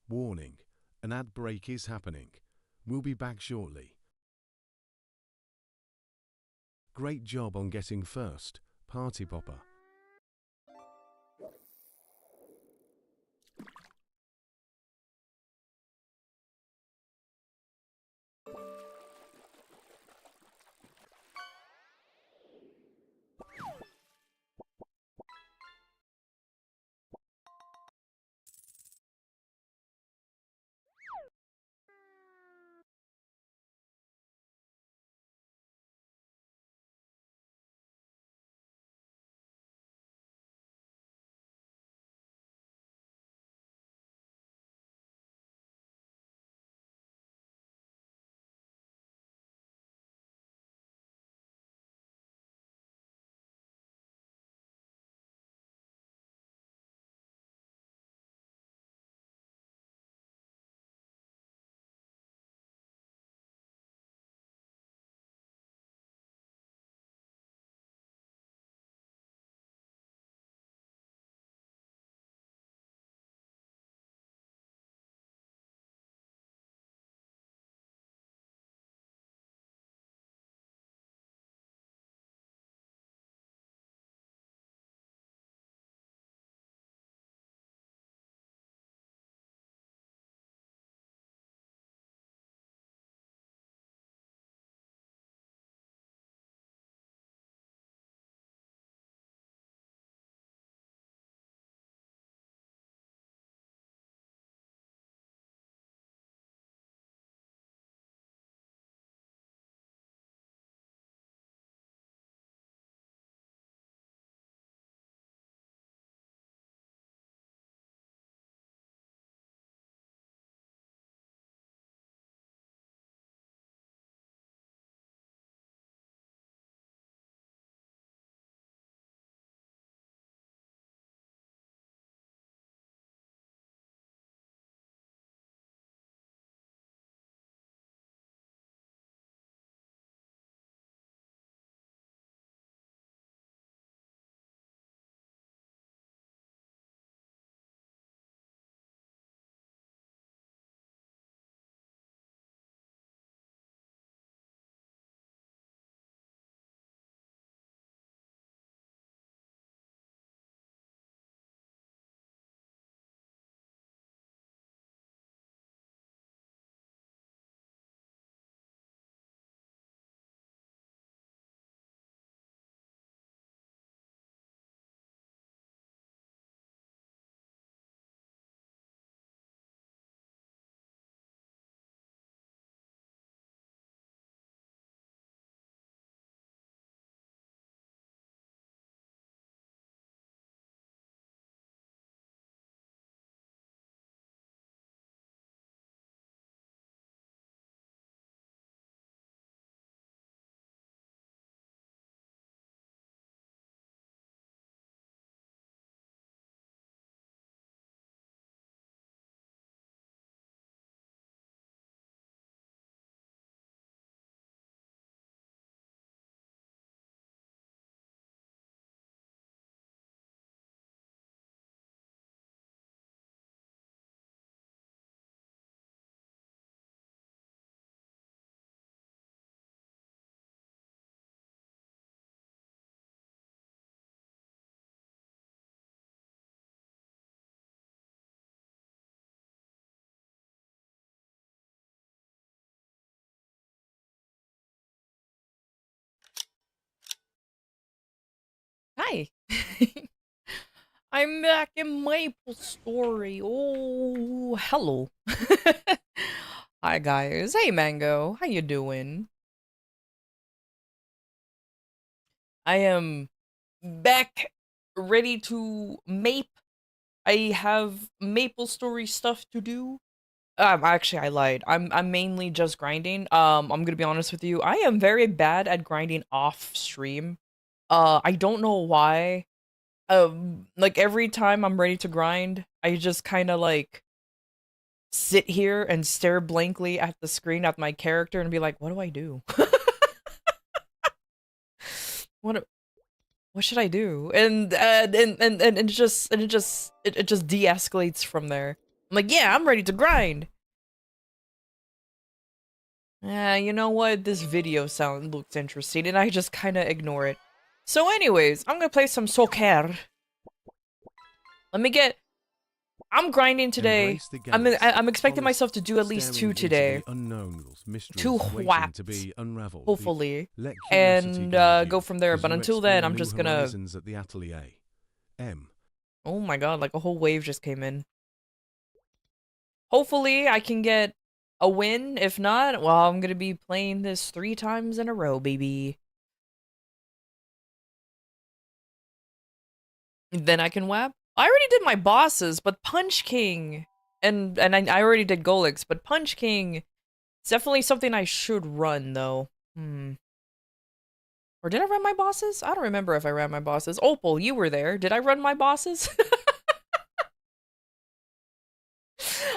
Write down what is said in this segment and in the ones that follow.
Warning, an ad break is happening. We'll be back shortly. Great job on getting first, Party Popper. Hi. I'm back in Maple Story. Oh, hello. Hi guys. Hey Mango, how you doing? I am back ready to mape. I have Maple Story stuff to do. Actually I lied. I'm mainly just grinding. I'm gonna be honest with you. I am very bad at grinding off stream. I don't know why. Like every time I'm ready to grind, I just kind of like sit here and stare blankly at the screen at my character and be like, what do I do? what what should I do? And it just de-escalates from there. I'm like, yeah, I'm ready to grind. You know what? This video sound looks interesting, and I just kind of ignore it. So anyways, I'm gonna play some soccer. Let me get... I'm grinding today. Embrace the I'm gaze. I'm expecting Follow myself to do at least staring 2 into today. the unknowns, 2 mysteries waiting to whaps, be unraveled. hopefully, Let curiosity and guide go you from there. as But you until then, explore I'm new just gonna... horizons at the atelier. M. Oh my god, like a whole wave just came in. Hopefully, I can get a win. If not, well, I'm gonna be playing this 3 times in a row, baby. Then I can WAP. I already did my bosses, but Punch King, and I already did Golix, but Punch King, it's definitely something I should run though. Or did I run my bosses? I don't remember if I ran my bosses. Opal, you were there. Did I run my bosses?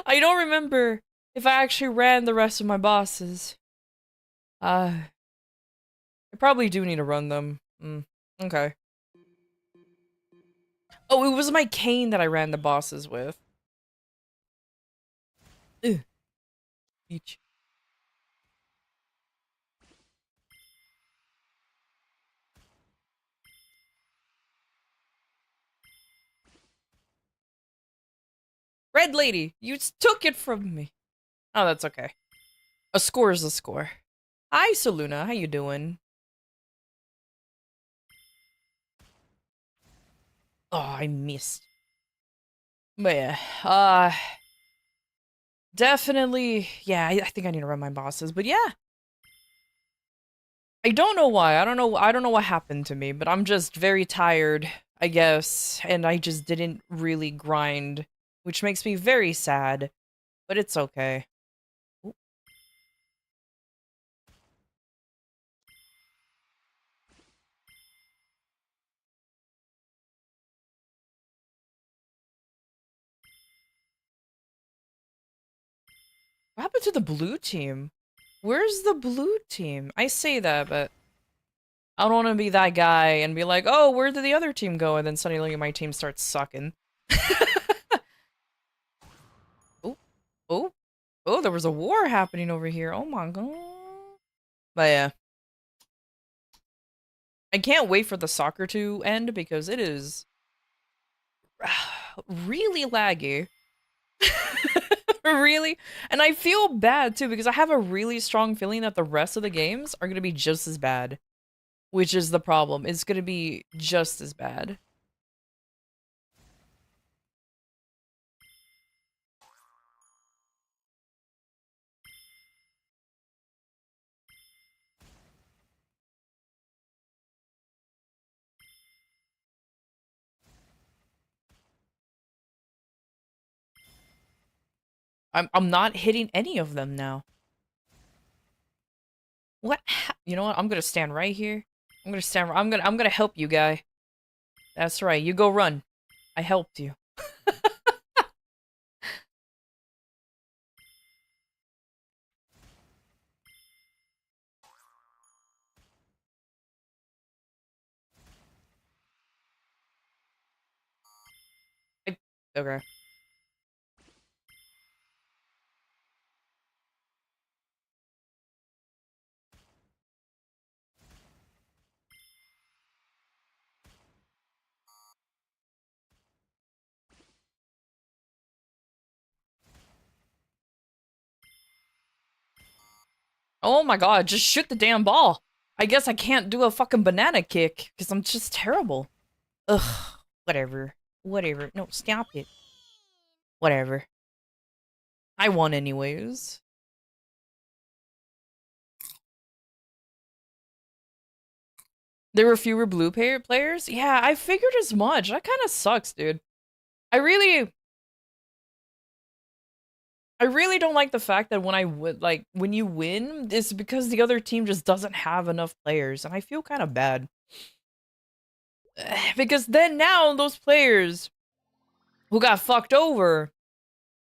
I don't remember if I actually ran the rest of my bosses. I probably do need to run them. Okay. Oh, it was my cane that I ran the bosses with. Ugh. Each. Red lady, you took it from me. Oh, that's okay. A score is a score. Hi, Saluna. How you doing? Oh, I missed. But yeah, definitely. Yeah, I think I need to run my bosses. But yeah, I don't know why. I don't know. I don't know what happened to me. But I'm just very tired, I guess, and I just didn't really grind, which makes me very sad. But it's okay. Ooh. What happened to the blue team? Where's the blue team? I say that, but I don't want to be that guy and be like, oh, where did the other team go? And then suddenly my team starts sucking. Oh, oh, oh, there was a war happening over here. Oh my god. But yeah. I can't wait for the soccer to end because it is really laggy. Really? And I feel bad too because I have a really strong feeling that the rest of the games are going to be just as bad, which is the problem. It's going to be just as bad. I'm not hitting any of them now. What? You know what? I'm gonna stand right here. I'm gonna stand. I'm gonna help you, guy. That's right. You go run. I helped you. Okay. Oh my god! Just shoot the damn ball. I guess I can't do a fucking banana kick because I'm just terrible. Ugh. Whatever. Whatever. No, stop it. Whatever. I won anyways. There were fewer blue players? Yeah, I figured as much. That kind of sucks, dude. I really... I really don't like the fact that when I would like when you win, it's because the other team just doesn't have enough players, and I feel kind of bad. Because then now those players who got fucked over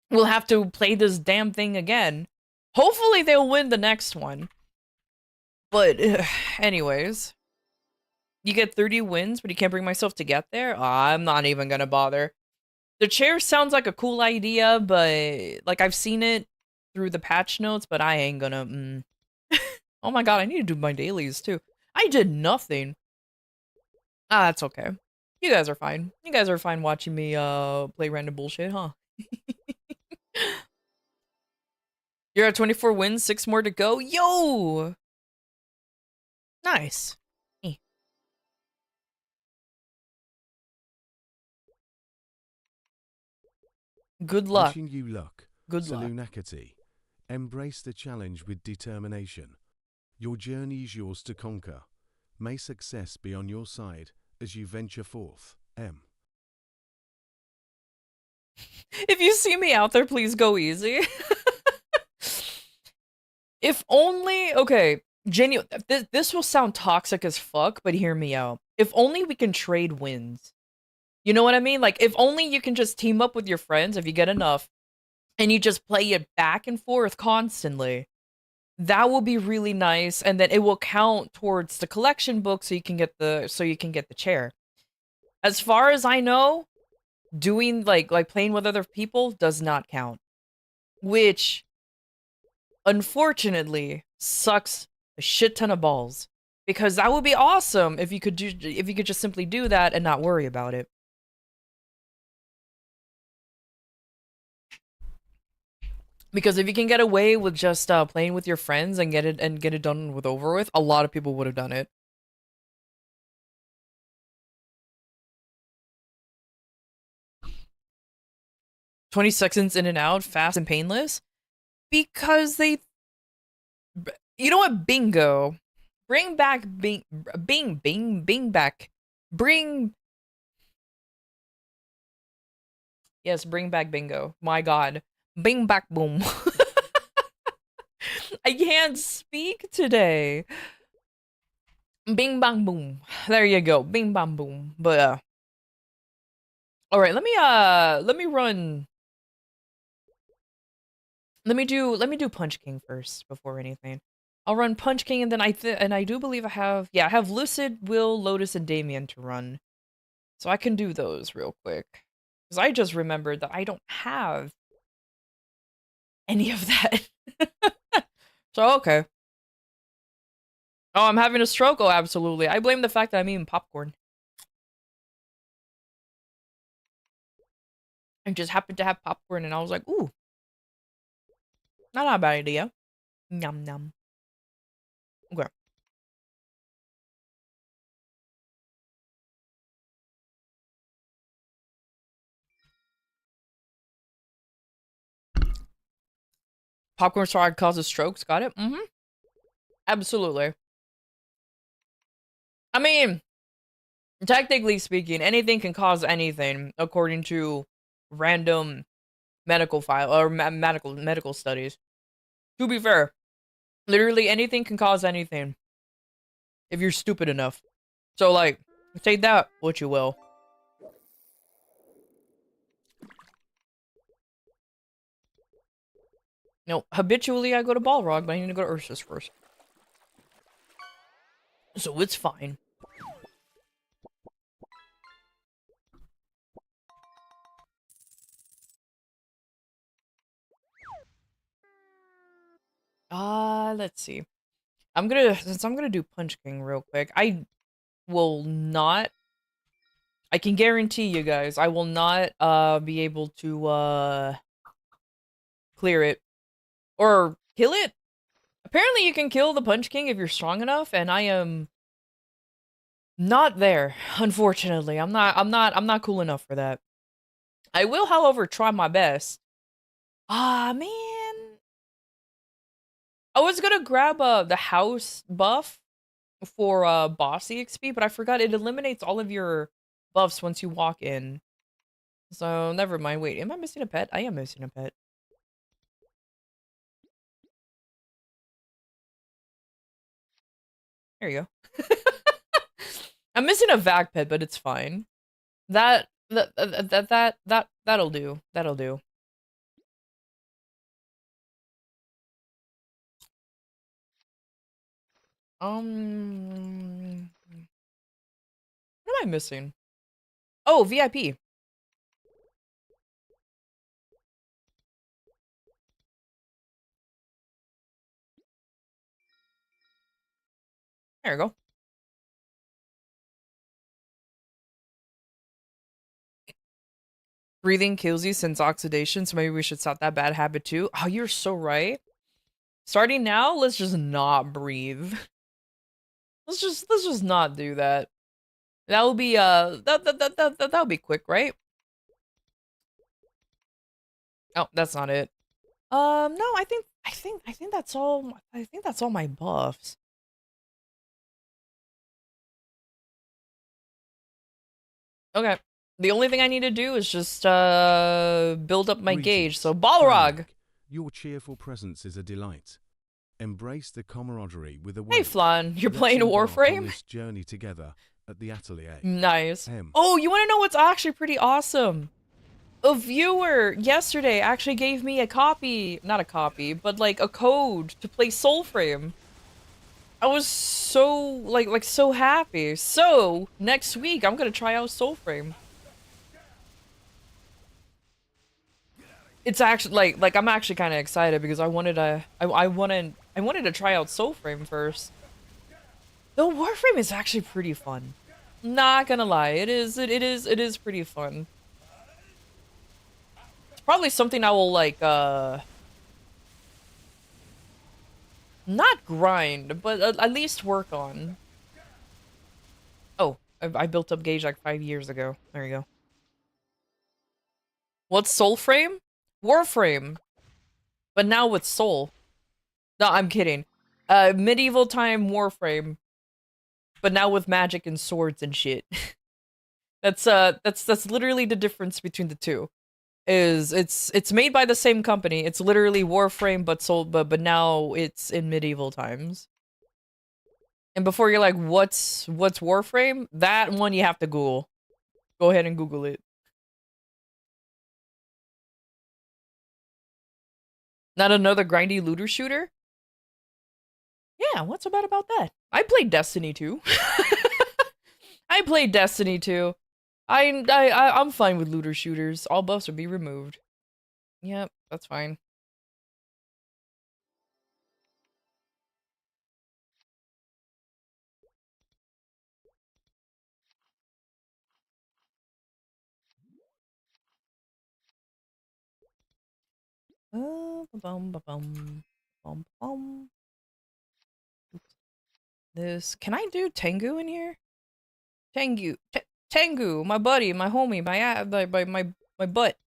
will have to play this damn thing again. Hopefully they'll win the next one. But anyways, you get 30 wins, but you can't bring myself to get there? I'm not even gonna bother. The chair sounds like a cool idea, but like I've seen it through the patch notes, but I ain't gonna. Oh my god, I need to do my dailies too. I did nothing. Ah, that's okay. You guys are fine. You guys are fine watching me play random bullshit, huh? You're at 24 wins, 6 more to go. Yo! Nice. Eh. Good luck. Wishing you luck. Good luck. Salunakati. Embrace the challenge with determination. Your journey is yours to conquer. May success be on your side as you venture forth. M. If you see me out there, please go easy. If only, okay, genuine. This will sound toxic as fuck, but hear me out. If only we can trade wins. You know what I mean? Like, if only you can just team up with your friends if you get enough, and you just play it back and forth constantly. That will be really nice, and then it will count towards the collection book, so you can get the chair. As far as I know, doing like playing with other people does not count, which unfortunately sucks a shit ton of balls, because that would be awesome if you could just simply do that and not worry about it. Because if you can get away with just playing with your friends and get it done with over with, a lot of people would have done it. 20 seconds in and out, fast and painless, because they, you know what, bingo. Bring back bing back. Bring, yes, bring back bingo. My god. Bing back boom. I can't speak today. Bing bang boom. There you go. Bing bang boom. But all right, let me run. Let me do Punch King first before anything. I'll run Punch King, and then I do believe I have Lucid, Will, Lotus, and Damien to run. So I can do those real quick. Because I just remembered that I don't have any of that. So, okay. Oh, I'm having a stroke? Oh, absolutely. I blame the fact that I'm eating popcorn. I just happened to have popcorn, and I was like, ooh, not a bad idea. Yum, yum. Okay. Popcorn started causes strokes. Got it? Mm-hmm. Absolutely. I mean, technically speaking, anything can cause anything, according to random medical file or medical studies. To be fair, literally anything can cause anything if you're stupid enough. So, like, take that what you will. No, habitually I go to Balrog, but I need to go to Ursus first. So it's fine. Let's see. Since I'm gonna do Punch King real quick, I will not, I can guarantee you guys, I will not, be able to, clear it. Or kill it? Apparently you can kill the Punch King if you're strong enough, and I am not there, unfortunately. I'm not cool enough for that. I will, however, try my best. Ah, man. I was gonna grab the house buff for boss EXP, but I forgot it eliminates all of your buffs once you walk in. So never mind. Wait, am I missing a pet? I am missing a pet. There you go. I'm missing a vac pet, but it's fine. That'll do. That'll do. What am I missing? Oh, VIP. There you go. Breathing kills you since oxidation, so maybe we should stop that bad habit too. Oh, you're so right. Starting now, let's just not breathe. Let's just not do that. That will be that'll be quick, right? Oh, that's not it. No, I think that's all. I think that's all my buffs. Okay. The only thing I need to do is just build up my gauge. So Balrog. Your cheerful presence is a delight. Embrace the camaraderie with a Hey wave. Flan, you're Let's playing embark on Warframe? this journey together at the atelier. Nice. Oh, you want to know what's actually pretty awesome? A viewer yesterday actually gave me a copy, not a copy, but like a code to play Soulframe. I was so like so happy. So next week I'm gonna try out Soulframe. It's actually like I'm actually kind of excited because I wanted to try out Soulframe first. Though Warframe is actually pretty fun. Not gonna lie, it is pretty fun. It's probably something I will like not grind, but at least work on. Oh, I built up Gauge like 5 years ago. There you go. What's Soulframe? Warframe. But now with Soul. No, I'm kidding. Medieval time Warframe. But now with magic and swords and shit. That's literally the difference between the two. Is it's made by the same company. It's literally Warframe but Soul but now it's in medieval times. And before you're like, what's Warframe? That one you have to Google. Go ahead and Google it. Not another grindy looter shooter? Yeah, what's so bad about that? I played Destiny 2. I played Destiny 2. I'm fine with looter shooters. All buffs would be removed. Yep, that's fine. This, can I do Tengu in here? Tengu, my buddy, my homie, my butt.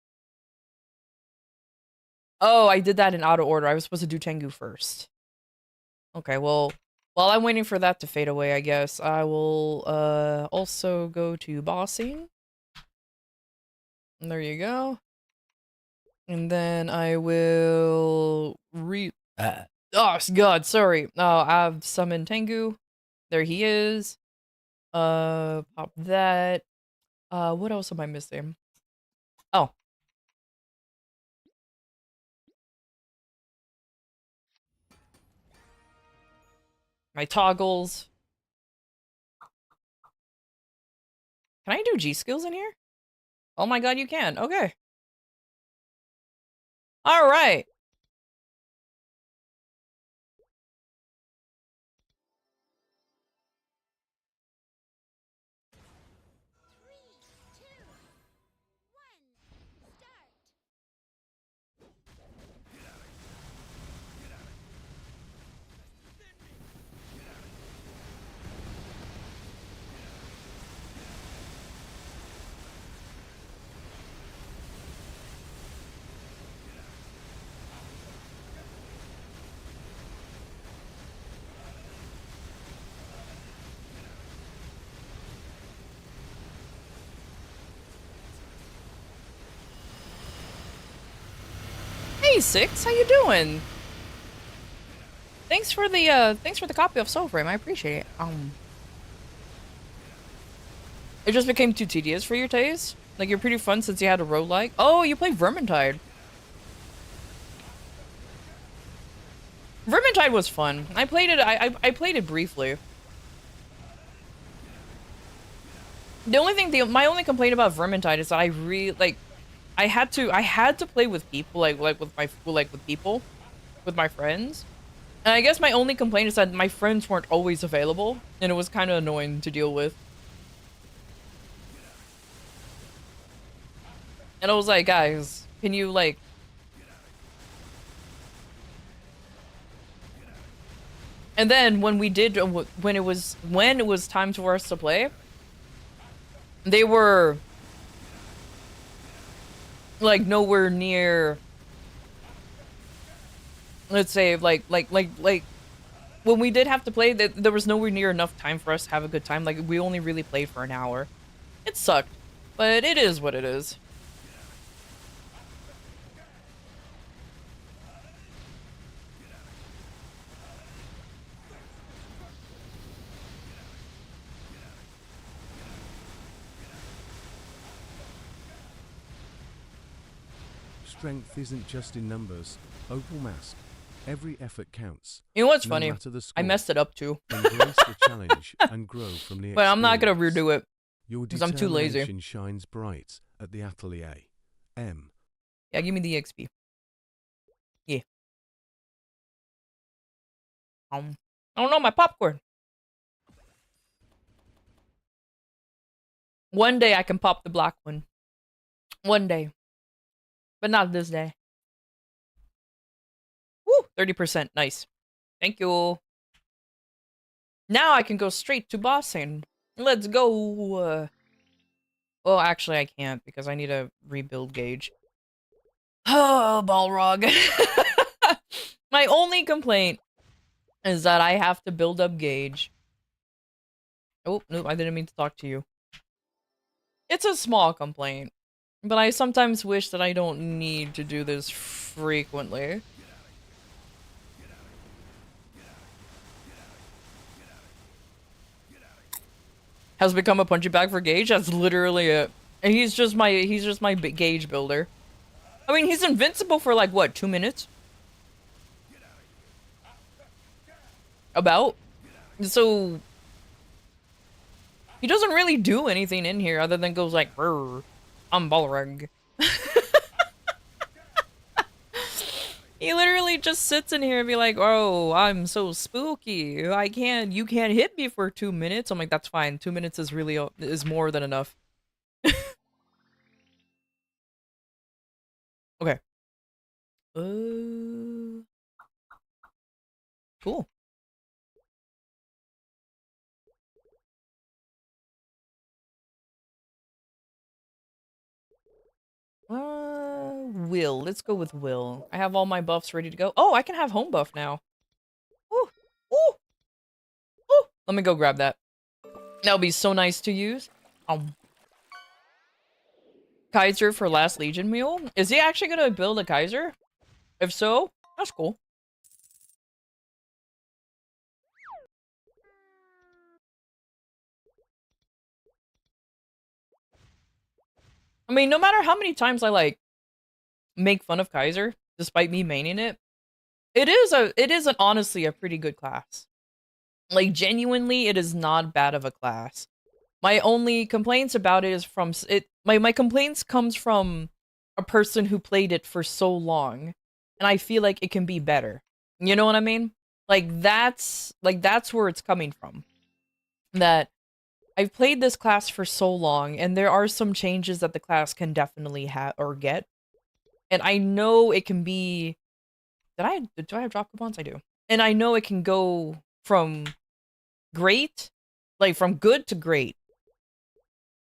Oh, I did that in auto order. I was supposed to do Tengu first. Okay, well, while I'm waiting for that to fade away, I guess I will also go to bossing. And there you go. And then I will oh god, sorry. Oh, I've summoned Tengu. There he is. Pop that. What else am I missing? Oh. My toggles. Can I do G skills in here? Oh my god, you can. Okay. Alright. Hey Six, how you doing? Thanks for the copy of Soulframe. I appreciate it. It just became too tedious for your taste? Like, you're pretty fun since you had a roguelike? Oh, you played Vermintide. Vermintide was fun. I played it, I played it briefly. The only thing, my only complaint about Vermintide is that I really, like, I had to play with people, like with my, with people, with my friends. And I guess my only complaint is that my friends weren't always available, and it was kind of annoying to deal with. And I was like, guys, can you, like... And then when we did, when it was time for us to play, they were, like, nowhere near... Let's say, like, when we did have to play, there was nowhere near enough time for us to have a good time. Like, we only really played for an hour. It sucked, but it is what it is. Strength isn't just in numbers. Opal Mask. Every effort counts. You know what's No funny? matter the I score. messed it up too. Embrace the challenge and grow from the experience. But I'm not gonna redo it. Your 'Cause I'm too lazy. determination shines bright at the atelier. M. Yeah, give me the XP. Yeah. I don't know, my popcorn. One day I can pop the black one. One day. But not this day. Woo! 30%. Nice. Thank you. Now I can go straight to bossing. Let's go. Well, actually, I can't because I need to rebuild gauge. Oh, Balrog. My only complaint is that I have to build up gauge. Oh, nope, I didn't mean to talk to you. It's a small complaint, but I sometimes wish that I don't need to do this frequently. Has become a punching bag for gauge. That's literally it. And he's just my gauge builder. I mean, he's invincible for like what, 2 minutes? About. So he doesn't really do anything in here other than goes like, I'm Balrog. He literally just sits in here and be like, oh, I'm so spooky. You can't hit me for 2 minutes. I'm like, that's fine. 2 minutes is is more than enough. Okay. Cool. Will. Let's go with Will. I have all my buffs ready to go. Oh, I can have home buff now. Ooh. Ooh. Ooh. Let me go grab that. That would be so nice to use. Kaiser for last Legion meal? Is he actually gonna build a Kaiser? If so, that's cool. I mean, no matter how many times I, like, make fun of Kaiser, despite me maining it, it is honestly a pretty good class. Like, genuinely, it is not bad of a class. My only complaints about it is from my complaints comes from a person who played it for so long, and I feel like it can be better. You know what I mean? That's where it's coming from. That I've played this class for so long, and there are some changes that the class can definitely have or get. And I know it can be... do I have drop coupons? I do. And I know it can go from great, like from good to great.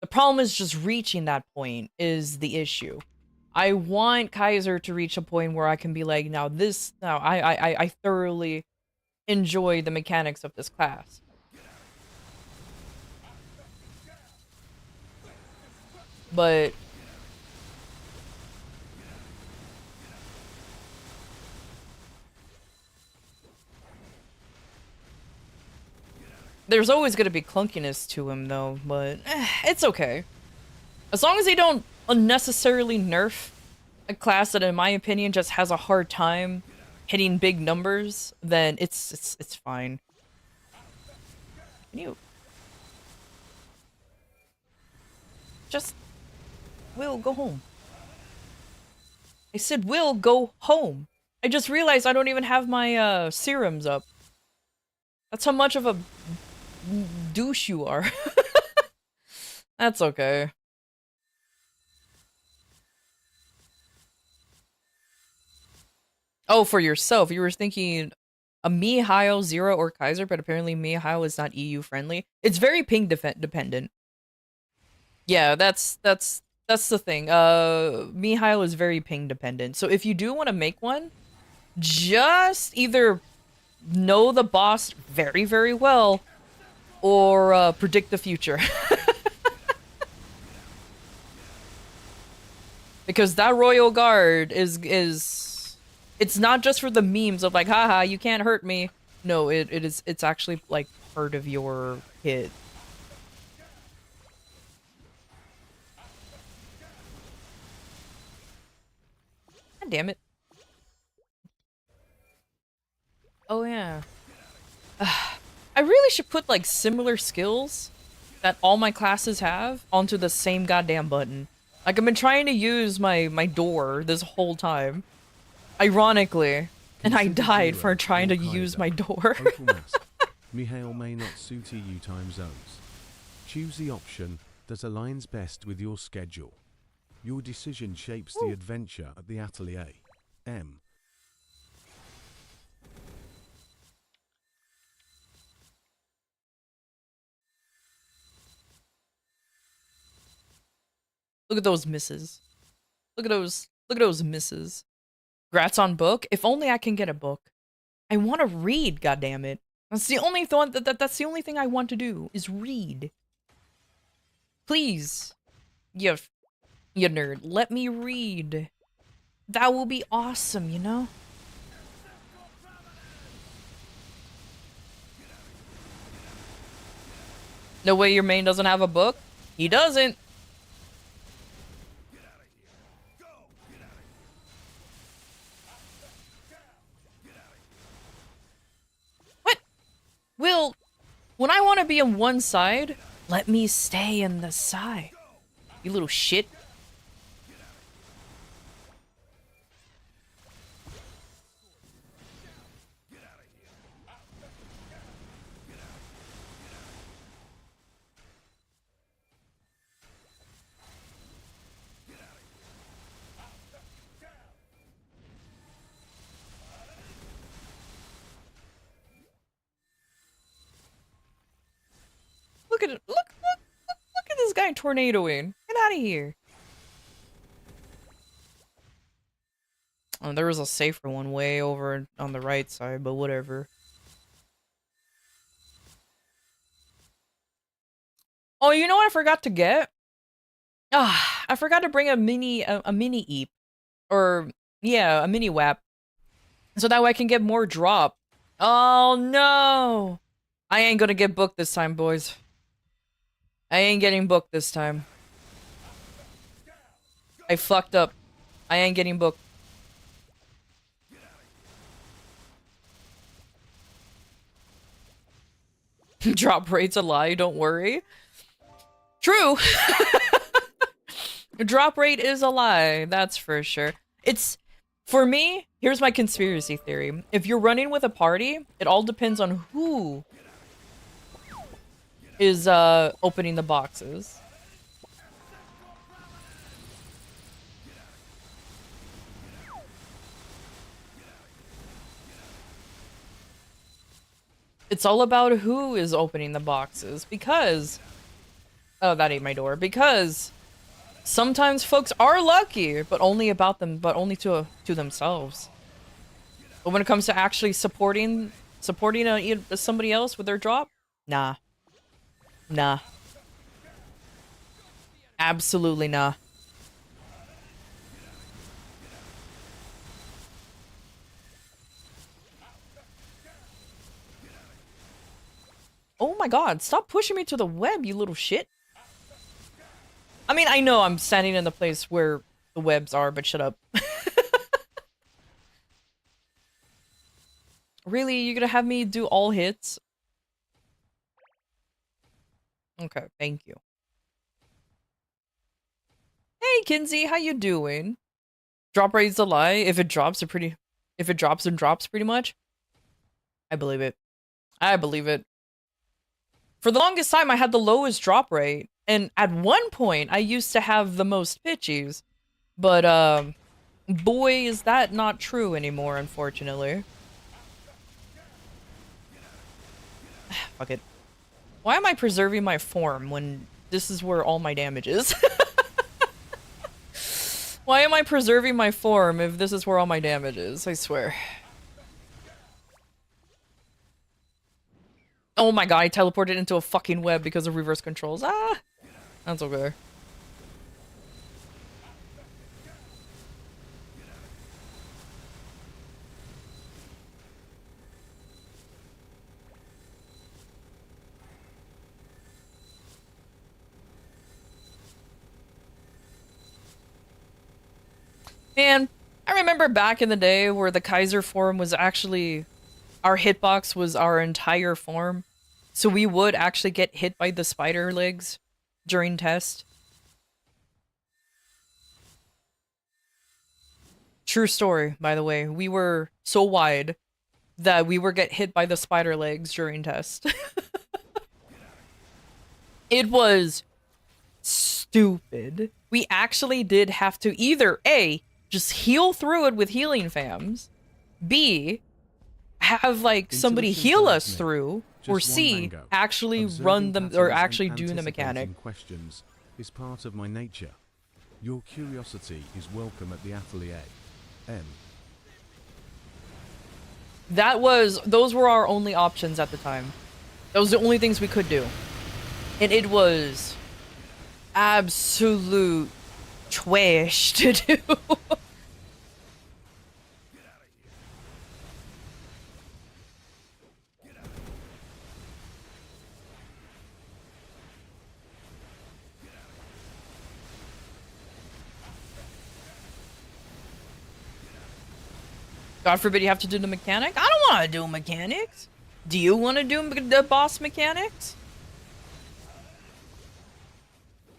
The problem is just reaching that point is the issue. I want Kaiser to reach a point where I can be like, now I thoroughly enjoy the mechanics of this class. But there's always going to be clunkiness to him, though, but it's okay. As long as they don't unnecessarily nerf a class that, in my opinion, just has a hard time hitting big numbers, then it's fine. Can you... just... Will, go home. I said, Will, go home. I just realized I don't even have my serums up. That's how much of a douche you are. That's okay. Oh, for yourself. You were thinking a Mihail Zero or Kaiser, but apparently Mihail is not EU friendly. It's very ping dependent. Yeah, that's the thing. Mihail is very ping dependent. So if you do want to make one, just either know the boss very, very well or predict the future. Because that Royal Guard is it's not just for the memes of like, haha, you can't hurt me. No, it's actually like part of your kit. God damn it. Oh yeah. I really should put like similar skills that all my classes have onto the same goddamn button. Like I've been trying to use my door this whole time. Ironically. And I died for trying to use my door. Mihail may not suit EU time zones. Choose the option that aligns best with your schedule. Your decision shapes the adventure at the atelier. M. Look at those misses. Look at those misses. Grats on book. If only I can get a book. I want to read, goddammit. That's the only thought that's the only thing I want to do is read. Please. You nerd, let me read. That will be awesome, you know? No way your main doesn't have a book? He doesn't. What? Will, when I want to be on one side, let me stay in the side. You little shit. Look at it. Look at this guy tornadoing. Get out of here. Oh, there was a safer one way over on the right side, but whatever. Oh, you know what I forgot to get? Ah, I forgot to bring a mini eep. Or, yeah, a mini wap. So that way I can get more drop. Oh, no! I ain't gonna get booked this time, boys. I ain't getting booked this time. I fucked up. I ain't getting booked. Drop rate's a lie, don't worry. True! Drop rate is a lie, that's for sure. It's, for me, here's my conspiracy theory. If you're running with a party, it all depends on who is opening the boxes. It's all about who is opening the boxes, because... Oh, that ate my door. Because sometimes folks are lucky, but only to themselves. But when it comes to actually supporting somebody else with their drop, nah. Nah. Absolutely nah. Oh my god, stop pushing me to the web, you little shit. I mean, I know I'm standing in the place where the webs are, but shut up. Really? You're gonna have me do all hits? Okay, thank you. Hey, Kinsey, how you doing? Drop rate's a lie. If it drops, a pretty... If it drops, then drops pretty much. I believe it. I believe it. For the longest time, I had the lowest drop rate. And at one point, I used to have the most pitchies. But, boy, is that not true anymore, unfortunately. Fuck it. Why am I preserving my form when this is where all my damage is? Why am I preserving my form if this is where all my damage is? I swear. Oh my god, I teleported into a fucking web because of reverse controls. Ah! That's okay. Man, I remember back in the day where the Kaiser form was actually... Our hitbox was our entire form. So we would actually get hit by the spider legs during test. True story, by the way. We were so wide that we would get hit by the spider legs during test. It was stupid. We actually did have to either A, just heal through it with healing fams, B, have like somebody heal us through, or C, actually run them or actually do the mechanic. Questions is part of my nature. Your curiosity is welcome at the atelier. M. Those were our only options at the time. Those were the only things we could do. And it was absolute trash to do. God forbid you have to do the mechanic. I don't want to do mechanics. Do you want to do the boss mechanics?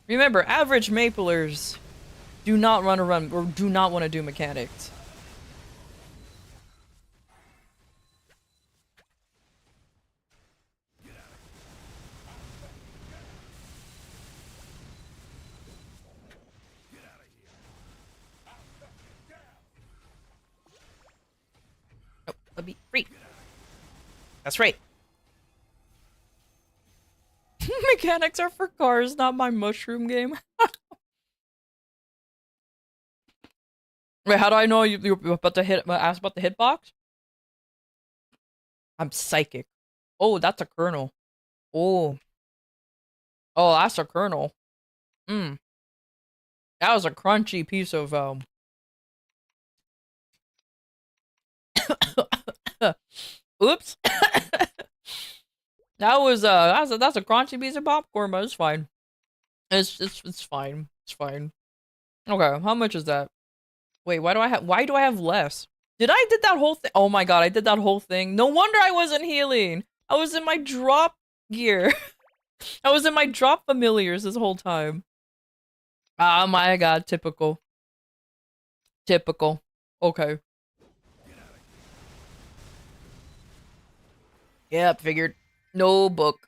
Remember, average Maplers do not run a run or do not want to do mechanics. Oh, let me free. That's right. Mechanics are for cars, not my mushroom game. Wait, how do I know you're about to ask about the hitbox? I'm psychic. Oh, that's a kernel. Oh. Oh, that's a kernel. That was a crunchy piece of, Oops. That's a crunchy piece of popcorn, but it's fine. It's fine. It's fine. Okay, how much is that? Wait, why do I have less? Did that whole thing? Oh my god, I did that whole thing. No wonder I wasn't healing. I was in my drop gear. I was in my drop familiars this whole time. Oh my god, typical. Typical. Okay. Yep, figured. No book.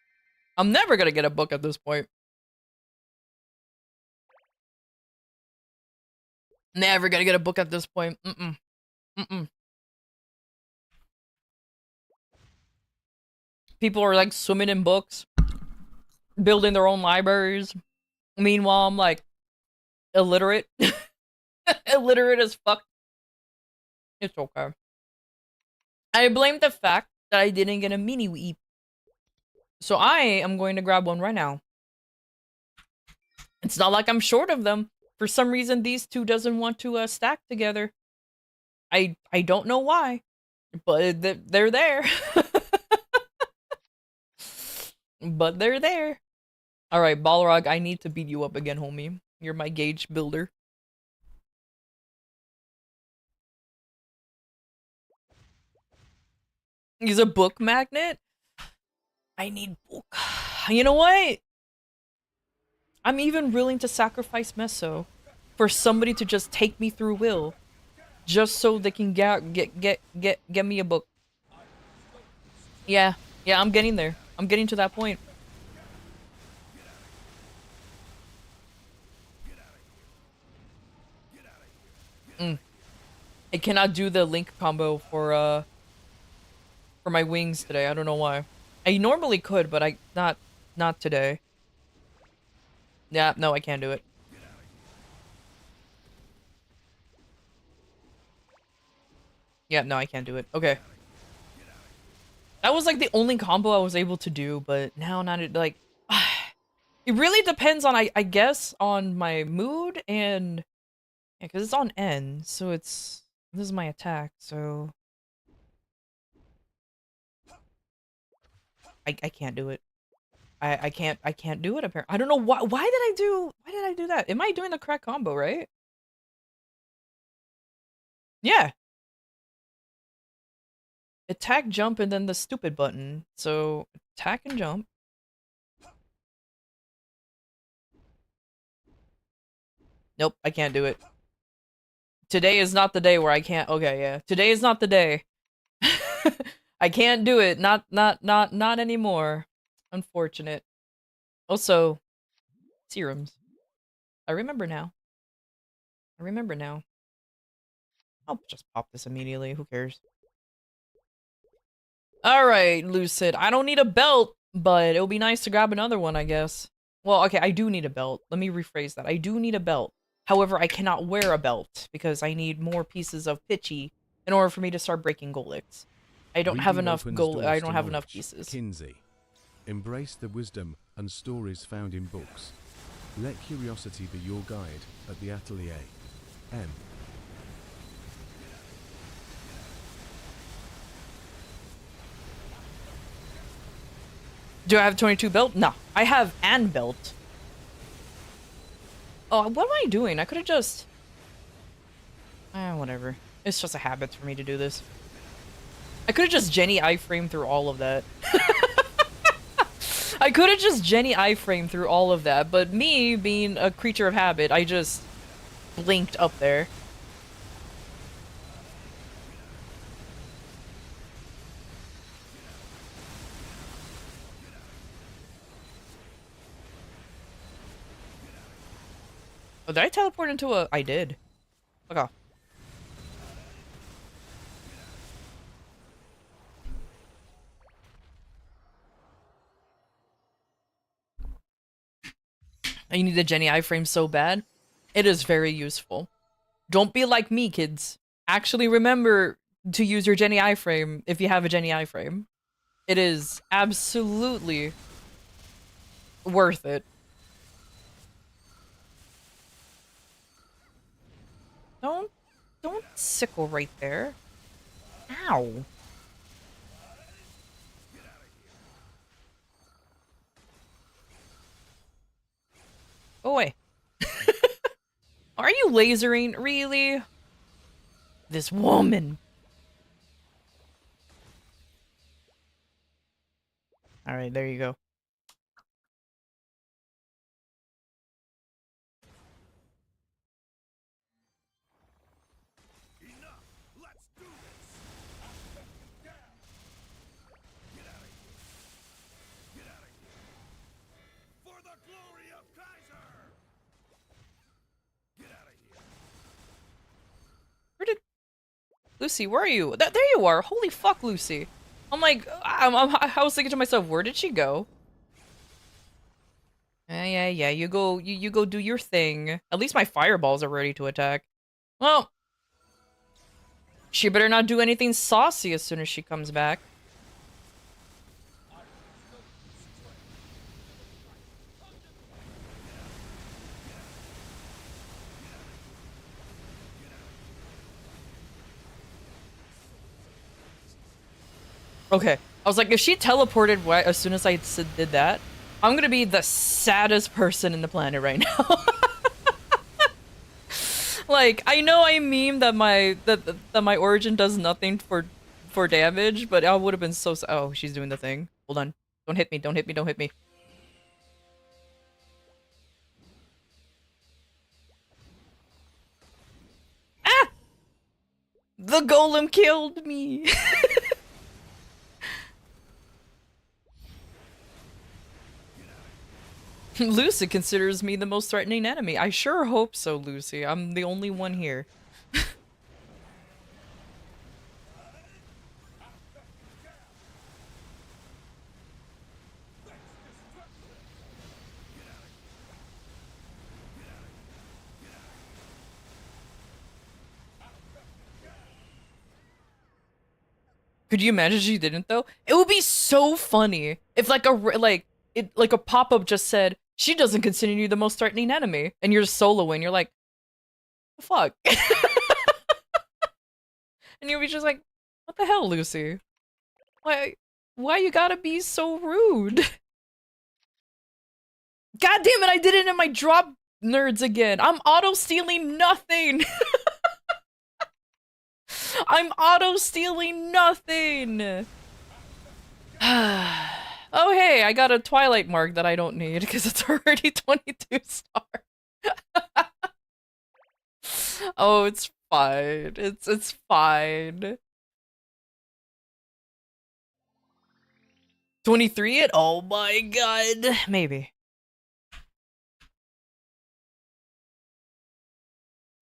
I'm never gonna get a book at this point. Never gonna get a book at this point. People are like swimming in books, building their own libraries. Meanwhile, I'm like illiterate. Illiterate as fuck. It's okay. I blame the fact that I didn't get a mini Wii. So I am going to grab one right now. It's not like I'm short of them. For some reason, these two doesn't want to stack together. I don't know why, but they're there. But they're there. All right, Balrog, I need to beat you up again, homie. You're my gauge builder. He's a book magnet? I need book. You know what? I'm even willing to sacrifice Meso for somebody to just take me through Will. just so they can get me a book. Yeah, yeah, I'm getting there. I'm getting to that point. I cannot do the link combo for my wings today. I don't know why. I normally could, but I not today. Yeah, no, I can't do it. Yeah, no, I can't do it. Okay. That was like the only combo I was able to do, but now not like it really depends on I guess on my mood and yeah, cuz it's on N, so this is my attack, so I can't do it. I can't do it apparently. I don't know why did I do that? Am I doing the correct combo, right? Yeah. Attack, jump, and then the stupid button. So attack and jump. Nope, I can't do it. Today is not the day where I can't. Okay, yeah. Today is not the day. I can't do it. Not anymore. Unfortunate. Also, serums. I remember now. I remember now. I'll just pop this immediately. Who cares? Alright, Lucid. I don't need a belt, but it'll be nice to grab another one, I guess. Well, okay, I do need a belt. Let me rephrase that. I do need a belt. However, I cannot wear a belt because I need more pieces of pitchy in order for me to start breaking Golix. I don't have Reading enough opens gold. I doors don't to have enough knowledge. pieces. Kinsey. Embrace the wisdom and stories found in books. Let curiosity be your guide at the atelier. M. Do I have 22 belt? No. I have an belt. Oh, what am I doing? I could have just... whatever. It's just a habit for me to do this. I could have just Jenny iframe through all of that. I could have just Jenny iframe through all of that, but me, being a creature of habit, I just blinked up there. Oh, did I teleport into a... I did. Fuck off. You need a Jenny iframe so bad. It is very useful. Don't be like me, kids. Actually remember to use your Jenny iframe if you have a Jenny iframe. It is absolutely worth it. Don't sickle right there. Ow. Go away. Are you lasering? Really? This woman. Alright, there you go. Where did... Lucy, where are you? There you are! Holy fuck, Lucy! I'm like, I was thinking to myself, where did she go? Yeah, you go do your thing. At least my fireballs are ready to attack. Well, she better not do anything saucy as soon as she comes back. Okay. I was like, if she teleported as soon as I did that, I'm gonna be the saddest person in the planet right now. Like, I know I meme that my origin does nothing for damage, but I would have been so oh, she's doing the thing. Hold on. Don't hit me, don't hit me, don't hit me. Ah! The golem killed me. Lucy considers me the most threatening enemy. I sure hope so, Lucy. I'm the only one here. Could you imagine she didn't though? It would be so funny if like a pop-up just said, "She doesn't consider you the most threatening enemy," and you're soloing. You're like, the fuck? And you'll be just like, what the hell, Lucy? Why you gotta be so rude? God damn it, I did it in my drop nerds again. I'm auto-stealing nothing. I'm auto-stealing nothing. Oh, hey, I got a Twilight mark that I don't need because it's already 22 star. Oh, it's fine. It's fine. 23 it? Oh my god. Maybe.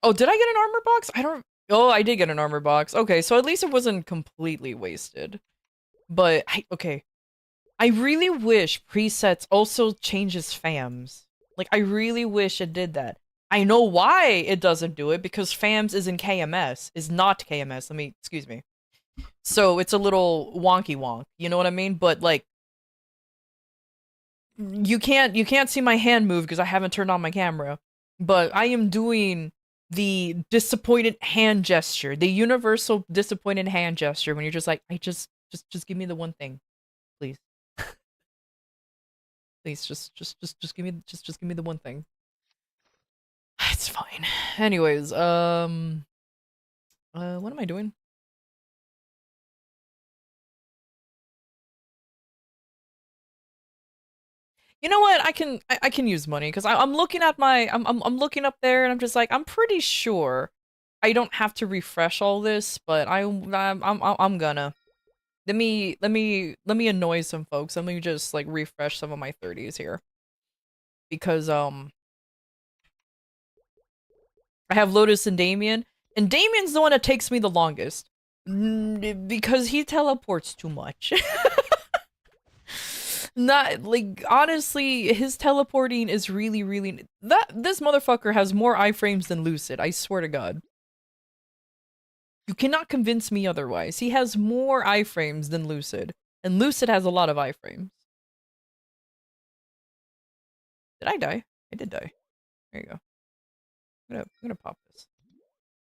Oh, did I get an armor box? I don't... Oh, I did get an armor box. Okay, so at least it wasn't completely wasted. But, okay. I really wish presets also changes FAMs. Like, I really wish it did that. I know why it doesn't do it, because FAMs is in KMS. Is not KMS. Excuse me. So, it's a little wonky wonk. You know what I mean? But, like, you can't see my hand move because I haven't turned on my camera. But I am doing the disappointed hand gesture, the universal disappointed hand gesture when you're just like, just give me the one thing, please. Please, just give me the one thing. It's fine. Anyways, what am I doing? You know what? I can use money because I'm looking at my I'm looking up there and I'm just like, I'm pretty sure I don't have to refresh all this, but I'm gonna. Let me annoy some folks. Let me just like refresh some of my 30s here. Because I have Lotus and Damien, and Damien's the one that takes me the longest. Because he teleports too much. Not like, honestly, his teleporting is really this motherfucker has more iframes than Lucid, I swear to god. You cannot convince me otherwise. He has more iframes than Lucid, and Lucid has a lot of iframes. Did I die? I did die. There you go. I'm gonna pop this.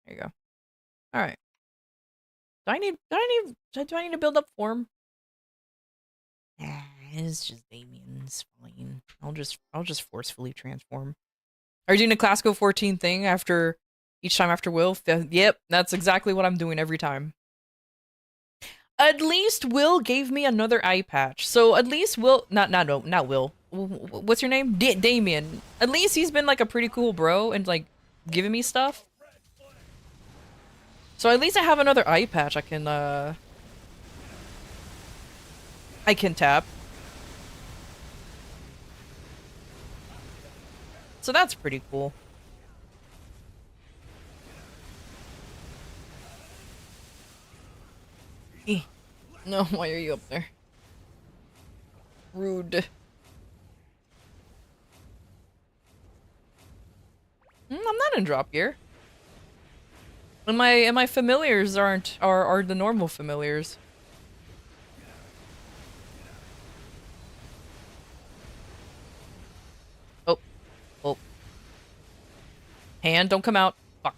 There you go. All right. Do I need to build up form? Nah, it's just Damien's fine. I'll just forcefully transform. Are you doing a classical 14 thing after each time after Will? Yep, that's exactly what I'm doing every time. At least Will gave me another eye patch. So at least Will, not Will. What's your name? Damien. At least he's been like a pretty cool bro and like giving me stuff. So at least I have another eye patch I can tap. So that's pretty cool. No, why are you up there? Rude. I'm not in drop gear. And my familiars are the normal familiars. Oh. Oh. Hand, don't come out. Fuck.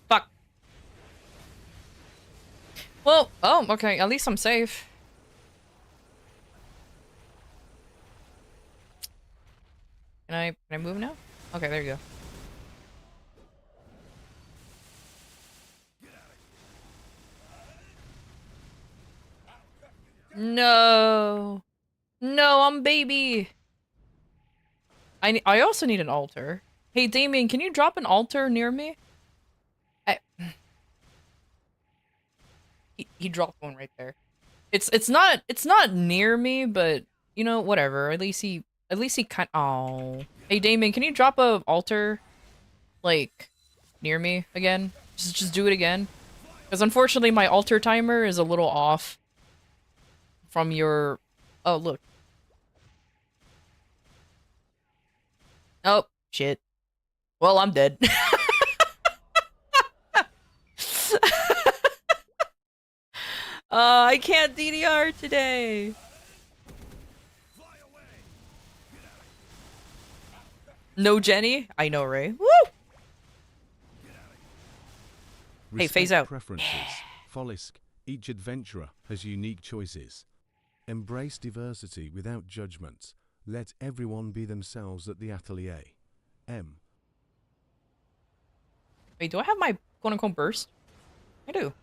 Fuck. Well, oh, okay, at least I'm safe. Can I move now? Okay, there you go. No. No, I'm baby. I also need an altar. Hey, Damien, can you drop an altar near me? he dropped one right there. It's not near me, but you know, whatever. At least he kind. Oh, hey Damon, can you drop a altar like near me again? Just do it again, because unfortunately my altar timer is a little off from your. Oh look. Oh shit. Well, I'm dead. I can't DDR today. No Jenny? I know, Ray. Woo! Hey, phase out. Preferences. Follisk. Each adventurer has unique choices. Embrace diversity without judgments. Let everyone be themselves at the atelier. M. Wait, do I have my quote-unquote burst? I do.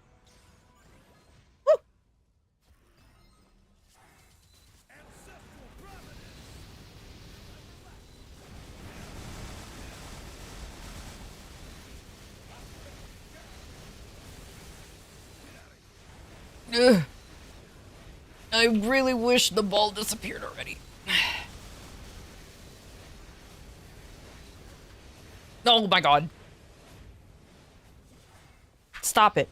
Ugh. I really wish the ball disappeared already. Oh my god. Stop it.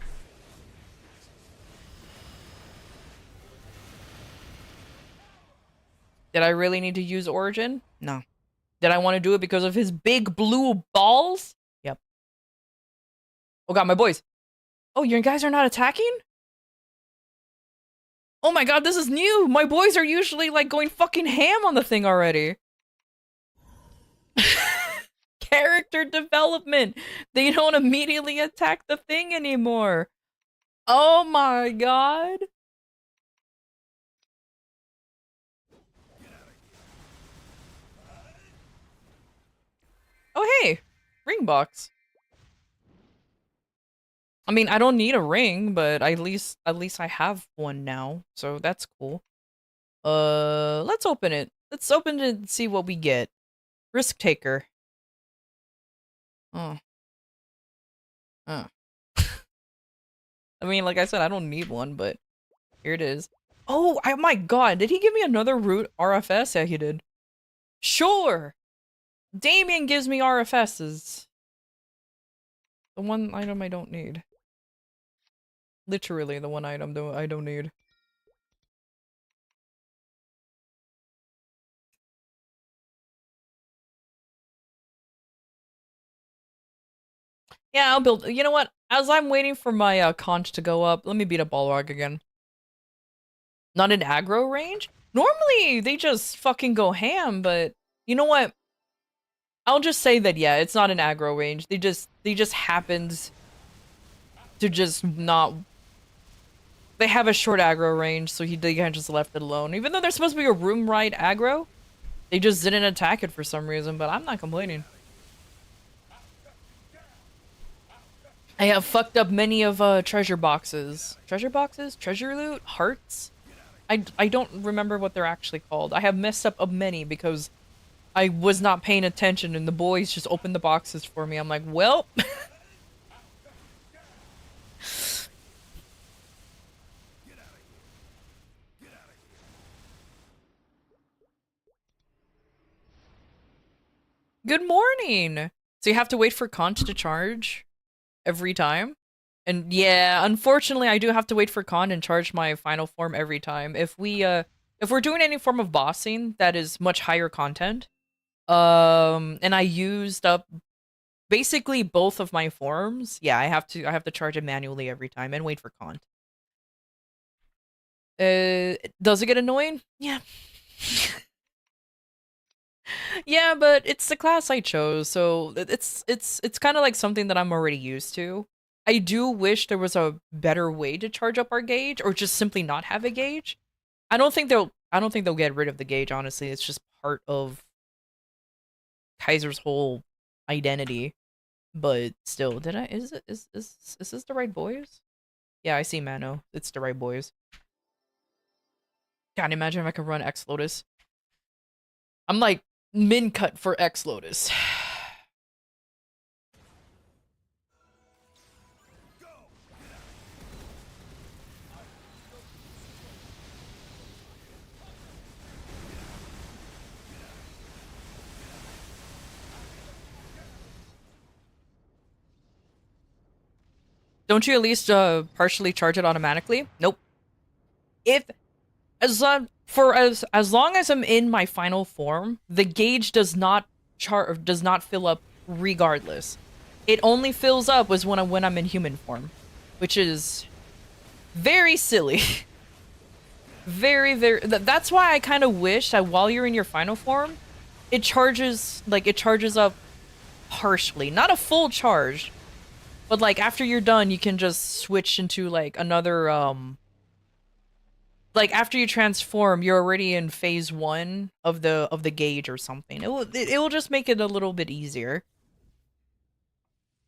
Did I really need to use Origin? No. Did I want to do it because of his big blue balls? Yep. Oh god, my boys. Oh, you guys are not attacking? Oh my god, this is new! My boys are usually, like, going fucking ham on the thing already. Character development! They don't immediately attack the thing anymore! Oh my god! Oh hey! Ring box. I mean, I don't need a ring, but at least I have one now, so that's cool. Let's open it. Let's open it and see what we get. Risk taker. Oh. Oh. I mean, like I said, I don't need one, but here it is. Oh, my god, did he give me another root RFS? Yeah, he did. Sure! Damien gives me RFSs. The one item I don't need. Literally the one item I don't need. Yeah, I'll build. You know what? As I'm waiting for my conch to go up, let me beat up Balrog again. Not in aggro range? Normally, they just fucking go ham, but you know what? I'll just say that, yeah, it's not an aggro range. They just happened to just not... They have a short aggro range, so they kind of just left it alone. Even though they're supposed to be a room right aggro, they just didn't attack it for some reason, but I'm not complaining. I have fucked up many of treasure boxes. Treasure boxes? Treasure loot? Hearts? I don't remember what they're actually called. I have messed up many because I was not paying attention and the boys just opened the boxes for me. I'm like, well... Good morning! So you have to wait for conch to charge every time? And yeah, unfortunately I do have to wait for con and charge my final form every time. If we're doing any form of bossing that is much higher content, and I used up basically both of my forms, yeah, I have to charge it manually every time and wait for con. Does it get annoying? Yeah. Yeah, but it's the class I chose, so it's kind of like something that I'm already used to. I do wish there was a better way to charge up our gauge, or just simply not have a gauge. I don't think they'll get rid of the gauge, honestly. It's just part of Kaiser's whole identity. But still, is this the right boys? Yeah, I see Mano. It's the right boys. God, imagine if I could run X Lotus. I'm like min cut for X Lotus. Don't you at least partially charge it automatically? Nope. If as long as I'm in my final form, the gauge does not fill up regardless. It only fills up when I'm in human form, which is very silly. Very, very. That's why I kind of wish that while you're in your final form, it charges up partially, not a full charge, but like after you're done, you can just switch into like another like after you transform, you're already in phase 1 of the gauge or something. It will just make it a little bit easier.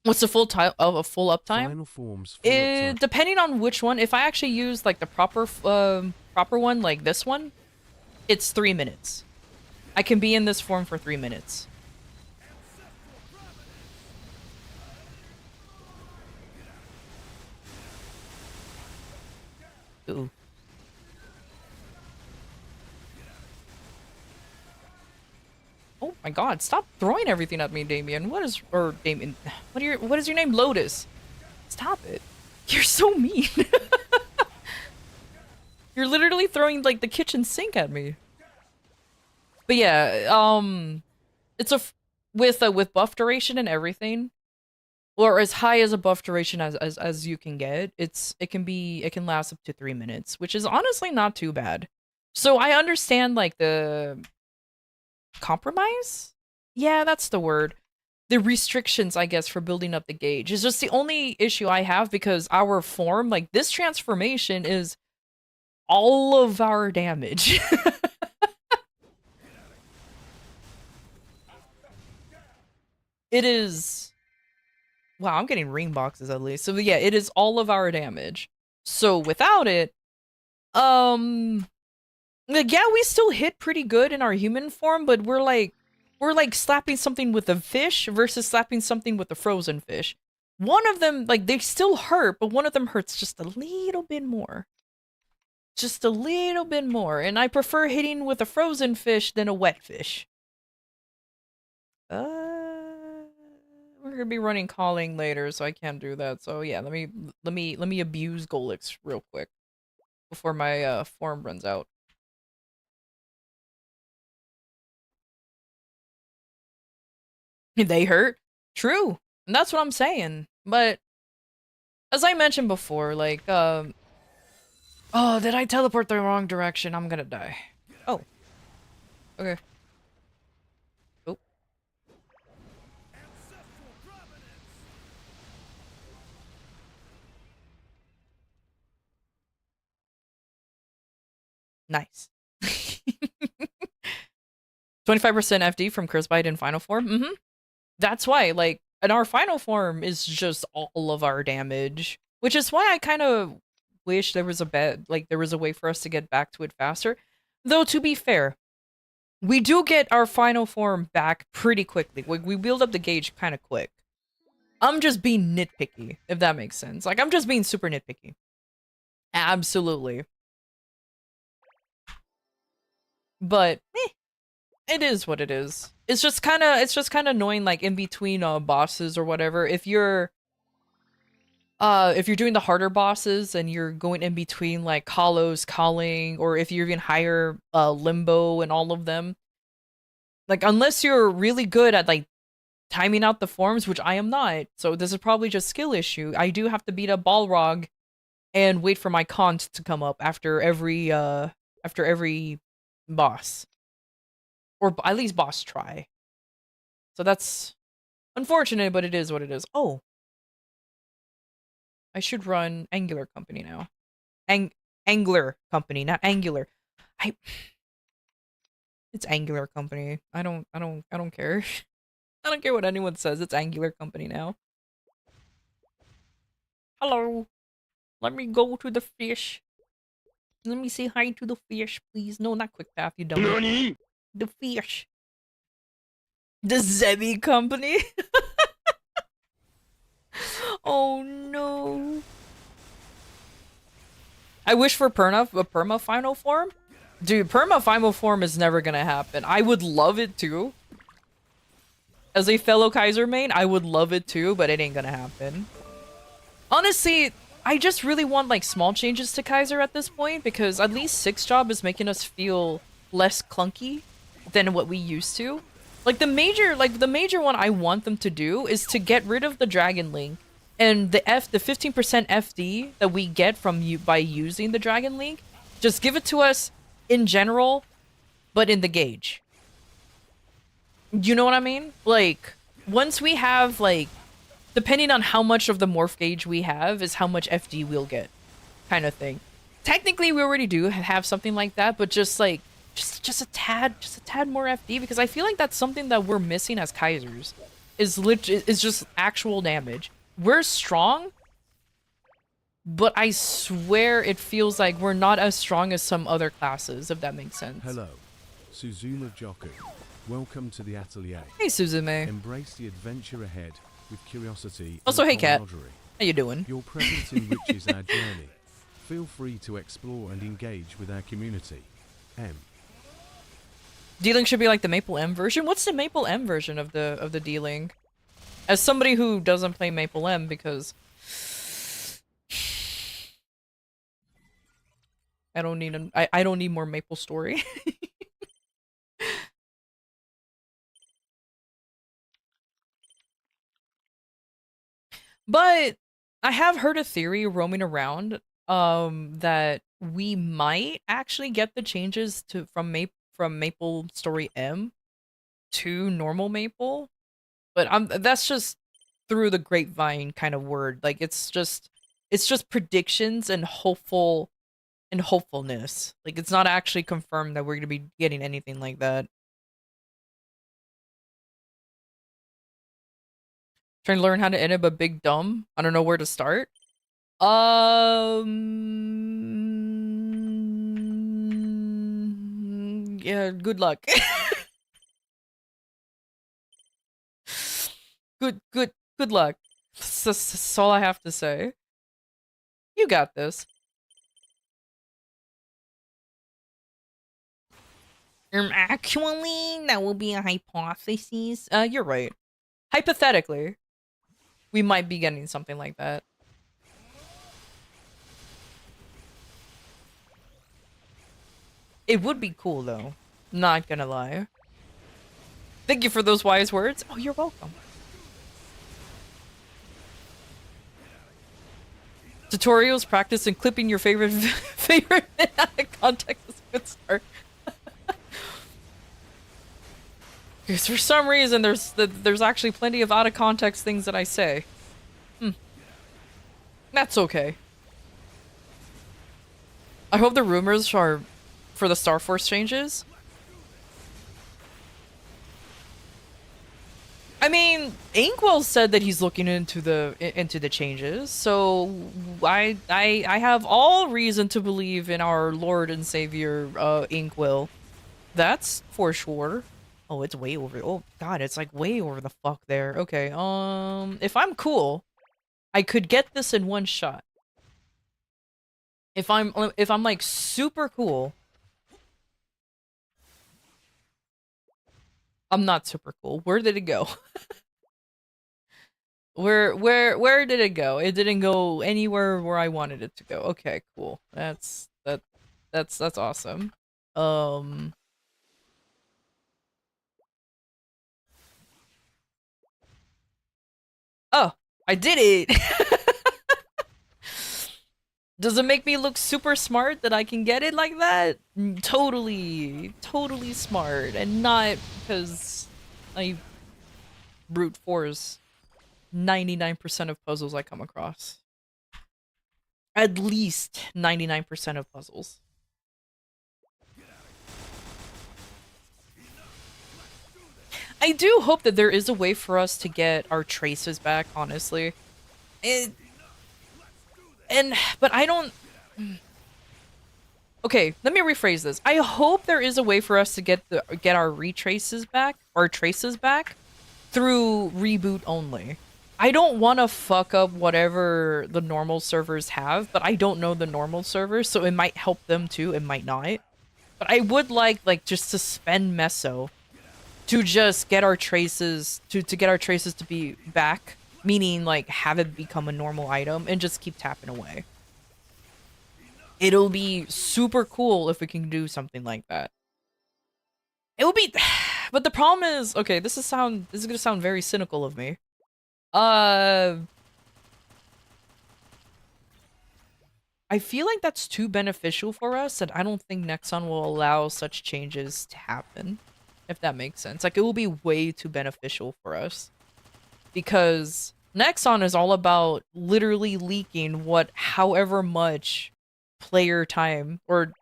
What's the full time of a full uptime? Final forms. Full uptime. Depending on which one. If I actually use like the proper one, like this one, it's 3 minutes. I can be in this form for 3 minutes. Ooh. Oh my god, stop throwing everything at me, Damien. What is your name? Lotus. Stop it. You're so mean. You're literally throwing like the kitchen sink at me. But yeah, it's with buff duration and everything, or as high as a buff duration as you can get, it can last up to 3 minutes, which is honestly not too bad. So I understand like the compromise? Yeah, that's the word. The restrictions, I guess, for building up the gauge is just the only issue I have, because our form, like this transformation is all of our damage. It is... Wow, I'm getting ring boxes at least. So yeah, it is all of our damage. So without it, like, yeah, we still hit pretty good in our human form, but we're like slapping something with a fish versus slapping something with a frozen fish. One of them, like, they still hurt, but one of them hurts just a little bit more. Just a little bit more. And I prefer hitting with a frozen fish than a wet fish. We're gonna be running calling later, so I can't do that. So yeah, let me abuse Golix real quick before my form runs out. They hurt. True. And that's what I'm saying. But as I mentioned before, like, oh, did I teleport the wrong direction? I'm gonna die. Oh. Okay. Oh. Nice. 25% FD from Cursebite in final form? Mm-hmm. That's why, like, and our final form is just all of our damage. Which is why I kind of wish there was there was a way for us to get back to it faster. Though, to be fair, we do get our final form back pretty quickly. We build up the gauge kind of quick. I'm just being nitpicky, if that makes sense. Like, I'm just being super nitpicky. Absolutely. But, it is what it is. It's just kind of annoying, like, in between bosses or whatever. If you're doing the harder bosses and you're going in between, like, Hollows, Calling, or if you're even higher, Limbo and all of them, like, unless you're really good at, like, timing out the forms, which I am not, so this is probably just skill issue, I do have to beat up Balrog and wait for my Kant to come up after every boss. Or at least boss try. So that's unfortunate, but it is what it is. Oh. I should run Angular Company now. Angler Company, not Angular. It's Angular Company. I don't care. I don't care what anyone says. It's Angular Company now. Hello. Let me go to the fish. Let me say hi to the fish, please. No, not Quick Path, you dumb. Nani? The fish. The Zebi Company? Oh no. I wish for a perma final form? Dude, perma final form is never gonna happen. I would love it too. As a fellow Kaiser main, I would love it too, but it ain't gonna happen. Honestly, I just really want like small changes to Kaiser at this point because at least 6 job is making us feel less clunky than what we used to. Like the major one I want them to do is to get rid of the Dragon Link and the 15% FD that we get from you by using the Dragon Link. Just give it to us in general, but in the gauge. You know what I mean? Like once we have like depending on how much of the morph gauge we have is how much FD we'll get, kind of thing. Technically, we already do have something like that, but just like, just a tad more FD because I feel like that's something that we're missing as Kaisers. Is just actual damage. We're strong, but I swear it feels like we're not as strong as some other classes, if that makes sense. Hello, Suzuma Joku. Welcome to the atelier. Hey, Suzume. Embrace the adventure ahead with curiosity. Also, and hey, Kat. camaraderie. How you doing? Your presence enriches our journey. Feel free to explore and engage with our community. M. D-Link should be like the Maple M version. What's the Maple M version of the D-Link? As somebody who doesn't play Maple M because I don't need more Maple Story. But I have heard a theory roaming around that we might actually get the changes to from Maple Story M to normal Maple. But that's just through the grapevine kind of word. Like it's just predictions and hopefulness. Like it's not actually confirmed that we're going to be getting anything like that. Trying to learn how to edit but big dumb. I don't know where to start. Yeah, good luck. good luck. That's all I have to say. You got this. Actually, that will be a hypothesis. You're right. Hypothetically, we might be getting something like that. It would be cool, though. Not gonna lie. Thank you for those wise words. Oh, you're welcome. Tutorials, practice, and clipping your favorite out of context is a good start. Because for some reason, there's actually plenty of out of context things that I say. That's okay. I hope the rumors are for the Star Force changes. I mean, Inkwell said that he's looking into the changes, so I have all reason to believe in our Lord and Savior Inkwell. That's for sure. Oh, it's way over. Oh God, it's like way over the fuck there. Okay, if I'm cool, I could get this in one shot. If I'm like super cool, I'm not super cool. Where did it go? Where did it go? It didn't go anywhere where I wanted it to go. Okay, cool. That's awesome. Oh, I did it. Does it make me look super smart that I can get it like that? Totally smart, and not because I brute force 99% of puzzles I come across. At least 99% of puzzles. I do hope that there is a way for us to get our traces back, honestly. But I don't... Okay, let me rephrase this. I hope there is a way for us to get our traces back through reboot only. I don't want to fuck up whatever the normal servers have, but I don't know the normal servers, so it might help them too, it might not. But I would like just to spend meso to just get our traces to get our traces to be back meaning like have it become a normal item and just keep tapping away. It'll be super cool if we can do something like that. It will be, but the problem is, okay, this is gonna sound very cynical of me. I feel like that's too beneficial for us, and I don't think Nexon will allow such changes to happen, if that makes sense. Like, it will be way too beneficial for us. Because Nexon is all about literally leaking however much player time, or,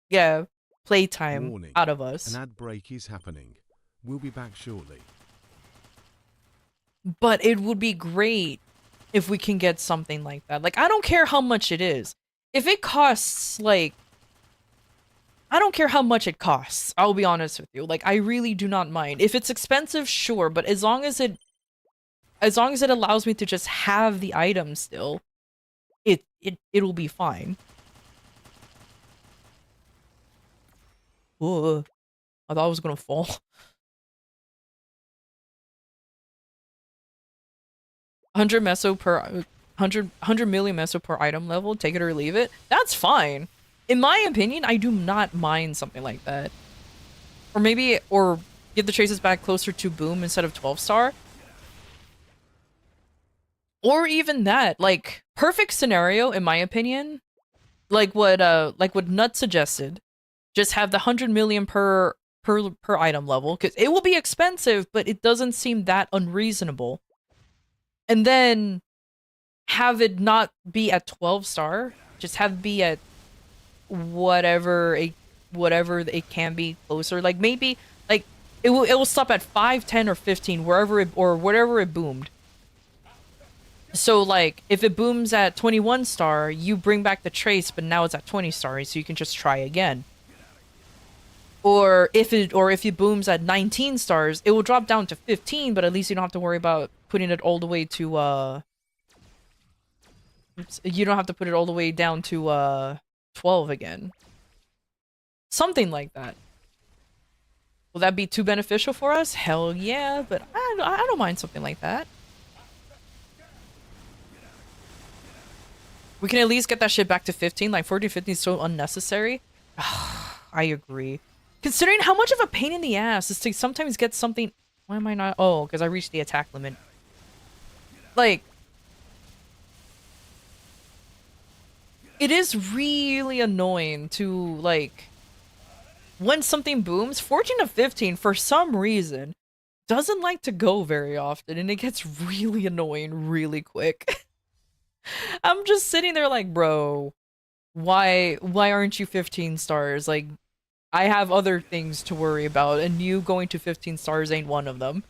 yeah, playtime Warning. out of us. An ad break is happening. We'll be back shortly. But it would be great if we can get something like that. Like, I don't care how much it is. If it costs, like, I don't care how much it costs. I'll be honest with you. Like, I really do not mind. If it's expensive, sure, but as long as it allows me to just have the item still, it'll be fine. Ugh. I thought I was gonna fall. 100 meso per 100 million meso per item level, take it or leave it. That's fine. In my opinion, I do not mind something like that. Or maybe, or give the traces back closer to boom instead of 12-star. Or even that, like, perfect scenario, in my opinion, like what Nut suggested. Just have the 100 million per item level, because it will be expensive, but it doesn't seem that unreasonable. And then have it not be at 12-star, just have it be at whatever it can be closer. Like, maybe, like, it will stop at 5, 10, or 15, whatever it boomed. So, like, if it booms at 21-star, you bring back the trace, but now it's at 20-star, so you can just try again. Or if it booms at 19 stars, it will drop down to 15, but at least you don't have to worry about putting it all the way to, you don't have to put it all the way down to, 12 again. Something like that. Will that be too beneficial for us? Hell yeah, but I don't mind something like that. We can at least get that shit back to 15. Like, 14, 15 is so unnecessary. I agree. Considering how much of a pain in the ass is to sometimes get something... Why am I not... Oh, because I reached the attack limit. Like... It is really annoying to, like... When something booms, 14 to 15, for some reason, doesn't like to go very often, and it gets really annoying really quick. I'm just sitting there like, bro, why aren't you 15 stars? Like, I have other things to worry about, and you going to 15 stars ain't one of them.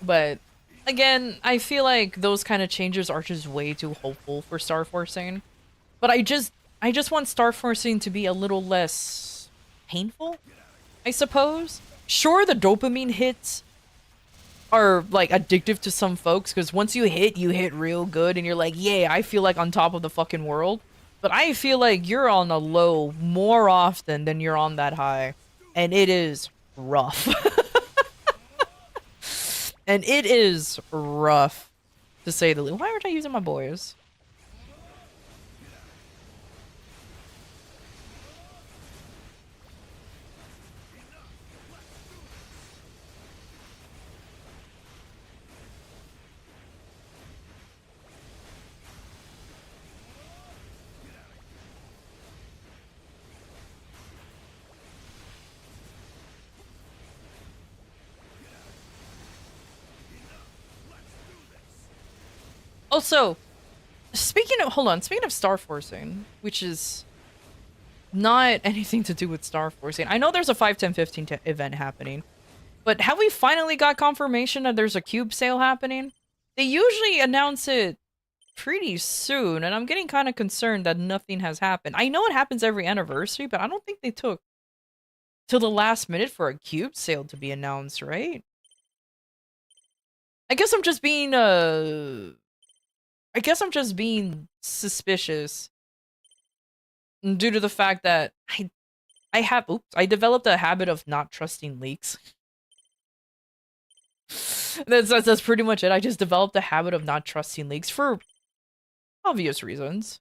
But again, I feel like those kind of changes are just way too hopeful for Star Forcing. But I just want Star Forcing to be a little less painful, I suppose. Sure, the dopamine hits are, like, addictive to some folks, because once you hit real good, and you're like, yeah, I feel like on top of the fucking world. But I feel like you're on a low more often than you're on that high. And it is rough. And it is rough, to say the least. Why aren't I using my boys? Also, speaking of Star Forcing, which is not anything to do with Star Forcing. I know there's a 5, 10, 15 event happening, but have we finally got confirmation that there's a cube sale happening? They usually announce it pretty soon, and I'm getting kind of concerned that nothing has happened. I know it happens every anniversary, but I don't think they took till the last minute for a cube sale to be announced, right? I guess I'm just being I guess I'm just being suspicious due to the fact that I developed a habit of not trusting leaks. That's pretty much it. I just developed a habit of not trusting leaks for obvious reasons.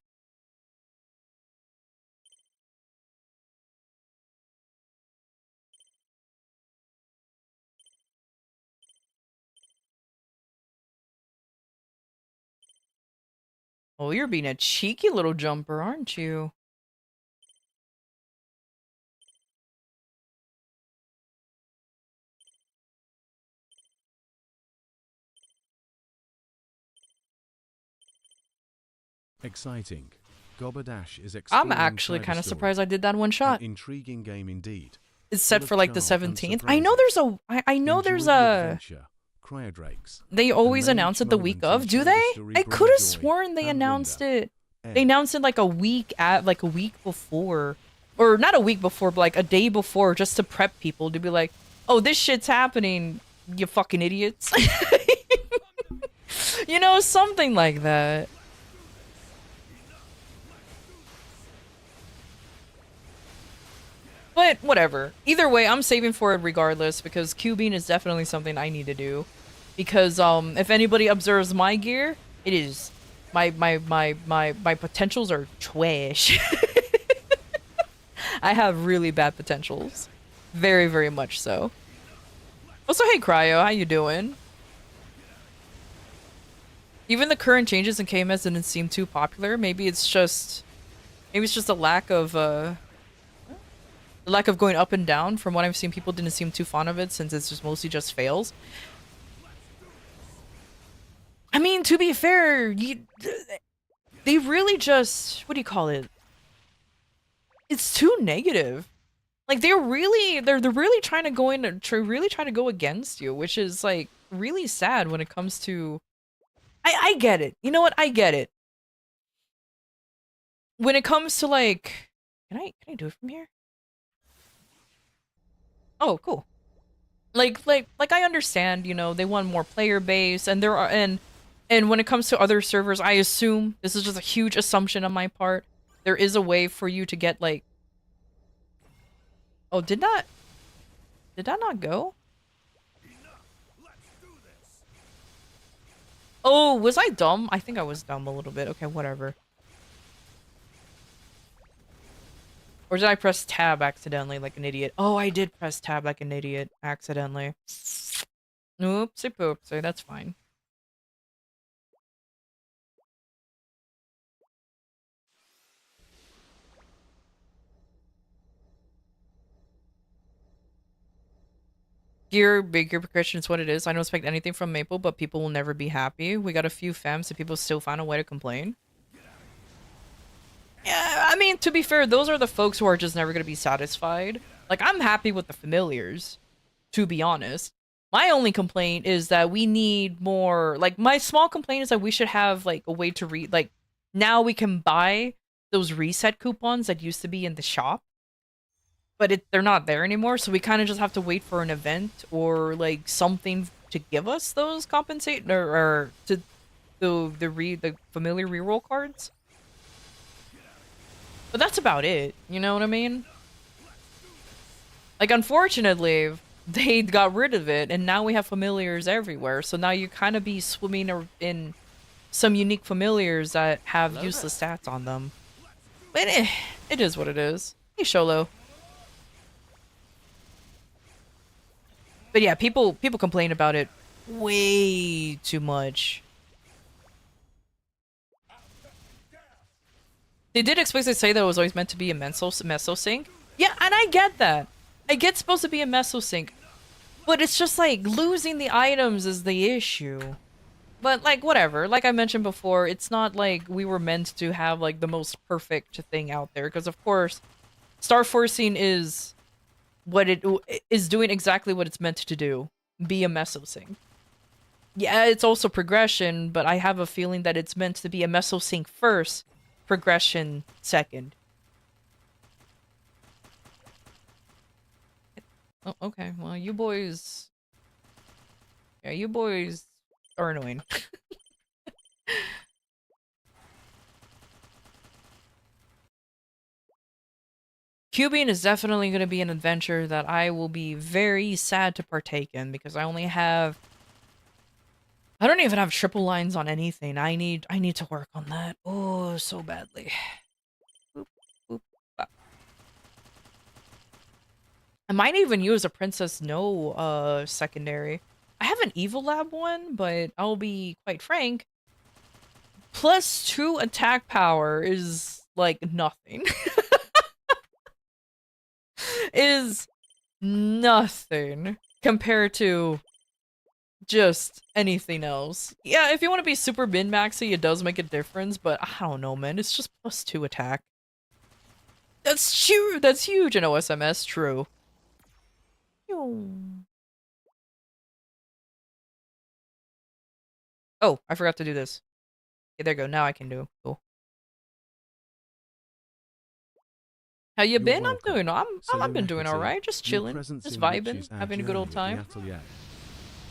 Oh, you're being a cheeky little jumper, aren't you? Exciting. Gobberdash is I'm exploring actually kind Cyber of Story. surprised I did that one An shot. intriguing game indeed. It's Full set of for like the charm and 17th. I know surprises. there's I know Enjoy there's the a adventure, Cryodrakes. they A always announce mage it the week moment in of. Do Cyber they? Story I bring could have joy sworn they and announced wonder. it. They announced it like a week before. Or not a week before, but like a day before just to prep people to be like, "Oh, this shit's happening, you fucking idiots." You know, something like that. But whatever. Either way, I'm saving for it regardless because cubing is definitely something I need to do. Because if anybody observes my gear, it is my potentials are trash. I have really bad potentials. Very, very much so. Also, hey Cryo, how you doing? Even the current changes in KMS didn't seem too popular. Maybe it's just a lack of going up and down. From what I've seen, people didn't seem too fond of it since it's just mostly just fails. I mean, to be fair, they really just, what do you call it? It's too negative. Like they're really trying to go in really trying to go against you, which is like really sad when it comes to I get it. You know what? I get it. When it comes to like can I do it from here? Oh, cool. Like I understand, you know, they want more player base and there are and when it comes to other servers, I assume this is just a huge assumption on my part. There is a way for you to get like oh, did that not go? Oh, was I dumb? I think I was dumb a little bit. Okay, whatever. Or did I press tab accidentally like an idiot? Oh, I did press tab like an idiot accidentally. Oopsie poopsie, that's fine. Big gear progression is what it is. I don't expect anything from Maple, but people will never be happy. We got a few femmes, and people still find a way to complain. Yeah, I mean, to be fair, those are the folks who are just never gonna be satisfied. Like, I'm happy with the familiars, to be honest. My only complaint is that we need more. Like, my small complaint is that we should have like a way to read. Like, now we can buy those reset coupons that used to be in the shop, but they're not there anymore. So we kind of just have to wait for an event or like something to give us those compensate or to the familiar reroll cards. But that's about it. You know what I mean? Like, unfortunately, they got rid of it, and now we have familiars everywhere. So now you kind of be swimming in some unique familiars that have useless stats on them. But it is what it is. Hey, Sholo. But yeah, people complain about it way too much. They did explicitly say that it was always meant to be a meso sync. Yeah, and I get that. I get supposed to be a meso sync. But it's just like losing the items is the issue. But like whatever, like I mentioned before, it's not like we were meant to have like the most perfect thing out there because of course Star Forcing is what it is doing exactly what it's meant to do. Be a meso sync. Yeah, it's also progression, but I have a feeling that it's meant to be a meso sync first, progression second. Oh, okay. Well, you boys, yeah, you boys are annoying. Cubing is definitely going to be an adventure that I will be very sad to partake in because I only have. I don't even have triple lines on anything. I need to work on that. Oh, so badly. Boop, boop, bop. I might even use a Princess No secondary. I have an Evil Lab one, but I'll be quite frank. +2 attack power is like nothing. Is nothing compared to just anything else. Yeah, if you want to be super min-maxy, it does make a difference, but I don't know, man. It's just +2 attack. That's true. That's huge in OSMS. True. Oh, I forgot to do this. Okay, there you go. Now I can do. Cool. How you You're been? I'm welcome. doing. I've been doing all Solemnity, right. Just your chilling, presence just enriches vibing, our having a good old journey time. at the atelier.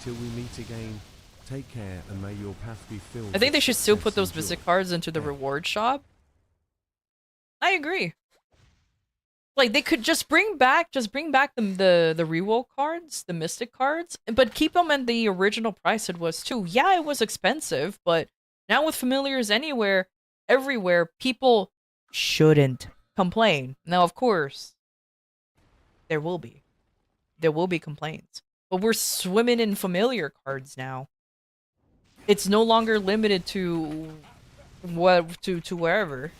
Till we meet again, take care and may your path be filled I think with they should still put success those and joy. visit cards into the Yeah. reward shop. I agree. Like they could just bring back the reroll cards, the mystic cards, but keep them at the original price it was too. Yeah, it was expensive, but now with familiars everywhere, people shouldn't complain. Now, of course, there will be complaints, but we're swimming in familiar cards now. It's no longer limited to wherever.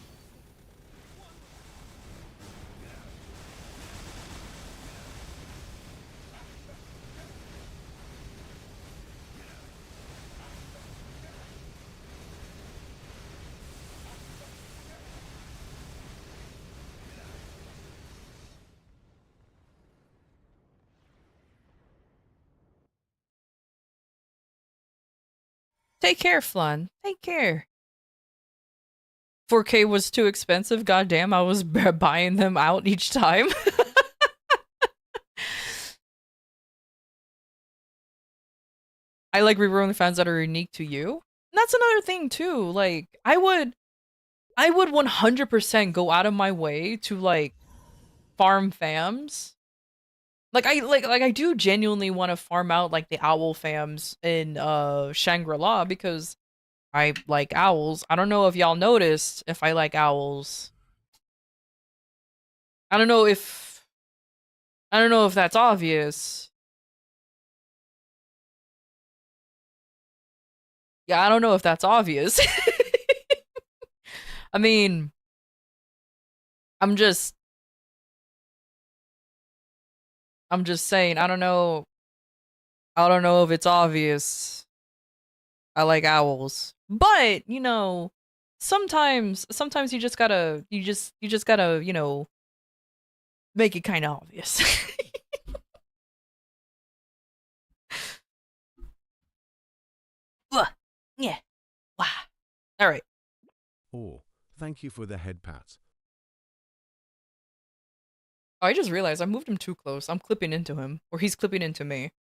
Take care, Flan. Take care. 4K was too expensive. Goddamn, I was buying them out each time. I like rerolling fans that are unique to you. And that's another thing too. Like I would 100% go out of my way to like farm fams. Like I do genuinely want to farm out like the owl fams in Shangri-La because I like owls. I don't know if y'all noticed if I like owls. I don't know if that's obvious. Yeah, I don't know if that's obvious. I mean, I'm just saying, I don't know if it's obvious. I like owls. But, sometimes you just gotta, make it kind of obvious. Ugh. Yeah. Wow. All right. Or, thank you for the head pat. Oh, I just realized I moved him too close. I'm clipping into him, or he's clipping into me.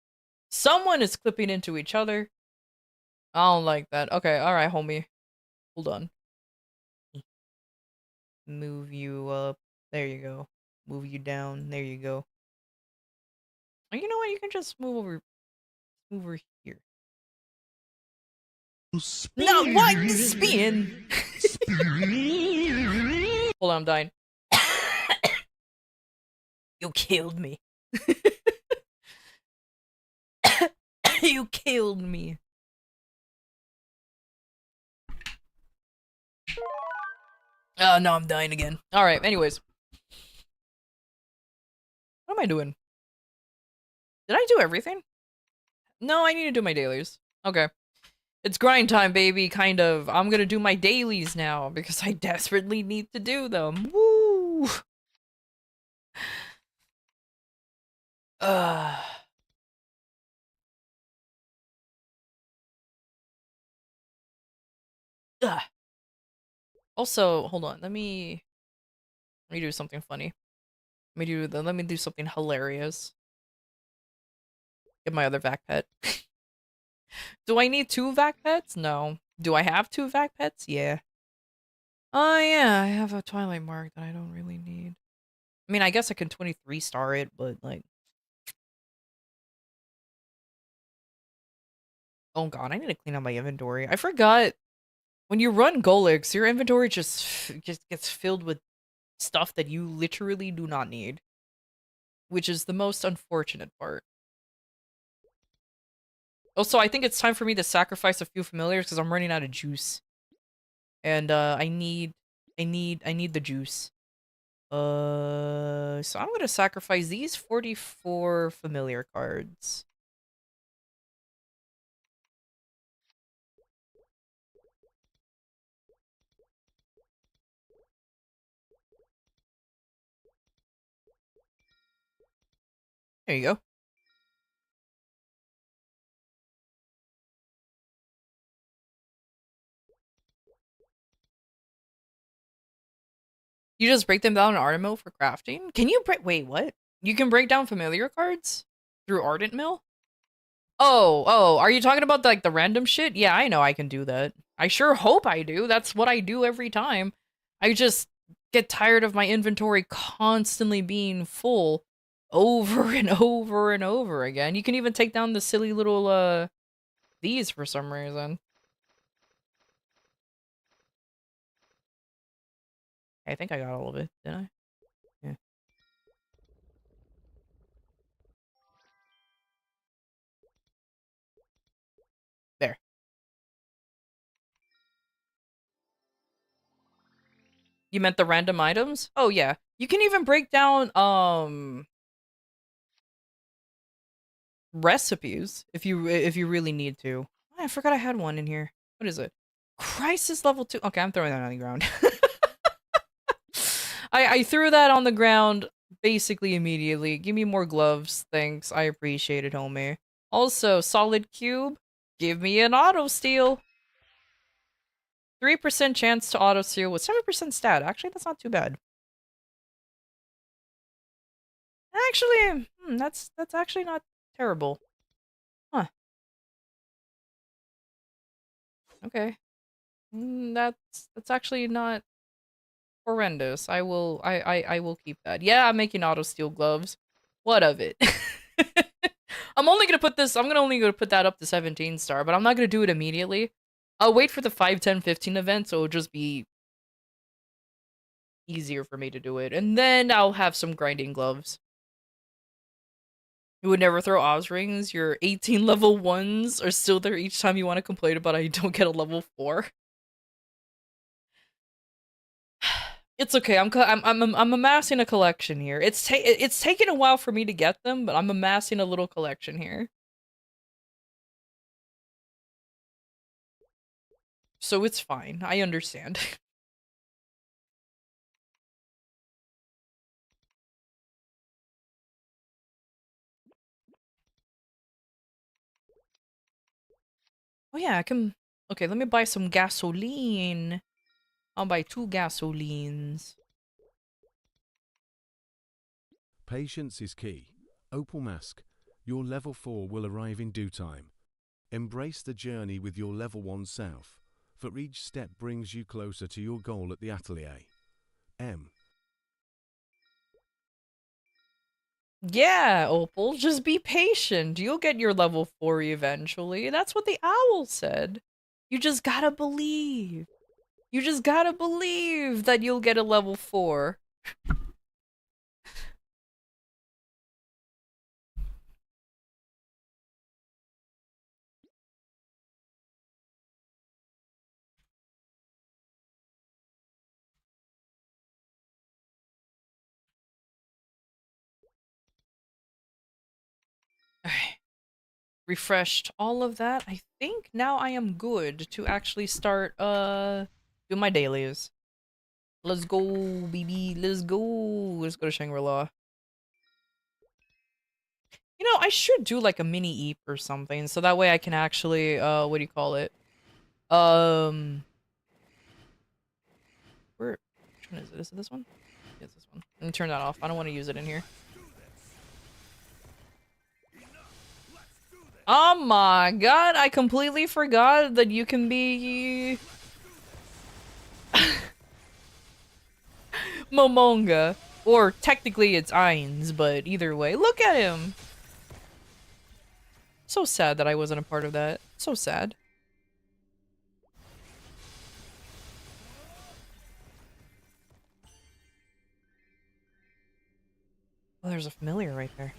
Someone is clipping into each other. I don't like that. Okay, all right, homie. Hold on. Move you up. There you go. Move you down. There you go. Oh, you know what? You can just move over here. No, what? Spin. Hold on, I'm dying. You killed me. You killed me. Oh, no, I'm dying again. Alright, anyways. What am I doing? Did I do everything? No, I need to do my dailies. Okay. It's grind time, baby, kind of. I'm gonna do my dailies now because I desperately need to do them. Woo! Ugh. Ugh. Also, hold on. Let me do something funny. Let me do something hilarious. Get my other vac pet. Do I need 2 vac pets? No. Do I have 2 vac pets? Yeah. Oh yeah, I have a Twilight Mark that I don't really need. I mean, I guess I can 23 star it, but like, oh god, I need to clean out my inventory. I forgot when you run Golix, your inventory just gets filled with stuff that you literally do not need, which is the most unfortunate part. Also, I think it's time for me to sacrifice a few familiars because I'm running out of juice, and I need the juice. So I'm gonna sacrifice these 44 familiar cards. There you go. You just break them down in Ardent Mill for crafting? Can you break- wait, what? You can break down familiar cards? Through Ardent Mill? Oh, are you talking about like the random shit? Yeah, I know I can do that. I sure hope I do. That's what I do every time. I just get tired of my inventory constantly being full over and over and over again. You can even take down the silly little these for some reason. I think I got all of it, didn't I? Yeah. There. You meant the random items? Oh yeah. You can even break down recipes if you really need to. Oh, I forgot I had one in here. What is it? Crisis level 2. Okay, I'm throwing that on the ground. I threw that on the ground basically immediately. Give me more gloves. Thanks. I appreciate it, homie. Also, solid cube. Give me an auto steal. 3% chance to auto steal with 7% stat. Actually, that's not too bad. Actually, that's actually not terrible. Huh. Okay. That's actually not horrendous. I will keep that. Yeah, I'm making auto steel gloves. What of it? I'm gonna only gonna put that up to 17 star, but I'm not gonna do it immediately. I'll wait for the 5, 10, 15 event, so it'll just be easier for me to do it. And then I'll have some grinding gloves. You would never throw Oz rings. Your 18 level ones are still there each time you want to complain about I don't get a level 4. It's okay. I'm amassing a collection here. It's taken a while for me to get them, but I'm amassing a little collection here. So it's fine. I understand. Oh yeah, I can. Okay, let me buy some gasoline. I'll buy 2 gasolines. Patience is key. Opal Mask, your level 4 will arrive in due time. Embrace the journey with your level 1 self, for each step brings you closer to your goal at the atelier. M. Yeah, Opal, just be patient. You'll get your level 4 eventually. That's what the owl said. You just gotta believe. You just gotta believe that you'll get a level 4. Refreshed all of that. I think now I am good to actually start do my dailies. Let's go, baby. Let's go. Let's go to Shangri-La. You know, I should do like a mini eep or something, so that way I can actually what do you call it? Um where which one is it? Is it this one? Yeah, it's this one. Let me turn that off. I don't want to use it in here. Oh my god, I completely forgot that you can be Momonga. Or technically it's Eins, but either way. Look at him! So sad that I wasn't a part of that. So sad. Oh, there's a familiar right there.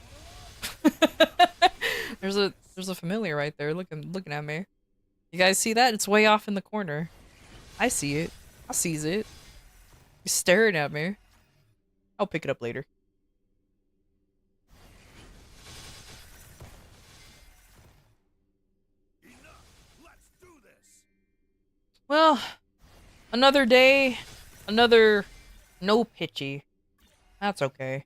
there's a familiar right there looking at me. You guys see that? It's way off in the corner. I see it. I sees it. He's staring at me. I'll pick it up later. Well, another day, another no pitchy. That's okay.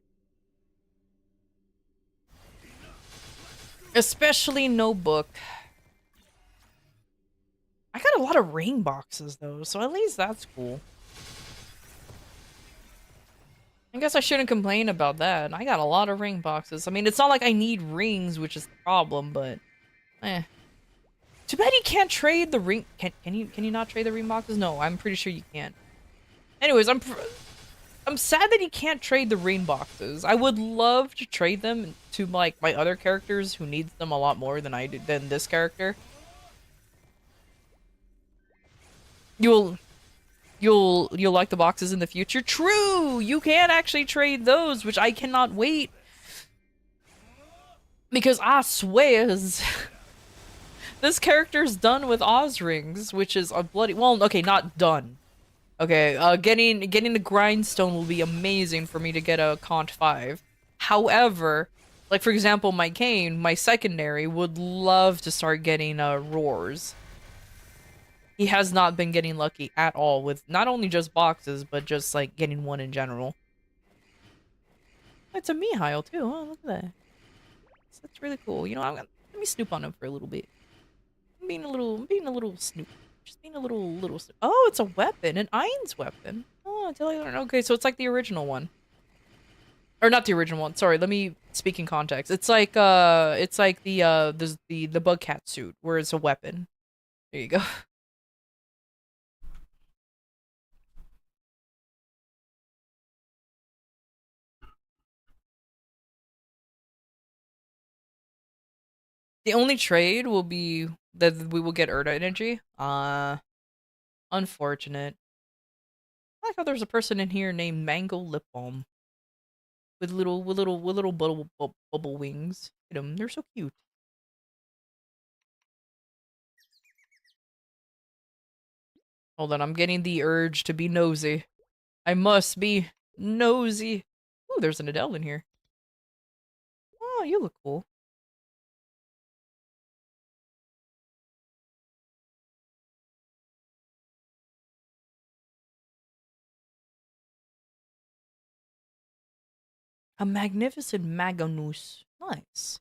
Especially no book. I got a lot of ring boxes though, so at least that's cool. I guess I shouldn't complain about that. I got a lot of ring boxes. I mean, it's not like I need rings, which is the problem, but eh. Too bad you can't trade the ring. Can you not trade the ring boxes? No, I'm pretty sure you can't. Anyways, I'm sad that you can't trade the ring boxes. I would love to trade them to like my other characters who needs them a lot more than I do than this character. You'll like the boxes in the future. True, you can actually trade those, which I cannot wait. Because I swears, this character's done with Oz rings, which is a bloody well. Okay, not done. Okay, getting the grindstone will be amazing for me to get a Cont 5. However, like for example, my Kane, my secondary, would love to start getting roars. He has not been getting lucky at all with not only just boxes, but just like getting one in general. It's a Mihail too. Oh, look at that. That's really cool. You know, let me snoop on him for a little bit. I'm being a little snoop. Just being a little snoop. Oh, it's a weapon, an Eins weapon. Oh, I tell you, okay, so it's like the original one. Or not the original one. Sorry, let me speak in context. It's like the bug cat suit where it's a weapon. There you go. The only trade will be that we will get Erda energy. Unfortunate. I like how there's a person in here named Mango Lip Balm with little bubble wings. Look at them, they're so cute. Hold on, I'm getting the urge to be nosy. I must be nosy. Ooh, there's an Adele in here. Oh, you look cool. A magnificent Magonus. Nice.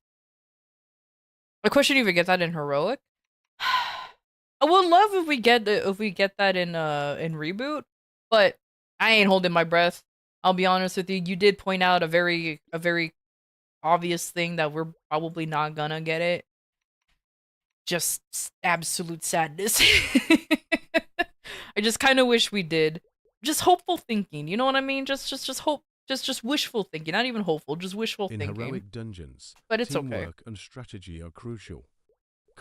My question, even get that in heroic? I would love if we get that in reboot, but I ain't holding my breath. I'll be honest with you. You did point out a very obvious thing that we're probably not gonna get it. Just absolute sadness. I just kind of wish we did. Just hopeful thinking. You know what I mean? Just hope. Just wishful thinking. Not even hopeful. Just wishful In thinking. heroic dungeons, But it's okay. teamwork and strategy are crucial.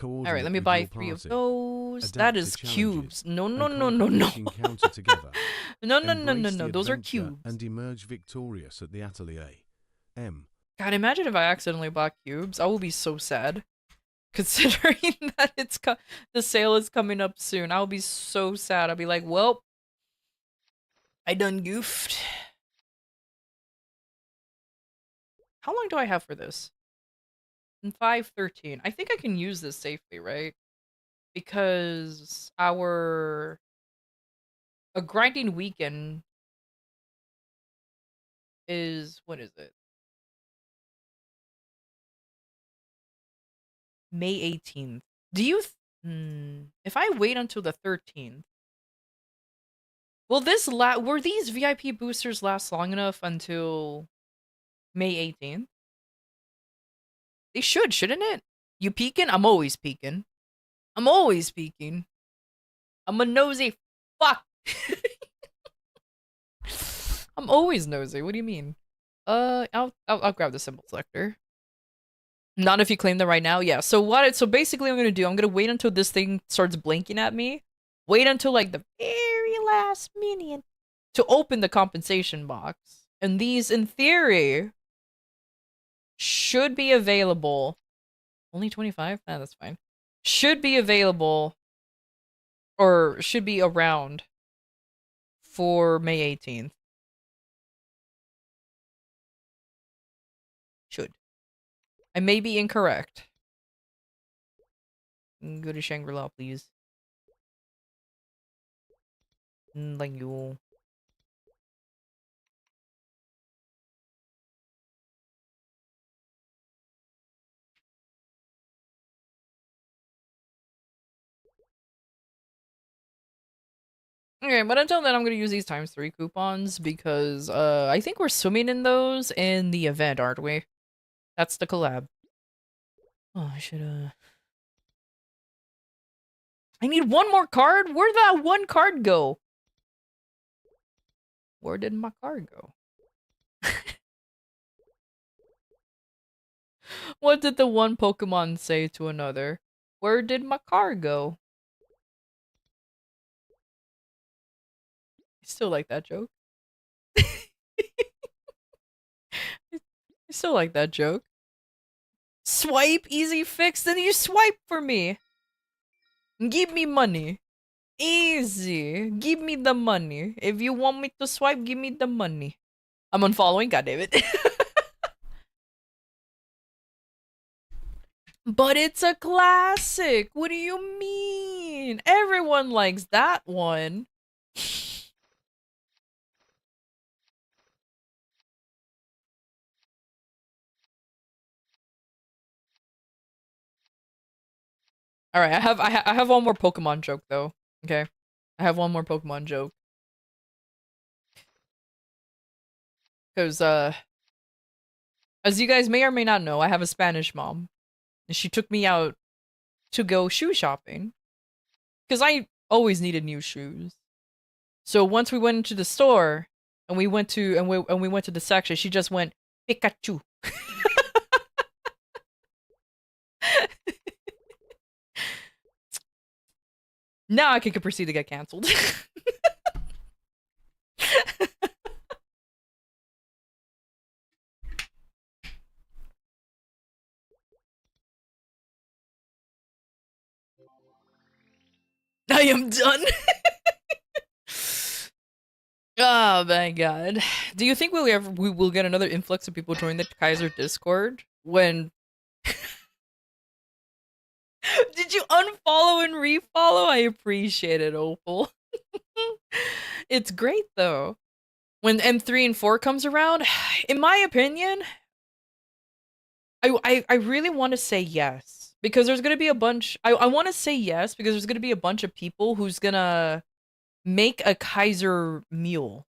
All right, let me buy 3 of those. That is cubes. No. No. Those are cubes. And emerge victorious at the atelier. M. God, imagine if I accidentally bought cubes. I will be so sad. Considering that the sale is coming up soon, I'll be so sad. I'll be like, well, I done goofed. How long do I have for this? 5:13. I think I can use this safely, right? Because a grinding weekend is, what is it? May 18th. Do you if I wait until the 13th, will were these VIP boosters last long enough until May 18th? They should, shouldn't it? You peeking? I'm always peeking. I'm always peeking. I'm a nosy fuck. I'm always nosy. What do you mean? I'll grab the symbol selector. Not if you claim them right now. Yeah. So so basically I'm gonna do, I'm gonna wait until this thing starts blinking at me. Wait until like the very last minute to open the compensation box. And these, in theory, should be available. Only 25? Nah, that's fine. Should be available, or should be around for May 18th. Should. I may be incorrect. Go to Shangri-La, please. Thank you. Okay, but until then, I'm gonna use these ×3 coupons because I think we're swimming in those in the event, aren't we? That's the collab. Oh, I should I need one more card. Where'd that one card go? Where did my card go? What did the one Pokemon say to another? Where did my card go? I still like that joke. I still like that joke. Swipe, easy fix, then you swipe for me. Give me money. Easy. Give me the money. If you want me to swipe, give me the money. I'm unfollowing, goddammit. But it's a classic. What do you mean? Everyone likes that one. All right, I have one more Pokemon joke though. Okay, I have one more Pokemon joke because as you guys may or may not know, I have a Spanish mom, and she took me out to go shoe shopping because I always needed new shoes. So once we went into the store and we went to and we went to the section, she just went Pikachu. Now I can proceed to get canceled. I am done. Oh my god. Do you think we will get another influx of people joining the Kaiser Discord when Did you unfollow and refollow? I appreciate it, Opal. It's great though. When M3 and 4 comes around, in my opinion, I really want to say yes. Because there's gonna be a bunch I want to say yes because there's gonna be a bunch of people who's gonna make a Kaiser mule.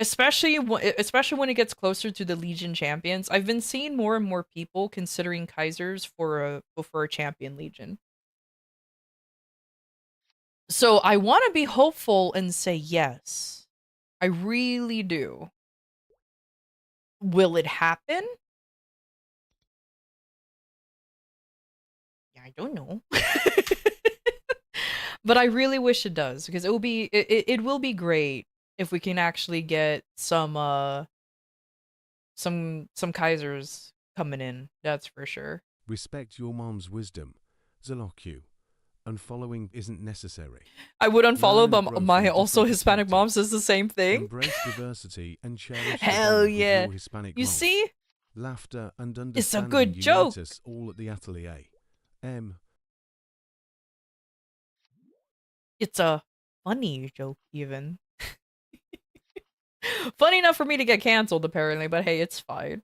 Especially when it gets closer to the Legion champions. I've been seeing more and more people considering Kaisers for a champion Legion. So I want to be hopeful and say yes. I really do. Will it happen? Yeah, I don't know. But I really wish it does because it will be great if we can actually get some Kaisers coming in. That's for sure. Respect your mom's wisdom, Zalocu. Unfollowing isn't necessary. I would unfollow, Learn and but grow my from also different Hispanic mom perspectives. says the same thing. Embrace diversity and cherish the Hell bond yeah. with your Hispanic You mom. see? Laughter and It's a understanding good unite joke. us all at the atelier. It's a funny joke, even. Funny enough for me to get canceled, apparently, but hey, it's fine.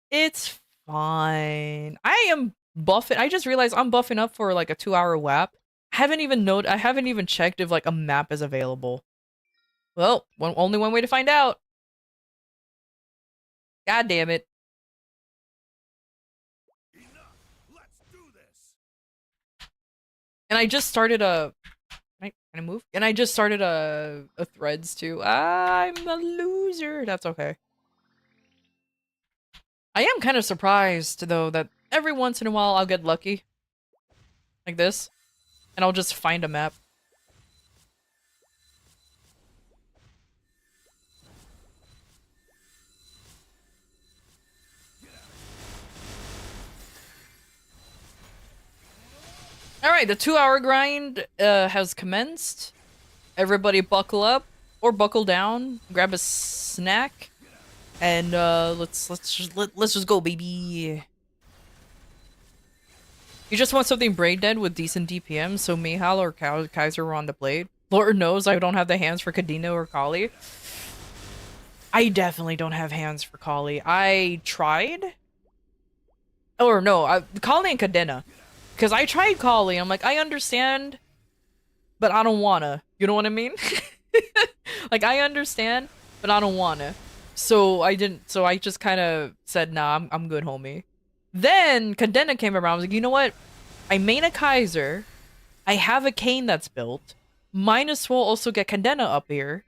It's fine. I am buffing. I just realized I'm buffing up for like a 2-hour WAP. I haven't even checked if like a map is available. Well, only one way to find out. God damn it. Enough. Let's do this. And I just started a Can I move? And I just started a threads too. I'm a loser. That's okay. I am kind of surprised though that every once in a while I'll get lucky. Like this. And I'll just find a map. Alright, the 2-hour grind has commenced. Everybody buckle up or buckle down, grab a snack, and let's just go, baby. You just want something brain dead with decent DPM, so Mihal or Kaiser were on the blade. Lord knows I don't have the hands for Kadena or Kali. I definitely don't have hands for Kali. I tried. Or no, Kali and Kadena. Because I tried Kali, I'm like, I understand, but I don't wanna. You know what I mean? Like, I understand, but I don't wanna. So I didn't, so I just kind of said, nah, I'm good, homie. Then Kadena came around, I was like, you know what? I main a Kaiser, I have a Kane that's built, might as well also get Kadena up here,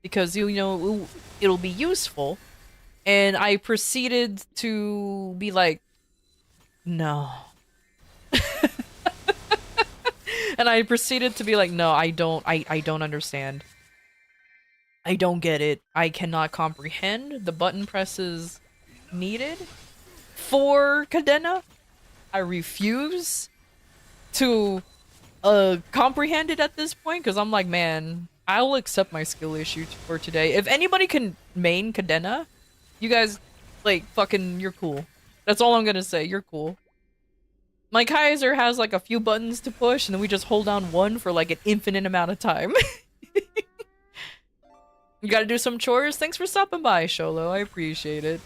because, you know, it'll be useful. And I proceeded to be like, no. And I proceeded to be like, no, I don't understand. I don't get it. I cannot comprehend the button presses needed for Kadena. I refuse to comprehend it at this point, because I'm like, man, I will accept my skill issue for today. If anybody can main Kadena, you guys, like, fucking, you're cool. That's all I'm gonna say. You're cool. My Kaiser has like a few buttons to push, and then we just hold down one for like an infinite amount of time. You gotta do some chores? Thanks for stopping by, Sholo. I appreciate it.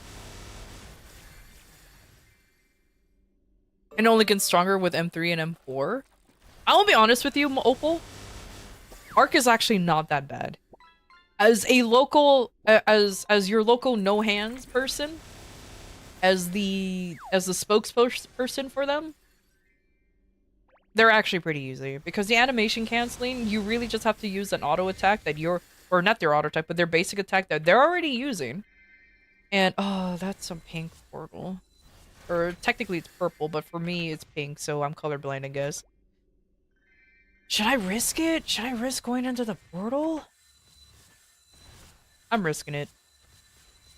And only gets stronger with M3 and M4. I will be honest with you, Opal. Arc is actually not that bad. As a local, as your local no hands person, as the spokesperson for them, they're actually pretty easy, because the animation canceling, you really just have to use an auto attack that you're, or not their auto attack, but their basic attack that they're already using. And, oh, that's a pink portal. Or technically it's purple, but for me it's pink, so I'm colorblind, I guess. Should I risk it? Should I risk going into the portal? I'm risking it.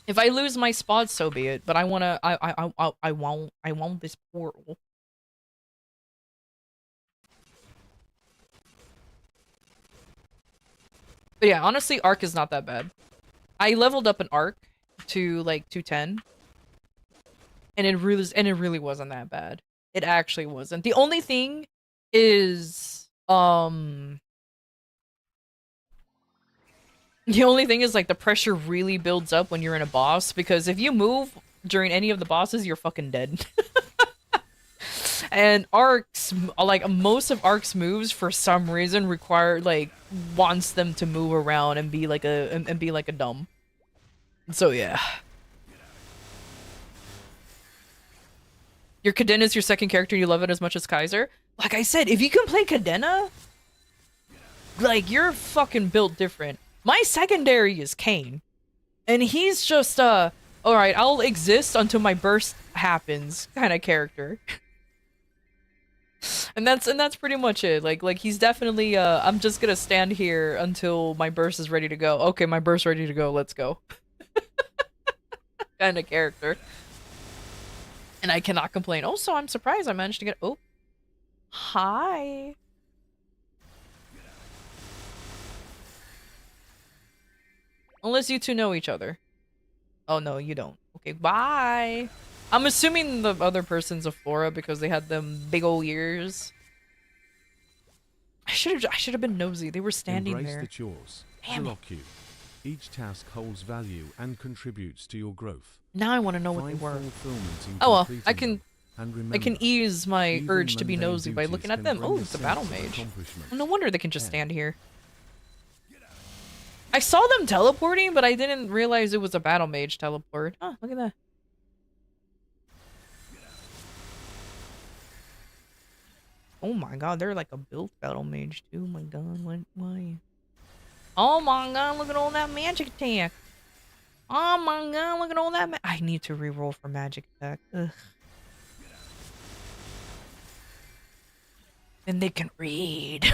If I lose my spot, so be it, but I want this portal. But yeah, honestly, Arc is not that bad. I leveled up an Arc to like 210, and it really wasn't that bad. It actually wasn't. The only thing is like the pressure really builds up when you're in a boss, because if you move during any of the bosses, you're fucking dead. And Arc's, like, most of Arc's moves for some reason require, like, wants them to move around and be like a dumb. So yeah. Your Kadena is your second character, you love it as much as Kaiser? Like I said, if you can play Kadena, like, you're fucking built different. My secondary is Kane. And he's just, alright, I'll exist until my burst happens kind of character. And that's pretty much it. Like he's definitely I'm just gonna stand here until my burst is ready to go. Okay, my burst ready to go, let's go. Kind of character. And I cannot complain. Also, I'm surprised I managed to get, oh. Hi. Unless you two know each other. Oh no, you don't. Okay, bye. I'm assuming the other person's a Flora because they had them big ol' ears. I should have been nosy. They were standing Embrace there. the chores. Damn it. Block you. Each task holds value and contributes to your growth. Now I want to know what they Find were. fulfillment in Oh well, completing I can them. And remember, ease my even urge to be mundane nosy by duties looking at can them. bring Oh, a it's a sense battle of mage. accomplishment. No wonder they can just Yeah. stand here. I saw them teleporting, but I didn't realize it was a battle mage teleport. Oh, look at that. Oh my god, they're like a built battle mage too. Oh my god, what? Why? Oh my god, look at all that magic attack. Oh my god, look at all that I need to reroll for magic attack. Ugh. And they can read.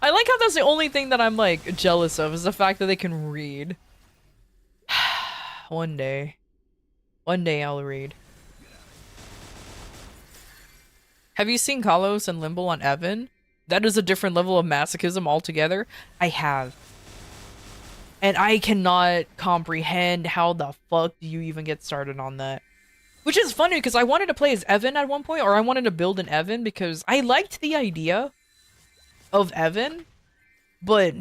I like how that's the only thing that I'm like jealous of is the fact that they can read. One day. One day I'll read. Have you seen Kalos and Limbo on Evan? That is a different level of masochism altogether. I have. And I cannot comprehend how the fuck do you even get started on that. Which is funny because I wanted to play as Evan at one point, or I wanted to build an Evan because I liked the idea of Evan, but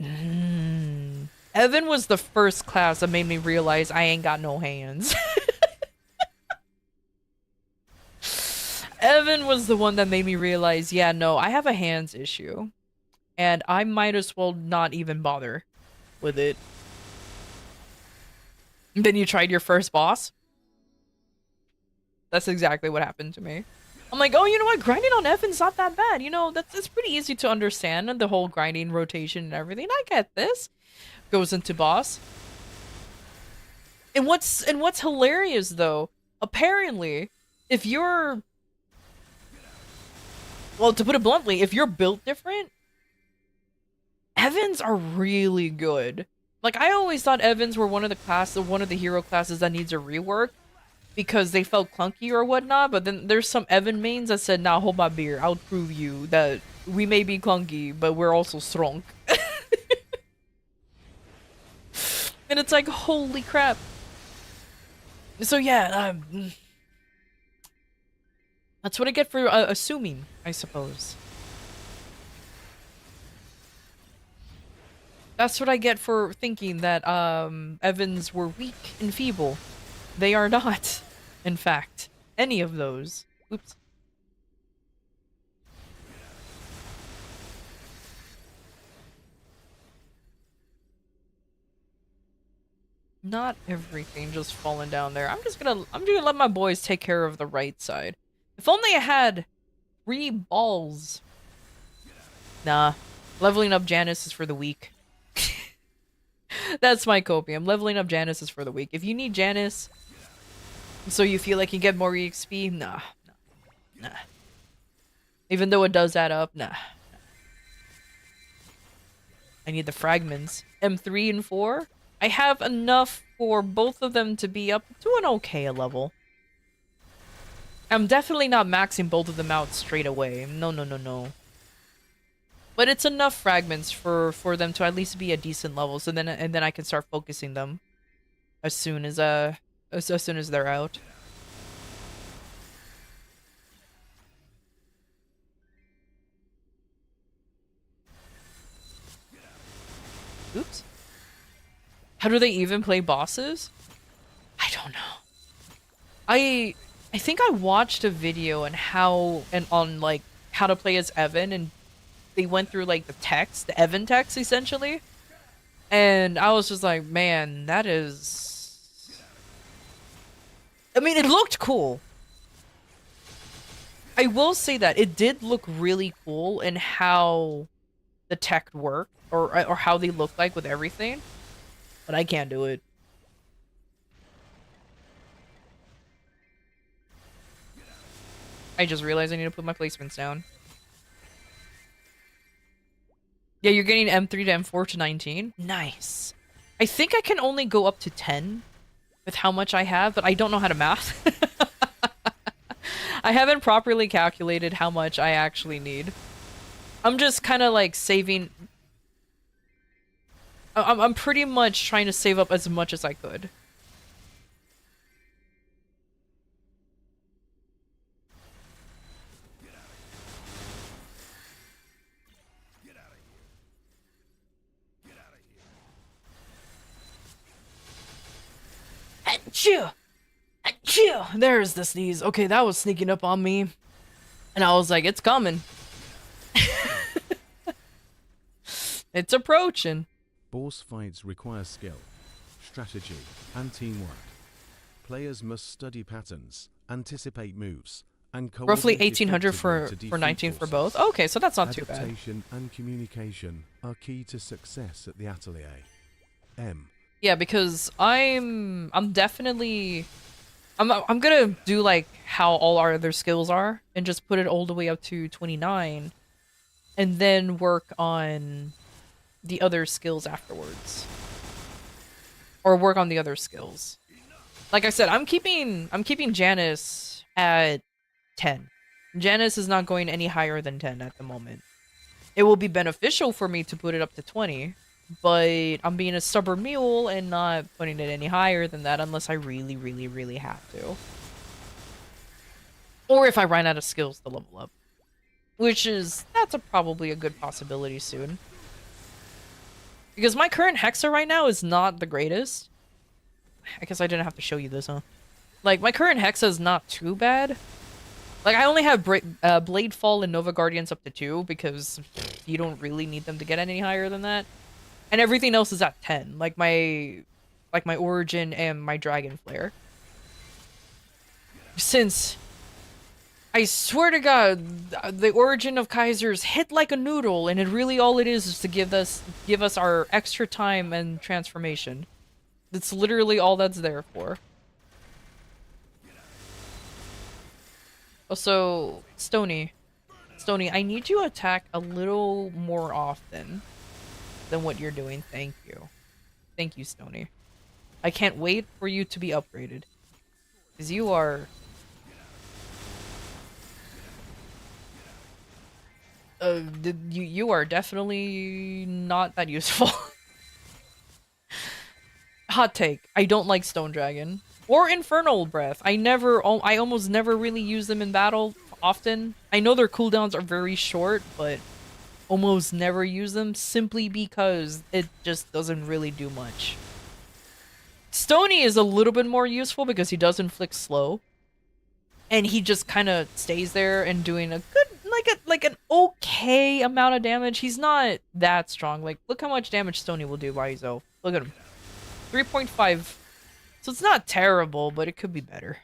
Evan was the first class that made me realize I ain't got no hands. Evan was the one that made me realize, yeah, no, I have a hands issue. And I might as well not even bother with it. And then you tried your first boss? That's exactly what happened to me. I'm like, oh, you know what? Grinding on Evan's not that bad. You know, it's pretty easy to understand. And the whole grinding rotation and everything. I get this. Goes into boss. And what's hilarious, though, apparently, if you're... Well, to put it bluntly, if you're built different, Evans are really good. Like, I always thought Evans were one of the hero classes that needs a rework because they felt clunky or whatnot, but then there's some Evan mains that said, nah, hold my beer, I'll prove you that we may be clunky, but we're also strong. And it's like, holy crap. So yeah, that's what I get for assuming, I suppose. That's what I get for thinking that Evans were weak and feeble. They are not, in fact, any of those. Oops. Not everything just falling down there. I'm gonna let my boys take care of the right side. If only I had 3 balls. Nah. Leveling up Janice is for the weak. That's my copium. Leveling up Janice is for the weak. If you need Janice so you feel like you get more EXP, nah. Even though it does add up, nah. I need the fragments. M3 and 4? I have enough for both of them to be up to an okay level. I'm definitely not maxing both of them out straight away. No. But it's enough fragments for them to at least be a decent level, so then I can start focusing them as soon as they're out. Oops. How do they even play bosses? I don't know. I think I watched a video on how to play as Evan, and they went through like the Evan text essentially. And I was just like, man, that is... I mean, it looked cool. I will say that it did look really cool in how the tech worked or how they look like with everything. But I can't do it. I just realized I need to put my placements down. Yeah, you're getting M3 to M4 to 19? Nice. I think I can only go up to 10 with how much I have, but I don't know how to math. I haven't properly calculated how much I actually need. I'm just kind of like saving... I'm pretty much trying to save up as much as I could. Achoo! Achoo! There's the sneeze. Okay, that was sneaking up on me. And I was like, it's coming. It's approaching. Boss fights require skill, strategy, and teamwork. Players must study patterns, anticipate moves, and Roughly coordinate 1800 effectively for to defeat 19 for both. forces. Okay, so that's not too bad. Adaptation and communication are key to success at the atelier. M. Yeah, because I'm definitely I'm gonna do like how all our other skills are and just put it all the way up to 29 and then work on the other skills afterwards. Or work on the other skills. Like I said, I'm keeping Janice at 10. Janice is not going any higher than 10 at the moment. It will be beneficial for me to put it up to 20, but I'm being a stubborn mule and not putting it any higher than that unless I really, really, really have to. Or if I run out of skills to level up. That's probably a good possibility soon. Because my current Hexa right now is not the greatest. I guess I didn't have to show you this, huh? Like, my current Hexa is not too bad. Like, I only have Blade Fall and Nova Guardians up to 2 because you don't really need them to get any higher than that. And everything else is at 10, like my Origin and my Dragon Flare. Since, I swear to God, the Origin of Kaisers hit like a noodle, and it really all it is to give us our extra time and transformation. That's literally all that's there for. Also, Stony, I need you to attack a little more often than what you're doing. Thank you. Thank you, Stony. I can't wait for you to be upgraded. Because you are... you are definitely not that useful. Hot take. I don't like Stone Dragon. Or Infernal Breath. I almost never really use them in battle often. I know their cooldowns are very short, but almost never use them simply because it just doesn't really do much. Stony is a little bit more useful because he does inflict slow. And he just kind of stays there and doing a good, like an okay amount of damage. He's not that strong. Like, look how much damage Stony will do by his own. Look at him. 3.5. So it's not terrible, but it could be better.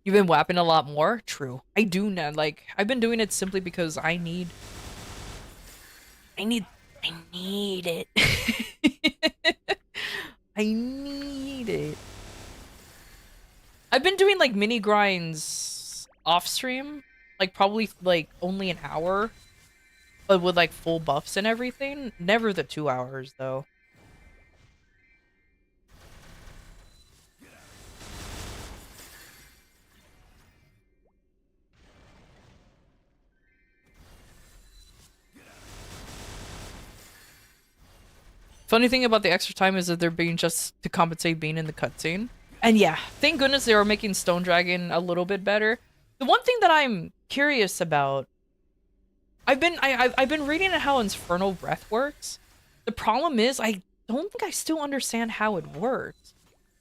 You've been whapping a lot more? True. I do now. Like, I've been doing it simply because I need it. I need it. I've been doing like mini grinds off stream, like probably like only an hour, but with like full buffs and everything. Never the 2 hours though. Funny thing about the extra time is that they're being just to compensate being in the cutscene. And yeah, thank goodness they are making Stone Dragon a little bit better. The one thing that I'm curious about, I've been reading how Infernal Breath works. The problem is I don't think I still understand how it works.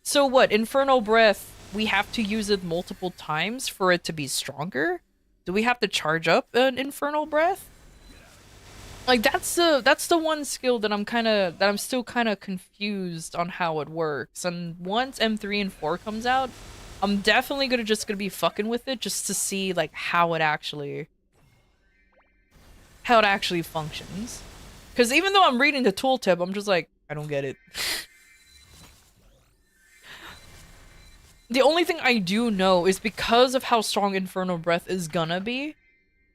So what, Infernal Breath, we have to use it multiple times for it to be stronger? Do we have to charge up an Infernal Breath? Like that's the one skill that I'm still kind of confused on how it works. And once M3 and 4 comes out, I'm definitely gonna be fucking with it just to see like how it actually functions. Because even though I'm reading the tooltip, I'm just like, I don't get it. The only thing I do know is because of how strong Infernal Breath is gonna be,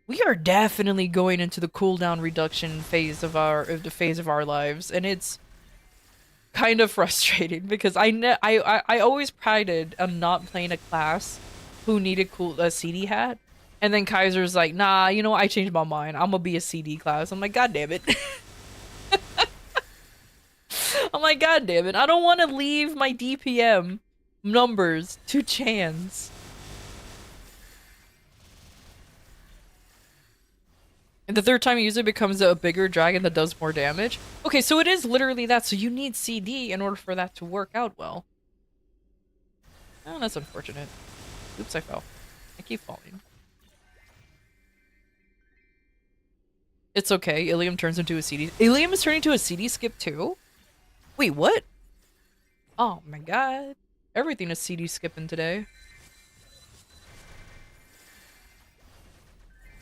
we are definitely going into the cooldown reduction phase of our lives, and it's kind of frustrating because I always prided on not playing a class who needed a CD hat, and then Kaiser's like, nah, you know, I changed my mind. I'm gonna be a CD class. I'm like, god damn it. I'm like, god damn it. I don't want to leave my DPM numbers to chance. And the third time you use it becomes a bigger dragon that does more damage. Okay, so it is literally that. So you need CD in order for that to work out well. Oh, that's unfortunate. Oops, I fell. I keep falling. It's okay. Ilium turns into a CD. Ilium is turning to a CD skip too? Wait, what? Oh my god. Everything is CD skipping today.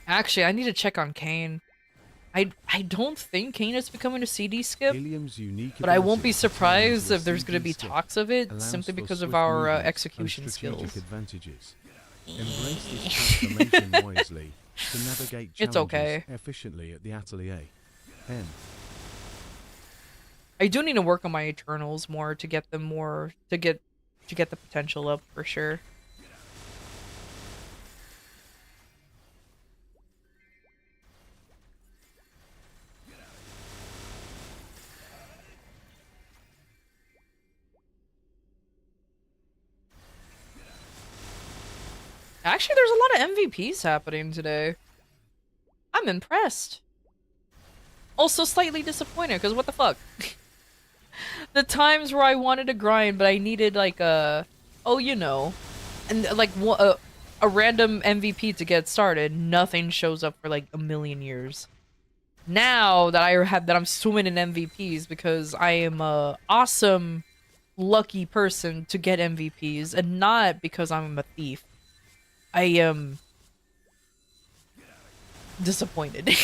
Actually, I need to check on Kane. I don't think Kane is becoming a CD skip, Helium's unique but I won't ability be to turn into surprised a if there's going to CD be skip talks of it allows simply for because of swift our movement and execution strategic skills. advantages. Embrace this transformation wisely to navigate It's challenges okay. efficiently at the atelier. N. I do need to work on my Eternals more to get them more to get the potential up for sure. Actually, there's a lot of MVPs happening today. I'm impressed. Also slightly disappointed, because what the fuck? The times where I wanted to grind, but I needed like oh, you know, and like a random MVP to get started, nothing shows up for like a million years. Now that I'm swimming in MVPs because I am a awesome, lucky person to get MVPs, and not because I'm a thief. I am disappointed.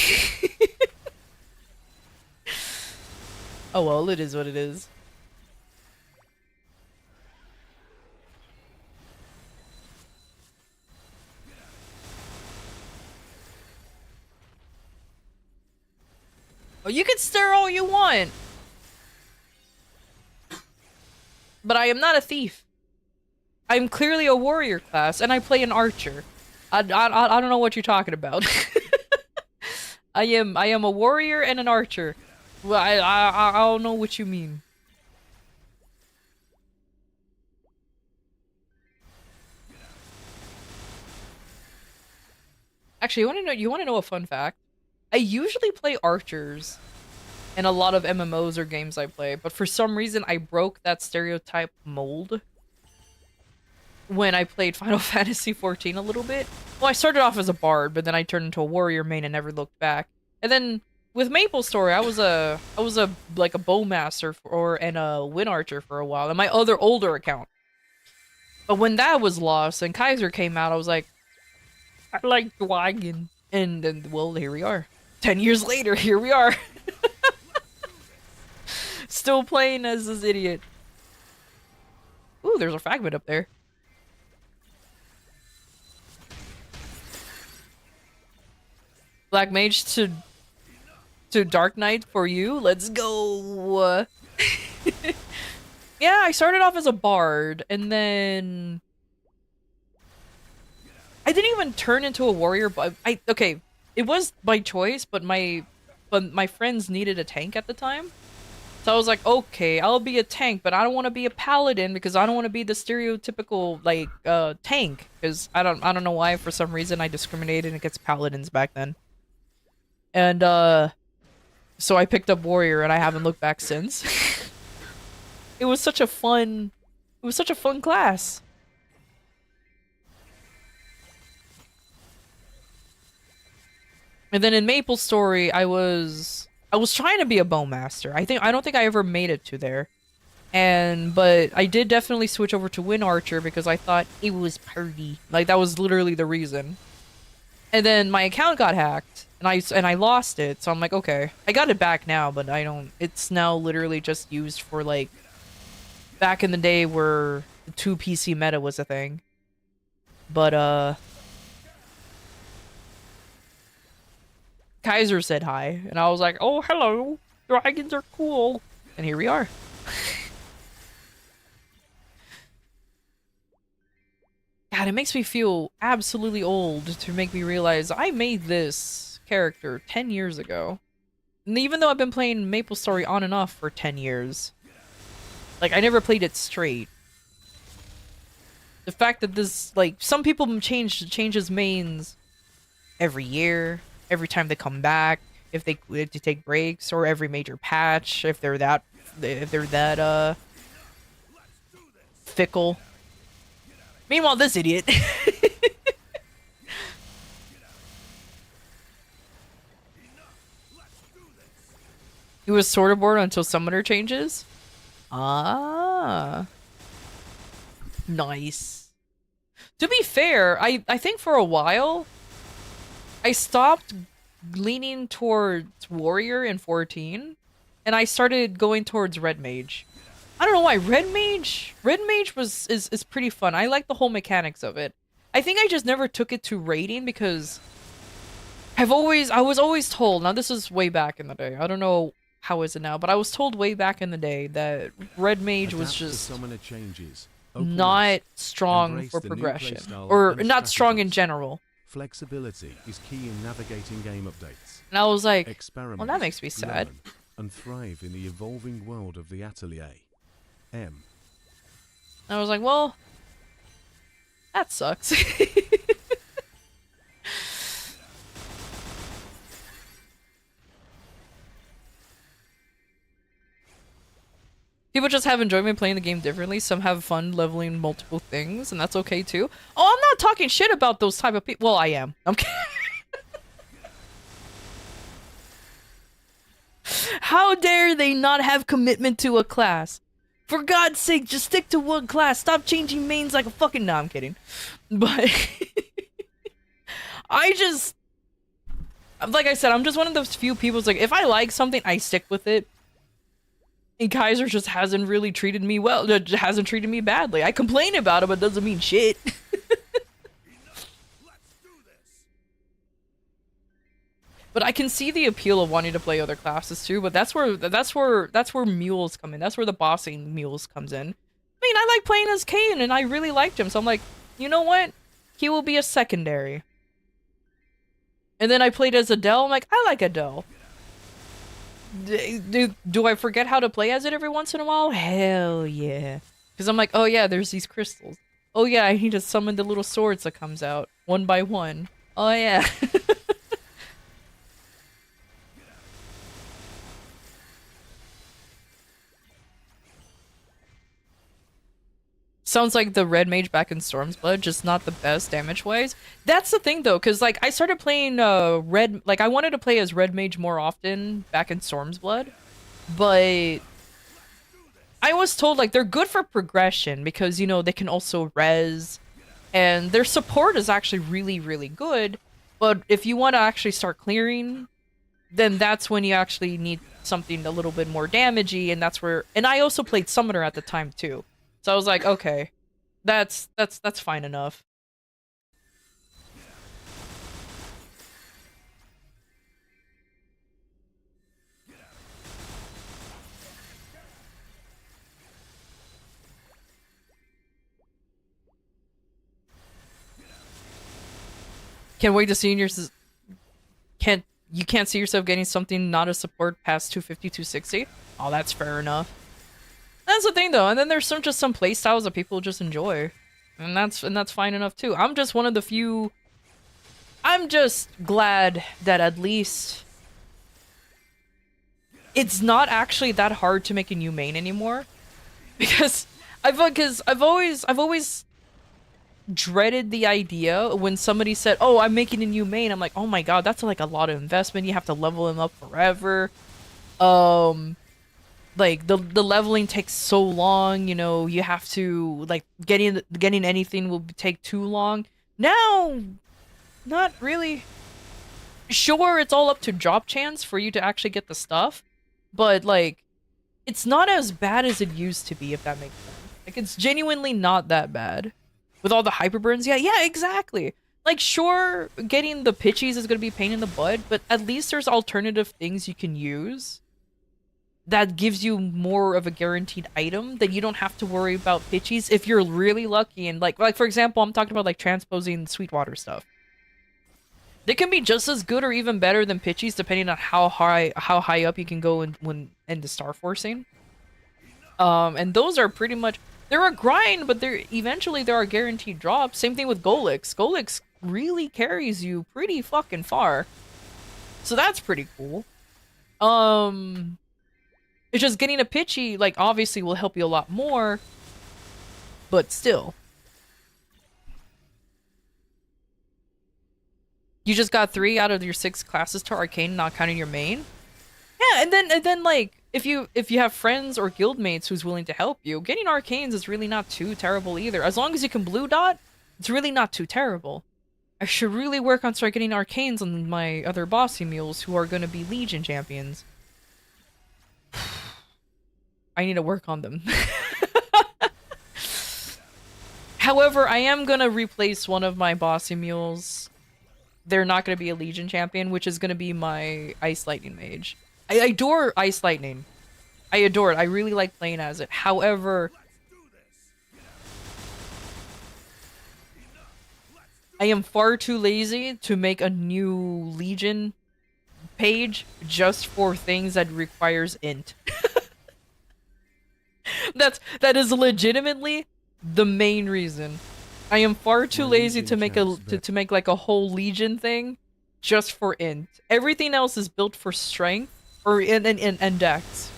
Oh well, it is what it is. Oh, you can stare all you want, but I am not a thief. I'm clearly a warrior class, and I play an archer. I don't know what you're talking about. I am a warrior and an archer. Well, I don't know what you mean. Actually, you want to know a fun fact? I usually play archers in a lot of MMOs or games I play, but for some reason I broke that stereotype mold when I played Final Fantasy XIV a little bit. Well, I started off as a bard, but then I turned into a warrior main and never looked back. And then with Maple Story, I was a like a bowmaster and a wind archer for a while, and my other older account. But when that was lost and Kaiser came out, I was like, I like dragon, and then well, here we are. 10 years later, here we are. Still playing as this idiot. Ooh, there's a fragment up there. Black Mage to Dark Knight for you. Let's go. Yeah, I started off as a bard, and then I didn't even turn into a warrior. But okay, it was by choice, but my friends needed a tank at the time. So I was like, okay, I'll be a tank, but I don't want to be a paladin because I don't want to be the stereotypical like tank. Because I don't know why, for some reason I discriminated against paladins back then. And so I picked up warrior, and I haven't looked back since. It was such a fun class. And then in Maple Story, I was trying to be a bowmaster. I don't think I ever made it to there. But I did definitely switch over to Wind Archer because I thought it was pretty. Like that was literally the reason. And then my account got hacked, and I lost it. So I'm like, okay, I got it back now, but I don't. It's now literally just used for like back in the day where the 2 PC meta was a thing. But Kaiser said hi, and I was like, oh, hello. Dragons are cool. And here we are. God, it makes me feel absolutely old to make me realize I made this character 10 years ago. And even though I've been playing Maple Story on and off for 10 years, like, I never played it straight. The fact that this, like, some people changes mains every year, every time they come back, if they take breaks, or every major patch, if they're that fickle. Meanwhile, this idiot. He was sorta bored until summoner changes. Ah. Nice. To be fair, I think for a while, I stopped leaning towards warrior in 14, and I started going towards red mage. I don't know why. Red mage is pretty fun. I like the whole mechanics of it. I think I just never took it to raiding because I was always told, now this is way back in the day. I don't know how is it now, but I was told way back in the day that red mage was Adapt to just summoner changes. Openness. not strong Embrace for the new progression, playstyle or and not strong in strategies. general. Flexibility is key in navigating game updates. And I was like, Experiment, well, that makes me sad. learn, and thrive in the evolving world of the atelier. M. I was like, well, that sucks. People just have enjoyment playing the game differently. Some have fun leveling multiple things, and that's okay too. Oh, I'm not talking shit about those type of people. Well, I am. I'm kidding. How dare they not have commitment to a class? For God's sake, just stick to one class. Stop changing mains like a fucking... No, I'm kidding. But... I just... Like I said, I'm just one of those few people who's like, if I like something, I stick with it. And Kaiser just hasn't really treated me well. Hasn't treated me badly. I complain about it, but doesn't mean shit. But I can see the appeal of wanting to play other classes too. But that's where mules come in. That's where the bossing mules comes in. I mean, I like playing as Kayn, and I really liked him. So I'm like, you know what? He will be a secondary. And then I played as Adele. I'm like, I like Adele. Do I forget how to play as it every once in a while? Hell yeah. Because I'm like, oh yeah, there's these crystals. Oh yeah, I need to summon the little swords that comes out one by one. Oh yeah. Sounds like the red mage back in Stormsblood, just not the best damage wise. That's the thing though, because like I started playing red, like I wanted to play as red mage more often back in Stormsblood, but I was told like they're good for progression because, you know, they can also res, and their support is actually really, really good. But if you want to actually start clearing, then that's when you actually need something a little bit more damagey, and that's where. And I also played Summoner at the time too. So I was like, okay, that's fine enough. Can't wait to see in your can't see yourself getting something not a support past 250, 260? Oh, that's fair enough. That's the thing though, and then there's some playstyles that people just enjoy. And that's fine enough too. I'm just one of the few. I'm just glad that at least it's not actually that hard to make a new main anymore. Because I've always dreaded the idea when somebody said, "Oh, I'm making a new main." I'm like, "Oh my god, that's like a lot of investment. You have to level him up forever." Like the leveling takes so long, you know, you have to like getting anything will take too long. Now, not really. Sure, it's all up to drop chance for you to actually get the stuff, but like it's not as bad as it used to be, if that makes sense. Like it's genuinely not that bad. With all the hyperburns, yeah, exactly. Like sure, getting the pitchies is gonna be a pain in the butt, but at least there's alternative things you can use that gives you more of a guaranteed item that you don't have to worry about pitchies if you're really lucky. And like for example, I'm talking about like transposing Sweetwater stuff. They can be just as good or even better than pitchies depending on how high up you can go in the star forcing. And those are pretty much, they're a grind, but eventually there are guaranteed drops. Same thing with Golix. Golix really carries you pretty fucking far. So that's pretty cool. It's just getting a pitchy, like, obviously will help you a lot more, but still. You just got 3 out of your 6 classes to Arcane, not counting your main? Yeah, and then like, if you have friends or guildmates who's willing to help you, getting arcanes is really not too terrible either. As long as you can blue dot, it's really not too terrible. I should really work on start getting arcanes on my other bossy mules who are going to be Legion champions. I need to work on them. However, I am going to replace one of my bossy mules. They're not going to be a Legion champion, which is going to be my Ice Lightning mage. I adore Ice Lightning. I adore it. I really like playing as it. However, I am far too lazy to make a new Legion page just for things that requires int. That is legitimately the main reason. I am far too lazy to make to make like a whole Legion thing just for int. Everything else is built for strength or and dex,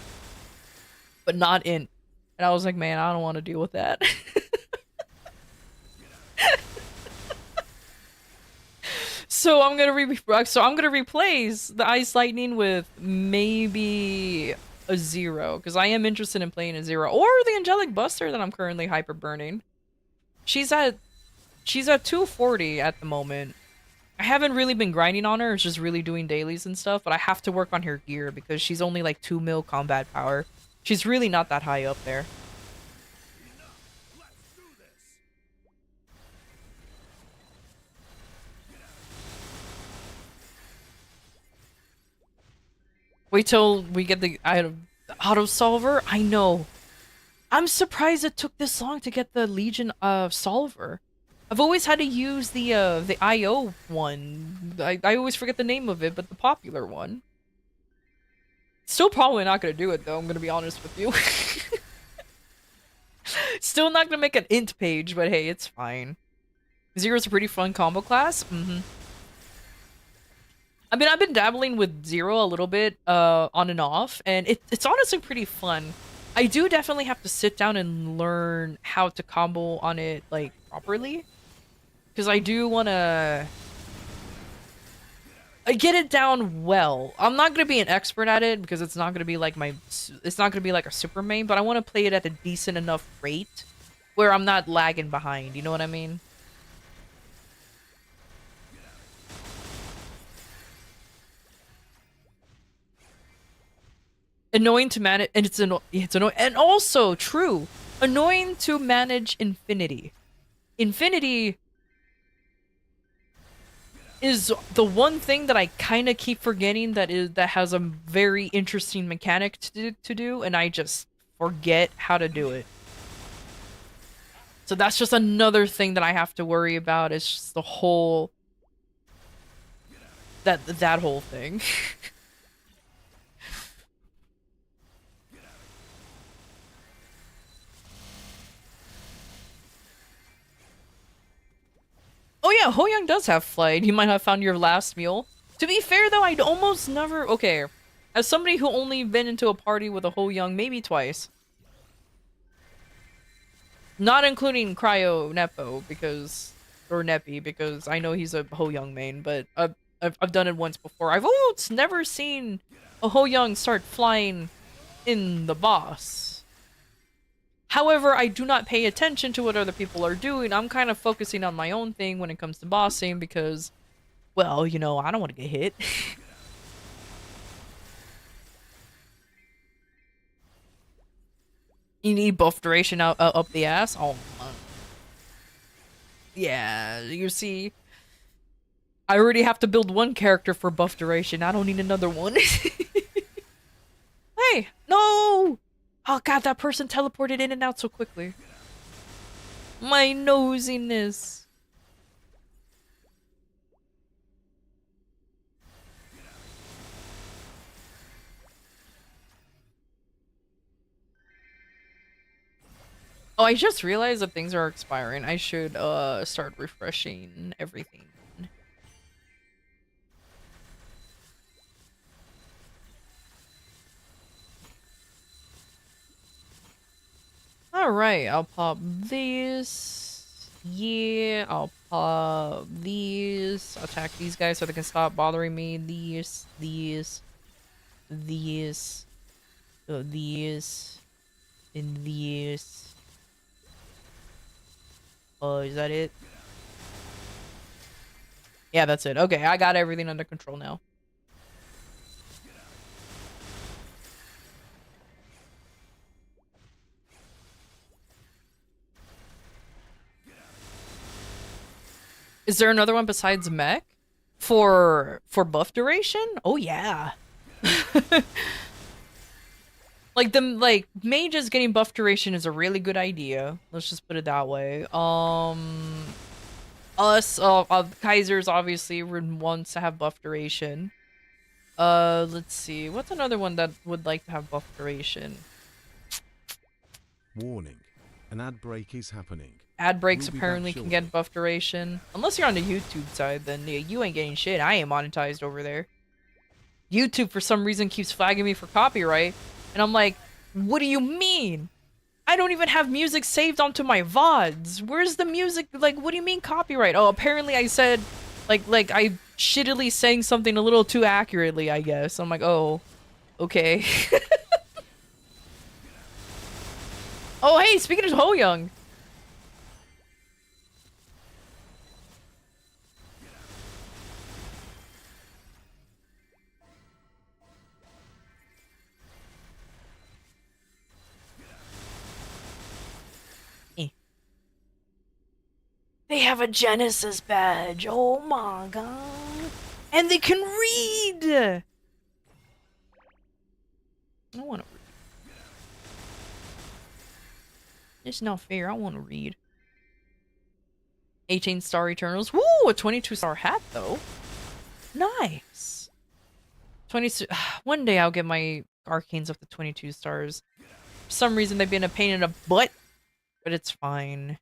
but not int. And I was like, man, I don't want to deal with that. So I'm gonna replace the Ice Lightning with maybe a 0, because I am interested in playing a 0, or the Angelic Buster that I'm currently hyper burning. She's at 240 at the moment. I haven't really been grinding on her, it's just really doing dailies and stuff, but I have to work on her gear because she's only like 2 mil combat power. She's really not that high up there. Wait till we get the auto solver. I know. I'm surprised it took this long to get the Legion solver. I've always had to use the IO one. I always forget the name of it, but the popular one. Still probably not gonna do it though, I'm gonna be honest with you. Still not gonna make an int page, but hey, it's fine. Zero's a pretty fun combo class. I mean, I've been dabbling with Zero a little bit, on and off, and it's honestly pretty fun. I do definitely have to sit down and learn how to combo on it, like, properly. Because I do want to get it down well. I'm not going to be an expert at it, because it's not going to be like it's not going to be like a super main, but I want to play it at a decent enough rate where I'm not lagging behind, you know what I mean? Annoying to manage, and it's annoying, and also true, annoying to manage Infinity. Infinity is the one thing that I kind of keep forgetting that has a very interesting mechanic to do, and I just forget how to do it. So that's just another thing that I have to worry about. It's just the whole that whole thing. Oh yeah, Ho Young does have flight. You might have found your last mule. To be fair though, I'd almost never... Okay, as somebody who only been into a party with a Ho Young maybe twice. Not including Cryo Nepo, because... Or Neppy, because I know he's a Ho Young main, but I've done it once before. I've almost never seen a Ho Young start flying in the boss. However, I do not pay attention to what other people are doing. I'm kind of focusing on my own thing when it comes to bossing because, well, you know, I don't want to get hit. You need buff duration out up the ass? Oh, man. Yeah, you see, I already have to build one character for buff duration. I don't need another one. Hey, no! Oh god, that person teleported in and out so quickly. My nosiness. Oh, I just realized that things are expiring. I should start refreshing everything. Alright, I'll pop these. Yeah, I'll pop these. Attack these guys so they can stop bothering me. These. These. And these. Oh, is that it? Yeah, that's it. Okay, I got everything under control now. Is there another one besides mech? For buff duration? Oh yeah. Like mages getting buff duration is a really good idea. Let's just put it that way. Kaisers obviously wants to have buff duration. Let's see. What's another one that would like to have buff duration? Warning. An ad break is happening. Ad breaks We'll be apparently back can get buff duration. Unless you're on the YouTube side, then yeah, you ain't getting shit. I ain't monetized over there. YouTube, for some reason, keeps flagging me for copyright. And I'm like, what do you mean? I don't even have music saved onto my VODs. Where's the music? Like, what do you mean copyright? Oh, apparently I said, like I shittily saying something a little too accurately, I guess. I'm like, oh, okay. Oh, hey, speaking of Ho Young. They have a Genesis badge. Oh my god. And they can read. I want to read. It's not fair. I want to read. 18-star Eternals. Woo! A 22-star hat, though. Nice. 22. One day I'll get my Arcanes up to 22 stars. For some reason, they've been a pain in the butt. But it's fine.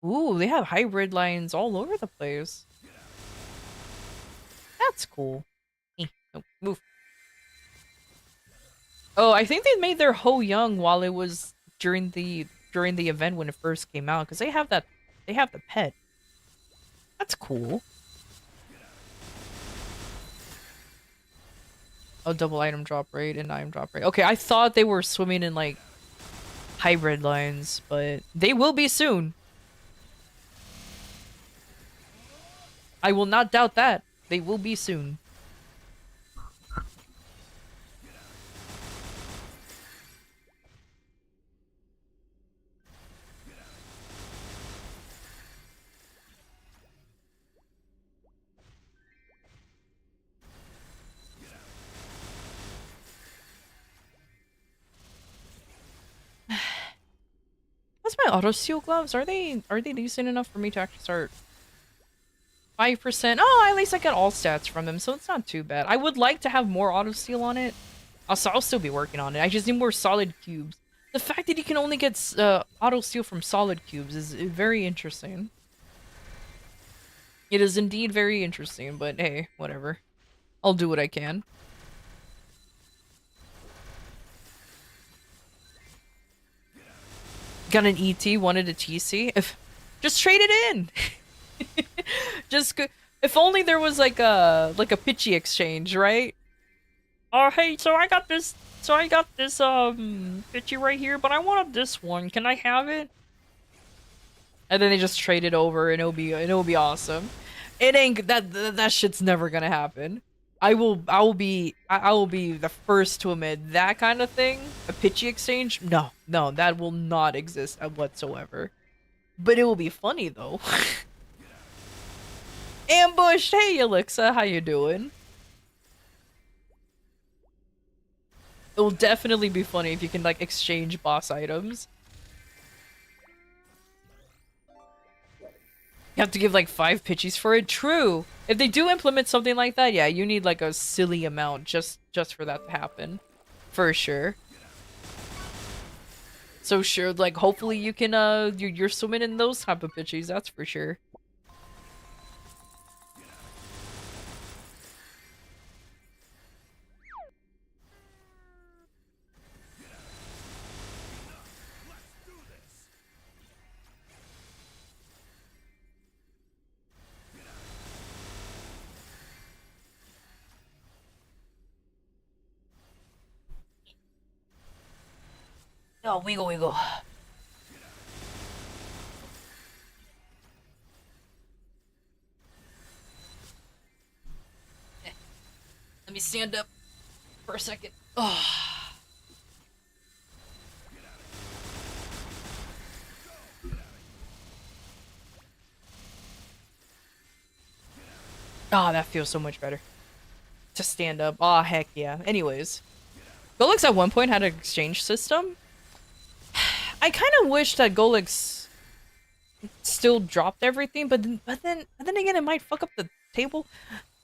Ooh, they have hybrid lines all over the place. That's cool. No, move. Oh, I think they made their Ho Young while it was during the event when it first came out, because they have the pet. That's cool. Oh, double item drop rate and item drop rate. Okay, I thought they were swimming in like hybrid lines, but they will be soon. I will not doubt that. They will be soon. What's my auto seal gloves? Are they decent enough for me to actually start? 5%. Oh, at least I get all stats from them, so it's not too bad. I would like to have more auto steal on it. I'll still be working on it. I just need more solid cubes. The fact that you can only get auto steal from solid cubes is very interesting. It is indeed very interesting, but hey, whatever. I'll do what I can. Got an ET, wanted a TC. Just trade it in. If only there was like a pitchy exchange, right? Oh, hey, so I got this pitchy right here, but I wanted this one. Can I have it? And then they just trade it over, and it'll be awesome. It ain't that shit's never gonna happen. I will be the first to admit that kind of thing, a pitchy exchange. No, that will not exist whatsoever. But it will be funny though. Ambushed. Hey, Alexa, how you doing? It will definitely be funny if you can like exchange boss items. You have to give like 5 pitchies for it. True. If they do implement something like that, yeah, you need like a silly amount just for that to happen, for sure. So sure, like hopefully you can you're swimming in those type of pitchies. That's for sure. Oh, wiggle, wiggle. Let me stand up for a second. Oh. Oh, that feels so much better. To stand up. Oh, heck yeah. Anyways. Golix at one point had an exchange system. I kind of wish that Golix still dropped everything, but then again, it might fuck up the table.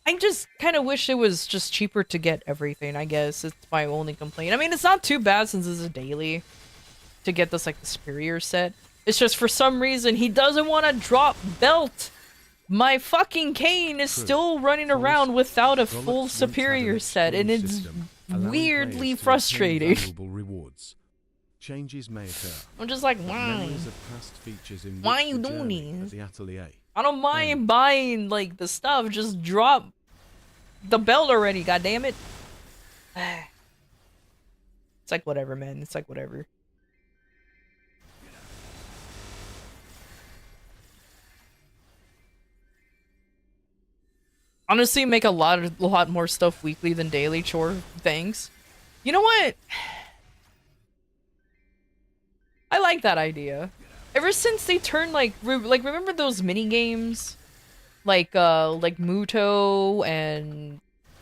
I just kind of wish it was just cheaper to get everything, I guess. It's my only complaint. I mean, it's not too bad since it's a daily to get this, like, the superior set. It's just for some reason he doesn't want to drop belt. My fucking Kane is still running around without a full superior set, and it's weirdly frustrating. Changes may occur. I'm just like, why? Why are you doing this? I don't mind buying, like, the stuff. Just drop the belt already, goddammit. It's like whatever, man. It's like whatever. Honestly, make a lot more stuff weekly than daily chore things. You know what? I like that idea. Ever since they turned like remember those mini games, like Muto and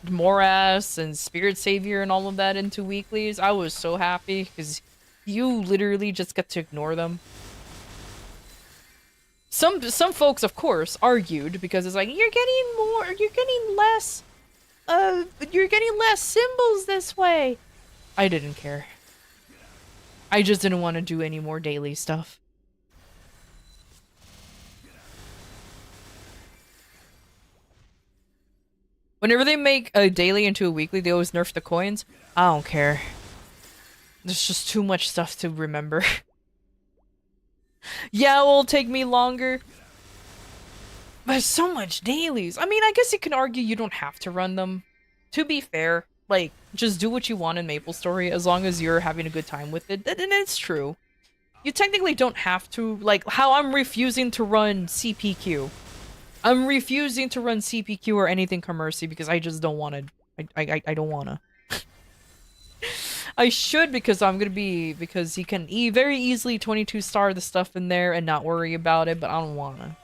Moras and Spirit Savior and all of that into weeklies, I was so happy because you literally just get to ignore them. Some folks, of course, argued because it's like you're getting less symbols this way. I didn't care. I just didn't want to do any more daily stuff. Whenever they make a daily into a weekly, they always nerf the coins. I don't care. There's just too much stuff to remember. Yeah, it will take me longer. But so much dailies. I mean, I guess you can argue you don't have to run them. To be fair, like, just do what you want in MapleStory as long as you're having a good time with it. And it's true. You technically don't have to, like, how I'm refusing to run CPQ. I'm refusing to run CPQ or anything commercy because I just don't want to. I don't want to. I should because because you can very easily 22-star the stuff in there and not worry about it, but I don't want to.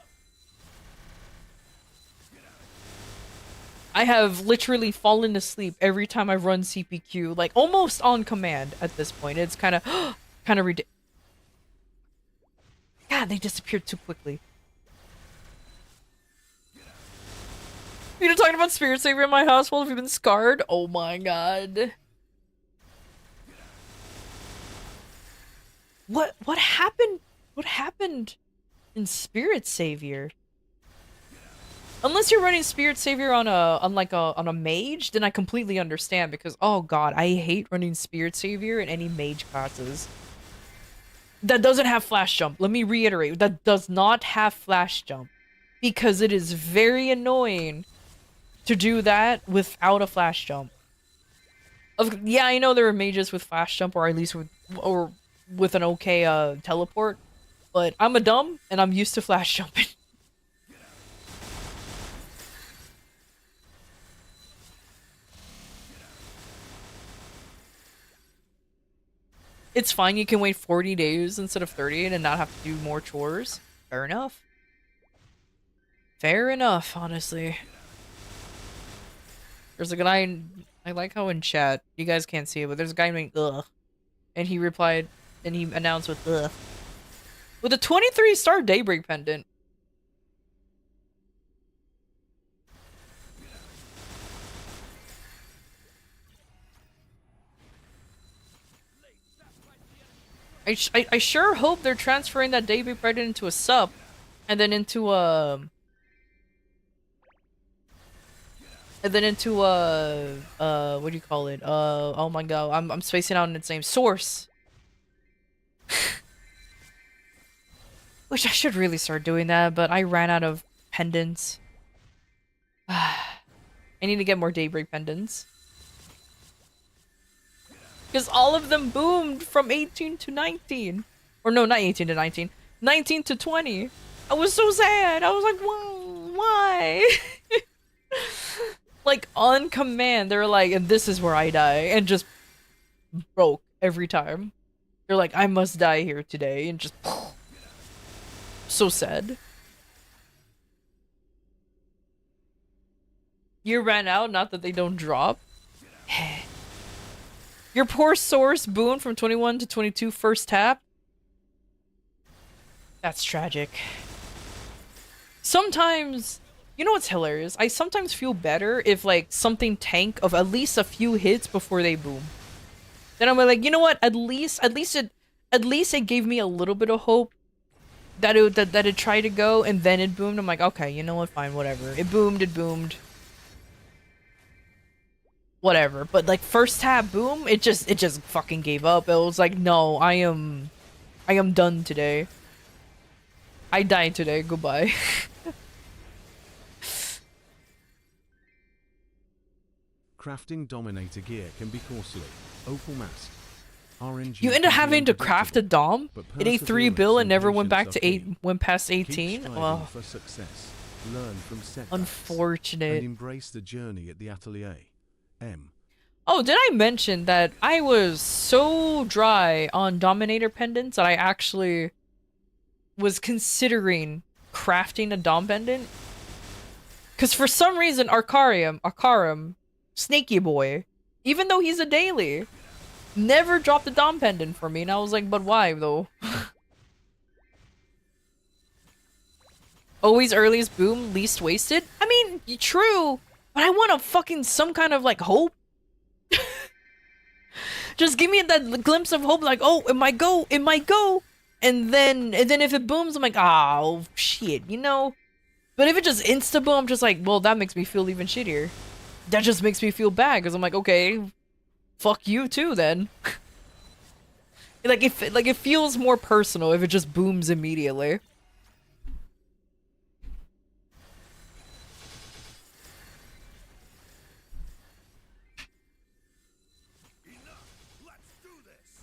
I have literally fallen asleep every time I run CPQ, like almost on command at this point. It's kind of ridiculous. God, they disappeared too quickly. You're talking about Spirit Savior in my household? Have you been scarred? Oh my god. What happened? What happened in Spirit Savior? Unless you're running Spirit Savior on a mage, then I completely understand because oh god, I hate running Spirit Savior in any mage classes. That doesn't have flash jump. Let me reiterate, that does not have flash jump because it is very annoying to do that without a flash jump. Yeah, I know there are mages with flash jump or at least with an okay teleport, but I'm a dumb and I'm used to flash jumping. It's fine, you can wait 40 days instead of 30 and not have to do more chores. Fair enough. Fair enough, honestly. There's a guy, I like how in chat, you guys can't see it, but there's a guy named ugh. And he replied, and he announced with ugh. With a 23-star Daybreak pendant. I sure hope they're transferring that Daybreak pendant into a sub, and then into a... And then into what do you call it? Oh my god, I'm spacing out on its name. Source. Which I should really start doing that, but I ran out of pendants. I need to get more Daybreak pendants. Because all of them boomed from 18 to 19. Or no, not 18 to 19. 19 to 20. I was so sad. I was like, why? Like, on command, they're like, and this is where I die. And just broke every time. They're like, I must die here today. And just... So sad. You ran out, not that they don't drop. Your poor source boon from 21 to 22 first tap. That's tragic. Sometimes, you know what's hilarious? I sometimes feel better if like something tank of at least a few hits before they boom. Then I'm like, you know what? At least it gave me a little bit of hope that it tried to go and then it boomed. I'm like, okay, you know what? Fine, whatever. It boomed. Whatever. But like first tap boom, it just fucking gave up. It was like, no, I am done today. I died today. Goodbye. Crafting Dominator gear can be costly. Opal mask. RNG You ended up having to craft a dom at A3 bill and never went back to went past 18. Oh, for success. Learn from setbacks. Unfortunate. And embrace the journey at the atelier. M. Oh, did I mention that I was so dry on Dominator pendants that I actually was considering crafting a Dom pendant? Because for some reason, Arcarum, Snaky Boy, even though he's a daily, never dropped a Dom pendant for me. And I was like, but why though? Always earliest boom, least wasted? I mean, true, but I want a fucking some kind of like hope. Just give me that glimpse of hope, like, oh, it might go. And then if it booms, I'm like, oh, shit, you know? But if it just insta-boom, I'm just like, well, that makes me feel even shittier. That just makes me feel bad, because I'm like, okay, fuck you too, then. It feels more personal if it just booms immediately.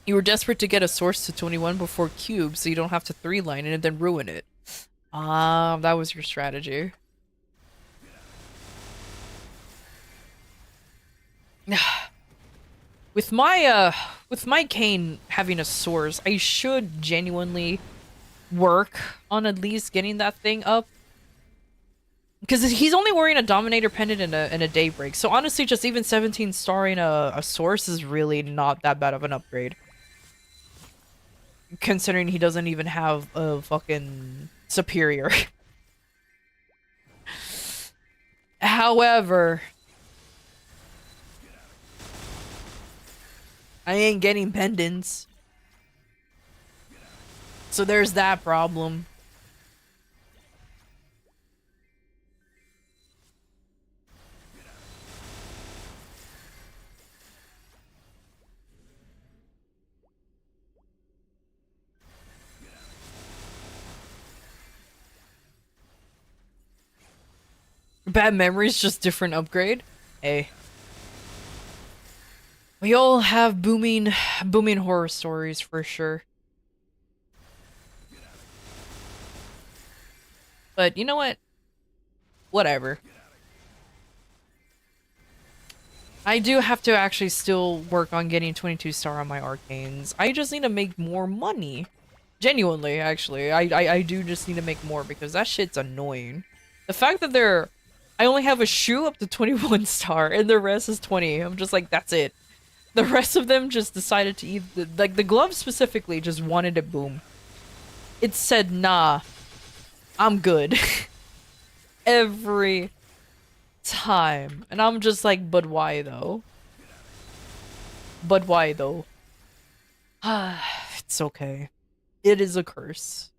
You were desperate to get a source to 21 before cube, so you don't have to 3-line it and then ruin it. That was your strategy. With my Kane having a source, I should genuinely work on at least getting that thing up. Because he's only wearing a Dominator pendant and a Daybreak, so honestly, just even 17 starring a source is really not that bad of an upgrade. Considering he doesn't even have a fucking superior. However, I ain't getting pendants. So there's that problem. Bad memories, just different upgrade. Hey. We all have booming horror stories for sure. But you know what? Whatever. I do have to actually still work on getting 22 star on my arcanes. I just need to make more money. Genuinely, actually. I do just need to make more because that shit's annoying. The fact that I only have a shoe up to 21 star and the rest is 20. I'm just like, that's it. The rest of them just decided to either, like the glove specifically just wanted to boom. It said, nah, I'm good. Every time. And I'm just like, but why though? But why though? It's okay. It is a curse.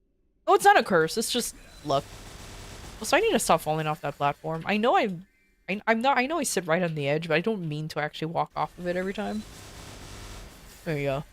Oh, it's not a curse. It's just luck. So I need to stop falling off that platform. I know I know I sit right on the edge, but I don't mean to actually walk off of it every time. There you go.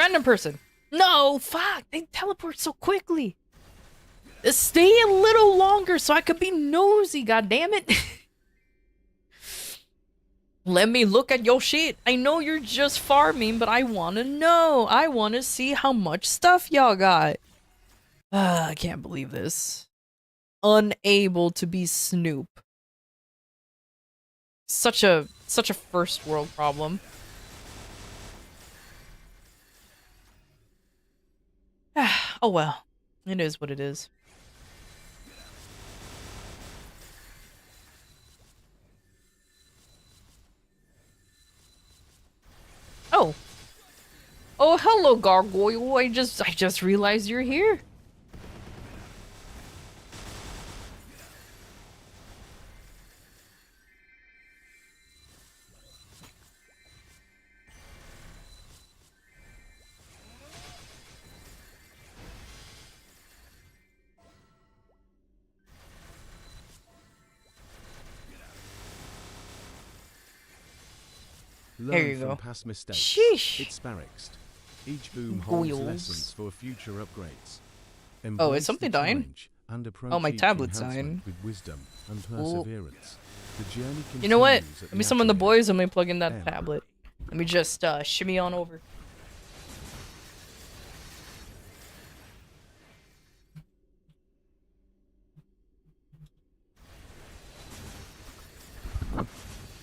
Random person. No, fuck. They teleport so quickly. Stay a little longer so I could be nosy, goddammit. Let me look at your shit. I know you're just farming, but I wanna know. I wanna see how much stuff y'all got. I can't believe this. Unable to be Snoop. Such a first world problem. Oh well. It is what it is. Oh. Oh, hello, Gargoyle. I just realized you're here. Learn There you from go. past mistakes. Sheesh. It's Sparexed. Each boom holds Goils. lessons for future upgrades. Oh, Embrace is something the dying? challenge and approach Oh, my each tablet's enhancement dying. with wisdom and perseverance. The journey continues. You know what? at Let me summon the atelier. boys and let me plug in that M. tablet. Let me just shimmy on over.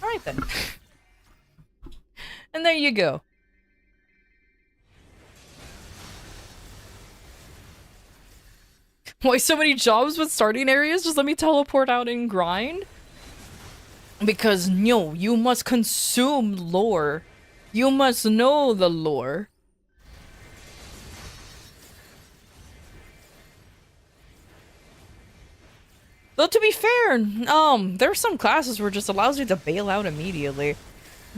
Alright then. And there you go. Why so many jobs with starting areas? Just let me teleport out and grind? Because no, you must consume lore. You must know the lore. Though to be fair, there are some classes where it just allows you to bail out immediately.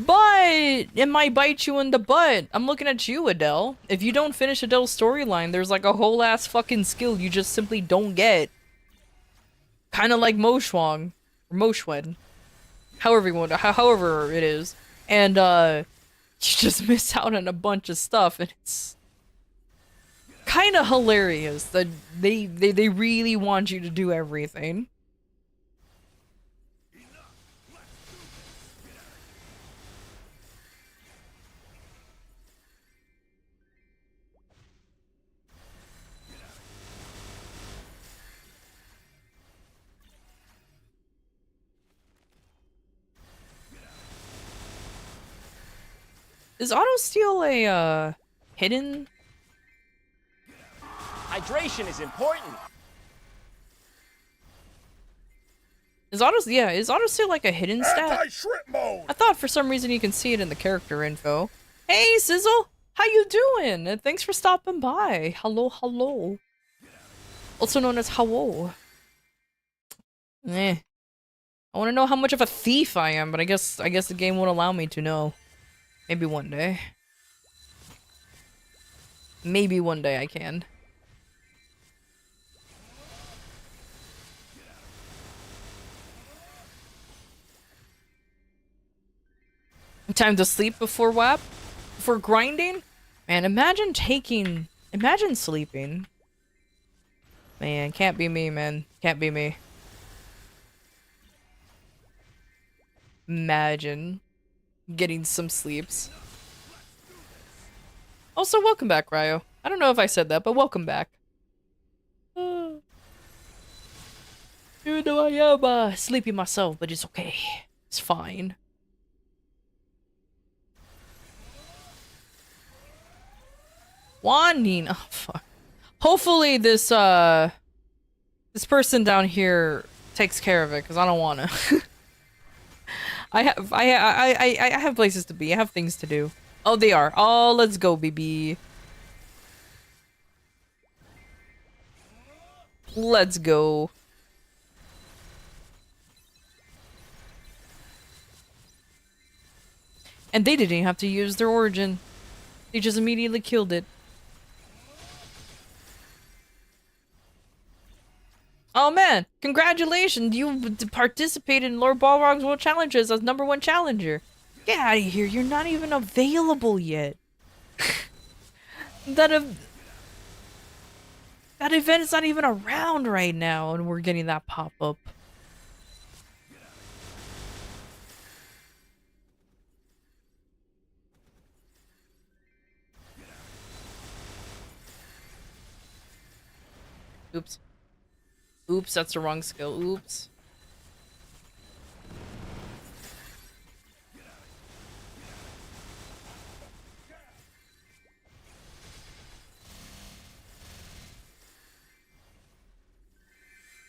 But it might bite you in the butt. I'm looking at you, Adele. If you don't finish Adele's storyline, there's like a whole ass fucking skill you just simply don't get. Kind of like Moshwang. Or Moshwen. However it is. And, you just miss out on a bunch of stuff, and it's kind of hilarious that they really want you to do everything. Is auto-steal a, hidden? Hydration is important. Is auto-steal like a hidden stat? Anti-shrimp mode. I thought for some reason you can see it in the character info. Hey, Sizzle! How you doing? And thanks for stopping by. Hello, hello. Also known as hello. I want to know how much of a thief I am, but I guess the game won't allow me to know. Maybe one day. Maybe one day I can. Time to sleep before WAP? Before grinding? Man, imagine sleeping. Man, can't be me, man. Can't be me. Imagine getting some sleeps. Also, welcome back, Ryo. I don't know if I said that, but welcome back. Even though I am sleepy myself, but it's okay. It's fine. Wanting. Oh, fuck. Hopefully this person down here takes care of it, because I don't want to. I have places to be. I have things to do. Oh, they are. Oh, let's go, baby. Let's go. And they didn't have to use their origin. They just immediately killed it. Oh man, congratulations! You participated in Lord Balrog's World Challenges as #1 challenger. Get out of here, you're not even available yet. that event is not even around right now, and we're getting that pop up. Oops. Oops, that's the wrong skill. Oops.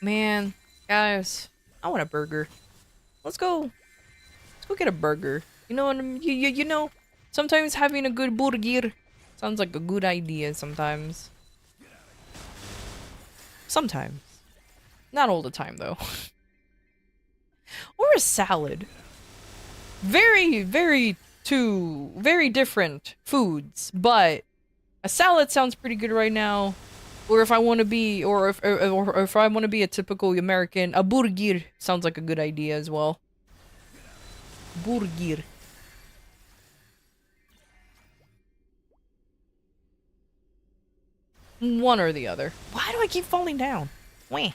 Man, guys, I want a burger. Let's go get a burger. You know what you know, sometimes having a good burger sounds like a good idea sometimes. Sometimes. Not all the time though. Or a salad. Two very different foods, but a salad sounds pretty good right now. Or if I want to be, or if I want to be a typical American, a burger sounds like a good idea as well. Burger. One or the other. Why do I keep falling down? Wah.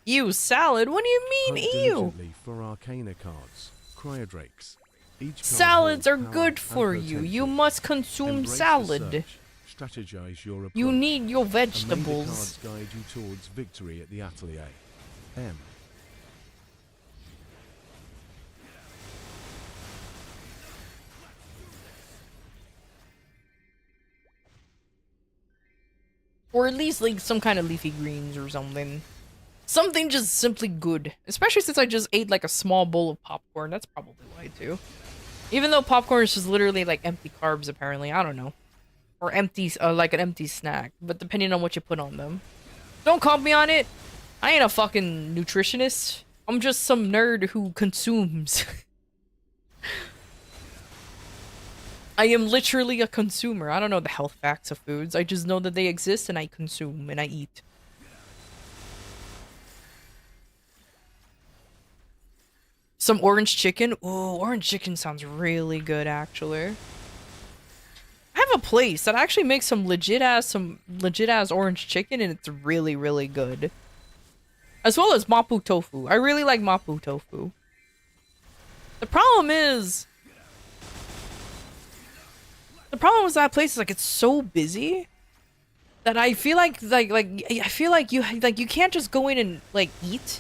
Ew, salad? What do you mean, Hunt ew? diligently for Arcana cards, Cryodrakes. Each card Salads holds are power good and for you. You potential. must consume Embrace the salad. search. Strategize your approach. You need your And may the vegetables. cards guide you towards victory at the atelier. M. Or at least like some kind of leafy greens or something. Something just simply good. Especially since I just ate like a small bowl of popcorn. That's probably why too. Even though popcorn is just literally like empty carbs apparently. I don't know. Or empty, like an empty snack. But depending on what you put on them. Don't call me on it. I ain't a fucking nutritionist. I'm just some nerd who consumes. I am literally a consumer. I don't know the health facts of foods. I just know that they exist and I consume and I eat. Some orange chicken? Ooh, orange chicken sounds really good actually. I have a place that actually makes some legit ass orange chicken and it's really, really good. As well as mapo tofu. I really like mapo tofu. The problem is with that place is like it's so busy that I feel like you can't just go in and like eat.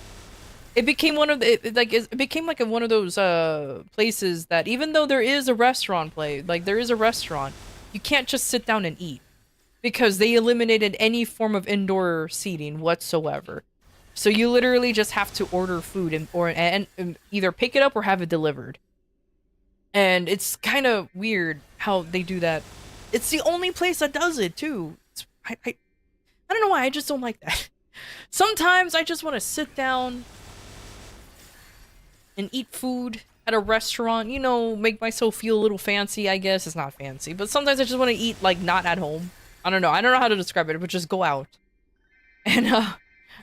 It became one of the it became like one of those places that even though there is a restaurant you can't just sit down and eat because they eliminated any form of indoor seating whatsoever. So you literally just have to order food and either pick it up or have it delivered. And it's kind of weird how they do that. It's the only place that does it too. I don't know why, I just don't like that. Sometimes I just want to sit down and eat food at a restaurant, you know, make myself feel a little fancy, I guess. It's not fancy, but sometimes I just want to eat like not at home. I don't know how to describe it, but just go out. And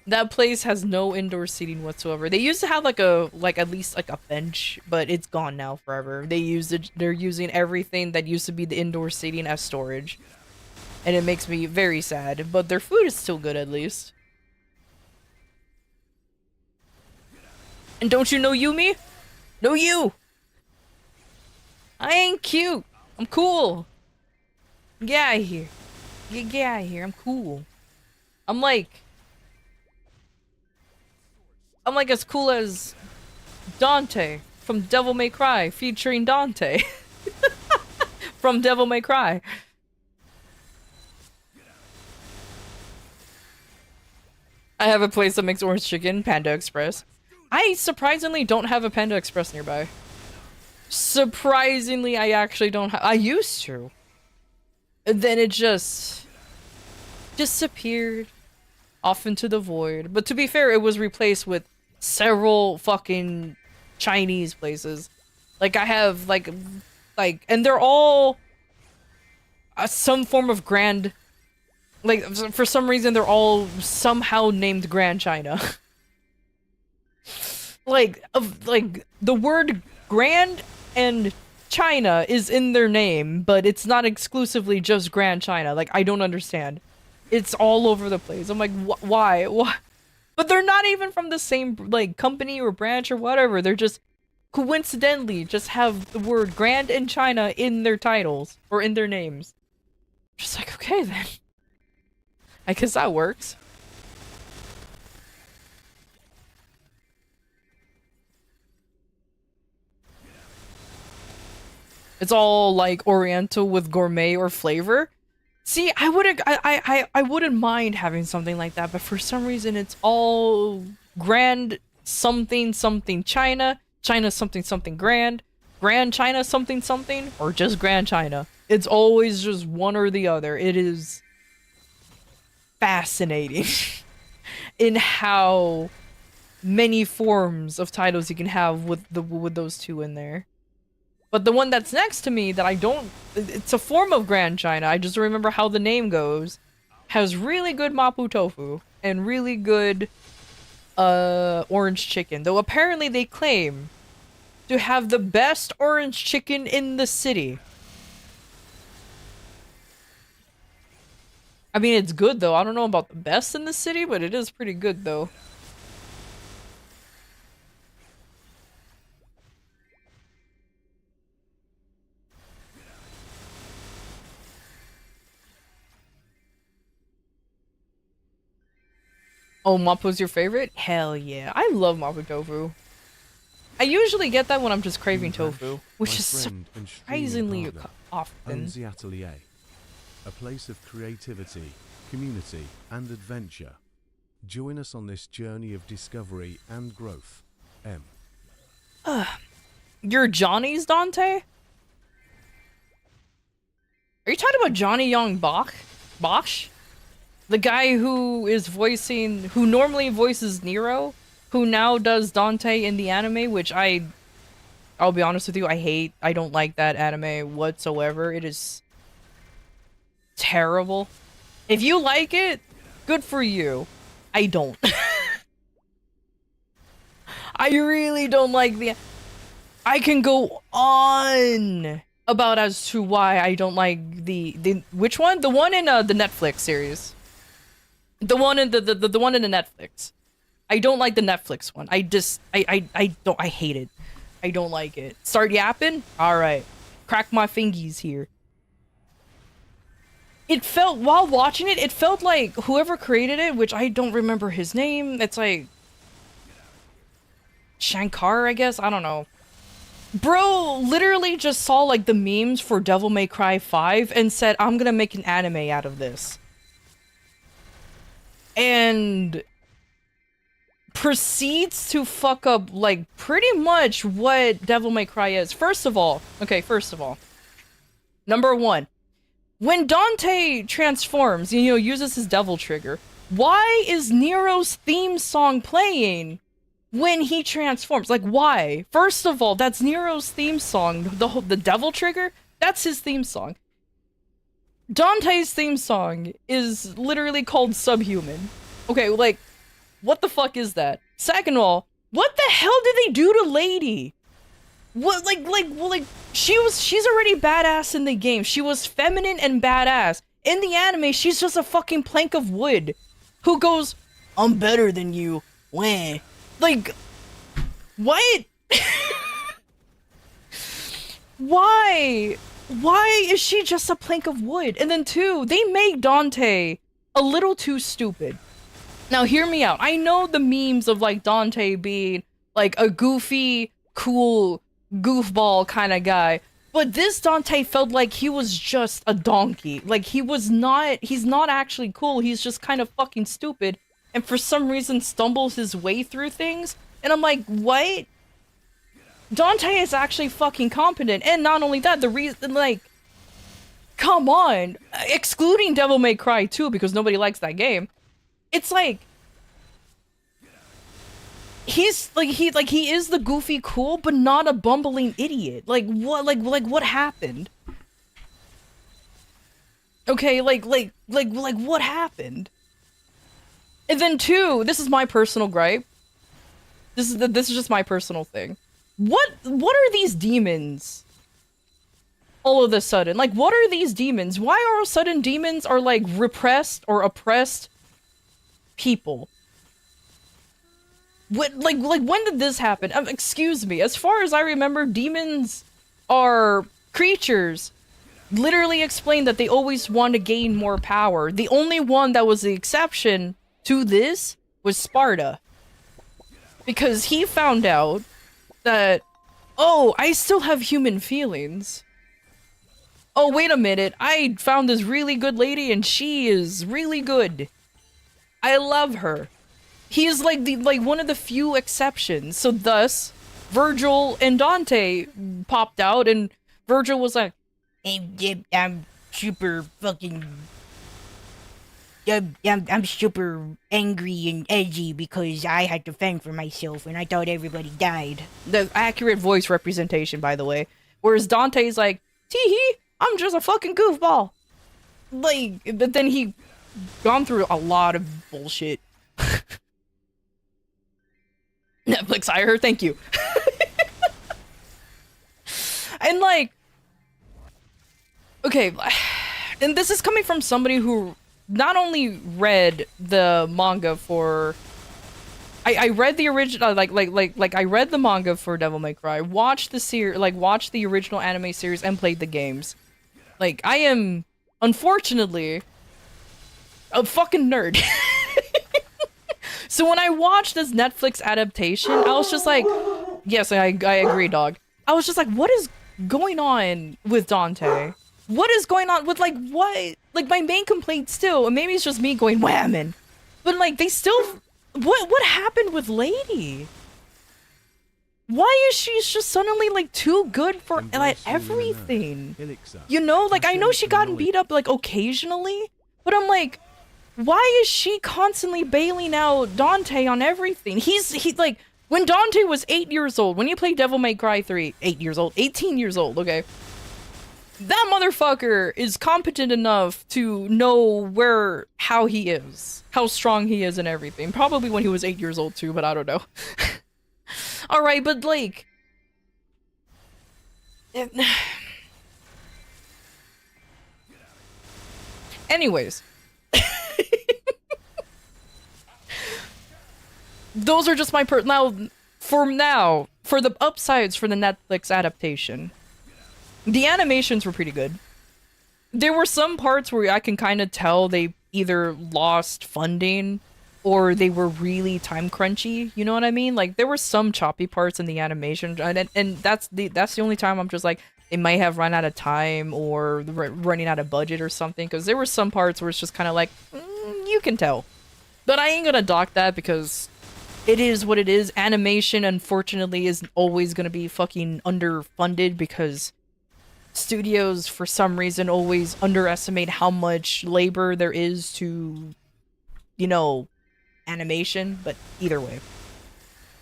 that place has no indoor seating whatsoever. They used to have at least a bench, but it's gone now forever. They're using everything that used to be the indoor seating as storage. And it makes me very sad, but their food is still good at least. And don't you know Yumi? No you! I ain't cute. I'm cool. Get out of here. Get out of here. I'm cool. I'm like as cool as Dante from Devil May Cry, featuring Dante from Devil May Cry. I have a place that makes orange chicken, Panda Express. I surprisingly don't have a Panda Express nearby. Surprisingly, I actually don't have. I used to. And then it just disappeared off into the void. But to be fair, it was replaced with several fucking Chinese places. Like I have and they're all some form of grand. Like for some reason, they're all somehow named Grand China. like the word Grand and China is in their name, but it's not exclusively just Grand China. Like, I don't understand. It's all over the place. I'm like, why? Why? But they're not even from the same, like, company or branch or whatever. They're just coincidentally just have the word Grand and China in their titles or in their names. Just like, okay then. I guess that works. It's all like Oriental with gourmet or flavor. See, I wouldn't mind having something like that, but for some reason it's all grand something something China, China something something grand, Grand China something something, or just Grand China. It's always just one or the other. It is fascinating in how many forms of titles you can have with those two in there. But the one that's next to me that I don't... It's a form of Grand China, I just remember how the name goes. Has really good mapo tofu. And really good orange chicken. Though apparently they claim to have the best orange chicken in the city. I mean, it's good though. I don't know about the best in the city, but it is pretty good though. Oh, Mapo's your favorite? Hell yeah. I love Mapo tofu. I usually get that when I'm just craving tofu, which is surprisingly often. Owns the Atelier, a place of creativity, community, and adventure. Join us on this journey of discovery and growth. M. You're Johnny's Dante? Are you talking about Johnny Young Bosch? The guy who normally voices Nero, who now does Dante in the anime, which I'll be honest with you, I hate. I don't like that anime whatsoever. It is terrible. If you like it, good for you. I don't. I really don't like I can go on about as to why I don't like the which one? The one in the Netflix series. The one in the one in the Netflix. I don't like the Netflix one. I hate it. I don't like it. Start yapping? Alright. Crack my fingies here. It felt, while watching it, it felt like whoever created it, which I don't remember his name, it's like Shankar, I guess? I don't know. Bro literally just saw like the memes for Devil May Cry 5 and said, I'm gonna make an anime out of this. And proceeds to fuck up like pretty much what Devil May Cry is. First of all, number one, when Dante transforms, uses his devil trigger, why is Nero's theme song playing when he transforms? Like, why? First of all, that's Nero's theme song. The devil trigger, that's his theme song. Dante's theme song is literally called Subhuman. Okay, like, what the fuck is that? Second of all, what the hell did they do to Lady? What, she's already badass in the game. She was feminine and badass. In the anime, she's just a fucking plank of wood who goes, I'm better than you. Wah. Like, what? Why? Why is she just a plank of wood? And then two, they make Dante a little too stupid. Now hear me out. I know the memes of like Dante being like a goofy, cool, goofball kind of guy. But this Dante felt like he was just a donkey. Like he's not actually cool. He's just kind of fucking stupid. And for some reason stumbles his way through things. And I'm like, what? Dante is actually fucking competent. And not only that, the reason, like, come on. Excluding Devil May Cry 2 because nobody likes that game. It's like, he is the goofy cool, but not a bumbling idiot. Like what happened? Okay, like what happened? And then two, this is my personal gripe. This is just my personal thing. What are these demons? All of a sudden, like, what are these demons? Why all of a sudden demons are like repressed or oppressed people? What, like when did this happen? Excuse me. As far as I remember, demons are creatures. Literally explained that they always want to gain more power. The only one that was the exception to this was Sparta. Because he found out that, oh, I still have human feelings. Oh, wait a minute, I found this really good lady and she is really good. I love her. He is like one of the few exceptions. So thus, Virgil and Dante popped out and Virgil was like, I'm super fucking... I'm super angry and edgy because I had to fend for myself and I thought everybody died. The accurate voice representation, by the way. Whereas Dante's like, tee-hee, I'm just a fucking goofball. Like, but then he gone through a lot of bullshit. Netflix hire her, thank you. And like, okay, and this is coming from somebody who not only read the manga for... I read the original, like I read the manga for Devil May Cry, watched watched the original anime series, and played the games. Like, I am, unfortunately, a fucking nerd. So when I watched this Netflix adaptation, I was just like, yes, I agree, dog. I was just like, what is going on with Dante? What is going on with, like, what? Like, my main complaint still, and maybe it's just me going whamming, but, like, they still... What happened with Lady? Why is she just suddenly, like, too good for, like, everything? You know? Like, I know she got beat up, like, occasionally, but I'm like, why is she constantly bailing out Dante on everything? He like, when Dante was 8 years old, when you played Devil May Cry 3, 8 years old, 18 years old, okay? That motherfucker is competent enough to know how he is, how strong he is and everything. Probably when he was 8 years old too, but I don't know. Alright, but like... Anyways. Those are just my for the upsides for the Netflix adaptation. The animations were pretty good. There were some parts where I can kind of tell they either lost funding or they were really time crunchy, you know what I mean? Like, there were some choppy parts in the animation, and that's the only time I'm just like, they might have run out of time or running out of budget or something, because there were some parts where it's just kind of like, you can tell. But I ain't gonna dock that because it is what it is. Animation, unfortunately, is always gonna be fucking underfunded because studios, for some reason, always underestimate how much labor there is to, you know, animation, but either way.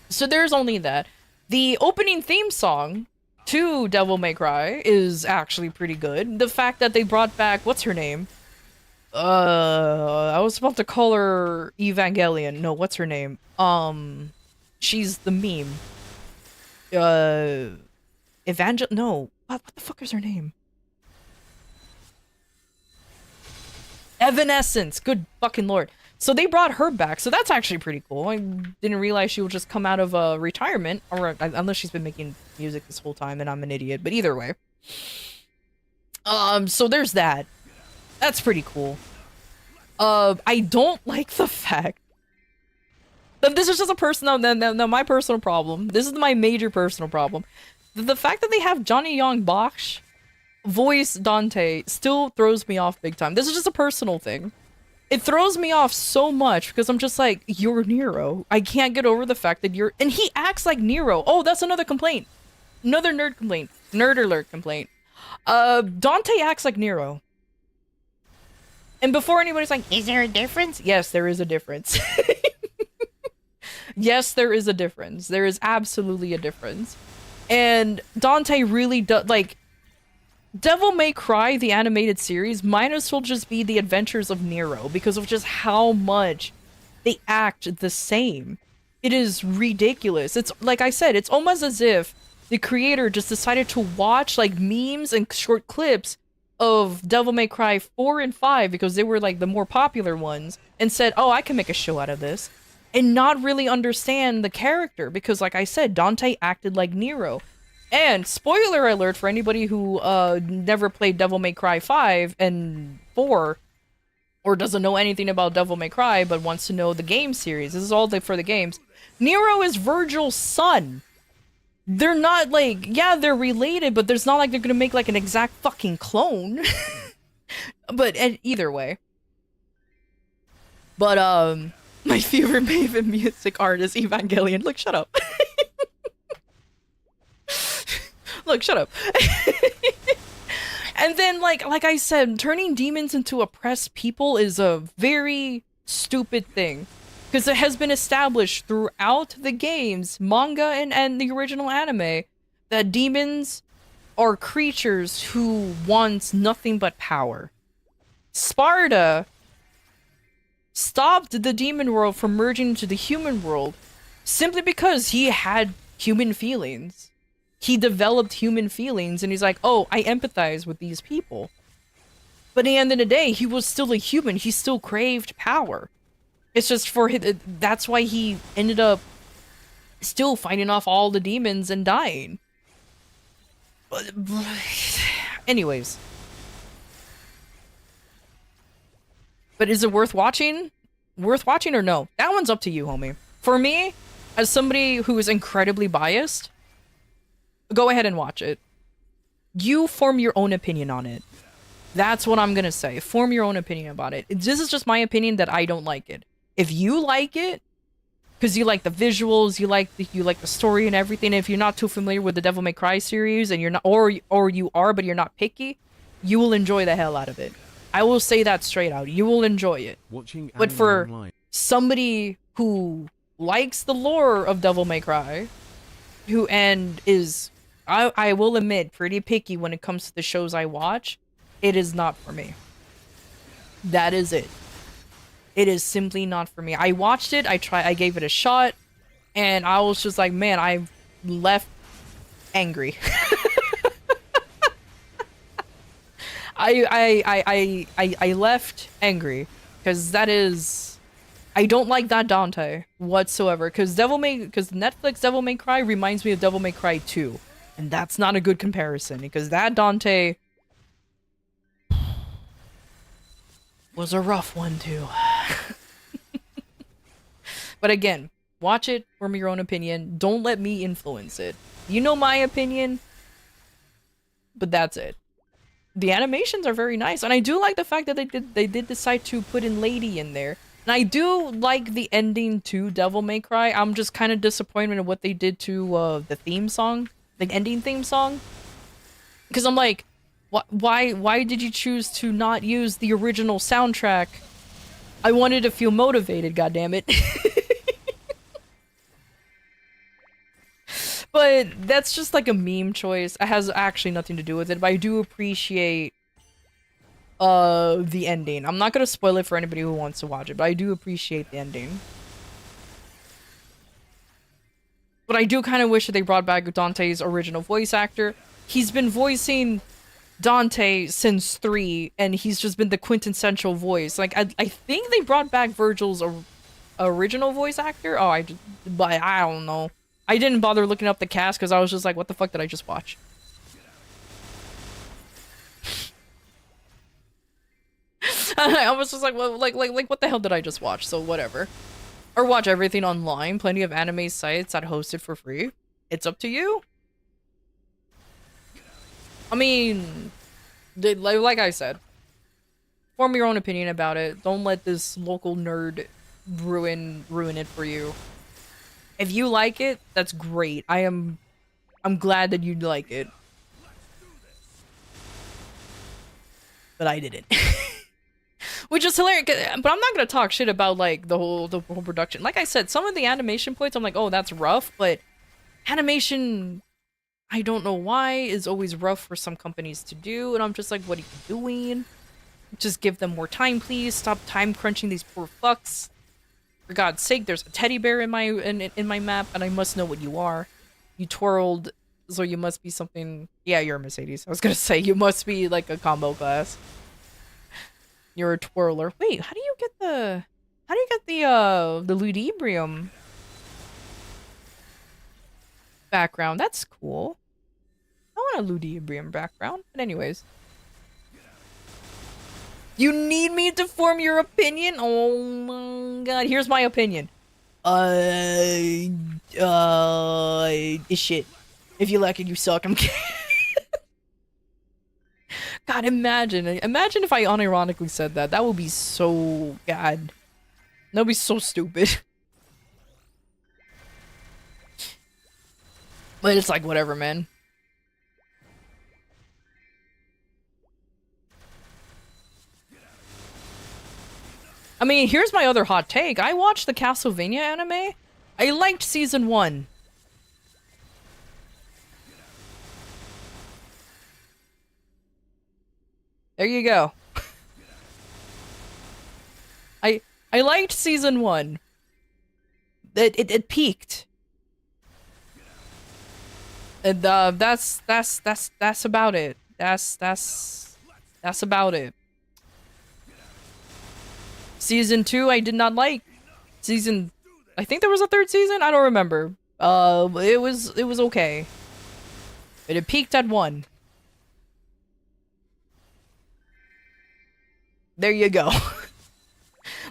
So there's only that. The opening theme song to Devil May Cry is actually pretty good. The fact that they brought back, what's her name? I was about to call her Evangelion. No, what's her name? She's the meme. No. What the fuck is her name? Evanescence. Good fucking lord. So they brought her back. So that's actually pretty cool. I didn't realize she would just come out of retirement, or unless she's been making music this whole time and I'm an idiot. But either way. So there's that. That's pretty cool. I don't like the fact that this is just a personal, no, my personal problem. This is my major personal problem. The fact that they have Johnny Young Bosch voice Dante still throws me off big time. This is just a personal thing. It throws me off so much because I'm just like, you're Nero. I can't get over the fact that you're... And he acts like Nero. Oh, that's another complaint. Another nerd complaint. Nerd alert complaint. Dante acts like Nero. And before anybody's like, is there a difference? Yes, there is a difference. Yes, there is a difference. There is absolutely a difference. And Dante really does, like, Devil May Cry, the animated series, might as well just be the adventures of Nero because of just how much they act the same. It is ridiculous. It's like I said, it's almost as if the creator just decided to watch like memes and short clips of Devil May Cry 4 and 5 because they were like the more popular ones and said, oh, I can make a show out of this, and not really understand the character because like I said, Dante acted like Nero. And spoiler alert for anybody who never played Devil May Cry 5 and 4 or doesn't know anything about Devil May Cry but wants to know the game series. This is all for the games. Nero is Virgil's son. They're not like, yeah, they're related, but there's not like they're gonna make like an exact fucking clone. But either way. But my favorite Maven music artist, Evangelion. Look, shut up. Look, shut up. And then, like I said, turning demons into oppressed people is a very stupid thing. Because it has been established throughout the games, manga, and the original anime, that demons are creatures who want nothing but power. Sparta stopped the demon world from merging into the human world simply because he had human feelings. He developed human feelings, and he's like, oh, I empathize with these people. But at the end of the day, he was still a human. He still craved power. It's just for his, that's why he ended up still fighting off all the demons and dying. Anyways. But is it worth watching? Worth watching or no? That one's up to you, homie. For me, as somebody who is incredibly biased, go ahead and watch it. You form your own opinion on it. That's what I'm gonna say. Form your own opinion about it. This is just my opinion that I don't like it. If you like it, because you like the visuals, you like the story and everything, if you're not too familiar with the Devil May Cry series, and you're not, or you are, but you're not picky, you will enjoy the hell out of it. I will say that straight out. You will enjoy it. But for somebody who likes the lore of Devil May Cry, who and is, I will admit, pretty picky when it comes to the shows I watch, it is not for me. That is it. It is simply not for me. I watched it, I gave it a shot, and I was just like, man, I left angry. I left angry, because that is, I don't like that Dante whatsoever, because Netflix Devil May Cry reminds me of Devil May Cry 2, and that's not a good comparison, because that Dante was a rough one too. But again, watch it, form your own opinion. Don't let me influence it. You know my opinion, but that's it. The animations are very nice, and I do like the fact that they did decide to put in Lady in there. And I do like the ending to Devil May Cry. I'm just kind of disappointed in what they did to the theme song, the ending theme song, because I'm like, why did you choose to not use the original soundtrack? I wanted to feel motivated, goddammit. But that's just like a meme choice. It has actually nothing to do with it, but I do appreciate the ending. I'm not gonna spoil it for anybody who wants to watch it, but I do appreciate the ending. But I do kind of wish that they brought back Dante's original voice actor. He's been voicing Dante since 3, and he's just been the quintessential voice. Like, I think they brought back Virgil's original voice actor. Oh, but I don't know. I didn't bother looking up the cast because I was just like, what the fuck did I just watch? I was just like, well, like what the hell did I just watch? So whatever. Or watch everything online. Plenty of anime sites that host it for free. It's up to you. I mean, like I said, form your own opinion about it. Don't let this local nerd ruin it for you. If you like it, that's great. I'm glad that you like it. But I didn't. Which is hilarious, but I'm not gonna talk shit about like the whole production. Like I said, some of the animation points I'm like, oh, that's rough, but animation, I don't know why, is always rough for some companies to do, and I'm just like, what are you doing? Just give them more time, please. Stop time crunching these poor fucks. For God's sake, there's a teddy bear in my map, and I must know what you are. You twirled, so you must be something. Yeah, you're a Mercedes. I was gonna say you must be like a combo class. You're a twirler. Wait, how do you get the? How do you get the ludibrium background? That's cool. I want a ludibrium background. But anyways. You need me to form your opinion? Oh my god, here's my opinion. Shit. If you like it, you suck. I'm kidding. God, imagine if I unironically said that. That would be so, God. That would be so stupid. But it's like, whatever, man. I mean, here's my other hot take. I watched the Castlevania anime. I liked season 1. There you go. I liked season 1. It peaked. And that's about it. That's about it. Season 2 I did not like. I think there was a 3rd season? I don't remember. It was okay. It peaked at 1. There you go.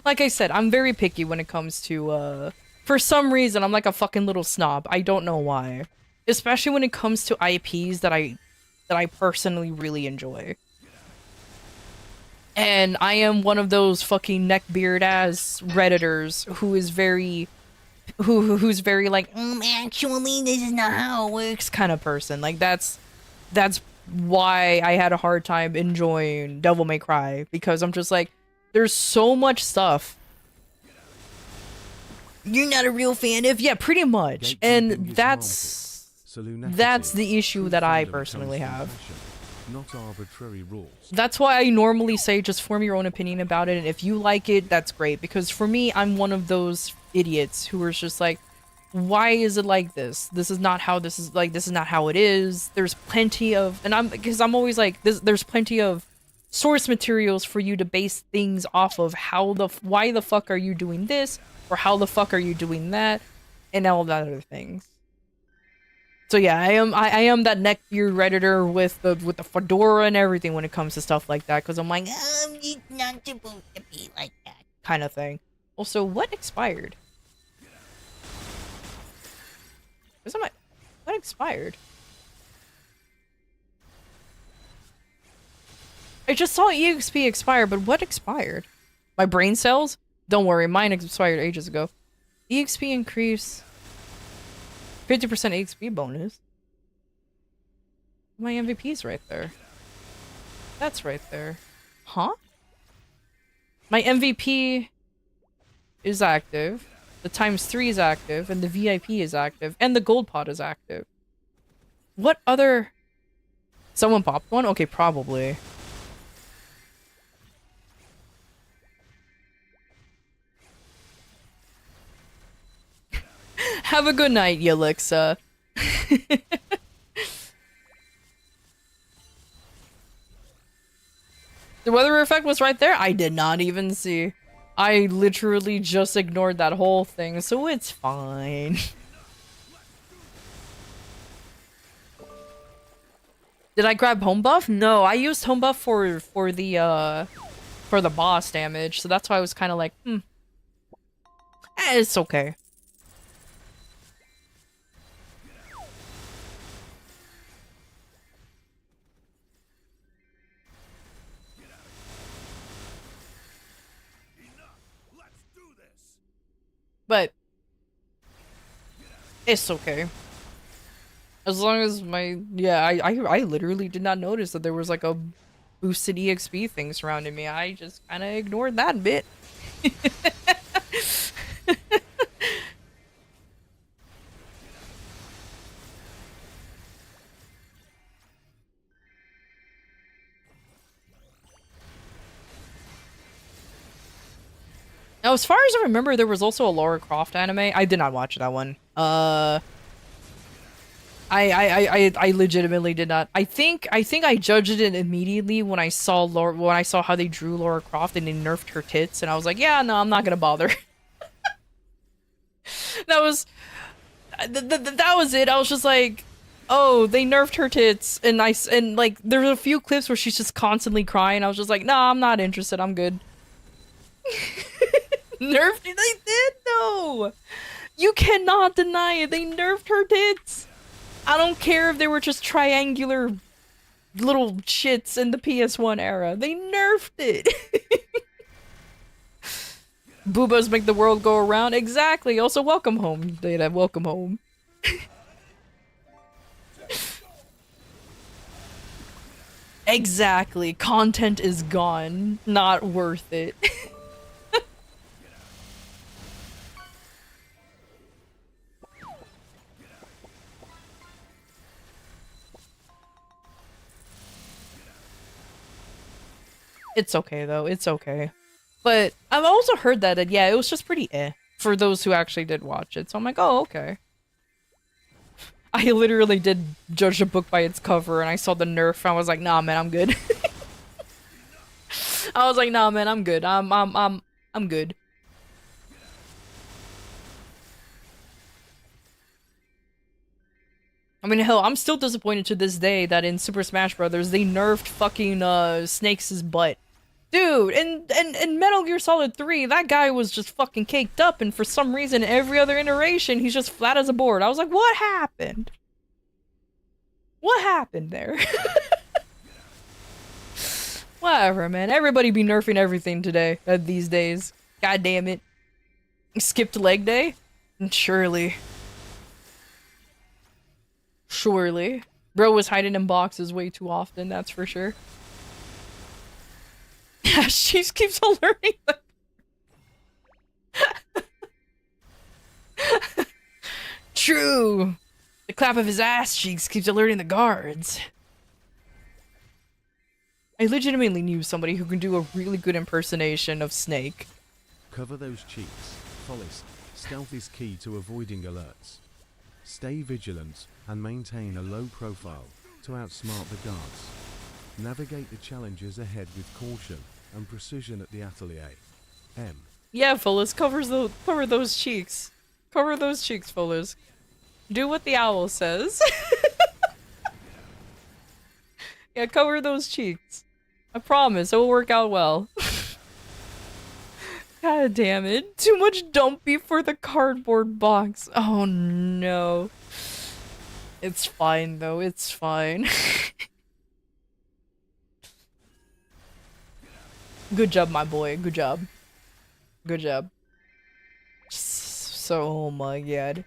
Like I said, I'm very picky when it comes to, for some reason, I'm like a fucking little snob. I don't know why. Especially when it comes to IPs that I personally really enjoy. And I am one of those fucking neckbeard ass Redditors who is very, who's very like, actually, this is not how it works kind of person. Like that's why I had a hard time enjoying Devil May Cry, because I'm just like, there's so much stuff you're not a real fan of. Yeah, pretty much. And that's the issue that I personally have. Not arbitrary rules. That's why I normally say just form your own opinion about it, and if you like it, that's great. Because for me, I'm one of those idiots who are just like, why is it like this? This is not how this is, like, this is not how it is. There's plenty of, and I'm always like, there's plenty of source materials for you to base things off of. Why the fuck are you doing this? Or how the fuck are you doing that? And all that other things. So yeah, I am that neckbeard Redditor with the fedora and everything when it comes to stuff like that, because I'm like, it's not supposed to be like that kind of thing. Also, what expired? What expired? I just saw EXP expire, but what expired? My brain cells? Don't worry, mine expired ages ago. EXP increase. 50% XP bonus. My MVP's right there. That's right there. Huh? My MVP is active. The ×3 is active. And the VIP is active. And the gold pot is active. What other... Someone popped one? Okay, probably. Have a good night, Yelixa. The weather effect was right there? I did not even see. I literally just ignored that whole thing, so it's fine. Did I grab home buff? No, I used home buff for the boss damage, so that's why I was kind of like, it's okay. But it's okay. As long as I literally did not notice that there was like a boosted EXP thing surrounding me. I just kind of ignored that bit. Now, as far as I remember, there was also a Lara Croft anime. I did not watch that one. I legitimately did not. I think I judged it immediately when I saw how they drew Lara Croft and they nerfed her tits, and I was like, yeah, no, I'm not gonna bother. That was it. I was just like, oh, they nerfed her tits, and like there's a few clips where she's just constantly crying. I was just like, no, I'm not interested. I'm good. Nerfed it? They did though. You cannot deny it. They nerfed her tits. I don't care if they were just triangular little shits in the PS1 era. They nerfed it. Boobas make the world go around. Exactly. Also, welcome home, Data. Welcome home. Exactly. Content is gone. Not worth it. It's okay though, it's okay. But I've also heard that, yeah, it was just pretty for those who actually did watch it. So I'm like, oh, okay. I literally did judge a book by its cover and I saw the nerf and I was like, nah man, I'm good. I was like, nah man, I'm good. I'm good. I mean, hell, I'm still disappointed to this day that in Super Smash Brothers they nerfed fucking Snakes' butt. Dude, in Metal Gear Solid 3, that guy was just fucking caked up, and for some reason, every other iteration, he's just flat as a board. I was like, what happened? What happened there? Whatever, man. Everybody be nerfing everything today, these days. God damn it. Skipped leg day? Surely. Surely. Bro was hiding in boxes way too often, that's for sure. Yeah, she keeps on learning True. The clap of his ass cheeks keeps alerting the guards. I legitimately knew somebody who can do a really good impersonation of Snake. Cover those cheeks. Follis, stealth is key to avoiding alerts. Stay vigilant and maintain a low profile to outsmart the guards. Navigate the challenges ahead with caution and precision at the atelier. M. Yeah, Fullers, cover those cheeks. Cover those cheeks, Fullers. Do what the owl says. Yeah, cover those cheeks. I promise, it will work out well. God damn it. Too much dumpy for the cardboard box. Oh no. It's fine though, it's fine. Good job, my boy. Good job. Good job. So, oh my god.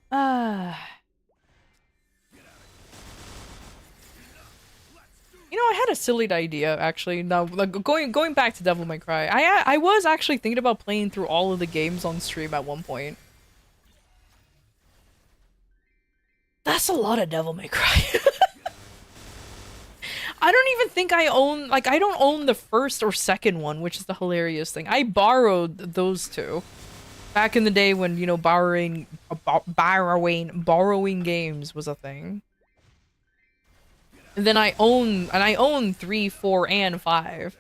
You know, I had a silly idea actually. Now, like, going back to Devil May Cry, I was actually thinking about playing through all of the games on stream at one point. That's a lot of Devil May Cry. I don't even think I own, like, I don't own the first or second one, which is the hilarious thing. I borrowed those two. Back in the day when, you know, borrowing games was a thing. And then I own 3, 4, and 5.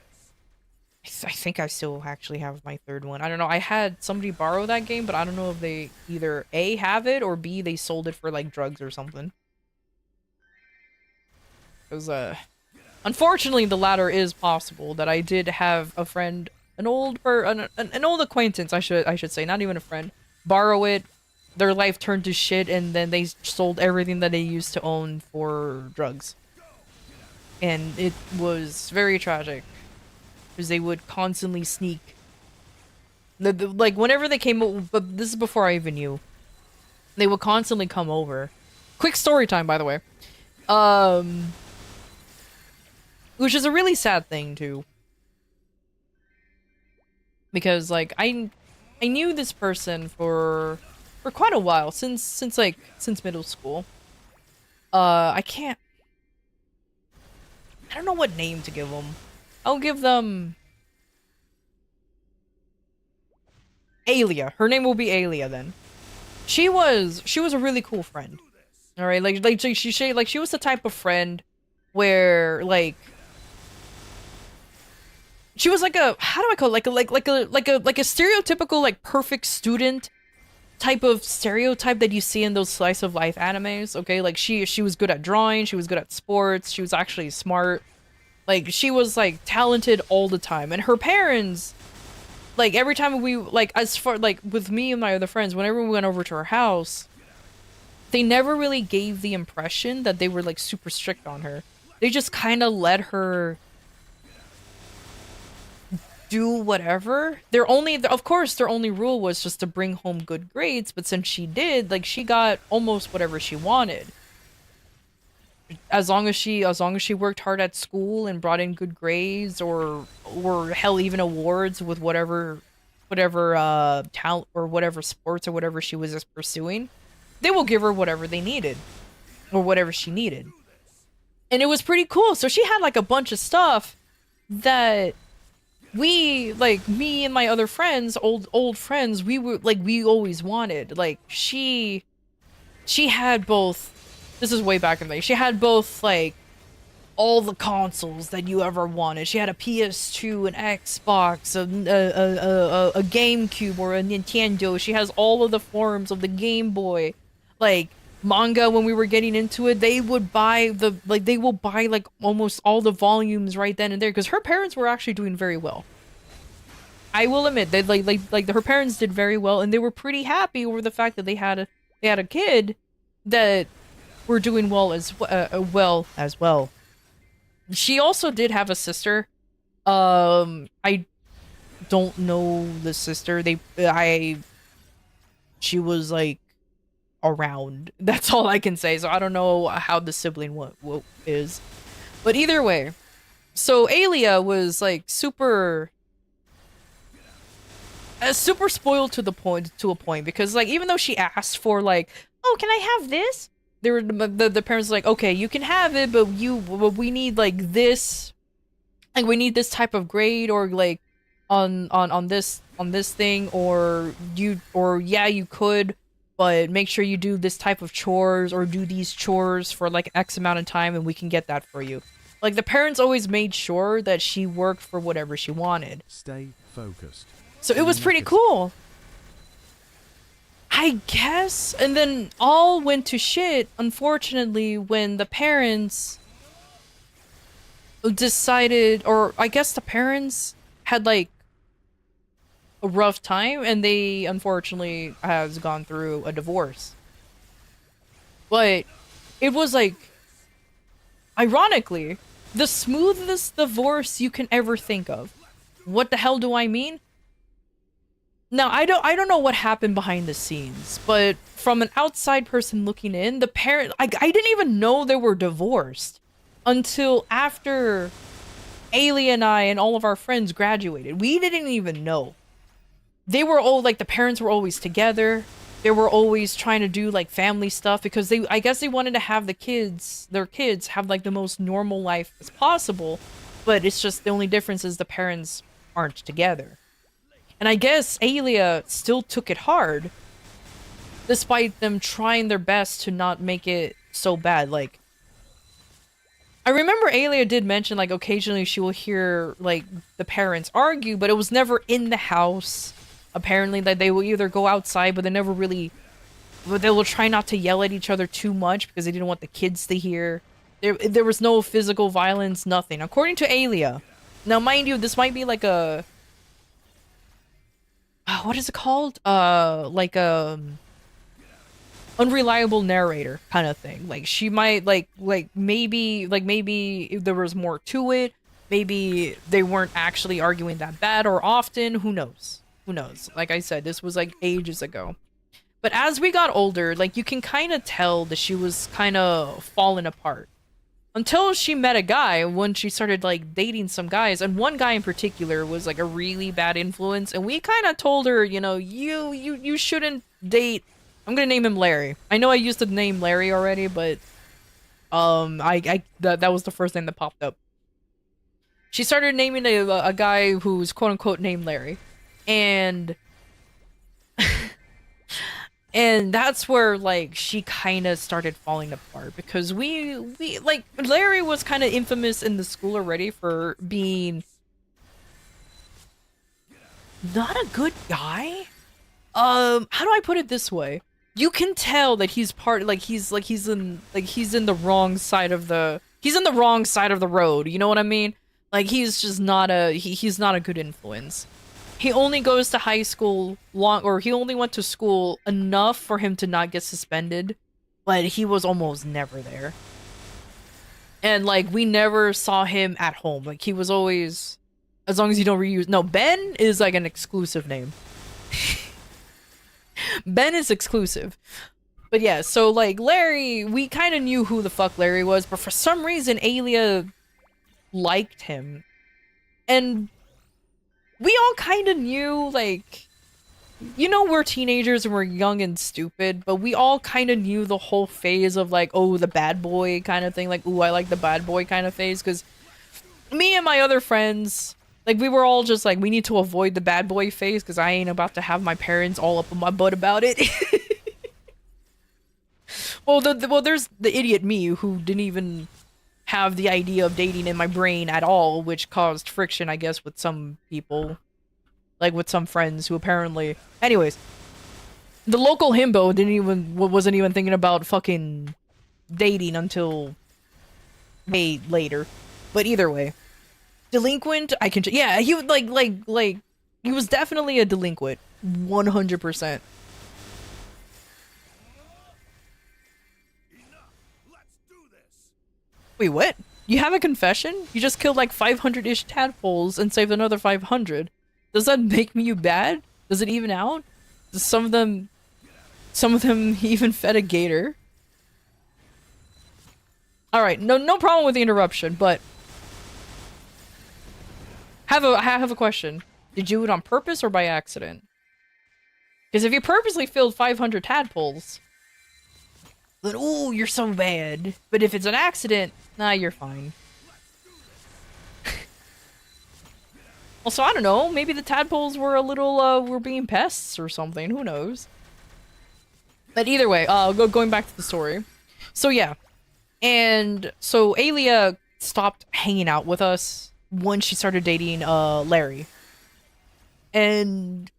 I think I still actually have my third one. I don't know. I had somebody borrow that game, but I don't know if they either A, have it, or B, they sold it for, like, drugs or something. Because, unfortunately, the latter is possible, that I did have a friend, an old acquaintance, I should say, not even a friend, borrow it, their life turned to shit, and then they sold everything that they used to own for drugs. And it was very tragic. Because they would constantly sneak. Like, whenever they came, but this is before I even knew. They would constantly come over. Quick story time, by the way. Which is a really sad thing, too. Because, like, I knew this person for quite a while, since middle school. I can't... I don't know what name to give them. I'll give them Alia. Her name will be Alia then. She was a really cool friend. All right, like she was the type of friend where like she was like a, how do I call it? Like a stereotypical like perfect student type of stereotype that you see in those slice of life animes. Okay, like she was good at drawing, she was good at sports, she was actually smart. Like she was like talented all the time, and her parents, like every time we like, as far like with me and my other friends, whenever we went over to her house, they never really gave the impression that they were like super strict on her. They just kind of let her do whatever. Of course, their only rule was just to bring home good grades, but since she did, like she got almost whatever she wanted. As long as she worked hard at school and brought in good grades, or hell, even awards with whatever talent or whatever sports or whatever she was just pursuing, they will give her whatever they needed or whatever she needed. And it was pretty cool. So she had like a bunch of stuff that we, like me and my other friends, old friends, we always wanted. Like she had both, this is way back in the day, she had both like all the consoles that you ever wanted. She had a PS2, an Xbox, a GameCube, or a Nintendo. She has all of the forms of the Game Boy. Like manga, when we were getting into it, they will buy like almost all the volumes right then and there, because her parents were actually doing very well. I will admit they like her parents did very well, and they were pretty happy over the fact that they had a kid that were doing well as well. She also did have a sister. I don't know the sister. She was like around. That's all I can say. So I don't know how the sibling what is. But either way, so Alia was like super spoiled to a point, because like even though she asked for like, oh, can I have this? The parents were like, okay, you can have it, but we need like this, like we need this type of grade, or like on this thing, or yeah, you could, but make sure you do this type of chores, or do these chores for like X amount of time, and we can get that for you. Like the parents always made sure that she worked for whatever she wanted. Stay focused. So it was pretty cool, I guess. And then all went to shit, unfortunately, when the parents decided, or I guess the parents had like a rough time, and they unfortunately has gone through a divorce. But it was like, ironically, the smoothest divorce you can ever think of. What the hell do I mean? Now, I don't know what happened behind the scenes, but from an outside person looking in, the parent, I didn't even know they were divorced until after Ailey and I and all of our friends graduated. We didn't even know. They were all like, the parents were always together. They were always trying to do like family stuff, because I guess they wanted to have their kids have like the most normal life as possible. But it's just, the only difference is the parents aren't together. And I guess Alia still took it hard, despite them trying their best to not make it so bad. Like, I remember Alia did mention, like, occasionally she will hear, like, the parents argue, but it was never in the house. Apparently, that they will either go outside, but they will try not to yell at each other too much, because they didn't want the kids to hear. There was no physical violence, nothing. According to Alia. Now, mind you, this might be like a... what is it called? Like a unreliable narrator kind of thing. Like she might like maybe there was more to it. Maybe they weren't actually arguing that bad or often. Who knows? Who knows? Like I said, this was like ages ago. But as we got older, like you can kind of tell that she was kind of falling apart. Until she met a guy, when she started like dating some guys, and one guy in particular was like a really bad influence, and we kind of told her, you know, you shouldn't date. I'm gonna name him Larry. I know I used the name Larry already, but that was the first name that popped up. She started naming a guy who's quote unquote named Larry, and and that's where like she kind of started falling apart because we like Larry was kind of infamous in the school already for being not a good guy. How do I put it this way? You can tell that he's he's in the wrong side of the road. You know what I mean? Like he's just not he's not a good influence. He only goes to high school he only went to school enough for him to not get suspended, but he was almost never there. And like we never saw him at home. Like he was always, as long as you don't reuse. No, Ben is like an exclusive name. Ben is exclusive. But yeah, so like Larry, we kind of knew who the fuck Larry was, but for some reason Alia liked him. And we all kind of knew, like, you know, we're teenagers and we're young and stupid, but we all kind of knew the whole phase of like, oh, the bad boy kind of thing, like, ooh, I like the bad boy kind of phase, because me and my other friends, like, we were all just like, we need to avoid the bad boy phase because I ain't about to have my parents all up on my butt about it. Well, there's the idiot me who didn't even have the idea of dating in my brain at all, which caused friction, I guess, with some people. Like, with some friends who apparently... Anyways. The local himbo wasn't even thinking about fucking dating until way later. But either way. Delinquent, I can... Yeah, he would, like... He was definitely a delinquent. 100%. Wait, what? You have a confession? You just killed like 500-ish tadpoles and saved another 500. Does that make me you bad? Does it even out? Does some of them even fed a gator? Alright, no problem with the interruption, but... I have a question. Did you do it on purpose or by accident? Because if you purposely filled 500 tadpoles... Then, ooh, you're so bad. But if it's an accident, nah, you're fine. Also, I don't know, maybe the tadpoles were a little, were being pests or something, who knows? But either way, going back to the story. So yeah, and so Alia stopped hanging out with us once she started dating, Larry. And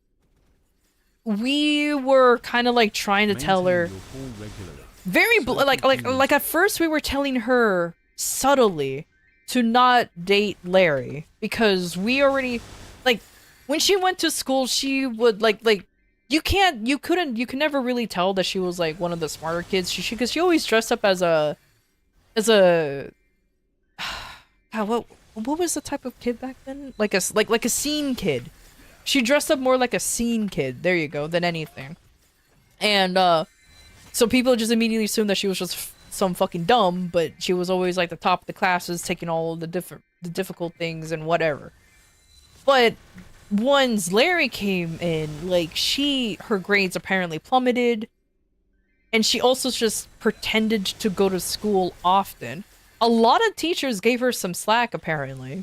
we were kind of like trying to tell her... Very, like at first we were telling her subtly to not date Larry because we already, like, when she went to school, she would like, you can never really tell that she was like one of the smarter kids. Because she always dressed up as a, God, what was the type of kid back then? Like a scene kid. She dressed up more like a scene kid. There you go, than anything. And, so people just immediately assumed that she was just some fucking dumb, but she was always like the top of the classes, taking all the difficult things and whatever. But once Larry came in, like her grades apparently plummeted, and she also just pretended to go to school often. A lot of teachers gave her some slack apparently.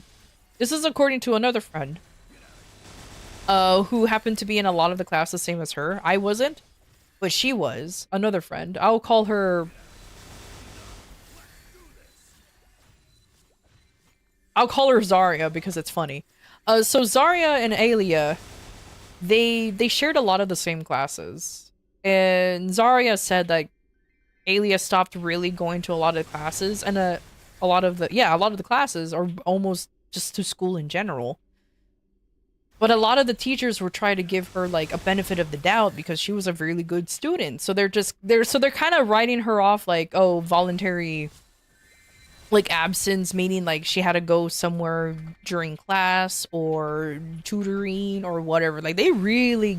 This is according to another friend, who happened to be in a lot of the classes same as her. I wasn't. But she was. Another friend. I'll call her... Zarya because it's funny. So Zarya and Alia, they shared a lot of the same classes. And Zarya said that Alia stopped really going to a lot of classes, and a lot of the classes are almost just to school in general. But a lot of the teachers were trying to give her like a benefit of the doubt because she was a really good student. So they're kind of writing her off like, oh, voluntary like absence, meaning like she had to go somewhere during class or tutoring or whatever. Like they really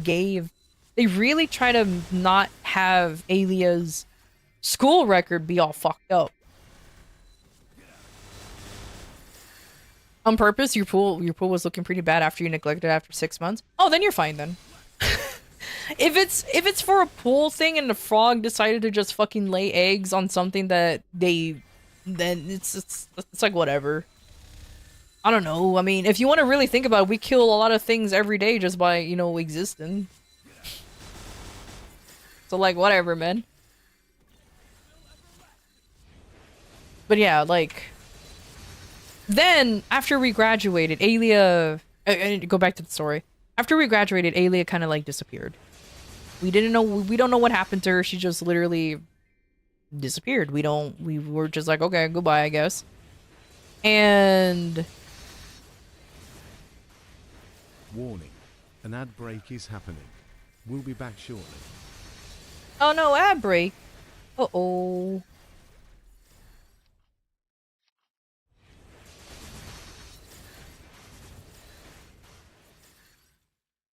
try to not have Alia's school record be all fucked up. On purpose, your pool was looking pretty bad after you neglected it after 6 months. Oh, then you're fine then. If it's for a pool thing and the frog decided to just fucking lay eggs on something then it's like whatever. I don't know. I mean, if you want to really think about it, we kill a lot of things every day just by, you know, existing. So, like, whatever, man. But yeah, like... Then, after we graduated, Alia... I need to go back to the story. After we graduated, Alia kind of, like, disappeared. We don't know what happened to her. She just literally disappeared. We were just like, okay, goodbye, I guess. And... Warning. An ad break is happening. We'll be back shortly. Oh no, ad break. Uh-oh.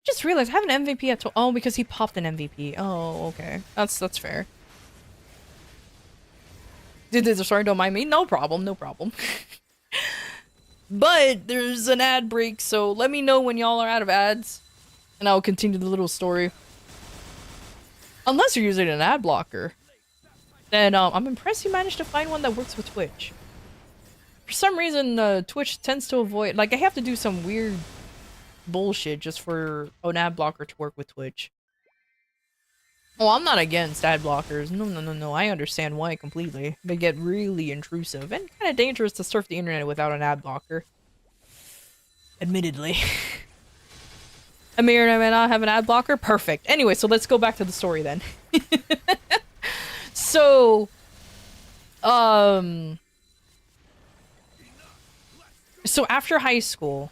Just realized I have an MVP at oh, because he popped an MVP. Oh, okay. That's fair. Sorry, don't mind me. No problem, no problem. But there's an ad break, so let me know when y'all are out of ads. And I'll continue the little story. Unless you're using an ad blocker. Then I'm impressed you managed to find one that works with Twitch. For some reason, Twitch tends to avoid... Like, I have to do some weird bullshit just for an ad blocker to work with Twitch. Oh, I'm not against ad blockers. No. I understand why completely. They get really intrusive and kind of dangerous to surf the internet without an ad blocker. Admittedly. I may or may not have an ad blocker. Perfect. Anyway, so let's go back to the story then. So, so after high school,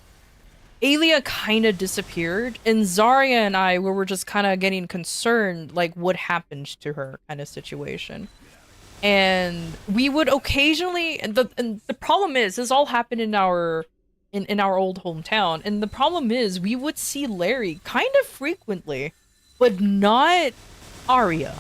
Alia kind of disappeared, and Zarya and I were just kind of getting concerned, like, what happened to her kind of situation. And we would occasionally, and the problem is, this all happened in our old hometown, and the problem is, we would see Larry kind of frequently, but not Arya.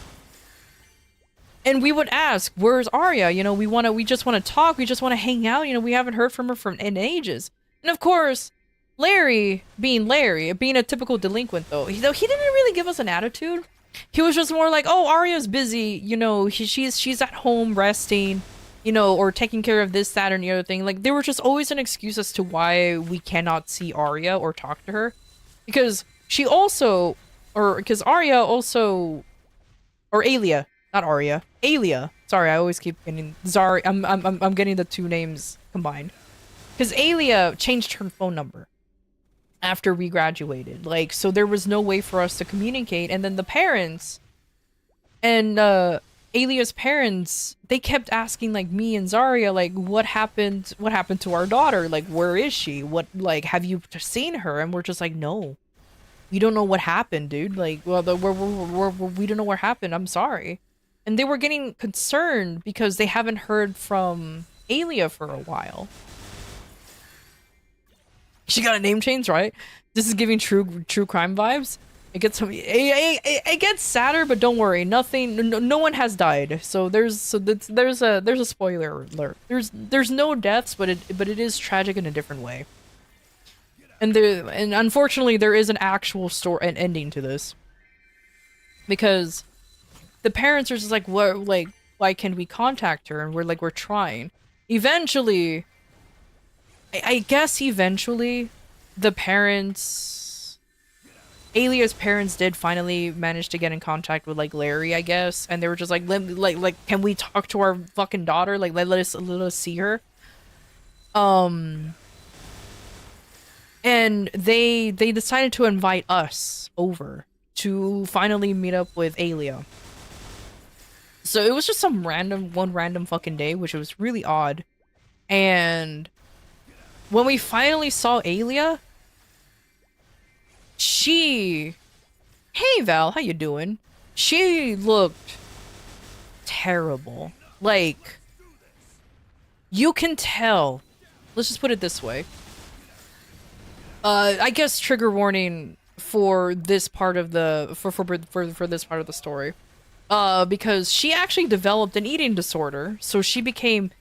And we would ask, where's Arya? You know, we just want to talk, we just want to hang out, you know, we haven't heard from her in ages. And of course, Larry, being a typical delinquent though, he didn't really give us an attitude. He was just more like, oh, Arya's busy, you know, she's at home resting, you know, or taking care of this, that, or the other thing. Like, there was just always an excuse as to why we cannot see Arya or talk to her. Because she also, because Arya also, or Alia, not Arya, Alia. Sorry, I always keep getting, sorry, I'm getting the two names combined. Because Alia changed her phone number after we graduated. Like, so there was no way for us to communicate. And then the parents and Alia's parents, they kept asking like me and Zarya, like, what happened to our daughter? Like, where is she? What, like, have you seen her? And we're just like, no, we don't know what happened, dude. Like, well, we don't know what happened. I'm sorry. And they were getting concerned because they haven't heard from Alia for a while. She got a name change, right? This is giving true crime vibes. It gets sadder, but don't worry, no one has died. So there's a spoiler alert. There's no deaths, but it is tragic in a different way. And unfortunately there is an actual an ending to this. Because the parents are just like, what, like, why can't we contact her? And we're trying. Eventually, I guess eventually, the parents, Alia's parents did finally manage to get in contact with, like, Larry, I guess, and they were just like, can we talk to our fucking daughter? Like, let us see her. And they decided to invite us over to finally meet up with Alia. So it was just one random fucking day, which was really odd. And when we finally saw Alia, hey Val, how you doing? She looked terrible. Like, you can tell. Let's just put it this way. I guess trigger warning for this part of the for this part of the story. Because she actually developed an eating disorder, so she became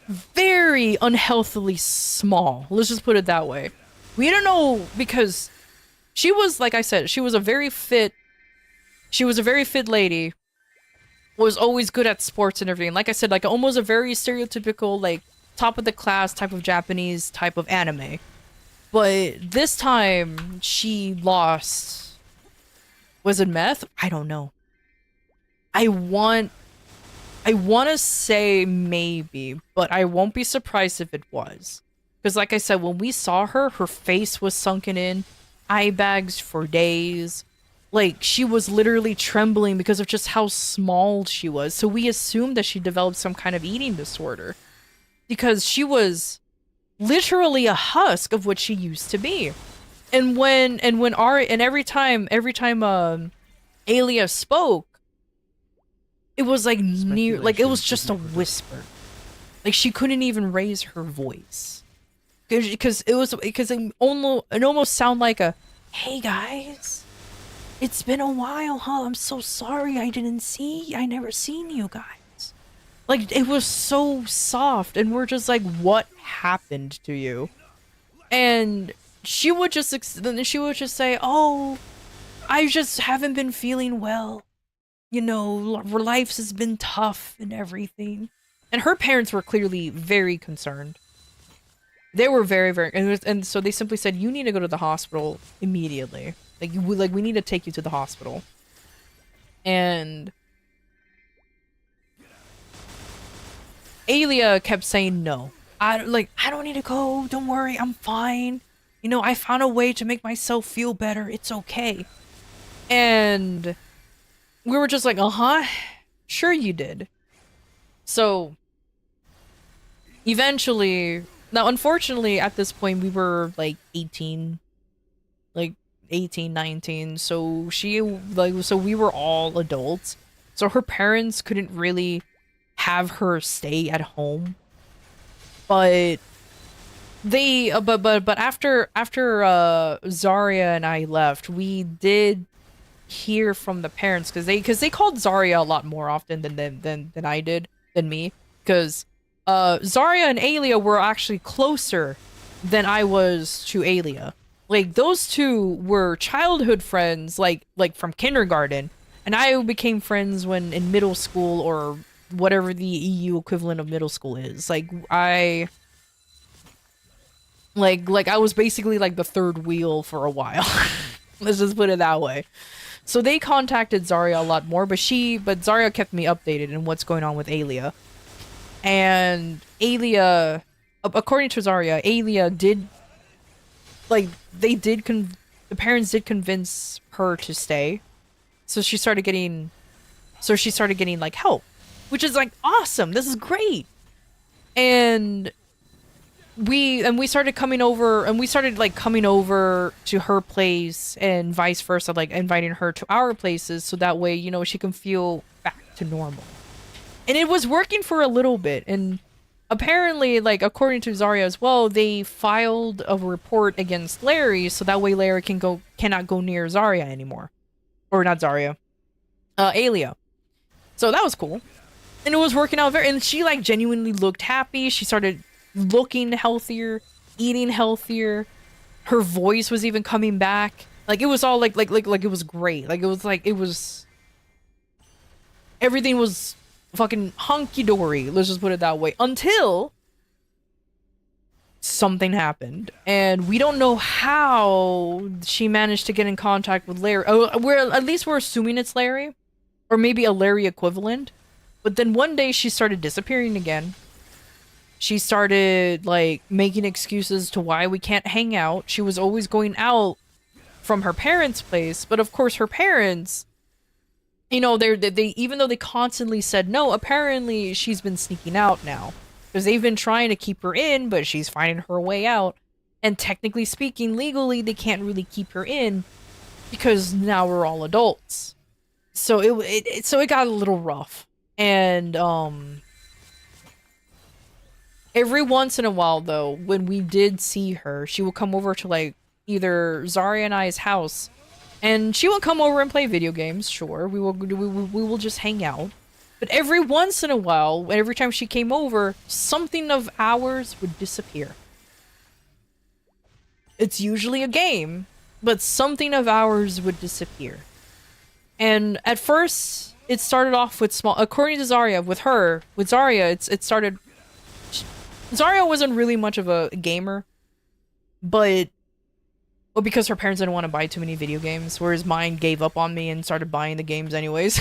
very unhealthily small. Let's just put it that way. We don't know, because she was, like I said, she was a very fit lady, was always good at sports and everything. Like I said, like almost a very stereotypical, like, top of the class type of Japanese type of anime. But this time she lost. Was it meth? I don't know. I want to say maybe, but I won't be surprised if it was. Because like I said, when we saw her, her face was sunken in, eye bags for days. Like, she was literally trembling because of just how small she was. So we assumed that she developed some kind of eating disorder. Because she was literally a husk of what she used to be. And every time Alia spoke, it was like it was just a whisper. Like, she couldn't even raise her voice. Because it almost sounded like a, "Hey guys, it's been a while, huh? I'm so sorry I never seen you guys." Like, it was so soft, and we're just like, what happened to you? And she would just say, "Oh, I just haven't been feeling well. You know, life has been tough and everything." And her parents were clearly very concerned. They were very, very, and so they simply said, "You need to go to the hospital immediately. We need to take you to the hospital." And Alia kept saying no. I don't need to go. Don't worry, I'm fine. You know, I found a way to make myself feel better. It's okay. And we were just like, uh-huh, sure you did. So eventually, now unfortunately at this point we were like 18, 19, so so we were all adults. So her parents couldn't really have her stay at home. But they but after Zarya and I left, we did hear from the parents, because they called Zarya a lot more often than me, because Zarya and Alia were actually closer than I was to Alia. Like, those two were childhood friends, like from kindergarten, and I became friends when in middle school, or whatever the EU equivalent of middle school is. Like, I was basically like the third wheel for a while. Let's just put it that way. So they contacted Zarya a lot more, but Zarya kept me updated in what's going on with Alia. And Alia, according to Zarya, Alia did, the parents did convince her to stay. So she started getting like help, which is like awesome. This is great. And we started coming over to her place, and vice versa, like inviting her to our places, so that way, you know, she can feel back to normal. And it was working for a little bit, and apparently, like, according to Zarya as well, they filed a report against Larry, so that way Larry cannot go near Zarya anymore. Or not Zarya. Alia. So that was cool. And it was working out and she like genuinely looked happy. She started looking healthier, eating healthier. Her voice was even coming back. Like, it was all like it was great. Like, it was everything was fucking hunky-dory, let's just put it that way, until something happened. And we don't know how she managed to get in contact with Larry. We're assuming it's Larry, or maybe a Larry equivalent. But then one day she started disappearing again. She started, like, making excuses to why we can't hang out. She was always going out from her parents' place, but of course her parents, you know, they even though they constantly said no, apparently she's been sneaking out now. Because they've been trying to keep her in, but she's finding her way out. And technically speaking, legally, they can't really keep her in, because now we're all adults. So it got a little rough. And, every once in a while, though, when we did see her, she would come over to, like, either Zarya and I's house, and she would come over and play video games, sure. We will just hang out. But every once in a while, every time she came over, something of ours would disappear. It's usually a game, but something of ours would disappear. And at first, it started off with small, according to Zarya, with Zarya, it started, Zarya wasn't really much of a gamer, but well, because her parents didn't want to buy too many video games, whereas mine gave up on me and started buying the games anyways.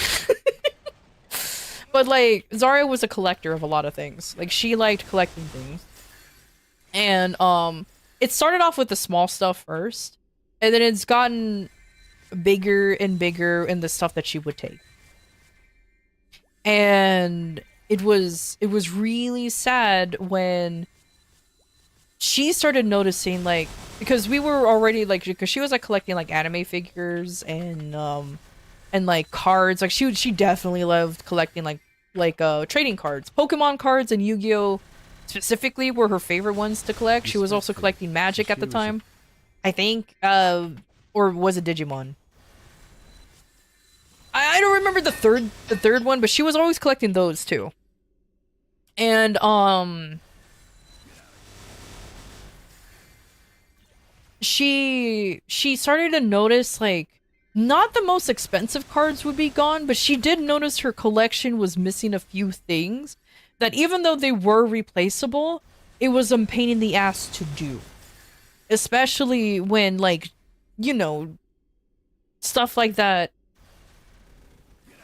But like, Zarya was a collector of a lot of things. Like, she liked collecting things. And it started off with the small stuff first, and then it's gotten bigger and bigger in the stuff that she would take. And it was really sad when she started noticing, like, because we were already like, because she was like collecting like anime figures and like cards. Like she definitely loved collecting like trading cards. Pokemon cards and Yu-Gi-Oh specifically were her favorite ones to collect. She was also collecting Magic at the time, I think, or was it Digimon? I don't remember the third one, but she was always collecting those too. And she started to notice, like, not the most expensive cards would be gone, but she did notice her collection was missing a few things that, even though they were replaceable, it was a pain in the ass to do. Especially when, like, you know, stuff like that.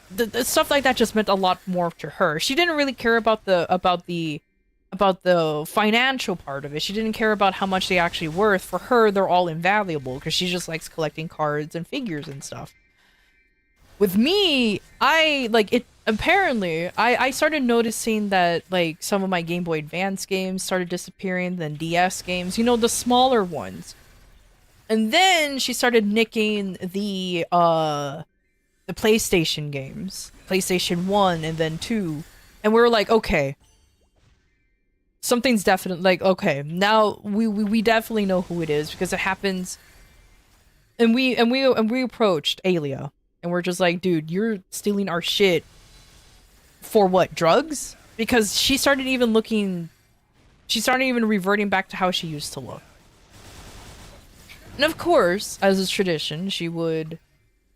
The stuff like that just meant a lot more to her. She didn't really care about the financial part of it. She didn't care about how much they actually worth. For her, they're all invaluable because she just likes collecting cards and figures and stuff. With me, I started noticing that, like, some of my Game Boy Advance games started disappearing, then DS games, you know, the smaller ones. And then she started nicking the PlayStation games. PlayStation 1 and then 2. And we were like, okay, something's definitely, like, okay, now we definitely know who it is because it happens. And we approached Alia and we're just like, dude, you're stealing our shit for what, drugs? Because she started even reverting back to how she used to look. And of course, as is tradition, she would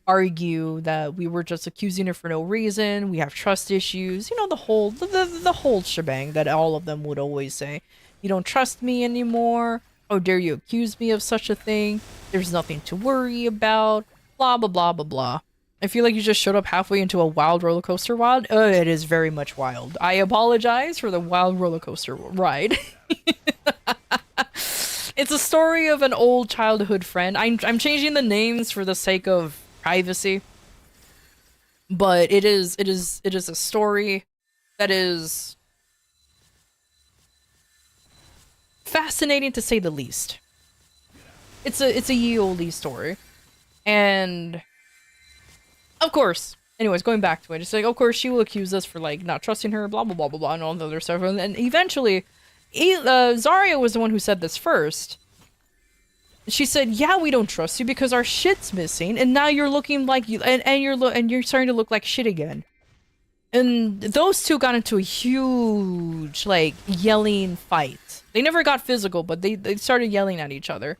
argue that we were just accusing her for no reason. We have trust issues. You know, the whole shebang that all of them would always say. You don't trust me anymore. How dare you accuse me of such a thing? There's nothing to worry about. Blah, blah, blah, blah, blah. I feel like you just showed up halfway into a wild roller coaster ride. It is very much wild. I apologize for the wild roller coaster ride. It's a story of an old childhood friend. I'm changing the names for the sake of privacy, but it is a story that is fascinating to say the least. It's a ye olde story, and of course, anyways, going back to it, it's like, of course she will accuse us for, like, not trusting her, blah blah blah blah blah, and all the other stuff, and eventually Zarya was the one who said this first. She said, yeah, we don't trust you because our shit's missing, and now you're looking like you, and you're starting to look like shit again. And those two got into a huge, like, yelling fight. They never got physical, but they started yelling at each other.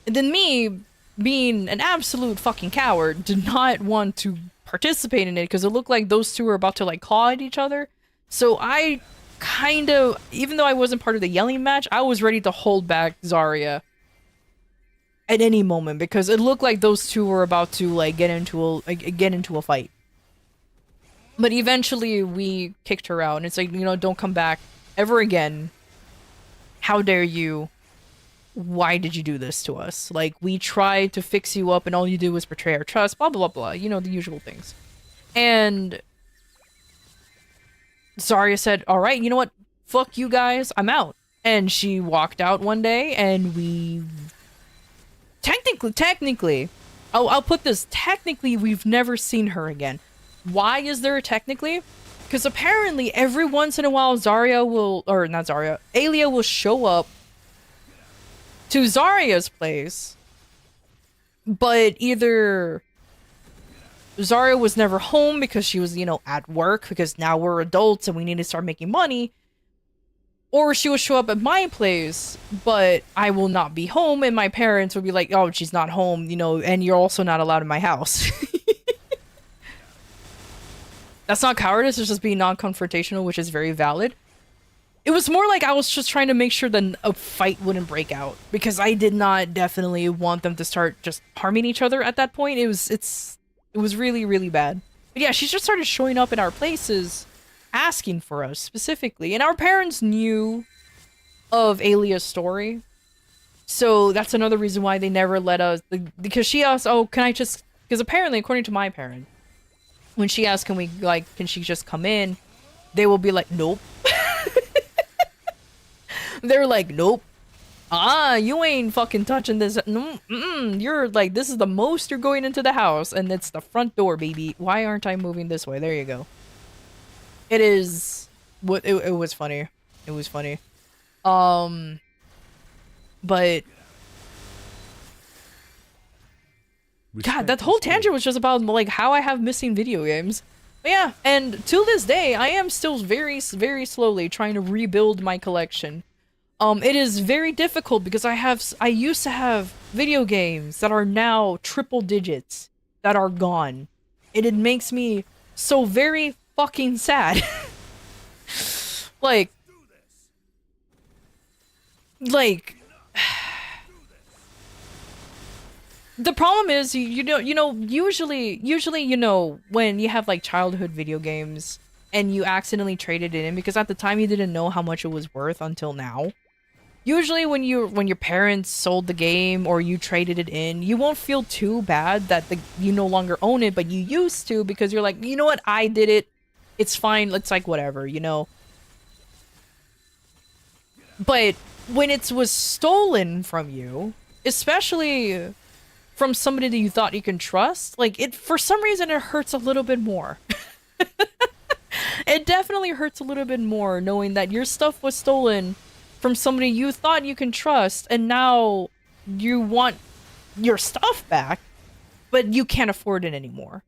And then me, being an absolute fucking coward, did not want to participate in it because it looked like those two were about to, like, claw at each other. So I kind of, even though I wasn't part of the yelling match, I was ready to hold back Zarya at any moment because it looked like those two were about to, like, get into a fight. But eventually we kicked her out, and it's like, you know, don't come back ever again. How dare you? Why did you do this to us? Like, we tried to fix you up and all you did was betray our trust, blah blah blah, you know, the usual things. And Zarya said, all right, you know what? Fuck you guys, I'm out. And she walked out one day, and we technically, I'll put this, technically we've never seen her again. Why is there a technically? Because apparently every once in a while Alia will show up to Zarya's place, but either Zarya was never home because she was, you know, at work because now we're adults and we need to start making money, or she would show up at my place, but I will not be home, and my parents would be like, oh, she's not home, you know, and you're also not allowed in my house. That's not cowardice, it's just being non-confrontational, which is very valid. It was more like I was just trying to make sure that a fight wouldn't break out, because I did not definitely want them to start just harming each other at that point. It was really, really bad. But yeah, she just started showing up in our places, asking for us specifically. And our parents knew of Alia's story. So that's another reason why they never let us, because she asked, oh, can I just, because apparently, according to my parent, when she asked, can she just come in? They will be like, nope. They're like, nope. You ain't fucking touching this. You're like, this is the most you're going into the house, and it's the front door, baby. Why aren't I moving this way? There you go. It is what it was funny. It was funny. But God, that whole tangent was just about like how I have missing video games. But yeah, and to this day, I am still very, very slowly trying to rebuild my collection. It is very difficult because I used to have video games that are now triple digits that are gone. And it makes me so very fucking sad. like, the problem is, usually, when you have like childhood video games and you accidentally traded it in because at the time you didn't know how much it was worth until now. Usually when your parents sold the game or you traded it in, you won't feel too bad that you no longer own it, but you used to because you're like, you know what, I did it. It's fine. It's like whatever, But when it was stolen from you, especially from somebody that you thought you can trust, like for some reason it hurts a little bit more. It definitely hurts a little bit more knowing that your stuff was stolen from somebody you thought you can trust, and now you want your stuff back, but you can't afford it anymore.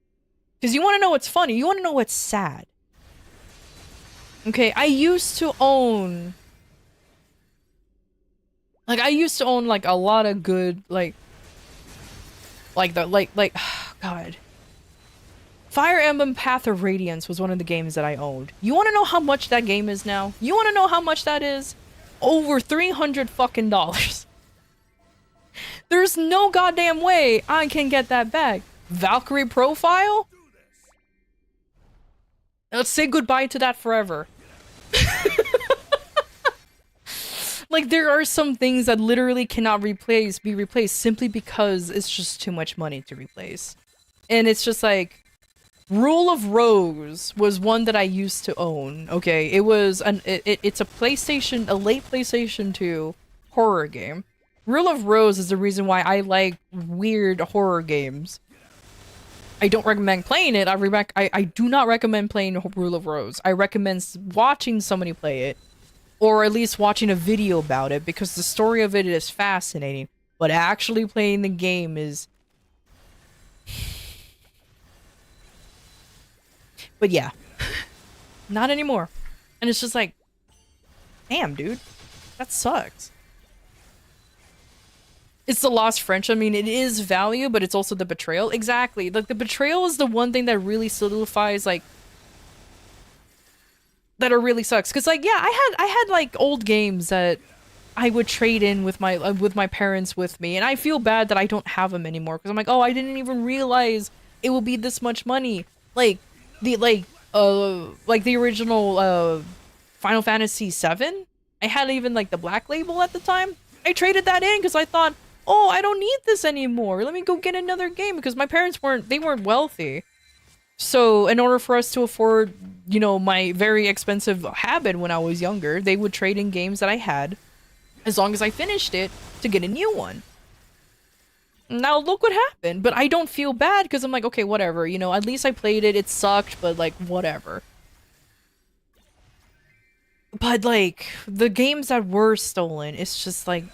Because you want to know what's funny, you want to know what's sad. Okay, I used to own like a lot of good God. Fire Emblem Path of Radiance was one of the games that I owned. You want to know how much that game is now? You want to know how much that is? Over $300 fucking dollars. There's no goddamn way I can get that back. Valkyrie Profile? Let's say goodbye to that forever. Like, there are some things that literally cannot be replaced simply because it's just too much money to replace. And it's just like, Rule of Rose was one that I used to own. Okay, it was it's a late PlayStation 2 horror game. Rule of Rose is the reason why I like weird horror games. I don't recommend playing it. I do not recommend playing Rule of Rose. I recommend watching somebody play it, or at least watching a video about it, because the story of it is fascinating. But actually playing the game is... But yeah, not anymore. And it's just like, damn, dude, that sucks. It's the lost friendship. I mean, it is value, but it's also the betrayal. Exactly. Like, the betrayal is the one thing that really solidifies, like, that it really sucks. Because, like, yeah, I had like old games that I would trade in with my parents with me, and I feel bad that I don't have them anymore because I'm like, oh, I didn't even realize it will be this much money. Like the original Final Fantasy VII. I had even like the Black Label at the time. I traded that in because I thought, oh, I don't need this anymore. Let me go get another game, because my parents weren't wealthy. So in order for us to afford, my very expensive habit when I was younger, they would trade in games that I had, as long as I finished it, to get a new one. Now look what happened. But I don't feel bad because I'm like, okay, whatever, at least I played it. It sucked, but like, whatever. But like, the games that were stolen, it's just like,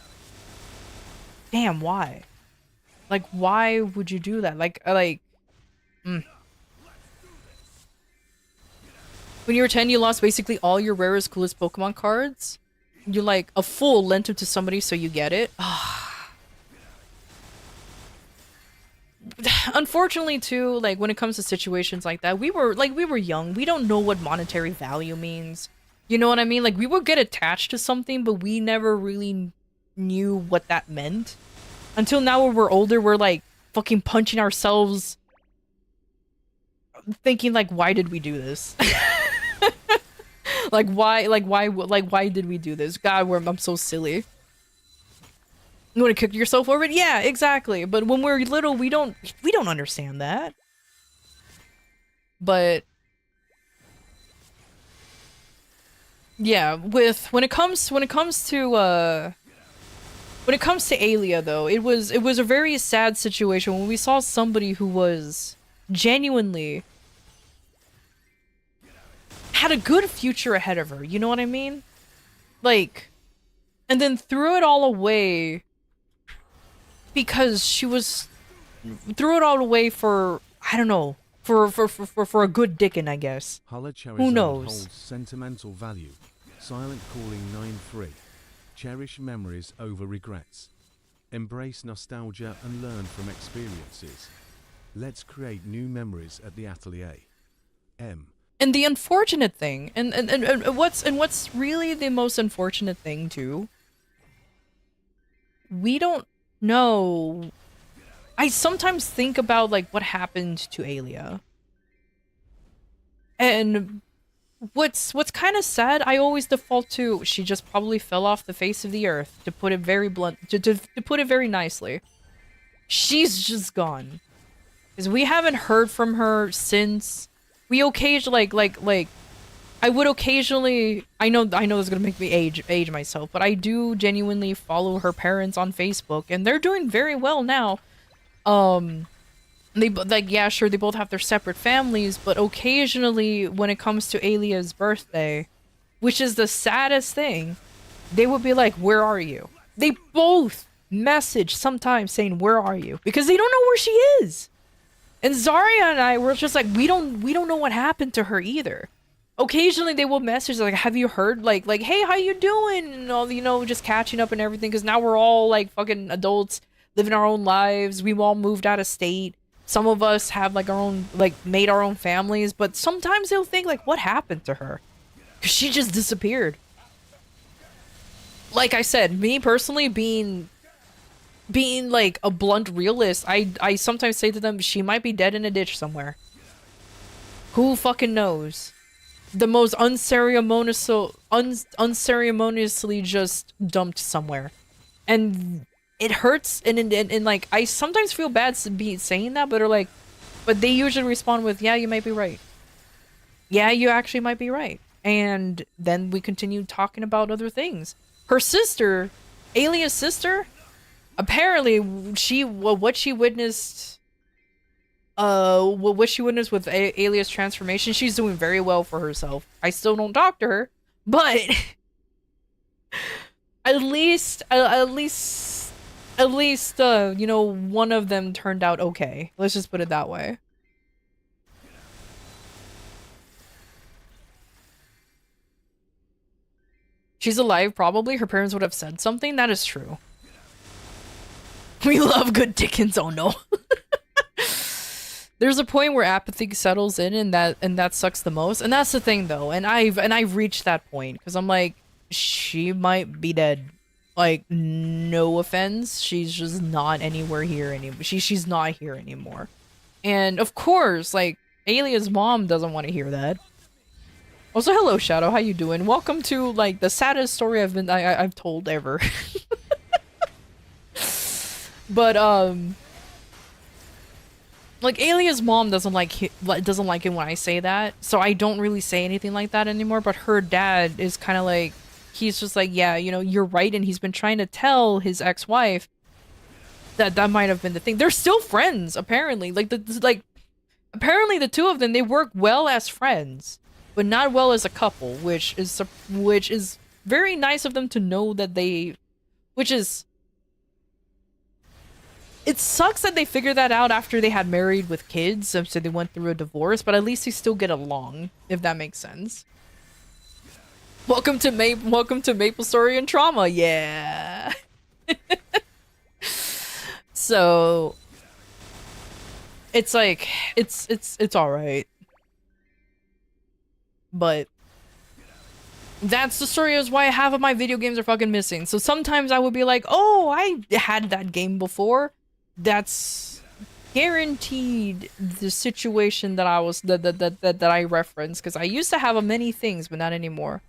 damn, why? Like, why would you do that? When you were 10, you lost basically all your rarest, coolest Pokemon cards. You like a fool lent them to somebody so you get it. Unfortunately, too, like when it comes to situations like that, we were young. We don't know what monetary value means. You know what I mean? Like, we would get attached to something, but we never really knew what that meant. Until now when we're older, we're like fucking punching ourselves thinking like, why did we do this? why did we do this? God, I'm so silly. You want to kick yourself over it? Yeah, exactly. But when we're little, we don't understand that. But yeah, when it comes to Alia though, it was a very sad situation when we saw somebody who was genuinely had a good future ahead of her, you know what I mean? Like, and then threw it all away because threw it all away for, I don't know, for a good dickin', I guess. Hala Who knows? holds sentimental value. Silent calling 9-3. Cherish memories over regrets. Embrace nostalgia and learn from experiences. Let's create new memories at the atelier. M. And the unfortunate thing, and what's really the most unfortunate thing too, we don't know. I sometimes think about like what happened to Alia. And what's kind of sad, I always default to she just probably fell off the face of the earth, to put it very blunt, to put it very nicely. She's just gone. Because we haven't heard from her since. We occasionally like I would occasionally, I know this is gonna make me age myself, but I do genuinely follow her parents on Facebook, and they're doing very well now. They like, yeah, sure, they both have their separate families, but occasionally when it comes to Alia's birthday, which is the saddest thing, they would be like, "Where are you?" They both message sometimes saying, "Where are you?" Because they don't know where she is. And Zarya and I were just like, we don't know what happened to her either. Occasionally they will message like, "Have you heard?" Like, "Hey, how you doing?" And all, you know, just catching up and everything. Because now we're all like fucking adults, living our own lives. We've all moved out of state. Some of us have like our own, like made our own families. But sometimes they'll think like, what happened to her? Because she just disappeared. Like I said, me personally being like a blunt realist, I sometimes say to them, she might be dead in a ditch somewhere. Who fucking knows? The most unceremoniously just dumped somewhere. And it hurts, and like, I sometimes feel bad saying that, but they usually respond with, "Yeah, you might be right. Yeah, you actually might be right." And then we continue talking about other things. Her sister, Alia's sister, apparently what she witnessed with Alia's transformation, she's doing very well for herself. I still don't talk to her, but at least you know, one of them turned out okay. Let's just put it that way. She's alive, probably. Her parents would have said something. That is true. We love good Dickens. Oh no. There's a point where apathy settles in, and that sucks the most. And that's the thing though. And I've reached that point because I'm like, she might be dead. Like, no offense, she's just not anywhere here anymore. She's not here anymore. And of course, like, Alia's mom doesn't want to hear that. Also, hello Shadow, how you doing? Welcome to like the saddest story I've told ever. But like, Alia's mom doesn't like it when I say that, so I don't really say anything like that anymore. But her dad is kind of like, he's just like, yeah, you know, you're right, and he's been trying to tell his ex-wife that might have been the thing. They're still friends, apparently. Apparently the two of them, they work well as friends, but not well as a couple, which is very nice of them to know that they, it sucks that they figured that out after they had married with kids, so they went through a divorce, but at least they still get along, if that makes sense. Welcome to Maple Story and Trauma, yeah. So it's like, it's all right. But That's the story is why half of my video games are fucking missing. So sometimes I would be like, oh, I had that game before. That's guaranteed the situation that I was that I referenced, because I used to have many things, but not anymore.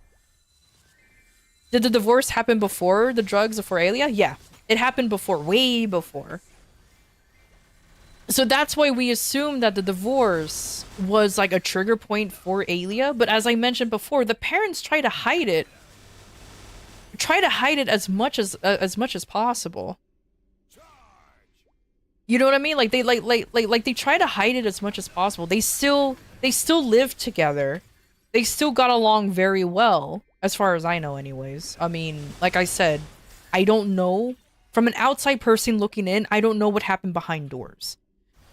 Did the divorce happen before the drugs for Alia? Yeah, it happened before, way before. So that's why we assume that the divorce was like a trigger point for Alia. But as I mentioned before, the parents try to hide it. Try to hide it as much as possible. You know what I mean? Like they they try to hide it as much as possible. They still live together. They still got along very well, as far as I know anyways. I mean, like I said, I don't know. From an outside person looking in, I don't know what happened behind doors.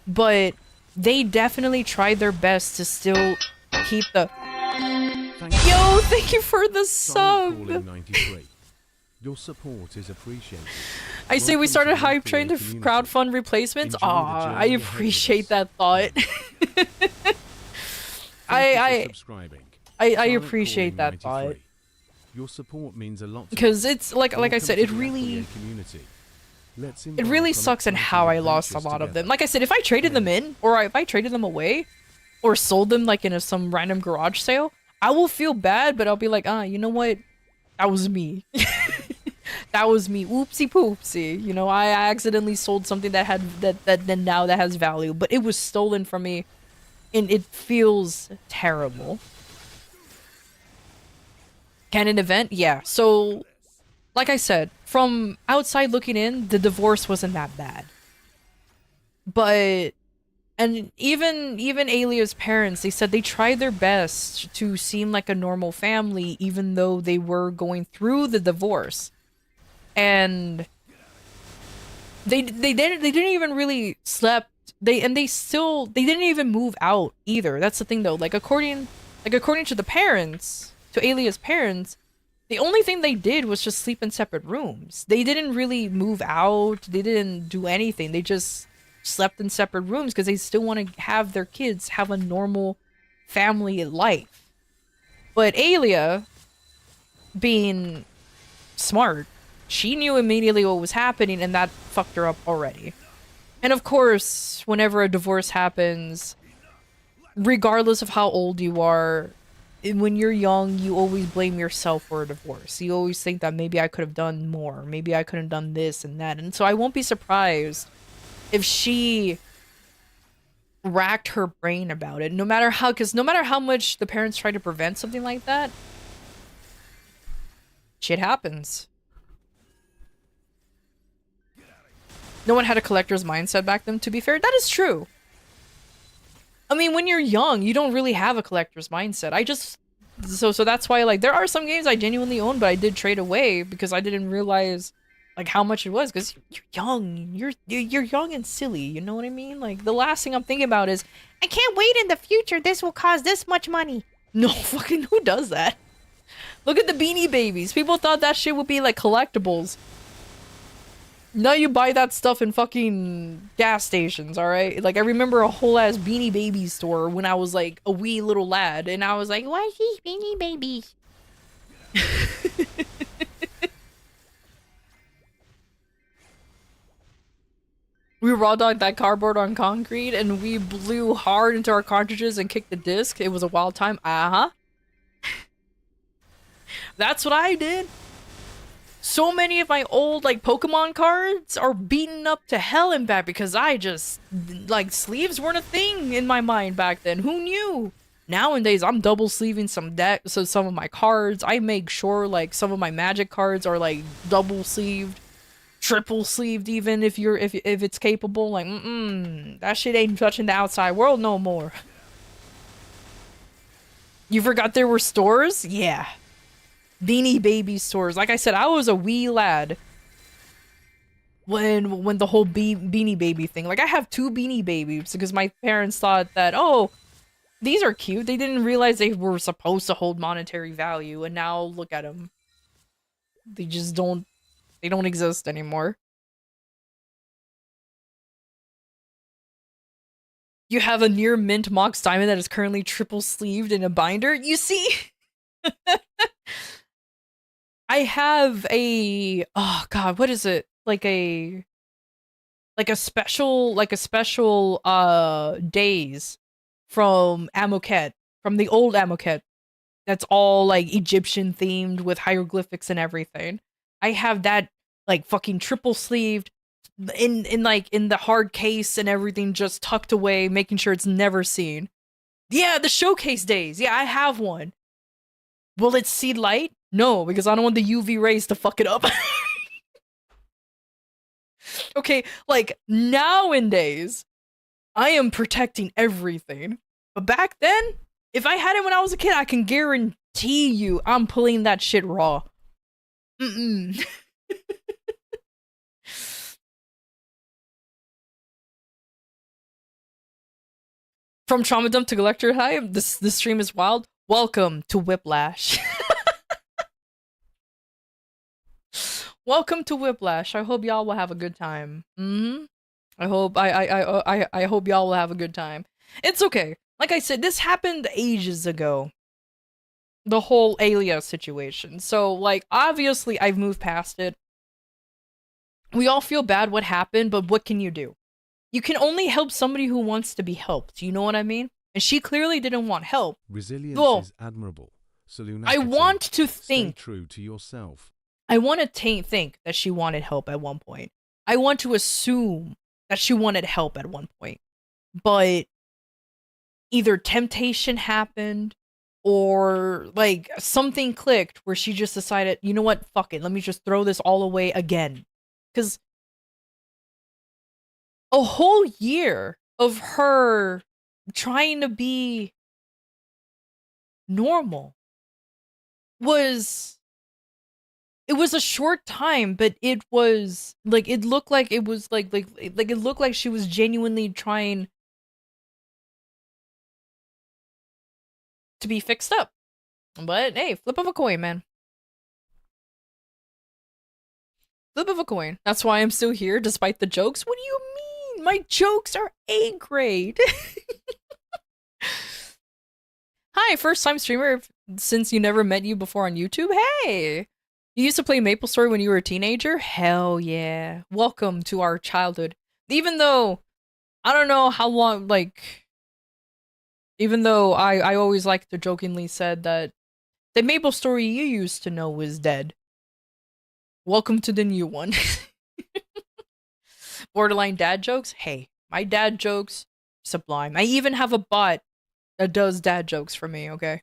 But they definitely tried their best to still keep the... Yo, thank you for the sub! Your support is appreciated. I say we started Hype Train to crowdfund replacements? Aw, I appreciate that thought. I appreciate that thought. Your support means a lot. Because it's like I said, it really sucks in how I lost a lot of them. Like I said, if I traded them in, or if I traded them away, or sold them like in some random garage sale, I will feel bad, but I'll be like, you know what? That was me. That was me. Oopsie poopsie. You know, I accidentally sold something that had that now that has value, but it was stolen from me, and it feels terrible. Canon event? Yeah. So, like I said, from outside looking in, the divorce wasn't that bad. But, and even Alia's parents, they said they tried their best to seem like a normal family, even though they were going through the divorce. And they didn't even really slept. They didn't even move out either. That's the thing though. According to the parents, to Alia's parents, the only thing they did was just sleep in separate rooms. They didn't really move out. They didn't do anything. They just slept in separate rooms because they still want to have their kids have a normal family life. But Alia, being smart, she knew immediately what was happening, and that fucked her up already. And of course, whenever a divorce happens, regardless of how old you are, when you're young, you always blame yourself for a divorce. You always think that maybe I could have done more. Maybe I could have done this and that. And so I won't be surprised if she racked her brain about it. No matter how much the parents try to prevent something like that, shit happens. No one had a collector's mindset back then, to be fair. That is true. I mean, when you're young, you don't really have a collector's mindset. So that's why, like, there are some games I genuinely own, but I did trade away because I didn't realize, like, how much it was. Because you're young. You're young and silly, you know what I mean? Like, the last thing I'm thinking about is, I can't wait in the future, this will cost this much money. No, fucking who does that? Look at the Beanie Babies. People thought that shit would be, like, collectibles. Now you buy that stuff in fucking gas stations, alright? Like, I remember a whole-ass Beanie Babies store when I was, like, a wee little lad, and I was like, why these Beanie Babies? We raw dogged that cardboard on concrete, and we blew hard into our cartridges and kicked the disc. It was a wild time. Uh-huh. That's what I did. So many of my old, like, Pokemon cards are beaten up to hell and back because I just, like, sleeves weren't a thing in my mind back then. Who knew? Nowadays, I'm double sleeving some of my cards. I make sure, like, some of my Magic cards are, like, double sleeved, triple sleeved even if it's capable. Like, that shit ain't touching the outside world no more. You forgot there were stores? Yeah. Beanie Baby stores. Like I said, I was a wee lad when the whole Beanie Baby thing. Like, I have 2 Beanie Babies because my parents thought that, oh, these are cute. They didn't realize they were supposed to hold monetary value, and now look at them. They just don't exist anymore. You have a near mint Mox Diamond that is currently triple sleeved in a binder. You see? I have a, oh god, what is it? Like a special days from Amoket, from the old Amoket. That's all like Egyptian themed with hieroglyphics and everything. I have that like fucking triple sleeved in the hard case and everything, just tucked away, making sure it's never seen. Yeah, the showcase days. Yeah, I have one. Will it see light? No, because I don't want the UV rays to fuck it up. Okay, like nowadays, I am protecting everything. But back then, if I had it when I was a kid, I can guarantee you I'm pulling that shit raw. Mm-mm. From Trauma Dump to Collector High, this stream is wild. Welcome to Whiplash. Welcome to Whiplash. I hope y'all will have a good time. I hope I hope y'all will have a good time. It's okay. Like I said, this happened ages ago. The whole Alia situation. So, like, obviously I've moved past it. We all feel bad what happened, but what can you do? You can only help somebody who wants to be helped. You know what I mean? And she clearly didn't want help. Resilience is admirable. I want to think. Stay true to yourself. I want to think that she wanted help at one point. I want to assume that she wanted help at one point. But either temptation happened or like something clicked where she just decided, you know what, fuck it, let me just throw this all away again. Because a whole year of her trying to be normal was a short time, but it was like it looked like it was like it looked like she was genuinely trying to be fixed up. But hey, flip of a coin, man. Flip of a coin. That's why I'm still here despite the jokes. What do you mean? My jokes are A grade. Hi, first time streamer since you never met you before on YouTube. Hey! You used to play MapleStory when you were a teenager? Hell yeah. Welcome to our childhood. Even though, I don't know how long, like, even though I always like to jokingly said that the MapleStory you used to know was dead. Welcome to the new one. Borderline dad jokes? Hey, my dad jokes, sublime. I even have a bot that does dad jokes for me, okay?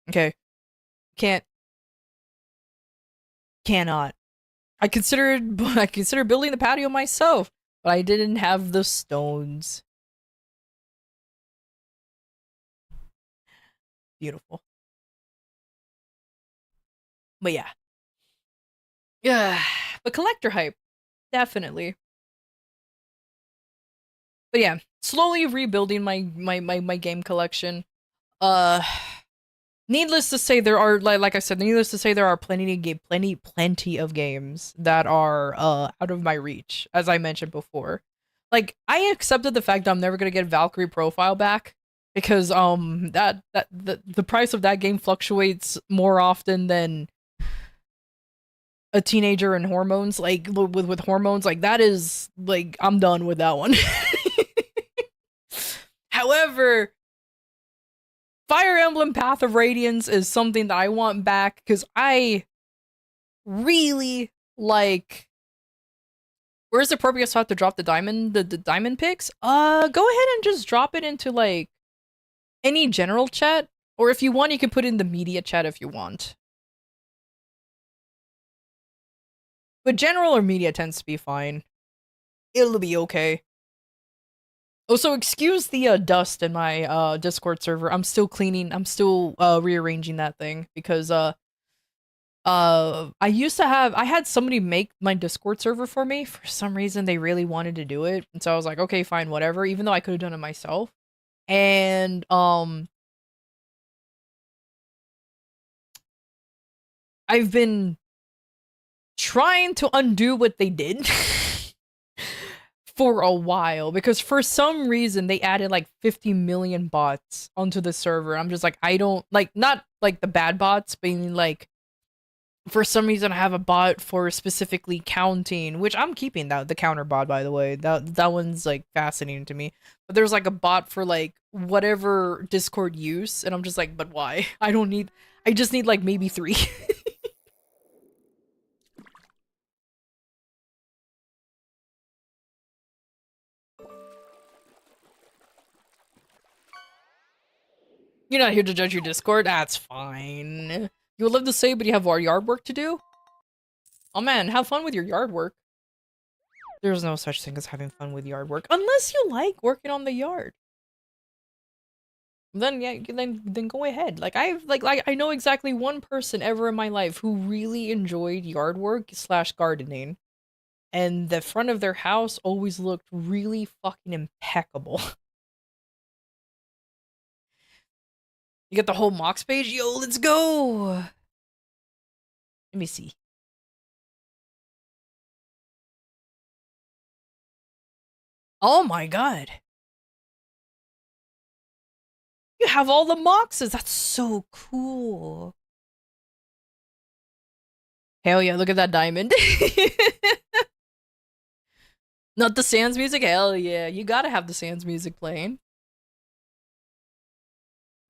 Okay. Cannot. I considered building the patio myself, but I didn't have the stones. Beautiful. But yeah. Yeah. But collector hype. Definitely. But yeah, slowly rebuilding my game collection. Needless to say, there are like I said, needless to say, there are plenty of games that are out of my reach, as I mentioned before. Like, I accepted the fact that I'm never gonna get Valkyrie Profile back because the price of that game fluctuates more often than a teenager and hormones. Like with hormones, like that is like I'm done with that one. However, Fire Emblem Path of Radiance is something that I want back because I really like. Where's the appropriate spot to drop the diamond picks? Go ahead and just drop it into like any general chat, or if you want, you can put it in the media chat if you want. But general or media tends to be fine. It'll be okay. Also, excuse the dust in my Discord server. I'm still cleaning. I'm still rearranging that thing because I had somebody make my Discord server for me. For some reason, they really wanted to do it, and so I was like, okay, fine, whatever. Even though I could have done it myself, and I've been trying to undo what they did. for a while because for some reason they added like 50 million bots onto the server. I'm just like, I don't like, not like the bad bots, but like for some reason I have a bot for specifically counting, which I'm keeping the counter bot, by the way. That one's like fascinating to me. But there's like a bot for like whatever Discord use, and I'm just like, but why? I just need like maybe 3. You're not here to judge your Discord? That's fine. You would love to say, but you have our yard work to do? Oh man, have fun with your yard work. There's no such thing as having fun with yard work. Unless you like working on the yard. Then yeah, then go ahead. Like I know exactly one person ever in my life who really enjoyed yard work / gardening. And the front of their house always looked really fucking impeccable. You get the whole Mox page? Yo, let's go! Let me see. Oh my god. You have all the Moxes! That's so cool. Hell yeah, look at that diamond. Not the Sans music? Hell yeah, you gotta have the Sans music playing.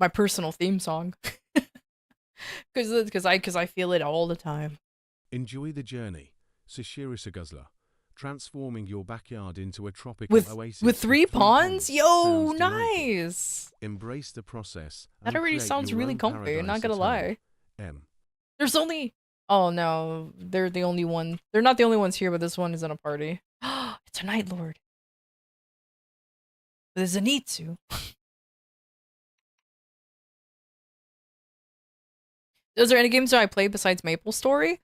My personal theme song. Because I feel it all the time. Enjoy the journey, Sashirisaguzla, transforming your backyard into a tropical oasis. With 3 ponds? Yo, Sounds delightful. Nice! Embrace the process. That and already create sounds your really own comfy, paradise not gonna at lie. home. There's only... Oh no, they're the only one. They're not the only ones here, but this one is in a party. It's a Night Lord. There's a Zenitsu. Is there any games that I played besides MapleStory?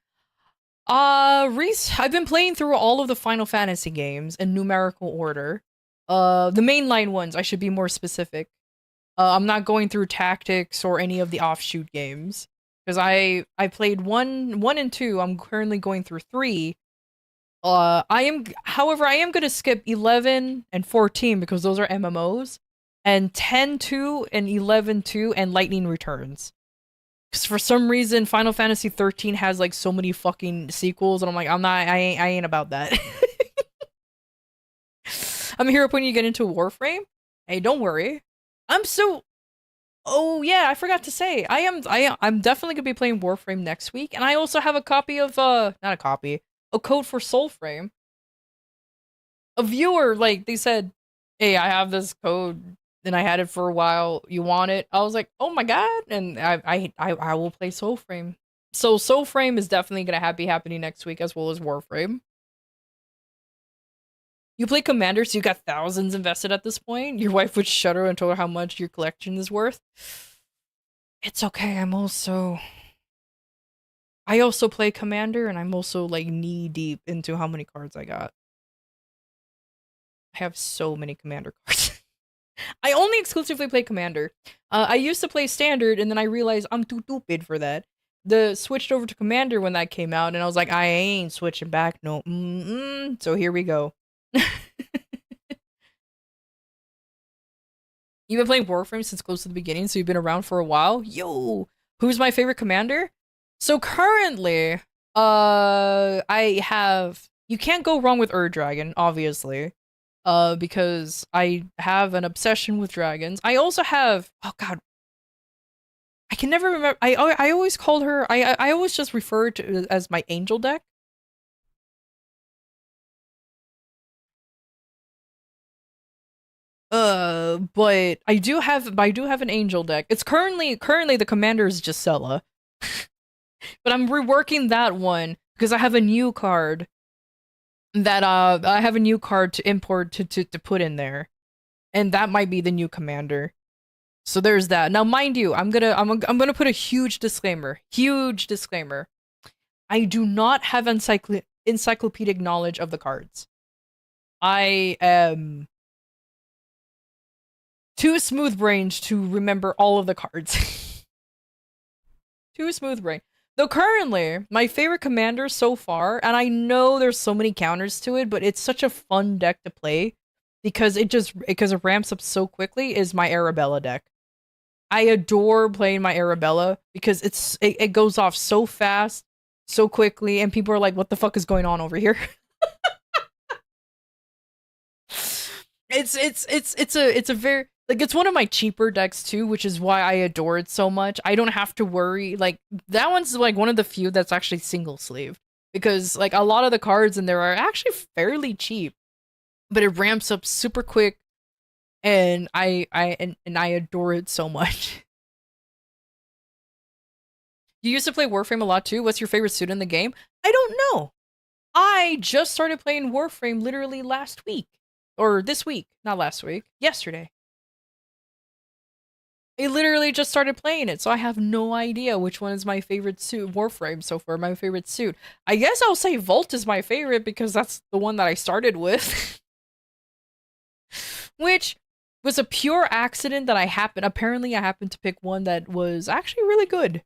I've been playing through all of the Final Fantasy games in numerical order. The mainline ones, I should be more specific. I'm not going through Tactics or any of the offshoot games. Because I played 1 and 2, I'm currently going through 3. However, I am gonna skip 11 and 14 because those are MMOs. And 10-2 and 11-2 and Lightning Returns. Because for some reason, Final Fantasy 13 has like so many fucking sequels, and I'm like, I ain't about that. I'm here when you get into Warframe. Hey, don't worry. Oh yeah, I forgot to say. I'm definitely gonna be playing Warframe next week, and I also have a copy of not a copy, a code for Soulframe. A viewer, like, they said, hey, I have this code and I had it for a while. You want it? I was like, oh my god, and I will play Soulframe. So Soulframe is definitely gonna be happening next week, as well as Warframe. You play Commander, so you got thousands invested at this point. Your wife would shudder and told her how much your collection is worth. It's okay. I also play Commander, and I'm also like knee deep into how many cards I got. I have so many Commander cards. I only exclusively play Commander. I used to play Standard, and then I realized I'm too stupid for that. Switched over to Commander when that came out, and I was like, I ain't switching back, no. So here we go. You've been playing Warframe since close to the beginning, so you've been around for a while. Yo, who's my favorite commander? So currently, I have. You can't go wrong with Dragon, obviously, because I have an obsession with dragons. I also have. Oh god, I can never remember. I always called her. I always just refer to as my angel deck. But I do have an angel deck. It's currently the commander is Gisela. But I'm reworking that one because I have a new card that I have a new card to import to put in there. And that might be the new commander. So there's that. Now mind you, I'm going to put a huge disclaimer. Huge disclaimer. I do not have encyclopedic knowledge of the cards. I am too smooth-brained to remember all of the cards. Too smooth-brained. Though currently, my favorite commander so far, and I know there's so many counters to it, but it's such a fun deck to play because it ramps up so quickly, is my Arabella deck. I adore playing my Arabella because it goes off so fast, so quickly, and people are like, "What the fuck is going on over here?" It's a very, like, it's one of my cheaper decks too, which is why I adore it so much. I don't have to worry, like, that one's like one of the few that's actually single sleeve, because like a lot of the cards in there are actually fairly cheap, but it ramps up super quick, and I adore it so much. You used to play Warframe a lot too. What's your favorite suit in the game? I don't know. I just started playing Warframe literally last week. Or this week. Not last week. Yesterday. I literally just started playing it, so I have no idea which one is my favorite suit. Warframe so far, my favorite suit. I guess I'll say Volt is my favorite because that's the one that I started with. Which was a pure accident that apparently I happened to pick one that was actually really good.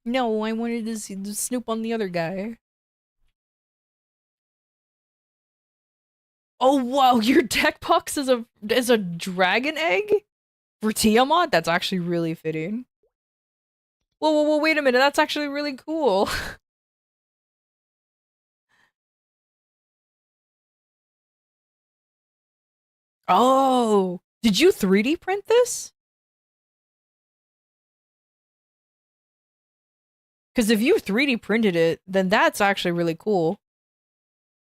No, I wanted to snoop on the other guy. Oh wow, your deck box is a dragon egg for Tiamat? That's actually really fitting. Whoa, wait a minute, that's actually really cool. Oh, did you 3D print this? Because if you 3D printed it, then that's actually really cool.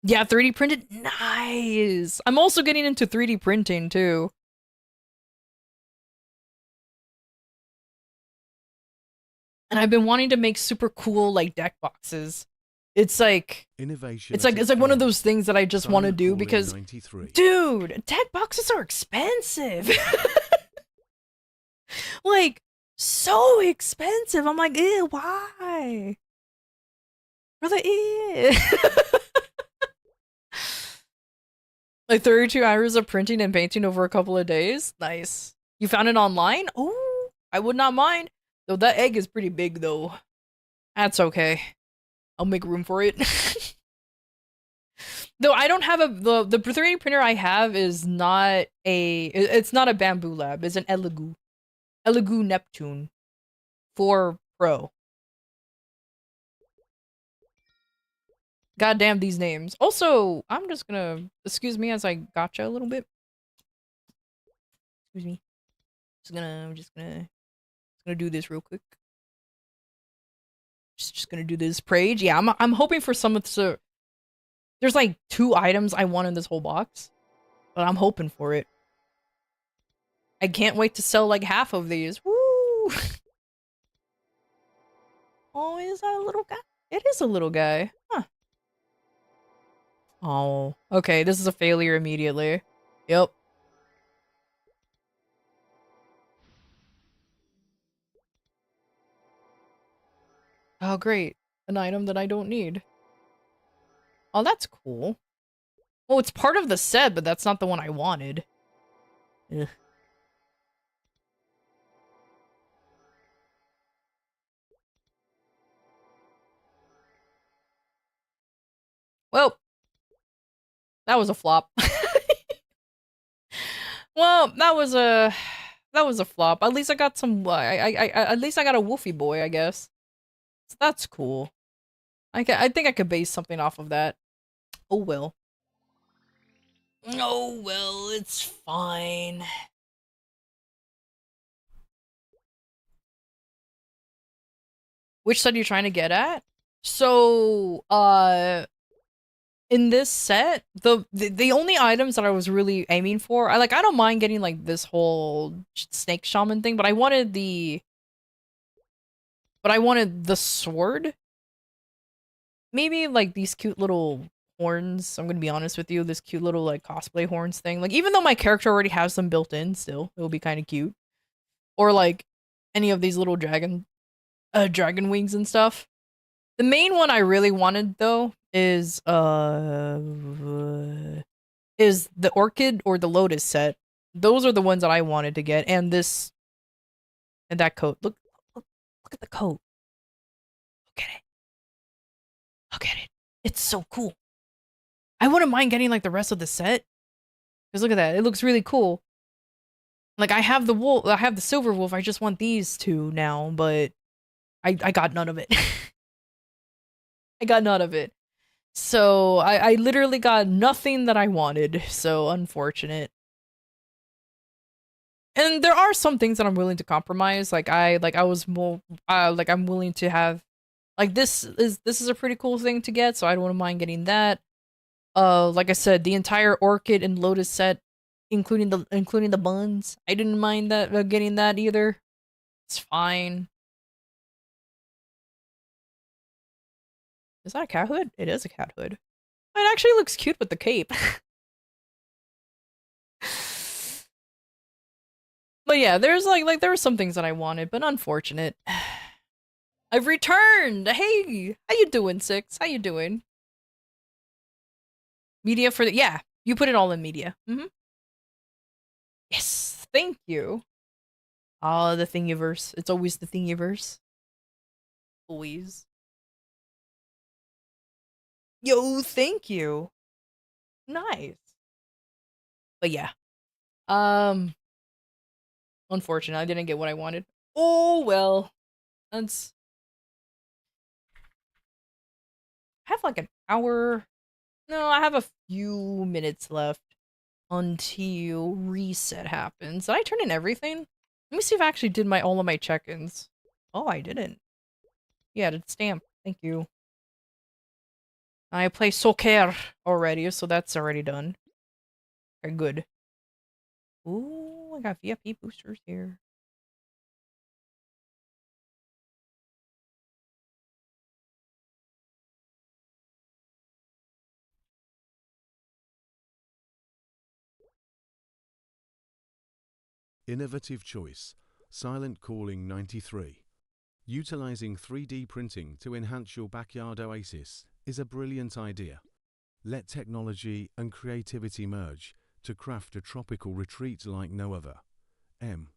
Yeah, 3D printed? Nice! I'm also getting into 3D printing, too. And I've been wanting to make super cool, like, deck boxes. It's like... Innovation it's like one of those things that I just want to do because... 93. Dude, deck boxes are expensive! Like, so expensive! I'm like, ew, why? Brother, ew! Like 32 hours of printing and painting over a couple of days? Nice. You found it online? Oh, I would not mind. Though that egg is pretty big, though. That's okay. I'll make room for it. Though I don't have the 3D printer I have is not it's not a Bamboo Lab. It's an Elegoo Neptune 4 Pro. Goddamn these names. Also, I'm just gonna excuse me as I gotcha a little bit. Excuse me. I'm just gonna do this real quick. Just gonna do this Prage. Yeah, I'm hoping for some of the. There's like 2 items I want in this whole box, but I'm hoping for it. I can't wait to sell like half of these. Woo! Oh, is that a little guy? It is a little guy. Huh. Oh, okay. This is a failure immediately. Yep. Oh, great. An item that I don't need. Oh, that's cool. Well, it's part of the set, but that's not the one I wanted. Ugh. Well, that was a flop. Well, that was a flop. At least I got some. At least I got a Wolfie boy, I guess. So that's cool. I think I could base something off of that. Oh well. Oh well, it's fine. Which side are you trying to get at? So, in this set, the only items that I was really aiming for, I don't mind getting like this whole snake shaman thing, but I wanted the sword. Maybe like these cute little horns. I'm gonna be honest with you, this cute little like cosplay horns thing. Like even though my character already has them built in, still it will be kind of cute. Or like any of these little dragon wings and stuff. The main one I really wanted though is the orchid or the lotus set. Those are the ones that I wanted to get, and this and that coat. Look at the coat. Look at it. It's so cool. I wouldn't mind getting like the rest of the set. Because look at that. It looks really cool. Like I have the wolf, I have the silver wolf. I just want these two now, but I got none of it. I got none of it. So I literally got nothing that I wanted. So unfortunate. And there are some things that I'm willing to compromise. Like I was more like I'm willing to have like this is a pretty cool thing to get, so I don't mind getting that. Like I said, the entire orchid and lotus set, including the buns. I didn't mind that getting that either. It's fine. Is that a cat hood? It is a cat hood. It actually looks cute with the cape. But yeah, there's like there were some things that I wanted, but unfortunate. I've returned. Hey, how you doing, Six? How you doing? Media for the yeah. You put it all in media. Yes, thank you. Ah, the Thingiverse. It's always the Thingiverse. Always. Yo, thank you. Nice. But yeah. Unfortunate, I didn't get what I wanted. Oh well. That's I have like an hour. No, I have a few minutes left until reset happens. Did I turn in everything? Let me see if I actually did all of my check-ins. Oh, I didn't. Yeah, it's stamp. Thank you. I play soccer already, so that's already done. Okay, good. Ooh, I got VIP boosters here. Innovative choice. Silent Calling 93. Utilizing 3D printing to enhance your backyard oasis is a brilliant idea. Let technology and creativity merge to craft a tropical retreat like no other. M.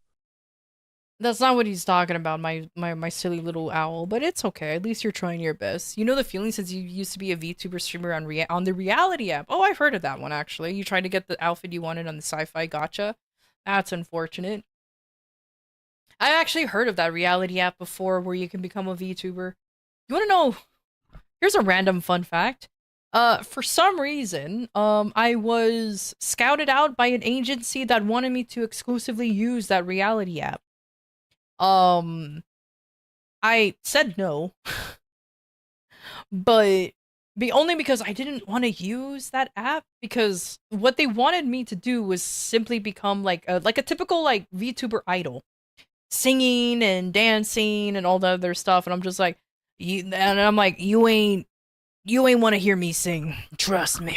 That's not what he's talking about, my silly little owl, but it's okay. At least you're trying your best. You know the feeling since you used to be a VTuber streamer on the reality app. Oh, I've heard of that one actually. You tried to get the outfit you wanted on the sci-fi gacha. That's unfortunate. I actually heard of that reality app before where you can become a VTuber. You want to know? Here's a random fun fact. For some reason, I was scouted out by an agency that wanted me to exclusively use that reality app. I said no, but only because I didn't want to use that app because what they wanted me to do was simply become like a typical like VTuber idol, singing and dancing and all the other stuff, and I'm just like, you ain't want to hear me sing. Trust me,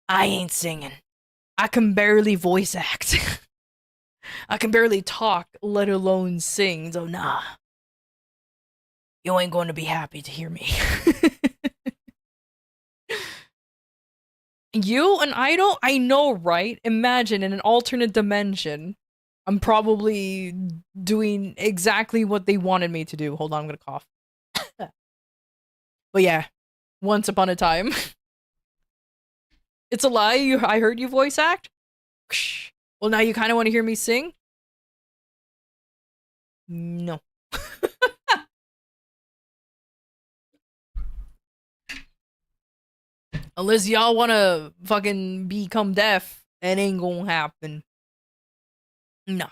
I ain't singing. I can barely voice act. I can barely talk, let alone sing, so nah. You ain't going to be happy to hear me. You, an idol? I know, right? Imagine in an alternate dimension, I'm probably doing exactly what they wanted me to do. Hold on, I'm gonna cough. But yeah, once upon a time. It's a lie, I heard you voice act? Well, now you kind of want to hear me sing? No. Unless y'all want to fucking become deaf, it ain't gonna happen. Nah.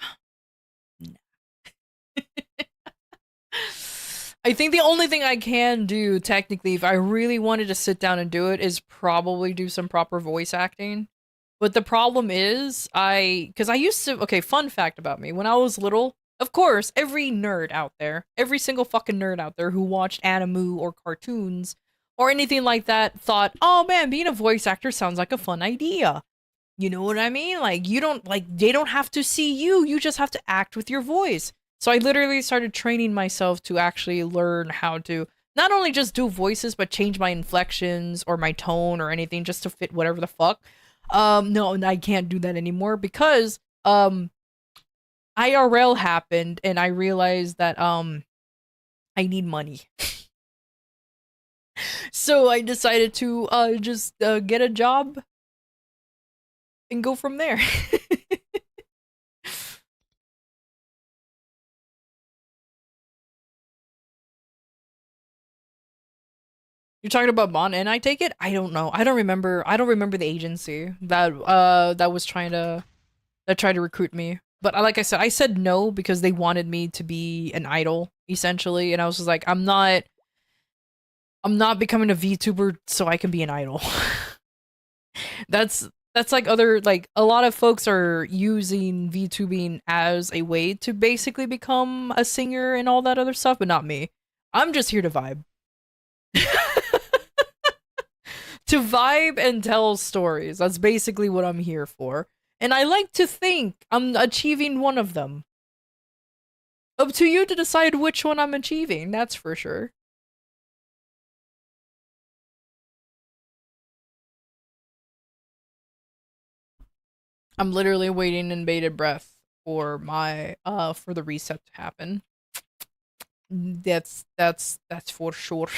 I think the only thing I can do, technically, if I really wanted to sit down and do it, is probably do some proper voice acting. But the problem is, because I used to, okay, fun fact about me, when I was little, of course, every nerd out there, every single fucking nerd out there who watched anime or cartoons or anything like that thought, oh man, being a voice actor sounds like a fun idea. You know what I mean? Like, you don't, like, they don't have to see you, you just have to act with your voice. So I literally started training myself to actually learn how to not only just do voices, but change my inflections or my tone or anything just to fit whatever the fuck. No, I can't do that anymore because, IRL happened and I realized that, I need money. So I decided to just get a job and go from there. You're talking about Mon and I take it? I don't know. I don't remember. I don't remember the agency that was trying to tried to recruit me. But like I said no because they wanted me to be an idol essentially, and I was just like, I'm not becoming a VTuber so I can be an idol. that's like other like a lot of folks are using VTubing as a way to basically become a singer and all that other stuff, but not me. I'm just here to vibe. To vibe and tell stories. That's basically what I'm here for. And I like to think I'm achieving one of them. Up to you to decide which one I'm achieving, that's for sure. I'm literally waiting in bated breath for my for the reset to happen. That's for sure.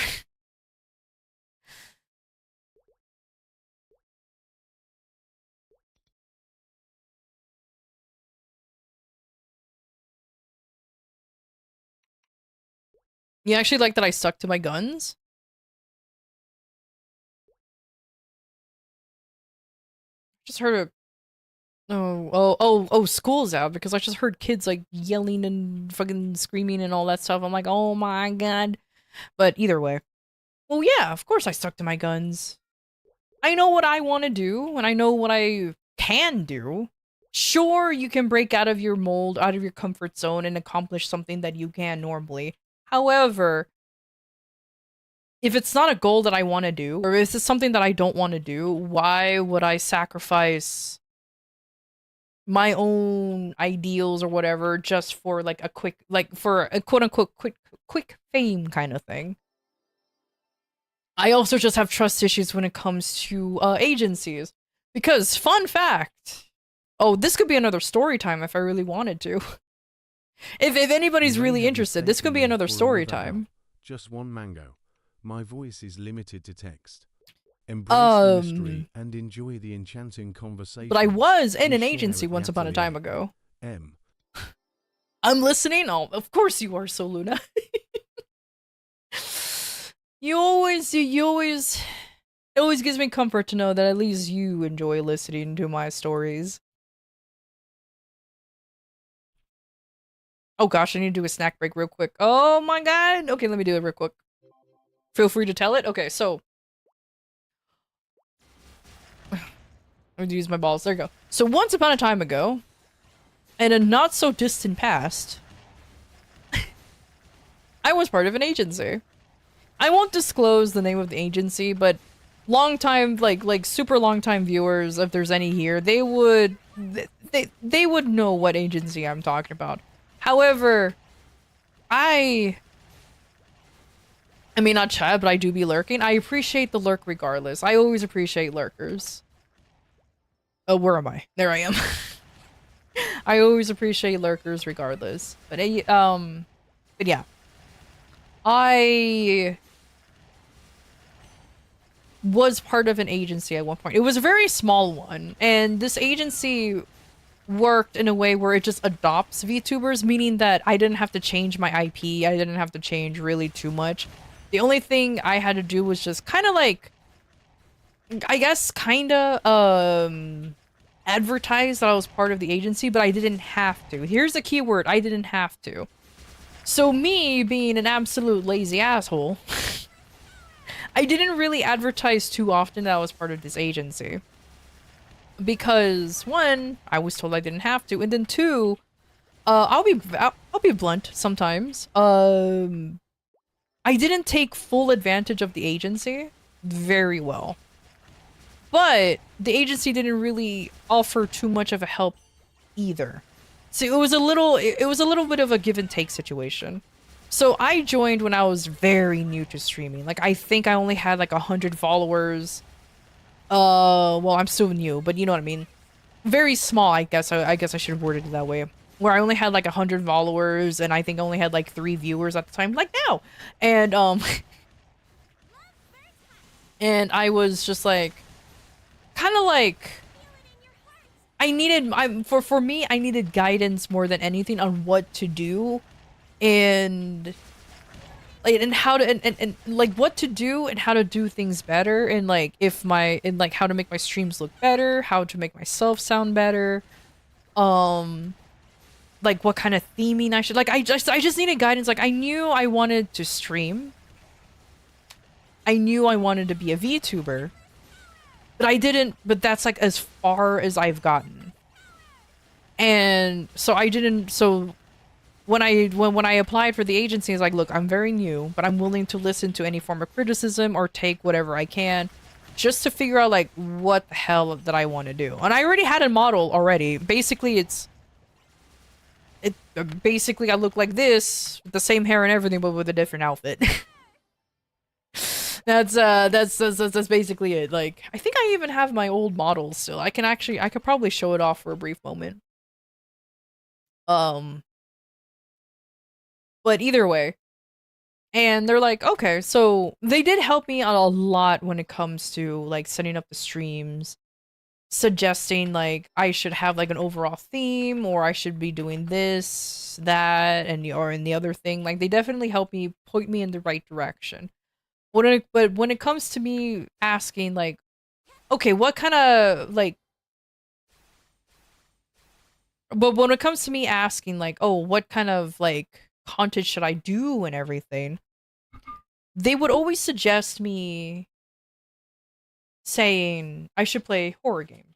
You actually like that I stuck to my guns? Just heard a school's out because I just heard kids like yelling and fucking screaming and all that stuff. I'm like, oh my god. But either way. Well, yeah, of course I stuck to my guns. I know what I want to do and I know what I can do. Sure, you can break out of your mold, out of your comfort zone and accomplish something that you can normally. However, if it's not a goal that I want to do, or if it's something that I don't want to do, why would I sacrifice my own ideals or whatever just for like a quick, like for a quote unquote quick fame kind of thing? I also just have trust issues when it comes to agencies. Because, fun fact, oh, this could be another story time if I really wanted to. if anybody's really interested, this could be another story time. Just one mango. My voice is limited to text. Embrace the mystery and enjoy the enchanting conversation. But I was in an agency once upon a time ago. I'm listening. Oh, of course you are, Soluna. It always gives me comfort to know that at least you enjoy listening to my stories. Oh gosh, I need to do a snack break real quick. Oh my god. Okay, let me do it real quick. Feel free to tell it. Okay, so I'm gonna use my balls. There you go. So once upon a time ago, in a not so distant past, I was part of an agency. I won't disclose the name of the agency, but long time, like super long time viewers, if there's any here, they would know what agency I'm talking about. However, I mean, not chat, but I do be lurking. I appreciate the lurk regardless. I always appreciate lurkers. Oh, where am I? There I am. I always appreciate lurkers regardless. But yeah. I was part of an agency at one point. It was a very small one, and this agency worked in a way where it just adopts VTubers, meaning that I didn't have to change my IP. I didn't have to change really too much. The only thing I had to do was just kind of like, I guess, kind of advertise that I was part of the agency, but I didn't have to. Here's the key word: I didn't have to. So me being an absolute lazy asshole, I didn't really advertise too often that I was part of this agency. Because one, I was told I didn't have to, and then two, I'll be blunt sometimes. I didn't take full advantage of the agency very well. But the agency didn't really offer too much of a help either. So it was a little bit of a give and take situation. So I joined when I was very new to streaming. Like, I think I only had like 100 followers. Well, I'm still new, but you know what I mean. Very small, I guess I should have worded it that way. Where I only had like 100 followers, and I think I only had like 3 viewers at the time, like now. And And I was just like, kind of like, for me, I needed guidance more than anything on what to do and like and how to and like what to do and how to do things better and like if my and like how to make my streams look better, how to make myself sound better, um like what kind of theming I should like I just needed guidance. Like I knew I wanted to stream. I knew I wanted to be a VTuber. But that's like as far as I've gotten. And so I didn't so when I applied for the agency, I was like, look, I'm very new, but I'm willing to listen to any form of criticism or take whatever I can just to figure out like what the hell that I want to do. And I already had a model already. Basically basically I look like this, with the same hair and everything, but with a different outfit. That's basically it. Like, I think I even have my old model still. I could probably show it off for a brief moment. But either way. And they're like, okay, so they did help me out a lot when it comes to like setting up the streams, suggesting like I should have like an overall theme or I should be doing this, that, and or in the other thing. Like they definitely helped me point me in the right direction. But when it comes to me asking like, okay, what kind of like but when it comes to me asking like, oh, what kind of like content should I do and everything, they would always suggest me saying I should play horror games.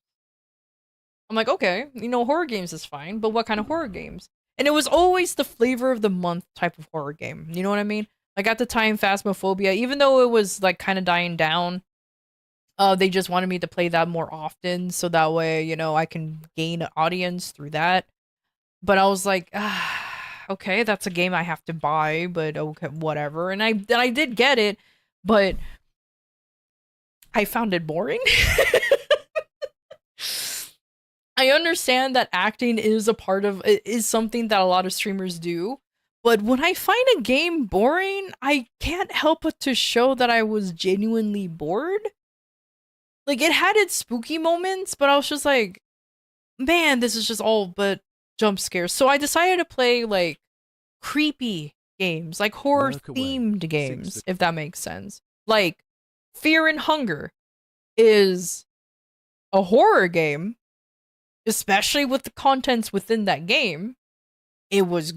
I'm like, okay, horror games is fine, but what kind of horror games? And it was always the flavor of the month type of horror game. You know what I mean? Like at the time, Phasmophobia, even though it was like kind of dying down, they just wanted me to play that more often, so that way, I can gain an audience through that. But I was like, okay, that's a game I have to buy, but okay, whatever. And I did get it, but I found it boring. I understand that acting is something that a lot of streamers do, but when I find a game boring, I can't help but to show that I was genuinely bored. Like it had its spooky moments, but I was just like, man, this is just all but jump scares. So I decided to play like creepy games, like horror themed games, if that makes sense. Like Fear and Hunger is a horror game, especially with the contents within that game. It was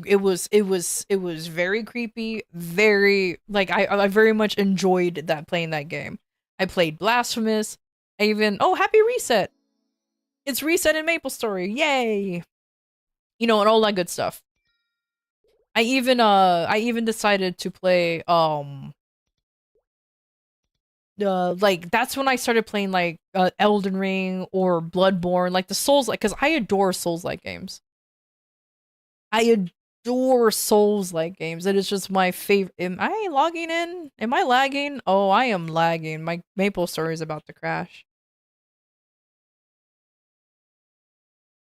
very creepy, very like I very much enjoyed playing that game. I played Blasphemous. I even Happy Reset. It's Reset in MapleStory. Yay. And all that good stuff. I even decided to play like that's when I started playing like Elden Ring or Bloodborne, like the Souls like cuz I adore Souls-like games. I adore Souls-like games. It is just my favorite. Am I logging in? Am I lagging? Oh, I am lagging. My MapleStory is about to crash.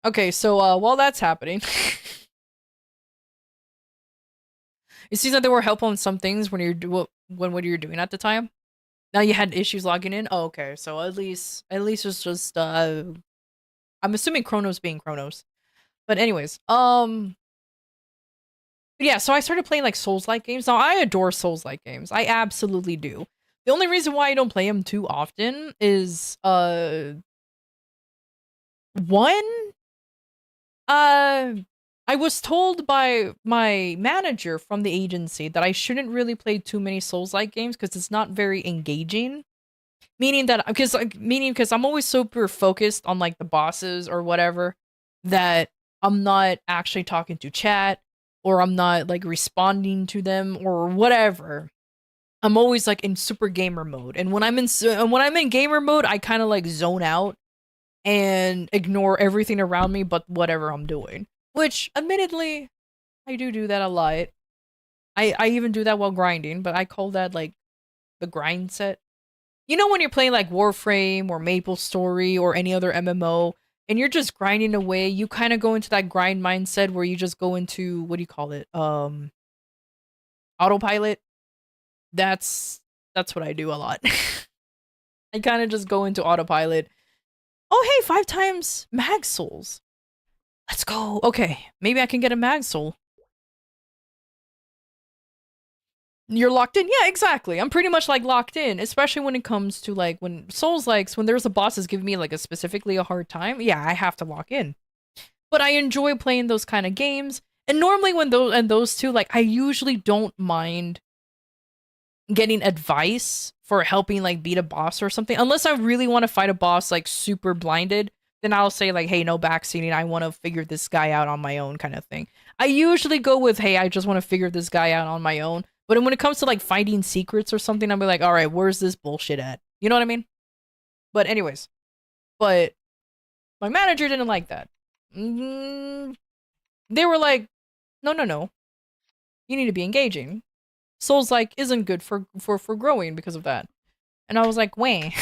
Okay, so while that's happening, it seems like there were help on some things when what you were doing at the time. Now you had issues logging in. Oh, okay. So at least it's just I'm assuming Chronos being Chronos. But anyways, yeah, so I started playing like Souls-like games. Now I adore Souls-like games. I absolutely do. The only reason why I don't play them too often is one, I was told by my manager from the agency that I shouldn't really play too many Souls-like games because it's not very engaging. Meaning because I'm always super focused on like the bosses or whatever, that I'm not actually talking to chat or I'm not like responding to them or whatever. I'm always like in super gamer mode, and when I'm in gamer mode, I kind of like zone out and ignore everything around me but whatever I'm doing. Which, admittedly, I do that a lot. I even do that while grinding, but I call that like the grind set. You know when you're playing like Warframe or MapleStory or any other MMO and you're just grinding away, you kind of go into that grind mindset where you just go into, what do you call it? Autopilot. That's what I do a lot. I kind of just go into autopilot. Oh, hey, 5 times mag souls. Let's go. Okay, maybe I can get a mag soul. You're locked in? Yeah, exactly. I'm pretty much like locked in, especially when it comes to like when Souls likes when there's a boss that's giving me like a specifically a hard time. Yeah, I have to lock in. But I enjoy playing those kind of games. And normally when those two, like I usually don't mind getting advice for helping like beat a boss or something. Unless I really want to fight a boss like super blinded, then I'll say like, hey, no backseating. I want to figure this guy out on my own kind of thing. I usually go with, hey, I just want to figure this guy out on my own. But when it comes to like finding secrets or something, I'll be like, all right, where's this bullshit at? You know what I mean? But anyways, but my manager didn't like that. They were like, no. You need to be engaging. Souls like isn't good for growing because of that. And I was like, wait.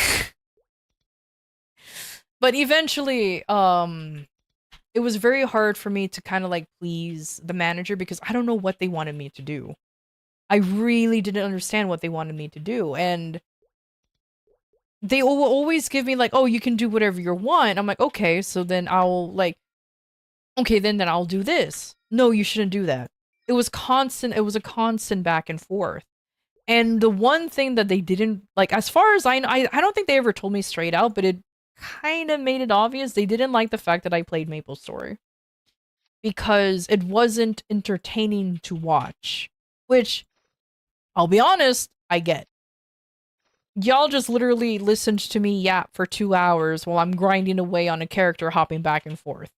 But eventually, it was very hard for me to kind of like please the manager because I don't know what they wanted me to do. I really didn't understand what they wanted me to do. And they will always give me like, oh, you can do whatever you want. I'm like, okay, so then I'll like, okay, then I'll do this. No, you shouldn't do that. It was constant. It was a constant back and forth. And the one thing that they didn't like, as far as I know, I don't think they ever told me straight out, but it kind of made it obvious they didn't like the fact that I played MapleStory because it wasn't entertaining to watch, which I'll be honest, I get. Y'all just literally listened to me yap for 2 hours while I'm grinding away on a character hopping back and forth.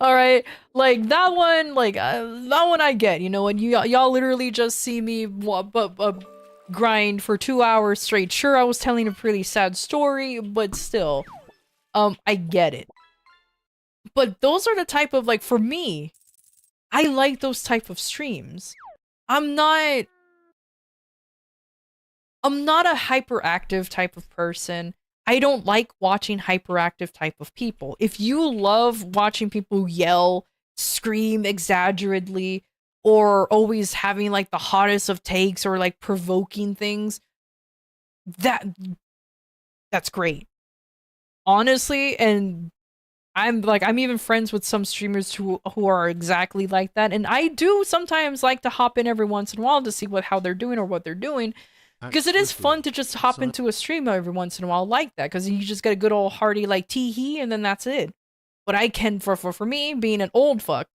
All right, like that one I get, you know, and y'all literally just see me grind for 2 hours straight. Sure, I was telling a pretty sad story, but still, I get it. But those are the type of, like, for me, I like those type of streams. I'm not a hyperactive type of person. I don't like watching hyperactive type of people. If you love watching people yell, scream exaggeratedly, or always having like the hottest of takes or like provoking things, that's great. Honestly, and I'm even friends with some streamers who are exactly like that, and I do sometimes like to hop in every once in a while to see how they're doing or what they're doing. Because it is fun to just hop into a stream every once in a while like that, because you just get a good old hearty like tee-hee, and then that's it. But I can, for me, being an old fuck,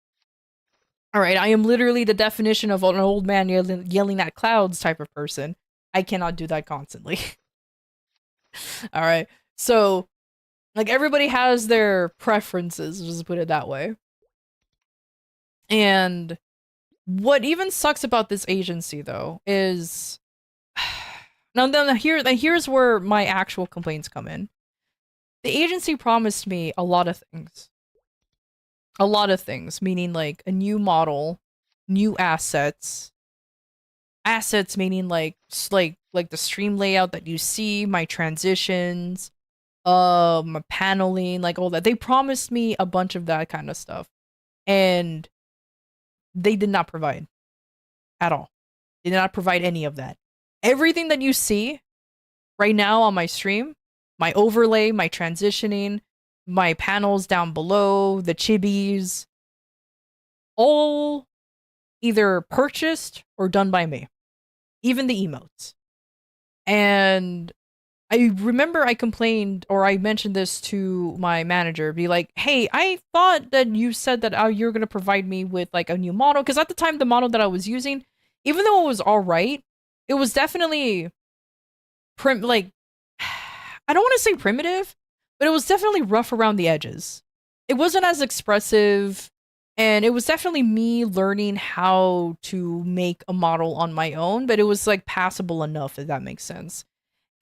alright, I am literally the definition of an old man yelling at clouds type of person. I cannot do that constantly. Alright, so, like, everybody has their preferences, just put it that way. And what even sucks about this agency, though, is... Now here's where my actual complaints come in. The agency promised me a lot of things. A lot of things, meaning like a new model, new assets. Assets meaning like the stream layout that you see, my transitions, my paneling, like all that. They promised me a bunch of that kind of stuff. And they did not provide at all. They did not provide any of that. Everything that you see right now on my stream, my overlay, my transitioning, my panels down below, the chibis, all either purchased or done by me. Even the emotes. And I remember I complained, or I mentioned this to my manager, be like, hey, I thought that you said that you're going to provide me with like a new model. Because at the time, the model that I was using, even though it was all right, it was definitely I don't want to say primitive, but it was definitely rough around the edges. It wasn't as expressive, and it was definitely me learning how to make a model on my own, but it was like passable enough, if that makes sense.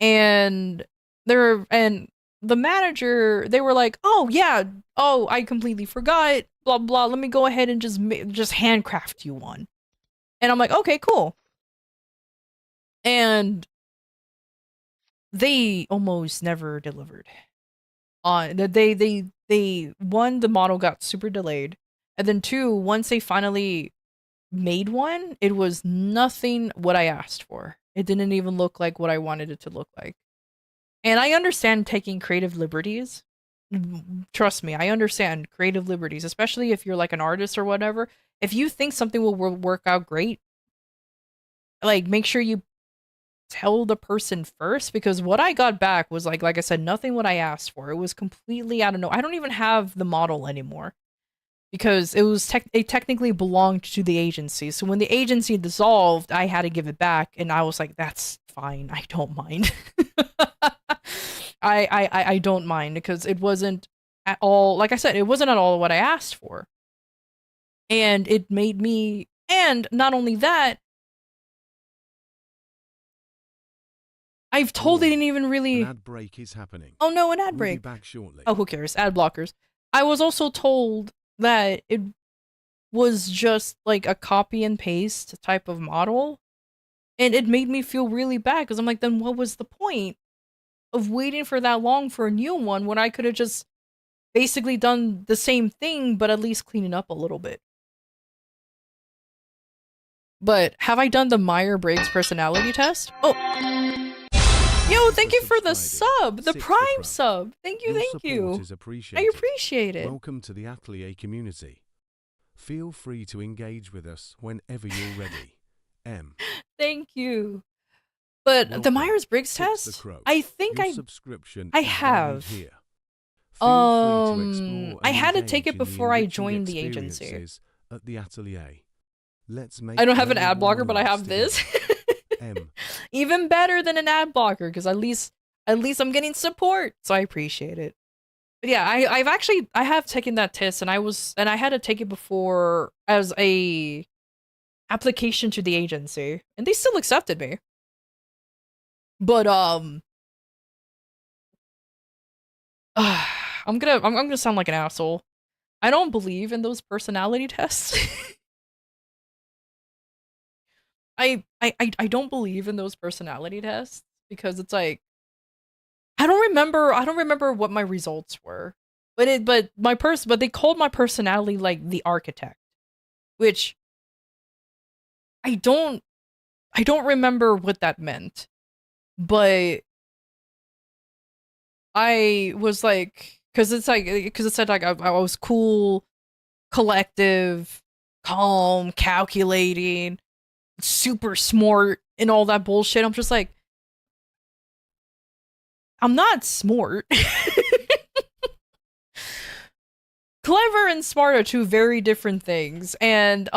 And the manager, they were like, oh yeah, oh, I completely forgot, blah blah, let me go ahead and just handcraft you one. And I'm like, okay, cool. And they almost never delivered. They one, the model got super delayed, and then two, once they finally made one, it was nothing what I asked for. It didn't even look like what I wanted it to look like. And I understand taking creative liberties. Trust me, I understand creative liberties, especially if you're like an artist or whatever. If you think something will work out great, like make sure you tell the person first, because what I got back was like I said, nothing what I asked for. It was completely, I don't know. I don't even have the model anymore because it technically belonged to the agency. So when the agency dissolved, I had to give it back, and I was like, that's fine. I don't mind. I don't mind because it wasn't at all, like I said, it wasn't at all what I asked for. And it made me, and not only that, I've told they didn't even really. An ad break is happening. Oh no, an ad We'll break. be back shortly. Oh, who cares? Ad blockers. I was also told that it was just like a copy and paste type of model. And it made me feel really bad because I'm like, then what was the point of waiting for that long for a new one when I could have just basically done the same thing, but at least clean it up a little bit? But have I done the Myers-Briggs personality test? Oh. Yo, thank you for the sub, the Prime sub. Thank you, thank you. I appreciate it. Welcome to the Atelier community. Feel free to engage with us whenever you're ready. Thank you. But the Myers-Briggs test, I think I have. I had to take it before I joined the agency. At the Atelier. Let's make I don't have an ad blocker, but I have this. Even better than an ad blocker, because at least I'm getting support, so I appreciate it. But yeah, I have taken that test, and I had to take it before as a application to the agency, and they still accepted me. But I'm gonna sound like an asshole. I don't believe in those personality tests. I don't believe in those personality tests because it's like I don't remember what my results were. But they called my personality like the architect, which I don't remember what that meant. But I was like, because it said like I was cool, collective, calm, calculating, super smart, and all that bullshit. I'm just like, I'm not smart. Clever and smart are two very different things, and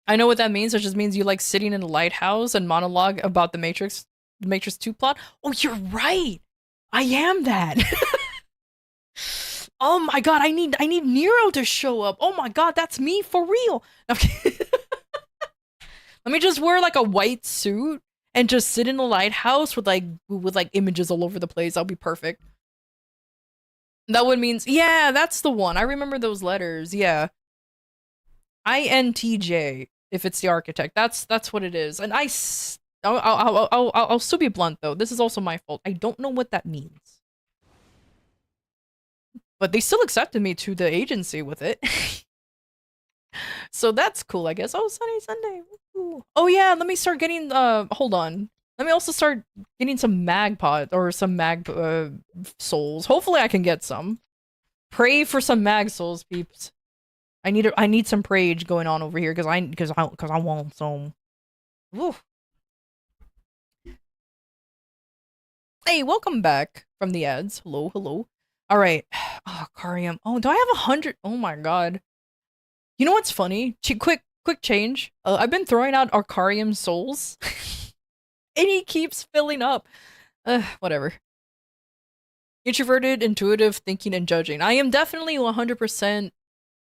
I know what that means. It just means you like sitting in a lighthouse and monologue about the Matrix 2 plot. Oh, you're right. I am that. Oh my god, I need Nero to show up. Oh my god, that's me for real. Okay. Let me just wear like a white suit and just sit in a lighthouse with like images all over the place. I'll be perfect. That would mean, yeah, that's the one. I remember those letters. Yeah. INTJ, if it's the architect. That's what it is. And I'll still be blunt though. This is also my fault. I don't know what that means. But they still accepted me to the agency with it. So that's cool, I guess. Oh, Sunny Sunday. Ooh. Oh yeah, let me start getting hold on. Let me also start getting some mag pod or some mag souls. Hopefully I can get some. Pray for some mag souls, peeps. I need some prage going on over here because I want some. Woo. Hey, welcome back from the ads. Hello, hello. All right. Oh, Carium. Oh, do I have 100? Oh my god. You know what's funny? Quick change. I've been throwing out Arcarium souls. And he keeps filling up. Whatever. Introverted, intuitive, thinking, and judging. I am definitely 100%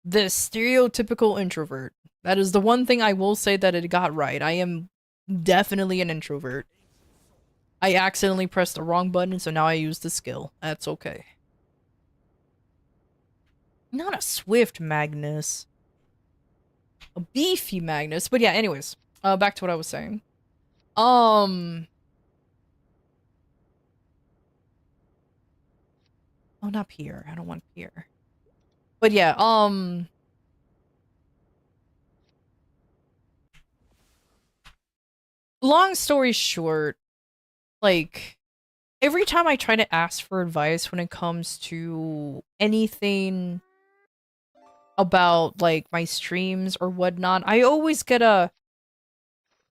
the stereotypical introvert. That is the one thing I will say that it got right. I am definitely an introvert. I accidentally pressed the wrong button, so now I use the skill. That's okay. Not a swift Magnus. A beefy Magnus. But yeah, anyways. Back to what I was saying. Oh, not Pierre. I don't want Pierre. But yeah, long story short, like, every time I try to ask for advice when it comes to anything about, like, my streams or whatnot, I always get a,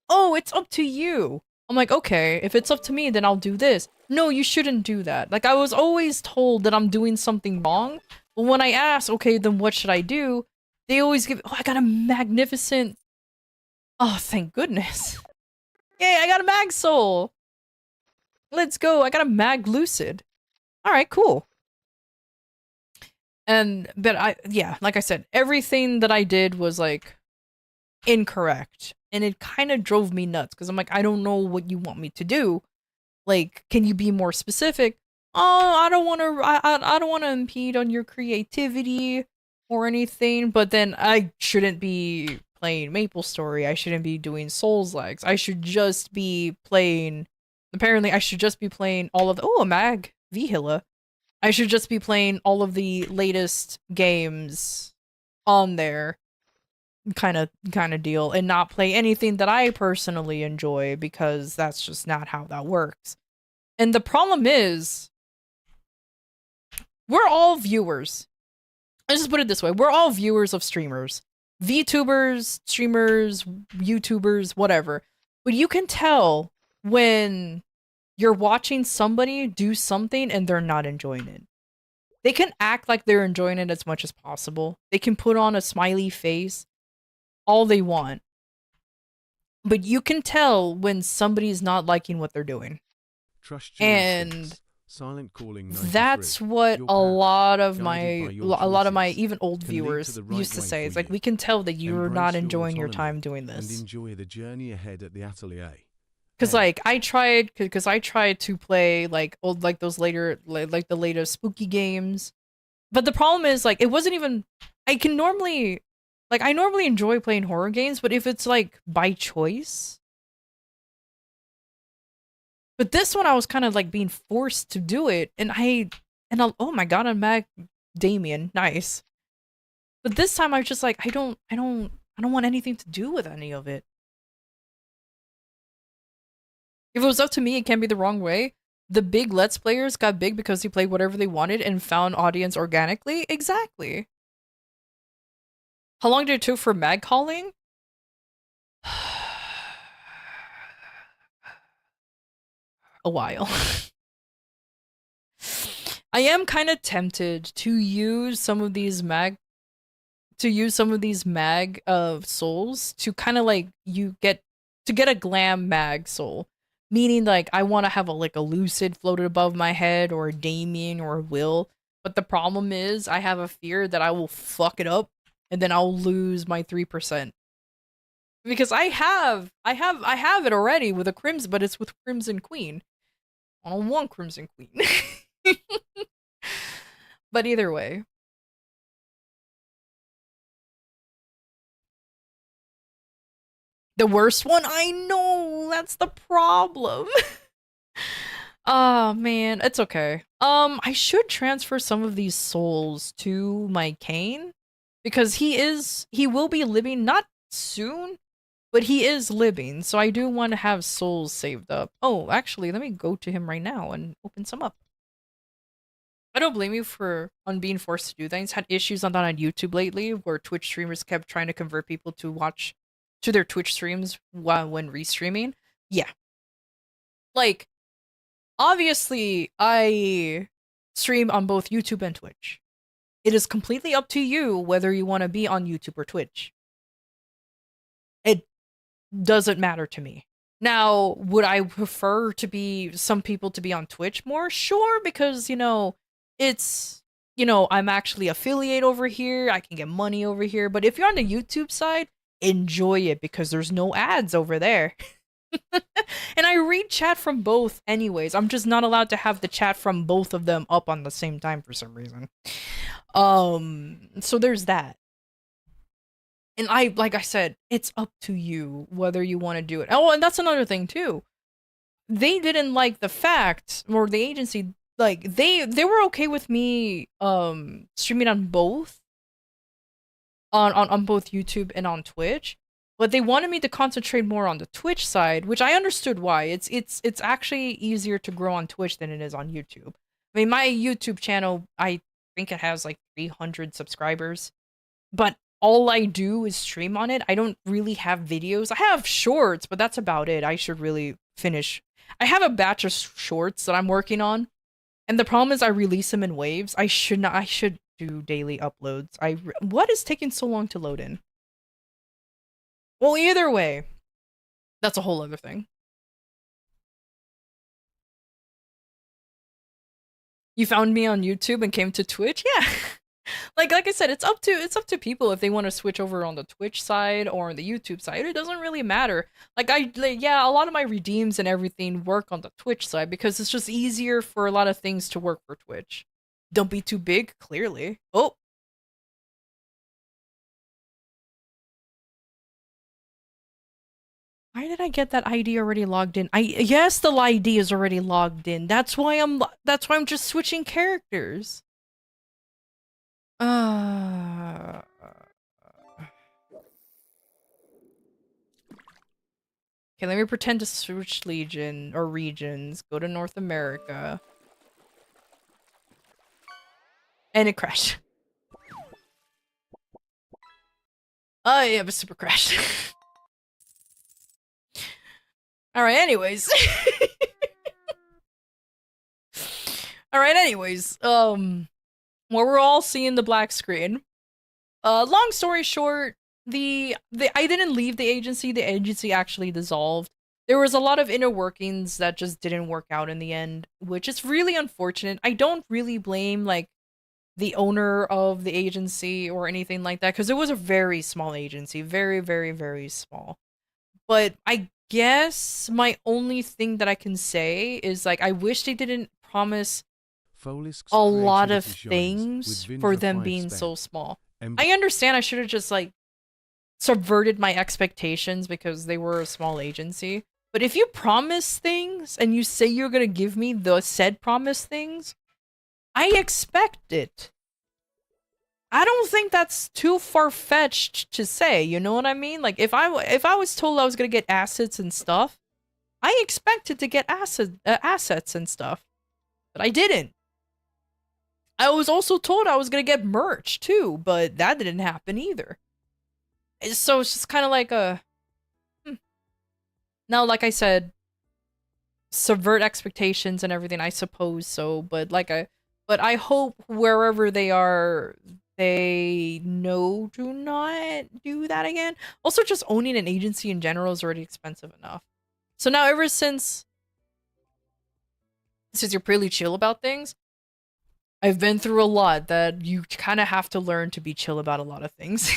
oh, it's up to you. I'm like, okay, if it's up to me, then I'll do this. No, you shouldn't do that. Like, I was always told that I'm doing something wrong, but when I ask, okay, then what should I do? They always give, oh, I got a magnificent, oh, thank goodness. Yay, I got a mag soul. Let's go, I got a mag lucid. Alright, cool. But yeah, like I said, everything that I did was, like, incorrect. And it kind of drove me nuts, because I'm like, I don't know what you want me to do. Like, can you be more specific? Oh, I don't want to, I don't want to impede on your creativity or anything, but then I shouldn't be playing MapleStory. I shouldn't be doing Souls Legs. I should just be playing, apparently I should just be playing all of the, oh, a mag, Vihila. I should just be playing all of the latest games on there, kind of deal, and not play anything that I personally enjoy, because that's just not how that works. And the problem is, we're all viewers. Let's just put it this way. We're all viewers of streamers. VTubers, streamers, YouTubers, whatever. But you can tell when you're watching somebody do something and they're not enjoying it. They can act like they're enjoying it as much as possible. They can put on a smiley face all they want. But you can tell when somebody's not liking what they're doing. Trust your And instincts. Silent calling 93. that's what Your a path, lot of guided my by your choices, even old can lead to viewers the right used to way say. for It's like, you. we can tell that you're Embrace not your enjoying your autonomy time doing and this. enjoy the journey ahead at the atelier. Because Hey, like I tried to play like old, like those later, like the latest spooky games, but the problem is, like, it wasn't even, I normally enjoy playing horror games, but if it's like by choice. But this one I was kind of like being forced to do it, and oh my god, I'm Mag Damien, nice. But this time I was just like, I don't want anything to do with any of it. If it was up to me, it can be the wrong way. The big Let's Players got big because they played whatever they wanted and found audience organically. Exactly. How long did it take for mag calling? A while. I am kind of tempted to use some of these mag souls to kind of like get a glam mag soul, meaning like I want to have a lucid floated above my head, or a Damien, or a Will. But the problem is, I have a fear that I will fuck it up and then I'll lose my 3%. Because I have it already with a Crimson, but it's with Crimson Queen. I don't want Crimson Queen. But either way. The worst one? I know! That's the problem! Oh, man. It's okay. I should transfer some of these souls to my Kane. Because he will be living, not soon, but he is living. So I do want to have souls saved up. Oh, actually, let me go to him right now and open some up. I don't blame you on being forced to do things. Had issues on that on YouTube lately, where Twitch streamers kept trying to convert people to their Twitch streams when restreaming. Yeah. Like, obviously, I stream on both YouTube and Twitch. It is completely up to you whether you want to be on YouTube or Twitch. It doesn't matter to me. Now, would I prefer some people to be on Twitch more? Sure, because, it's, I'm actually affiliate over here. I can get money over here. But if you're on the YouTube side, enjoy it, because there's no ads over there. And I read chat from both anyways. I'm just not allowed to have the chat from both of them up on the same time for some reason. So there's that. And like I said, it's up to you whether you want to do it. Oh, and that's another thing too. They didn't like the fact, or the agency, like they were okay with me streaming on both on both YouTube and on Twitch. But they wanted me to concentrate more on the Twitch side, which I understood why. It's actually easier to grow on Twitch than it is on YouTube. I mean, my YouTube channel, I think it has like 300 subscribers, but all I do is stream on it. I don't really have videos. I have shorts, but that's about it. I should really finish. I have a batch of shorts that I'm working on, and the problem is I release them in waves. I should do daily uploads. What is taking so long to load in? Well, either way, that's a whole other thing. You found me on YouTube and came to Twitch? Yeah. like I said, it's up to people if they want to switch over on the Twitch side or on the YouTube side. It doesn't really matter. Yeah, a lot of my redeems and everything work on the Twitch side because it's just easier for a lot of things to work for Twitch. Don't be too big, clearly. Oh. Why did I get that ID already logged in? Yes, the ID is already logged in. That's why I'm just switching characters. Okay, let me pretend to switch Legion or regions. Go to North America. And it crashed. Oh yeah, but super crashed. Alright, anyways. Alright, anyways. Well, we're all seeing the black screen. Long story short, I didn't leave the agency actually dissolved. There was a lot of inner workings that just didn't work out in the end, which is really unfortunate. I don't really blame, like, the owner of the agency or anything like that, because it was a very small agency. Very, very, very small. But I guess my only thing that I can say is, like, I wish they didn't promise a lot of things for them being so small. I understand I should have just, like, subverted my expectations because they were a small agency. But if you promise things and you say you're gonna give me the said promise things, I expect it. I don't think that's too far-fetched to say, you know what I mean? Like, if I was told I was gonna get assets and stuff, I expected to get assets and stuff. But I didn't. I was also told I was gonna get merch, too, but that didn't happen either. So it's just kind of like a... Now, like I said, subvert expectations and everything, I suppose so, but I hope wherever they are, they do not do that again. Also, just owning an agency in general is already expensive enough. So now, ever since you're pretty chill about things, I've been through a lot that you kind of have to learn to be chill about a lot of things.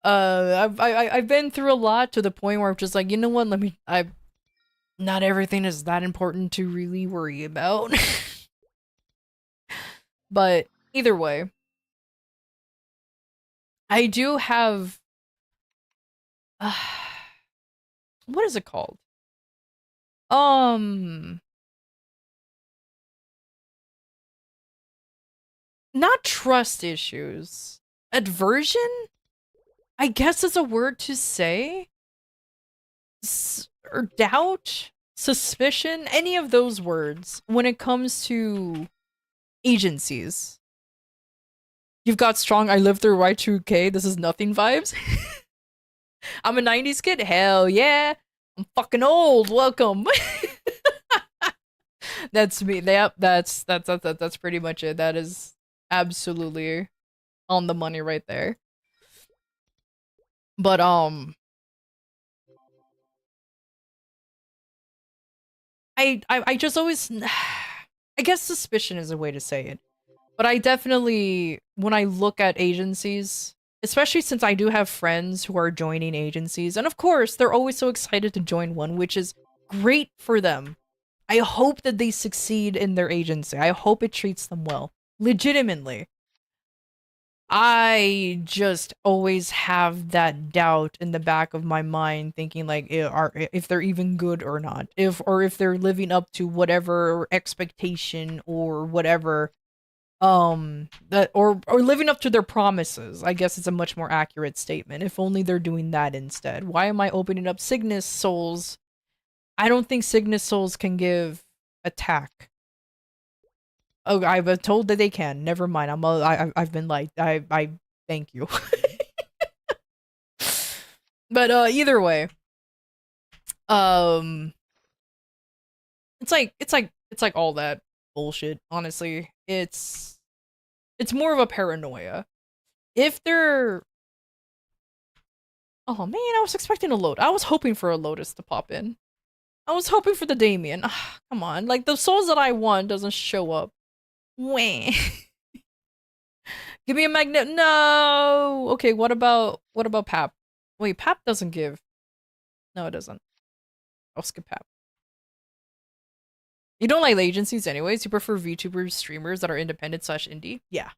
I've been through a lot to the point where I'm just like, you know what, not everything is that important to really worry about. But either way, I do have what is it called? Not trust issues. Aversion? I guess is a word to say? Or doubt? Suspicion? Any of those words when it comes to agencies. You've got strong I lived through Y2K, this is nothing vibes. I'm a 90s kid? Hell yeah! I'm fucking old, welcome! That's me. Yep, that's pretty much it. That is absolutely on the money right there. But I just always I guess suspicion is a way to say it. But I definitely, when I look at agencies, especially since I do have friends who are joining agencies, and of course, they're always so excited to join one, which is great for them. I hope that they succeed in their agency. I hope it treats them well. Legitimately. I just always have that doubt in the back of my mind, thinking like, if they're even good or not, if they're living up to whatever expectation or whatever That or living up to their promises. I guess it's a much more accurate statement. If only they're doing that instead. Why am I opening up Cygnus souls? I don't think Cygnus souls can give attack. Oh, I've been told that they can. Never mind. I've been lied. I thank you. But either way, it's like all that bullshit. Honestly, it's more of a paranoia. If they're, oh man, I was expecting a load. I was hoping for a Lotus to pop in. I was hoping for the Damien. Come on, like the souls that I want doesn't show up. Wah. Give me a magnet. No. Okay, what about Pap? Wait, Pap doesn't give. No, it doesn't. I'll skip Pap. You don't like agencies anyways? You prefer VTuber streamers that are independent / indie? Yeah.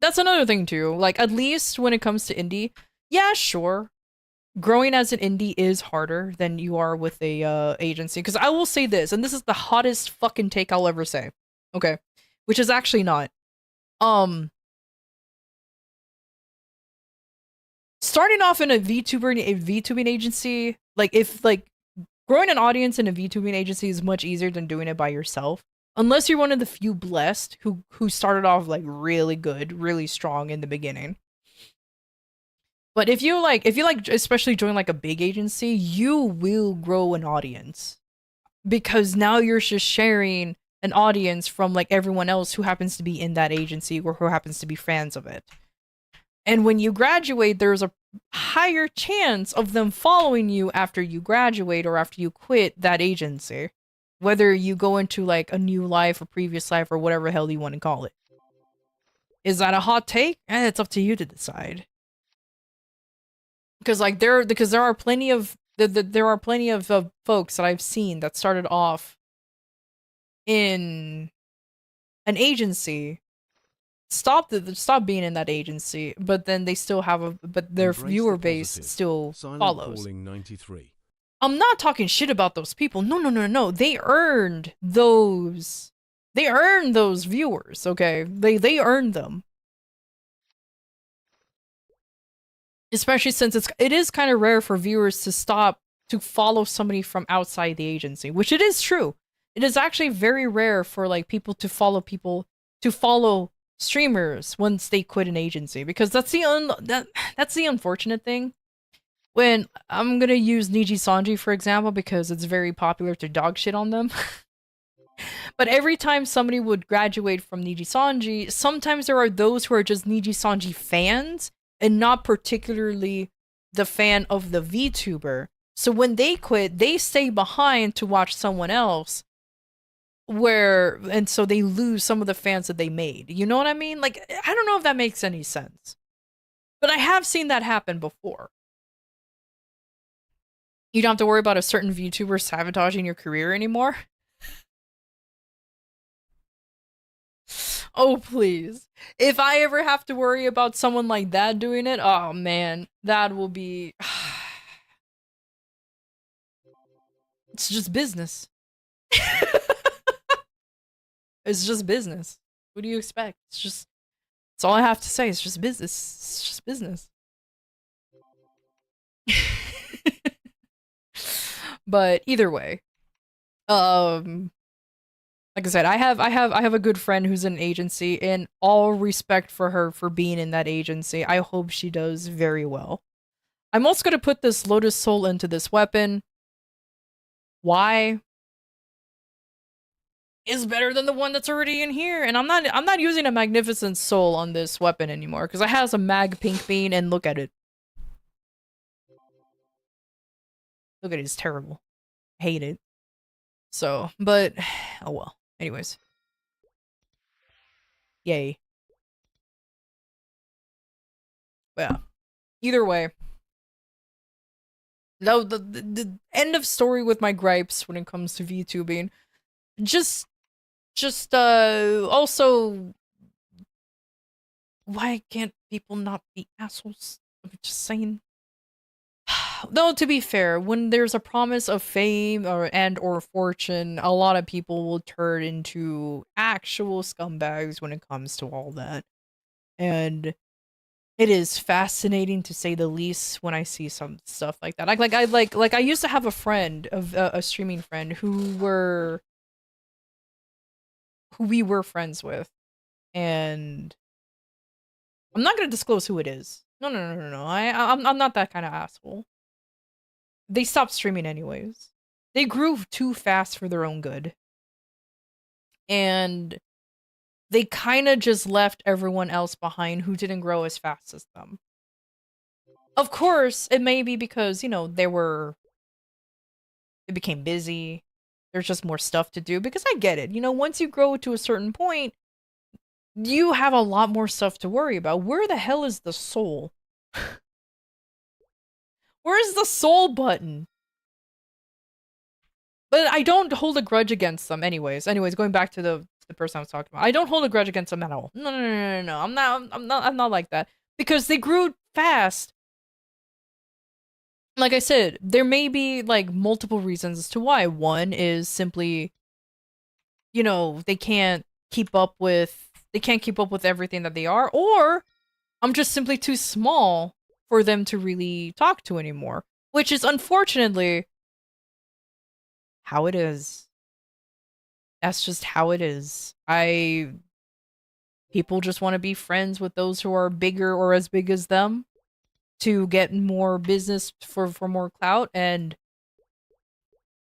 That's another thing too. Like, at least when it comes to indie, yeah, sure. Growing as an indie is harder than you are with a agency. Because I will say this, and this is the hottest fucking take I'll ever say. Okay. Which is actually not. Starting off in a VTubing agency, like if like growing an audience in a VTubing agency is much easier than doing it by yourself. Unless you're one of the few blessed who started off like really good, really strong in the beginning. But if you like especially join like a big agency, you will grow an audience. Because now you're just sharing an audience from like everyone else who happens to be in that agency or who happens to be fans of it. And when you graduate, there's a higher chance of them following you after you graduate or after you quit that agency. Whether you go into like a new life or previous life or whatever the hell you want to call it. Is that a hot take? It's up to you to decide. Because like there are plenty of folks that I've seen that started off in an agency, stop being in that agency, but then they still have but their Embrace viewer the base positive. still Silent follows. Calling 93. I'm not talking shit about those people. No. They earned those. They earned those viewers, okay? They earned them. Especially since it is kind of rare for viewers to follow somebody from outside the agency, which it is true. It is actually very rare for like people to follow streamers once they quit an agency, because that's the unfortunate thing. When I'm gonna use Niji Sanji for example, because it's very popular to dog shit on them. But every time somebody would graduate from Niji Sanji, sometimes there are those who are just Niji Sanji fans and not particularly the fan of the VTuber. So when they quit, they stay behind to watch someone else, and so they lose some of the fans that they made. You know what I mean? Like, I don't know if that makes any sense. But I have seen that happen before. You don't have to worry about a certain VTuber sabotaging your career anymore. Oh, please. If I ever have to worry about someone like that doing it, oh man, that will be... It's just business. It's just business. What do you expect? It's all I have to say. It's just business. It's just business. But either way, like I said, I have a good friend who's in an agency, and all respect for her for being in that agency. I hope she does very well. I'm also gonna put this Lotus Soul into this weapon. Why? Is better than the one that's already in here, and I'm not using a Magnificent Soul on this weapon anymore because it has a Mag Pink Bean, and look at it. Look at it, it's terrible. I hate it. So, but oh well. Anyways. Yay. Yeah. Either way. No, the end of story with my gripes when it comes to VTubing. Just also, why can't people not be assholes? I'm just saying. though, to be fair, when there's a promise of fame or fortune, a lot of people will turn into actual scumbags when it comes to all that. And it is fascinating to say the least when I see some stuff like that. I used to have a friend of a streaming friend who we were friends with, and I'm not gonna disclose who it is. No. I'm not that kind of asshole. They stopped streaming anyways. They grew too fast for their own good. And they kind of just left everyone else behind who didn't grow as fast as them. Of course, it may be because, they became busy. There's just more stuff to do, because I get it. Once you grow to a certain point, you have a lot more stuff to worry about. Where the hell is the soul? Where's the soul button? But I don't hold a grudge against them anyways. Going back to the person I was talking about. I don't hold a grudge against them at all. No. I'm not like that. Because they grew fast. Like I said, there may be like multiple reasons as to why. One is simply, they can't keep up with everything that they are, or I'm just simply too small for them to really talk to anymore, which is unfortunately how it is. That's just how it is. People just want to be friends with those who are bigger or as big as them to get more business for more clout, and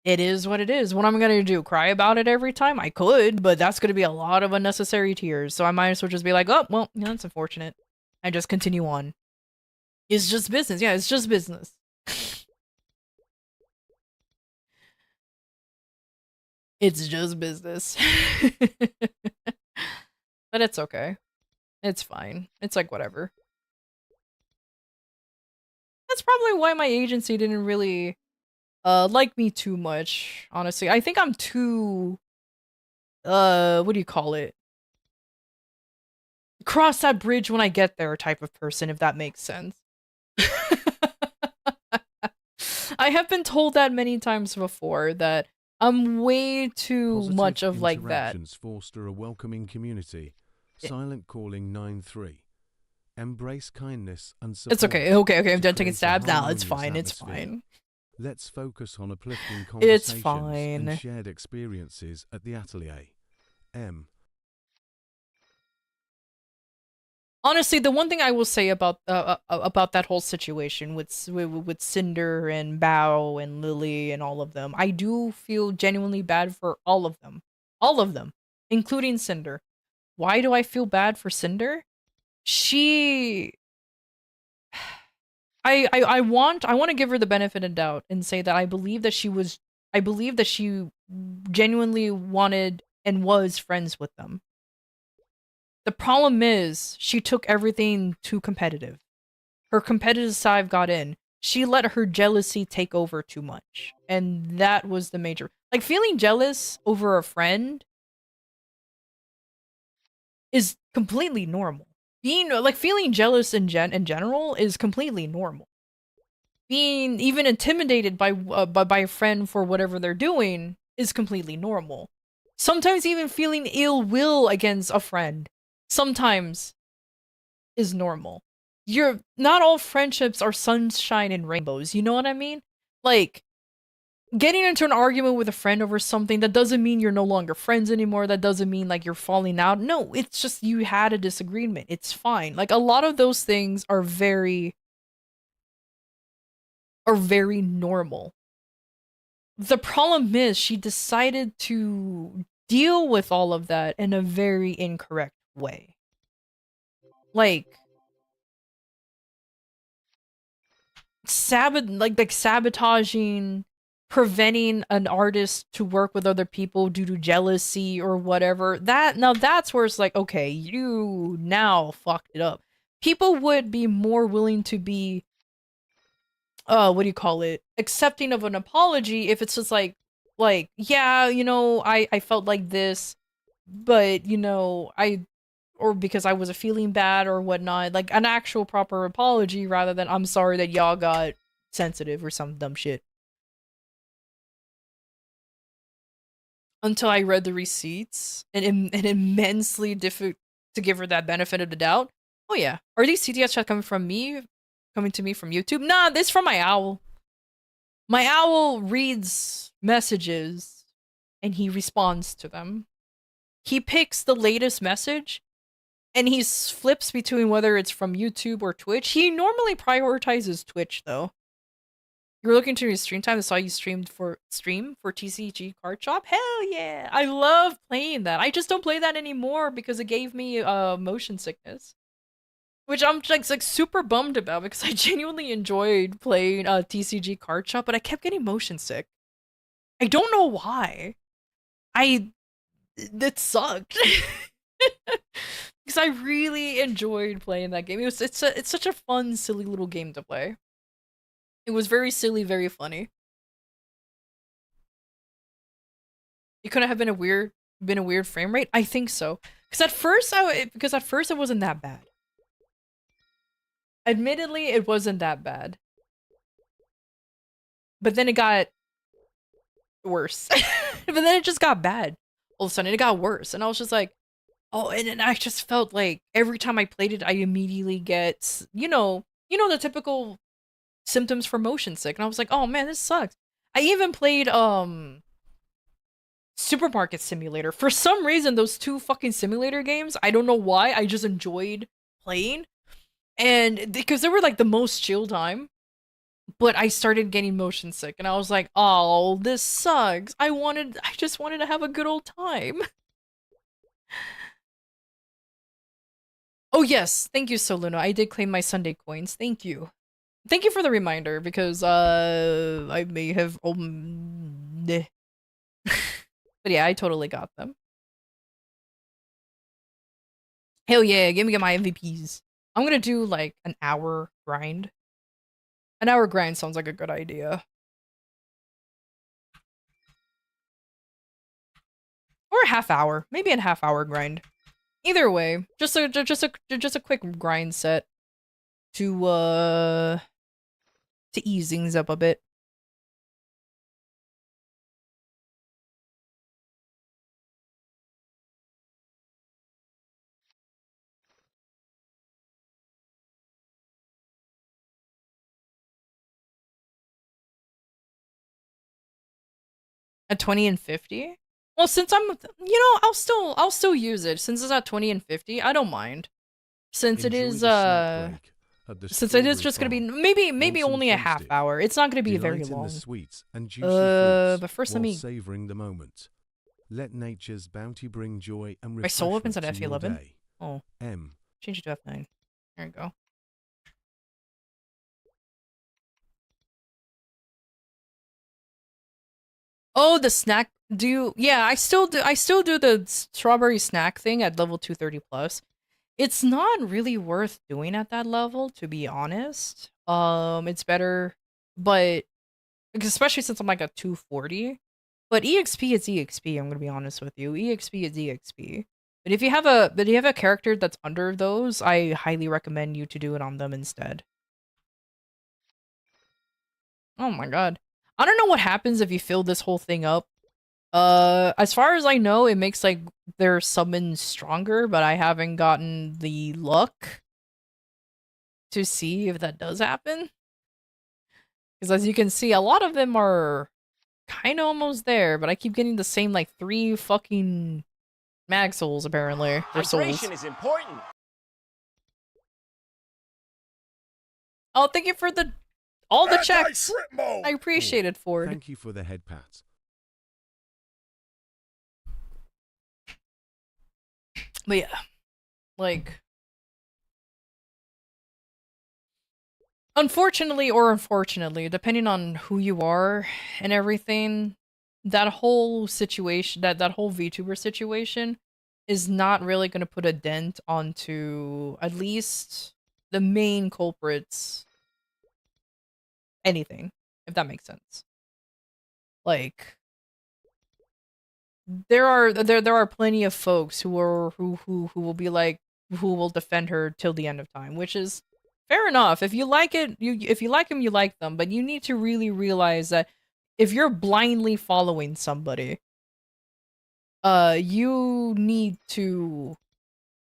it is what it is. What am I gonna do? Cry about it every time? I could, but that's gonna be a lot of unnecessary tears. So I might as well just be like, oh, well, that's unfortunate. And just continue on. It's just business. Yeah, it's just business. It's just business. But it's okay. It's fine. It's like whatever. That's probably why my agency didn't really like me too much, honestly. I think I'm too what do you call it? Cross that bridge when I get there type of person, if that makes sense. I have been told that many times before, that I'm way too Positive much of like that. interactions foster a welcoming community. Silent calling 9-3. Embrace kindness and support. It's okay. Okay. I'm to done taking create a stabs now. It's harmonious fine. It's atmosphere. fine. Let's focus on uplifting It's conversations fine. and shared experiences at the atelier. Honestly, the one thing I will say about that whole situation with Cinder and Bao and Lily and all of them, I do feel genuinely bad for all of them, including Cinder. Why do I feel bad for Cinder? I want to give her the benefit of doubt and say that I believe that she genuinely wanted and was friends with them. The problem is, she took everything too competitive. Her competitive side got in. She let her jealousy take over too much. And that was the major... Like, feeling jealous over a friend is completely normal. Feeling jealous in general is completely normal. Being even intimidated by a friend for whatever they're doing is completely normal. Sometimes even feeling ill will against a friend sometimes is normal. Not all friendships are sunshine and rainbows, you know what I mean? Like, getting into an argument with a friend over something, that doesn't mean you're no longer friends anymore. That doesn't mean like you're falling out. No, it's just you had a disagreement. It's fine. Like, a lot of those things are very normal. The problem is, she decided to deal with all of that in a very incorrect way. Like sabotaging, preventing an artist to work with other people due to jealousy or whatever. That's where it's like, okay, you now fucked it up. People would be more willing to be what do you call it? Accepting of an apology if it's just like, yeah, I felt like this, but or because I was feeling bad or whatnot, like an actual proper apology rather than I'm sorry that y'all got sensitive or some dumb shit. Until I read the receipts and immensely difficult to give her that benefit of the doubt. Oh yeah, are these CTS chats coming to me from YouTube? Nah, this from my owl. My owl reads messages and he responds to them. He picks the latest message and he flips between whether it's from YouTube or Twitch. He normally prioritizes Twitch though. You were looking to your stream time. I saw you stream for TCG Card Shop. Hell yeah! I love playing that. I just don't play that anymore because it gave me motion sickness, which I'm like super bummed about because I genuinely enjoyed playing TCG Card Shop, but I kept getting motion sick. I don't know why. That sucked because I really enjoyed playing that game. It's such a fun, silly little game to play. It was very silly, very funny. It couldn't have been a weird frame rate. I think so. Because at first it wasn't that bad. Admittedly, it wasn't that bad. But then it got worse. But then it just got bad. All of a sudden, it got worse, and I was just like, oh, and then I just felt like every time I played it, I immediately get you know the typical symptoms for motion sick, and I was like, oh man, this sucks. I even played Supermarket Simulator. For some reason, those two fucking simulator games, I don't know why, I just enjoyed playing, and because they were like the most chill time, but I started getting motion sick, and I was like, oh, this sucks. I just wanted to have a good old time. Oh yes, thank you, Soluna. I did claim my Sunday coins. Thank you. Thank you for the reminder, because I may have but yeah, I totally got them. Hell yeah, give me my MVPs. I'm gonna do like an hour grind. An hour grind sounds like a good idea. Or a half hour, maybe a half hour grind. Either way, just a quick grind set to ease things up a bit. At 20 and 50? Well, since I'll still use it. Since it's at 20 and 50, I don't mind. Since it is since it is just gonna be maybe only a half hour. It's not gonna be very long. But first let me savoring the moment. Let nature's bounty bring joy and my soul opens at refreshment to your F11. day. Oh, M. change it to F9. There we go. Oh, the snack. Yeah, I still do the strawberry snack thing at level 230 plus. It's not really worth doing at that level, to be honest. It's better, but especially since I'm like at 240. But EXP is EXP, I'm gonna be honest with you. EXP is EXP. But if you have a character that's under those, I highly recommend you to do it on them instead. Oh my god. I don't know what happens if you fill this whole thing up. As far as I know, it makes like their summons stronger, but I haven't gotten the luck to see if that does happen. Because as you can see, a lot of them are kind of almost there, but I keep getting the same like 3 fucking mag souls apparently. Or souls. Hydration is important. Oh, thank you for all the checks. I appreciate it, Ford. Thank you for the head pat. But yeah, like, unfortunately or unfortunately, depending on who you are and everything, that whole situation, that whole VTuber situation is not really going to put a dent onto at least the main culprits anything, if that makes sense. Like, there are plenty of folks who will be like, who will defend her till the end of time, which is fair enough. If you like it, if you like them, you like them. But you need to really realize that if you're blindly following somebody, you need to.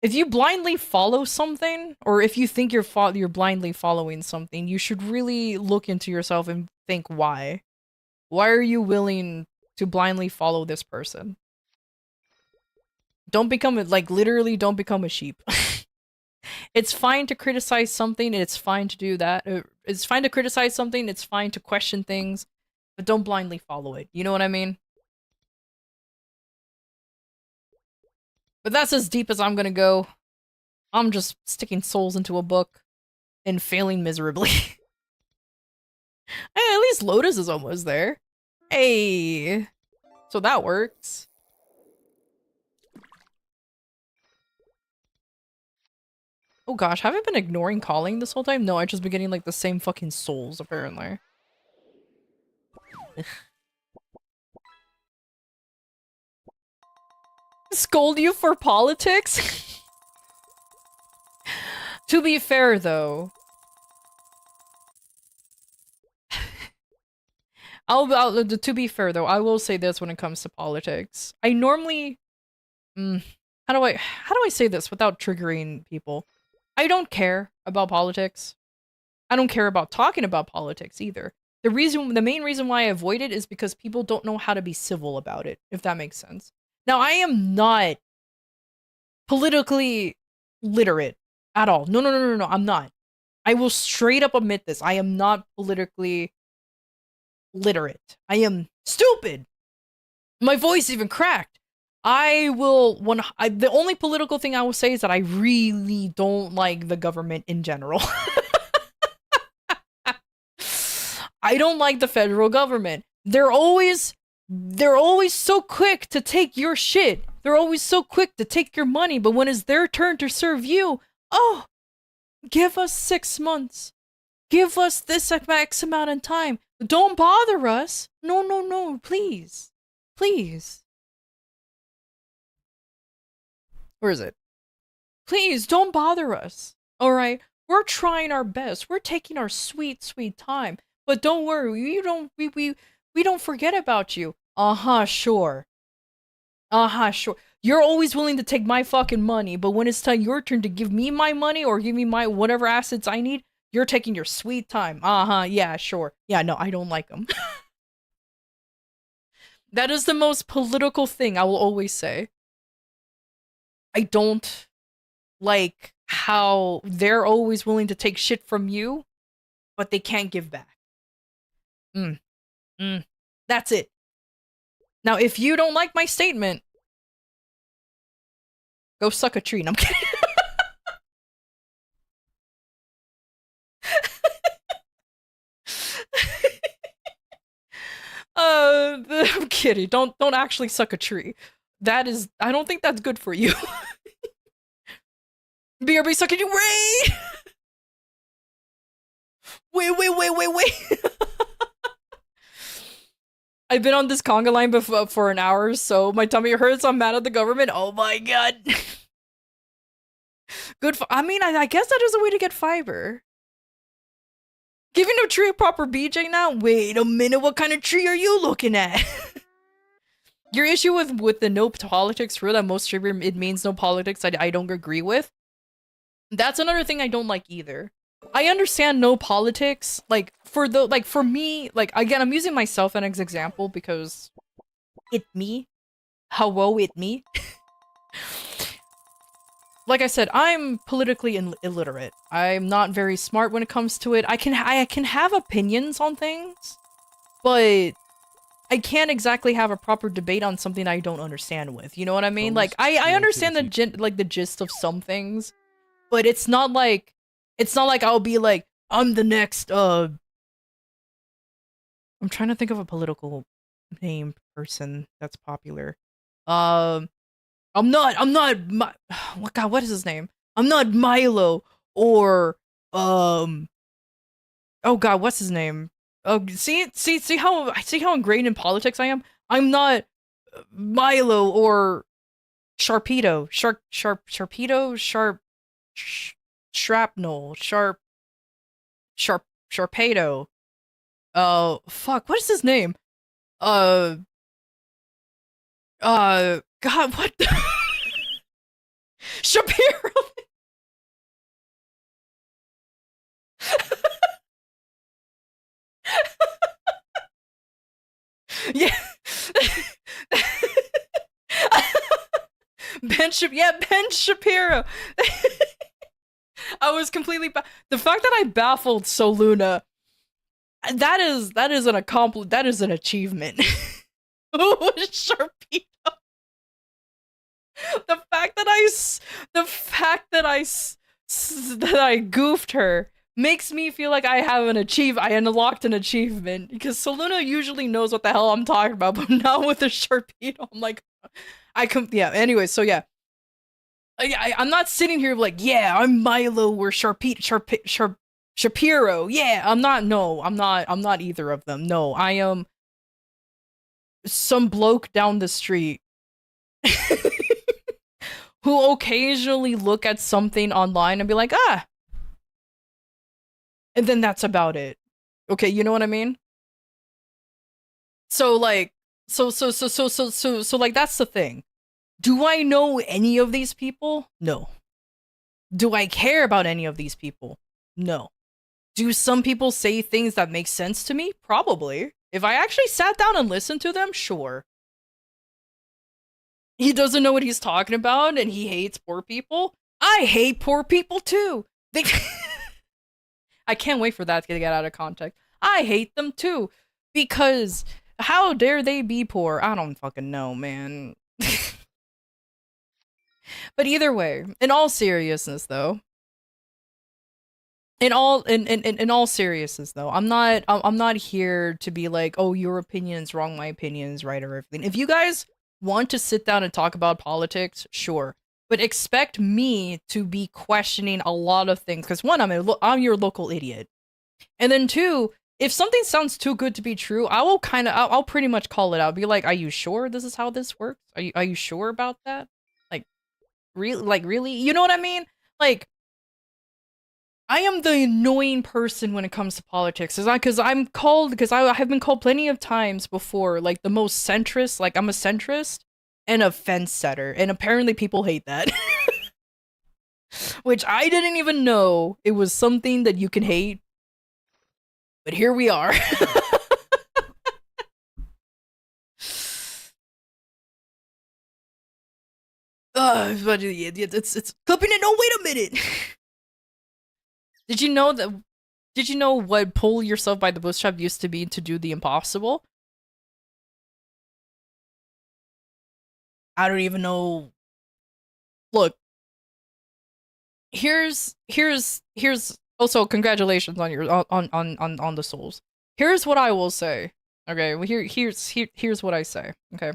If you blindly follow something, or if you think you're blindly following something, you should really look into yourself and think why. Why are you willing to blindly follow this person? Don't become literally don't become a sheep. It's fine to criticize something, it's fine to do that. It's fine to criticize something, it's fine to question things, but don't blindly follow it. You know what I mean? But that's as deep as I'm gonna go. I'm just sticking souls into a book and failing miserably. Hey, at least Lotus is almost there. Hey. So that works. Oh gosh, have I been ignoring calling this whole time? No, I've just been getting like the same fucking souls, apparently. Scold you for politics? To be fair, though. To be fair, though, I will say this when it comes to politics. I normally... how do I say this without triggering people? I don't care about politics. I don't care about talking about politics either. The main reason why I avoid it is because people don't know how to be civil about it, if that makes sense. Now, I am not politically literate at all. No, I'm not. I will straight up admit this. I am not politically literate. I am stupid. My voice even cracked. The only political thing I will say is that I really don't like the government in general. I don't like the federal government. They're always so quick to take your shit. They're always so quick to take your money, but when it's their turn to serve you, oh, give us 6 months. Give us this X amount of time. Don't bother us. No, please. Please. Where is it? Please, don't bother us. Alright? We're trying our best. We're taking our sweet, sweet time. But don't worry, we don't forget about you. Sure. Sure. You're always willing to take my fucking money, but when it's time your turn to give me my money or give me my whatever assets I need, you're taking your sweet time. Yeah, sure. Yeah, no, I don't like them. That is the most political thing I will always say. I don't like how they're always willing to take shit from you, but they can't give back. That's it. Now, if you don't like my statement, go suck a tree. No, I'm kidding. I'm kidding. Don't actually suck a tree. I don't think that's good for you. BRB sucking you, Ray! Wait. I've been on this conga line before for an hour, so my tummy hurts. I'm mad at the government. Oh my god. Good. I guess that is a way to get fiber. Giving a tree a proper BJ now? Wait a minute. What kind of tree are you looking at? Your issue with the no politics rule that most streamer it means no politics. I don't agree with. That's another thing I don't like either. I understand no politics, for me, again, I'm using myself as an example because it me. Hello, it me. Like I said, I'm politically illiterate. I'm not very smart when it comes to it. I can have opinions on things, but I can't exactly have a proper debate on something I don't understand with. You know what I mean? Like, I understand the gist of some things, but it's not like I'll be like, I'm the next, I'm trying to think of a political name person that's popular. I'm not, what is his name? I'm not Milo or, oh god, what's his name? Oh, see how ingrained in politics I am? I'm not Milo or Sharpedo. Sharpedo? Shrapnel. Sharpedo. Fuck, what is his name? God, what the Shapiro. Yeah. Ben Shapiro. I was completely the fact that I baffled Soluna. That is that is an achievement. Who was Sharpedo? The fact that I goofed her makes me feel like I unlocked an achievement, because Soluna usually knows what the hell I'm talking about, but now with the Sharpedo, I'm like, yeah. Anyway, so yeah, I'm not sitting here like, yeah, I'm Milo or Shapiro. Yeah, I'm not. No, I'm not. I'm not either of them. No, I am some bloke down the street who occasionally look at something online and be like, ah, and then that's about it. Okay, you know what I mean? So like, so like, that's the thing. Do I know any of these people? No. Do I care about any of these people? No. Do some people say things that make sense to me? Probably. If I actually sat down and listened to them, sure. He doesn't know what he's talking about and he hates poor people. I hate poor people too. I can't wait for that to get out of context. I hate them too. Because how dare they be poor? I don't fucking know, man. But either way, in all seriousness though, in all seriousness though, I'm not here to be like, oh, your opinion's wrong, my opinion's right, or everything. If you guys want to sit down and talk about politics, sure, but expect me to be questioning a lot of things, because one, I'm your local idiot, and then two, if something sounds too good to be true, I'll pretty much call it out. Be like, are you sure this is how this works? Are you sure about that? Really? You know what I mean? Like, I am the annoying person when it comes to politics. Because I have been called plenty of times before, like, the most centrist. Like, I'm a centrist and a fence setter. And apparently people hate that. Which I didn't even know it was something that you can hate. But here we are. But it's clipping it. No, wait a minute. Did you know what pull yourself by the bootstrap used to be? To do the impossible? I don't even know. Look, here's also congratulations on your on the souls. Here's what I will say. Okay, well, here's what I say. Okay.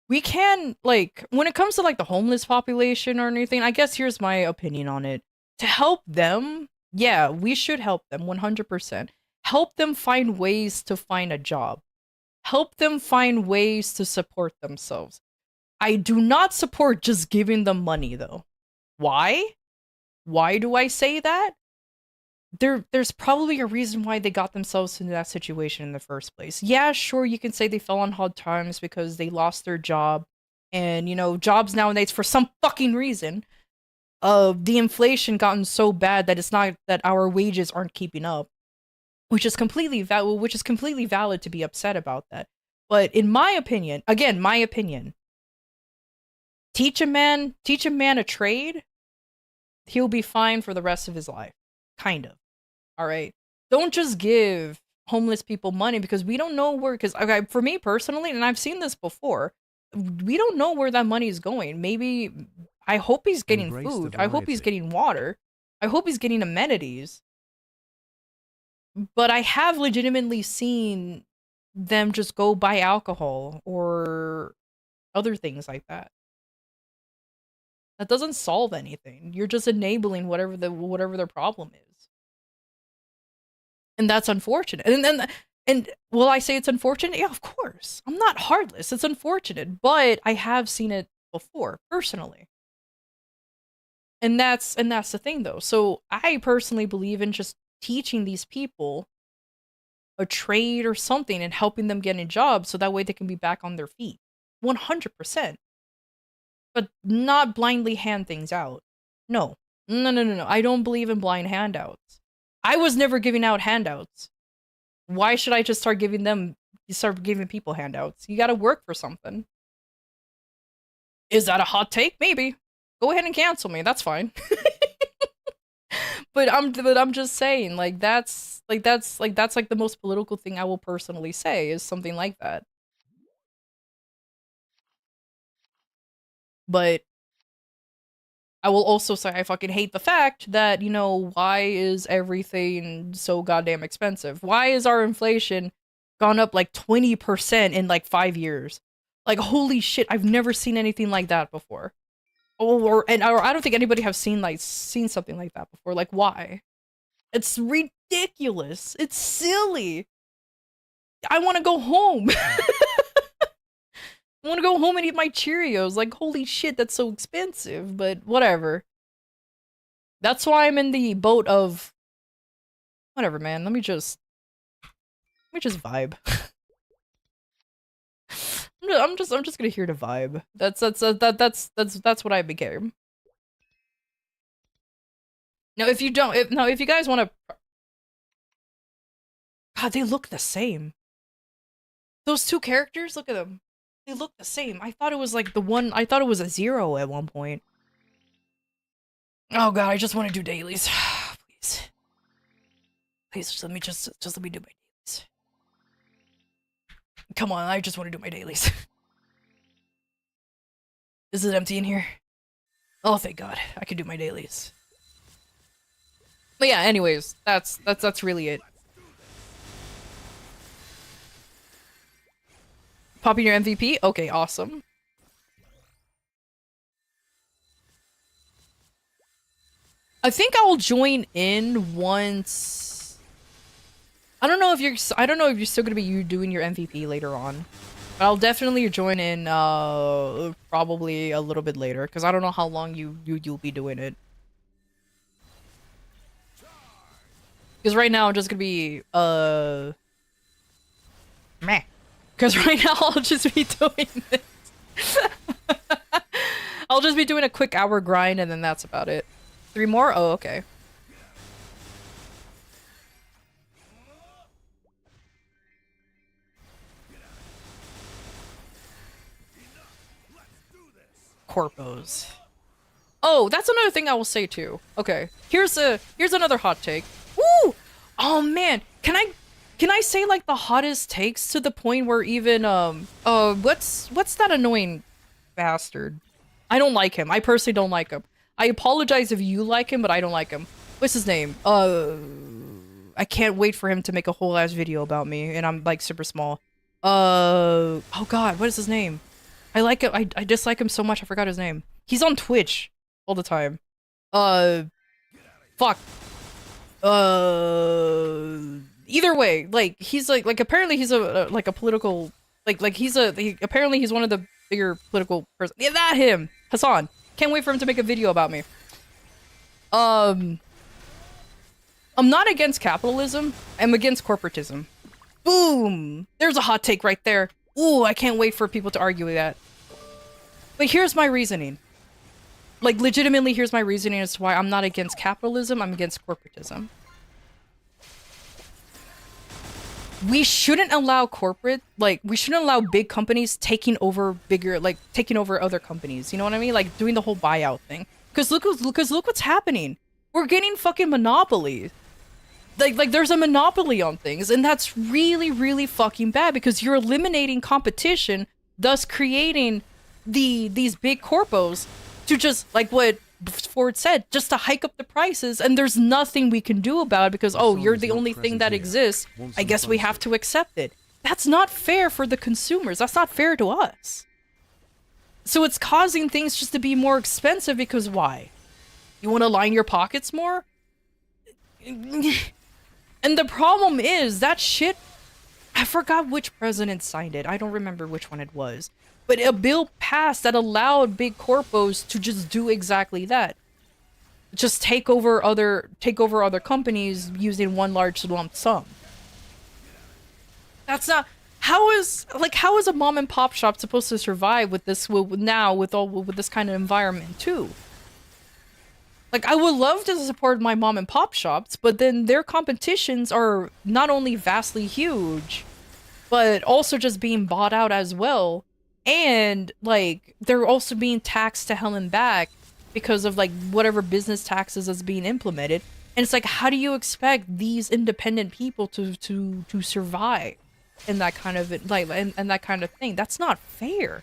We can, like, when it comes to, like, the homeless population or anything, I guess here's my opinion on it. To help them, yeah, we should help them 100%. Help them find ways to find a job. Help them find ways to support themselves. I do not support just giving them money, though. Why? Why do I say that? There's probably a reason why they got themselves into that situation in the first place. Yeah, sure, you can say they fell on hard times because they lost their job. And, you know, jobs nowadays, for some fucking reason, the inflation gotten so bad that it's not that our wages aren't keeping up. Which is completely valid to be upset about that. But in my opinion, again, my opinion, teach a man a trade, he'll be fine for the rest of his life. Kind of. All right. Don't just give homeless people money, because we don't know where, because okay, for me personally, and I've seen this before, we don't know where that money is going. Maybe, I hope he's getting food. I hope he's getting water. I hope he's getting amenities. But I have legitimately seen them just go buy alcohol or other things like that. That doesn't solve anything. You're just enabling whatever their problem is. And that's unfortunate. And will I say it's unfortunate? Yeah, of course. I'm not heartless. It's unfortunate, but I have seen it before, personally. And that's the thing though. So I personally believe in just teaching these people a trade or something and helping them get a job so that way they can be back on their feet. 100%. But not blindly hand things out. No. No. I don't believe in blind handouts. I was never giving out handouts. Why should I just start giving people handouts? You gotta work for something. Is that a hot take? Maybe. Go ahead and cancel me. That's fine. But I'm just saying, like that's the most political thing I will personally say is something like that. But I will also say I fucking hate the fact that, you know, why is everything so goddamn expensive? Why is our inflation gone up like 20% in like 5 years? Like, holy shit, I've never seen anything like that before. Or I don't think anybody have seen something like that before. Like, why? It's ridiculous. It's silly. I want to go home. I want to go home and eat my Cheerios. Like, holy shit, that's so expensive. But whatever. That's why I'm in the boat of whatever, man. Let me just vibe. I'm just gonna hear the vibe. That's what I became. Now, if you guys want to, God, they look the same. Those two characters, look at them. They look the same. I thought it was like I thought it was a 0 at one point. Oh God, I just want to do dailies. Please. Please, just let me do my dailies. Come on, I just want to do my dailies. Is it empty in here? Oh, thank God. I can do my dailies. But yeah, anyways, that's really it. Popping your MVP? Okay, awesome. I think I'll join in once. I don't know if you're still gonna be doing your MVP later on. But I'll definitely join in probably a little bit later, because I don't know how long you'll be doing it. Because right now I'm just gonna be meh. Because right now I'll just be doing this. I'll just be doing a quick hour grind and then that's about it. 3 more? Oh, okay. Corpos. Oh, that's another thing I will say too. Okay, here's another hot take. Woo! Oh man, can I say like the hottest takes to the point where even what's that annoying bastard? I don't like him. I personally don't like him. I apologize if you like him, but I don't like him. What's his name? I can't wait for him to make a whole ass video about me, and I'm like super small. Oh God, what is his name? I like him. I dislike him so much. I forgot his name. He's on Twitch all the time. Fuck. Either way, like he's like apparently he's a like a political apparently he's one of the bigger political person. Yeah, that him. Hassan. Can't wait for him to make a video about me. I'm not against capitalism. I'm against corporatism. Boom. There's a hot take right there. Ooh, I can't wait for people to argue with that. But here's my reasoning. Like, legitimately, here's my reasoning as to why I'm not against capitalism, I'm against corporatism. We shouldn't allow we shouldn't allow big companies taking over other companies. You know what I mean? Like, doing the whole buyout thing. Because look what's happening. We're getting fucking monopolies. Like there's a monopoly on things, and that's really, really fucking bad because you're eliminating competition, thus creating these big corpos to just, like what Ford said, just to hike up the prices, and there's nothing we can do about it because, oh, you're the only thing that exists. I guess we have to accept it. That's not fair for the consumers. That's not fair to us. So it's causing things just to be more expensive because why? You want to line your pockets more? And the problem is, that shit, I forgot which president signed it. I don't remember which one it was. But a bill passed that allowed big corpos to just do exactly that. just take over other companies using one large lump sum. That's not how is a mom and pop shop supposed to survive with this with this kind of environment too? Like, I would love to support my mom and pop shops, but then their competitions are not only vastly huge, but also just being bought out as well. And, like, they're also being taxed to hell and back because of, like, whatever business taxes is being implemented. And it's like, how do you expect these independent people to survive in that kind of, like, and that kind of thing? That's not fair.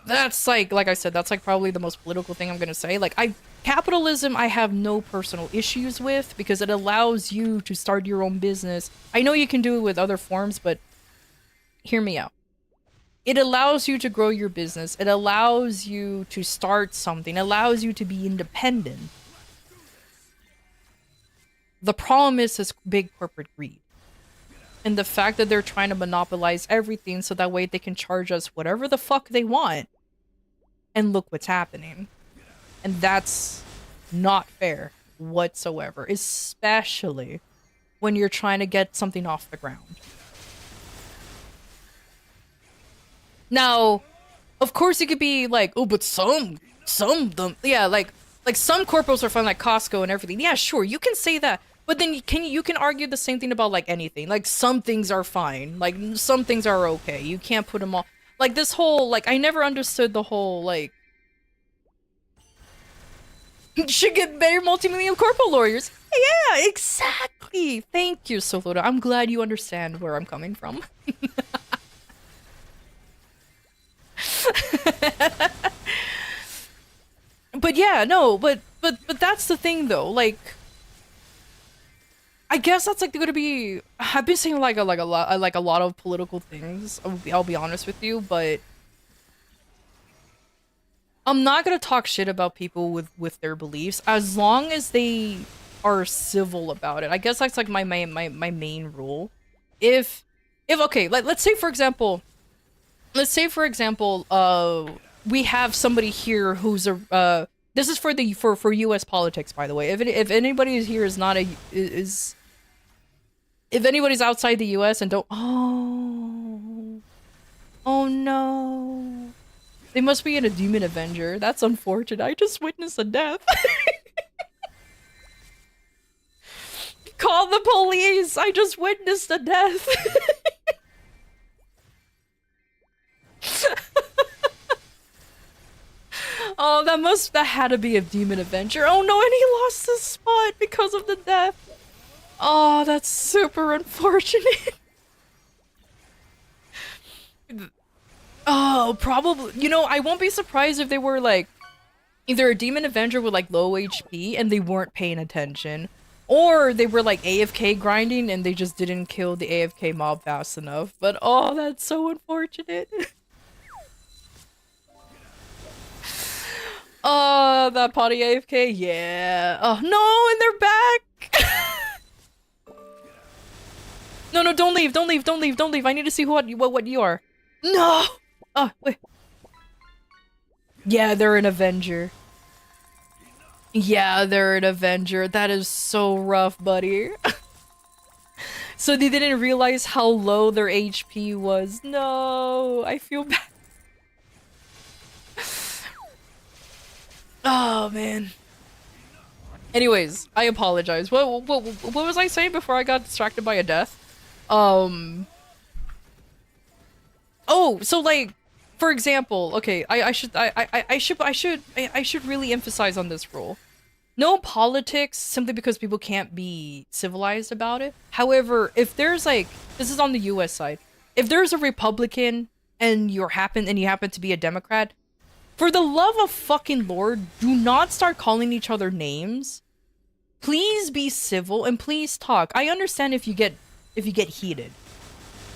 That's like I said, that's like probably the most political thing I'm gonna say. Like, capitalism I have no personal issues with because it allows you to start your own business. I know you can do it with other forms, but hear me out. It allows you to grow your business. It allows you to start something. It allows you to be independent. The problem is this big corporate greed. And the fact that they're trying to monopolize everything so that way they can charge us whatever the fuck they want. And look what's happening. And that's not fair whatsoever. Especially when you're trying to get something off the ground. Now, of course it could be like, oh, but some of them, yeah, like some corporals are fine, like Costco and everything. Yeah, sure, you can say that. But then you can argue the same thing about like anything. Like, some things are fine. Like, some things are okay. You can't put them all. Like, this whole, like, I never understood the whole, like, should get better multi-million corporal lawyers. Yeah, exactly. Thank you, Soloda. I'm glad you understand where I'm coming from. But yeah, no, but that's the thing though. Like, I guess that's like gonna be. I've been saying like a lot of political things. I'll be honest with you, but I'm not gonna talk shit about people with their beliefs as long as they are civil about it. I guess that's like my main rule. If okay, like let's say for example, we have somebody here who's a this is for US politics, by the way. If anybody here is not if anybody's outside the US and don't oh no, they must be in a demon avenger. That's unfortunate. I just witnessed a death. Call the police. I just witnessed a death. Oh, that had to be a demon avenger. Oh no, and he lost his spot because of the death. Oh, that's super unfortunate. Oh, probably. You know, I won't be surprised if they were like either a demon avenger with like low HP and they weren't paying attention, or they were like AFK grinding and they just didn't kill the AFK mob fast enough. But oh, that's so unfortunate. Oh, that potty AFK, yeah. Oh no, and they're back. No, don't leave. I need to see what you are. No. Oh, wait. Yeah, they're an Avenger. Yeah, they're an Avenger. That is so rough, buddy. So they didn't realize how low their HP was. No, I feel bad. Oh, man. Anyways, I apologize. What was I saying before I got distracted by a death? Oh, so like, for example, okay, I should really emphasize on this rule. No politics simply because people can't be civilized about it. However, if there's like, this is on the US side, if there's a Republican and you happen to be a Democrat, for the love of fucking Lord, do not start calling each other names. Please be civil and please talk. I understand if you get heated.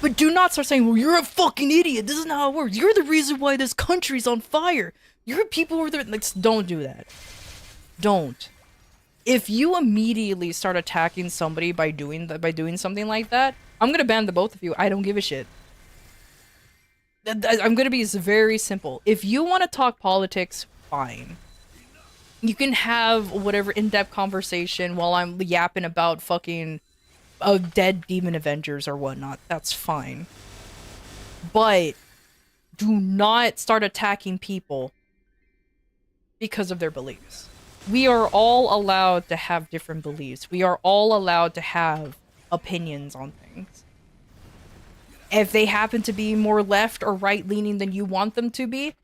But do not start saying, well, you're a fucking idiot. This isn't how it works. You're the reason why this country's on fire. You're people who are there. Like, don't do that. Don't. If you immediately start attacking somebody by doing something like that, I'm gonna ban the both of you. I don't give a shit. I'm gonna be very simple. If you want to talk politics, fine. You can have whatever in-depth conversation while I'm yapping about fucking dead demon Avengers or whatnot. That's fine. But do not start attacking people because of their beliefs. We are all allowed to have different beliefs. We are all allowed to have opinions on things. If they happen to be more left or right leaning than you want them to be,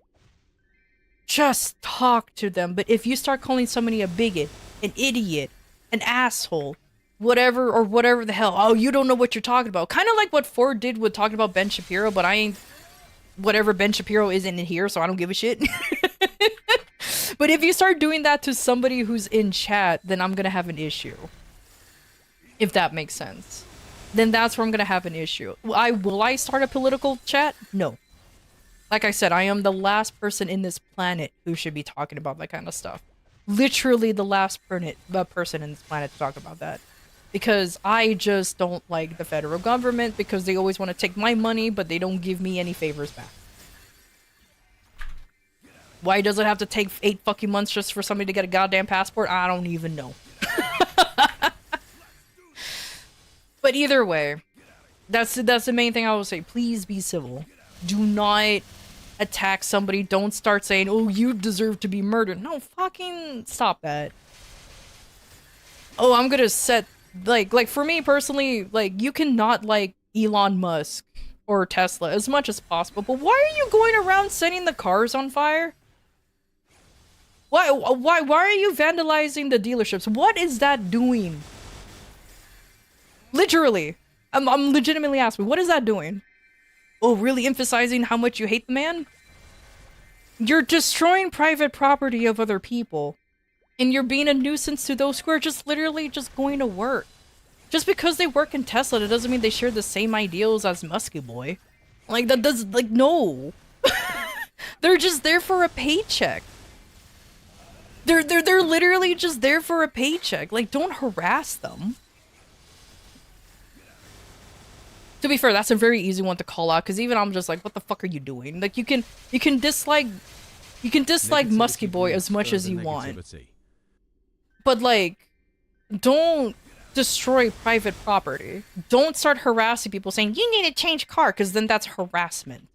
just talk to them. But if you start calling somebody a bigot, an idiot, an asshole, whatever the hell, oh, you don't know what you're talking about. Kind of like what Ford did with talking about Ben Shapiro, but I ain't, whatever, Ben Shapiro isn't in here, so I don't give a shit. But if you start doing that to somebody who's in chat, then I'm gonna have an issue. If that makes sense. Then that's where I'm gonna have an issue. Will I start a political chat? No. Like I said, I am the last person in this planet who should be talking about that kind of stuff. Literally the last person in this planet to talk about that. Because I just don't like the federal government because they always want to take my money, but they don't give me any favors back. Why does it have to take 8 fucking months just for somebody to get a goddamn passport? I don't even know. But either way, that's the main thing I will say. Please be civil. Do not attack somebody. Don't start saying, oh, you deserve to be murdered. No, fucking stop that. Oh, I'm gonna set, like for me personally, like, you cannot like Elon Musk or Tesla as much as possible, but why are you going around setting the cars on fire? Why are you vandalizing the dealerships? What is that doing? Literally. I'm legitimately asking, what is that doing? Oh, really emphasizing how much you hate the man? You're destroying private property of other people. And you're being a nuisance to those who are just literally just going to work. Just because they work in Tesla, that doesn't mean they share the same ideals as Musky Boy. Like, that does, like, no. They're just there for a paycheck. They're literally just there for a paycheck. Like, don't harass them. To be fair, that's a very easy one to call out, because even I'm just like, what the fuck are you doing? Like, you can dislike Musky Boy as much as you want. But, like, don't destroy private property. Don't start harassing people saying, you need to change car, because then that's harassment.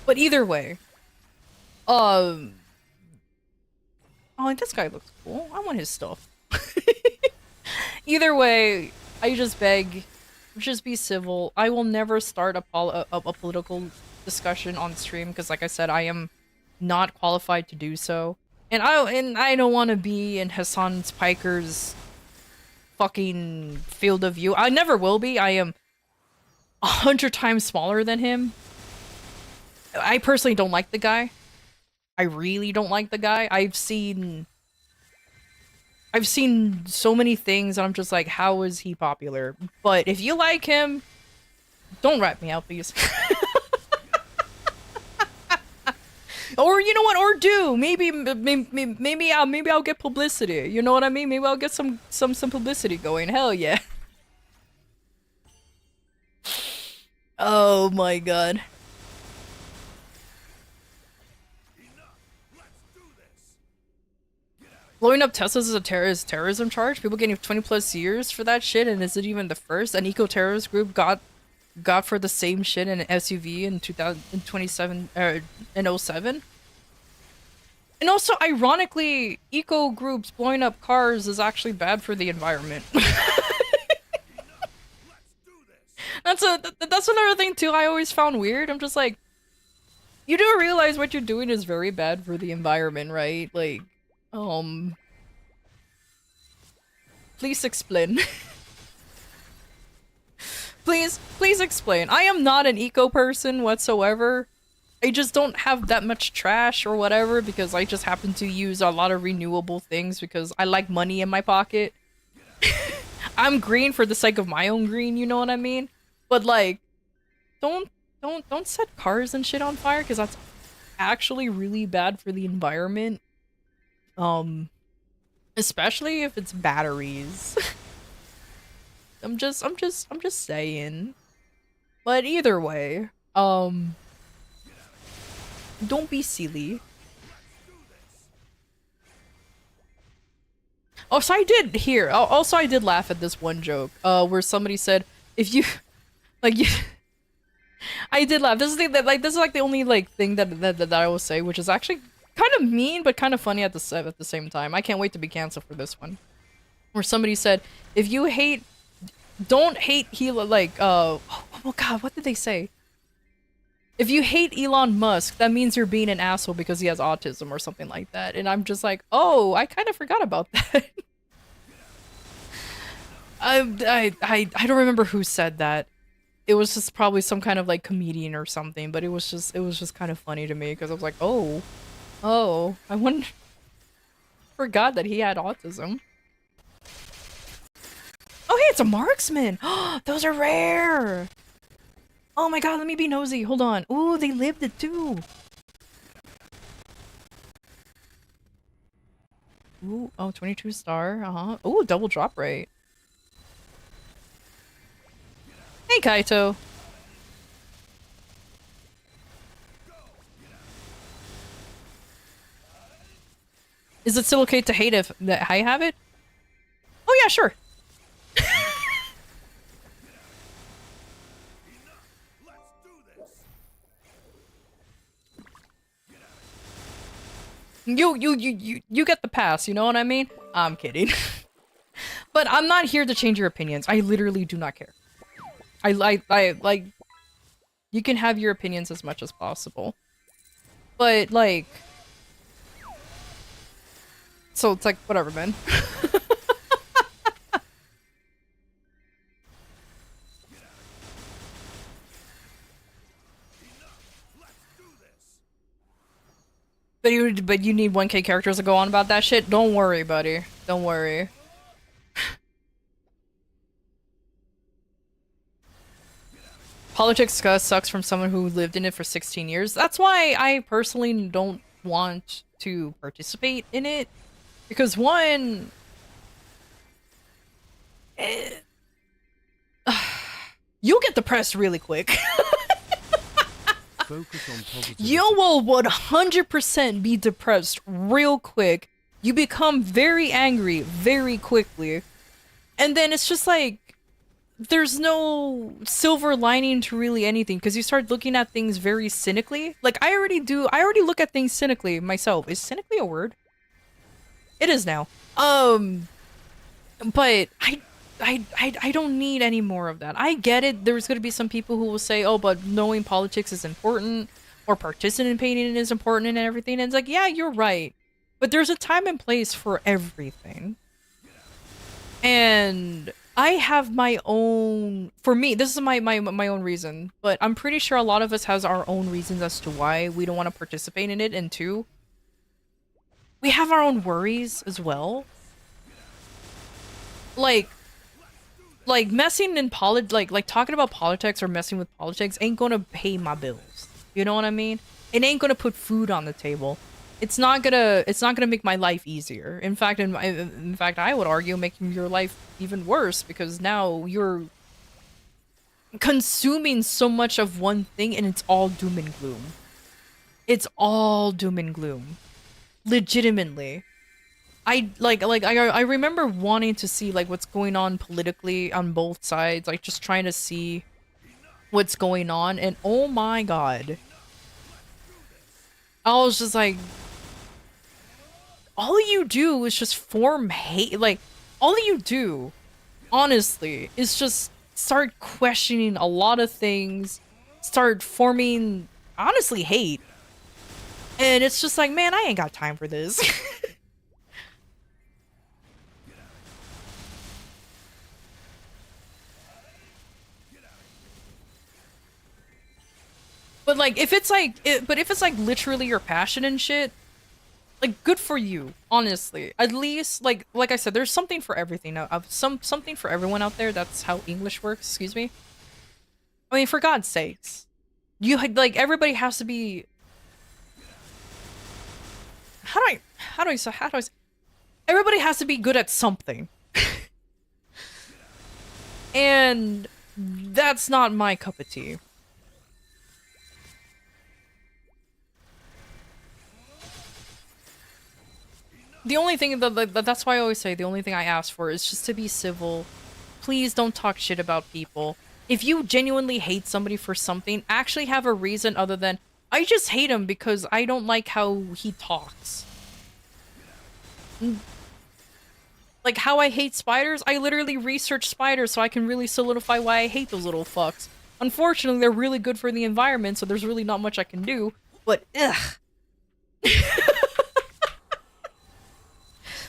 But either way, oh, this guy looks cool. I want his stuff. Either way, I just beg, just be civil. I will never start a political discussion on stream because, like I said, I am not qualified to do so, and I don't want to be in Hassan Spiker's fucking field of view. I never will be. I am 100 times smaller than him. I personally don't like the guy. I really don't like the guy. I've seen so many things and I'm just like, how is he popular? But if you like him, don't rat me out, please. Or you know what? Or do maybe I'll get publicity. You know what I mean? Maybe I'll get some publicity going. Hell yeah. Oh my god. Blowing up Teslas is a terrorism charge. People getting 20+ years for that shit, and is it even the first? An eco-terrorist group got for the same shit in an SUV in 2027 in 07. And also, ironically, eco groups blowing up cars is actually bad for the environment. That's another thing too. I always found weird. I'm just like, you do realize what you're doing is very bad for the environment, right? Like. Please explain. Please explain. I am not an eco person whatsoever. I just don't have that much trash or whatever because I just happen to use a lot of renewable things because I like money in my pocket. I'm green for the sake of my own green, you know what I mean? But like, don't set cars and shit on fire because that's actually really bad for the environment. Especially if it's batteries. I'm just saying. But either way, don't be silly. Oh, so I did hear. Also, I did laugh at this one joke, where somebody said, "If you, like, you." I did laugh. This is this is like the only like thing that I will say, which is actually kind of mean but kind of funny at the same time. I can't wait to be canceled for this one. Where somebody said, "If you hate, don't hate oh God, what did they say? If you hate Elon Musk, that means you're being an asshole because he has autism or something like that." And I'm just like, oh, I kind of forgot about that. I don't remember who said that. It was just probably some kind of like comedian or something, but it was just kind of funny to me because I was like, oh, I wouldn't forgot that he had autism. Oh, hey, it's a marksman. Oh, those are rare. Oh my God, let me be nosy. Hold on. Ooh, they lived it too. Ooh, oh, 22 star. Uh-huh. Ooh, double drop rate. Hey, Kaito. Is it still okay to hate if I have it? Oh yeah, sure. You get the pass, you know what I mean? I'm kidding. But I'm not here to change your opinions. I literally do not care. I like you can have your opinions as much as possible. But like so it's like whatever, man. But you need 1K characters to go on about that shit? Don't worry, buddy. Don't worry. Politics sucks from someone who lived in it for 16 years. That's why I personally don't want to participate in it. Because one... you'll get depressed really quick. Focus on positivity. You will 100% be depressed real quick. You become very angry very quickly. And then it's just like, there's no silver lining to really anything because you start looking at things very cynically. Like, I already look at things cynically myself. Is cynically a word? It is now. But I don't need any more of that. I get it. There's going to be some people who will say, oh, but knowing politics is important or participating in it is important and everything. And it's like, yeah, you're right. But there's a time and place for everything. And I have my own, for me, this is my own reason, but I'm pretty sure a lot of us has our own reasons as to why we don't want to participate in it. And two, we have our own worries as well. Like messing in like talking about politics or messing with politics ain't gonna pay my bills. You know what I mean? It ain't gonna put food on the table. It's not gonna make my life easier. In fact, I would argue making your life even worse because now you're consuming so much of one thing and it's all doom and gloom. It's all doom and gloom. Legitimately. I remember wanting to see like what's going on politically on both sides, like just trying to see what's going on, and oh my God. I was just like, all you do is just form hate. Like, all you do, honestly, is just start questioning a lot of things, start forming, honestly, hate. And it's just like, man, I ain't got time for this. But like, if it's like, literally your passion and shit, like, good for you, honestly. At least, like I said, there's something for everything now. Something for everyone out there. That's how English works. Excuse me. I mean, for God's sakes, you like everybody has to be. How do I say? Everybody has to be good at something. And that's not my cup of tea. The only thing that's why I always say the only thing I ask for is just to be civil. Please don't talk shit about people. If you genuinely hate somebody for something, actually have a reason other than I just hate him because I don't like how he talks. Like how I hate spiders, I literally research spiders so I can really solidify why I hate those little fucks. Unfortunately, they're really good for the environment, so there's really not much I can do. But ugh.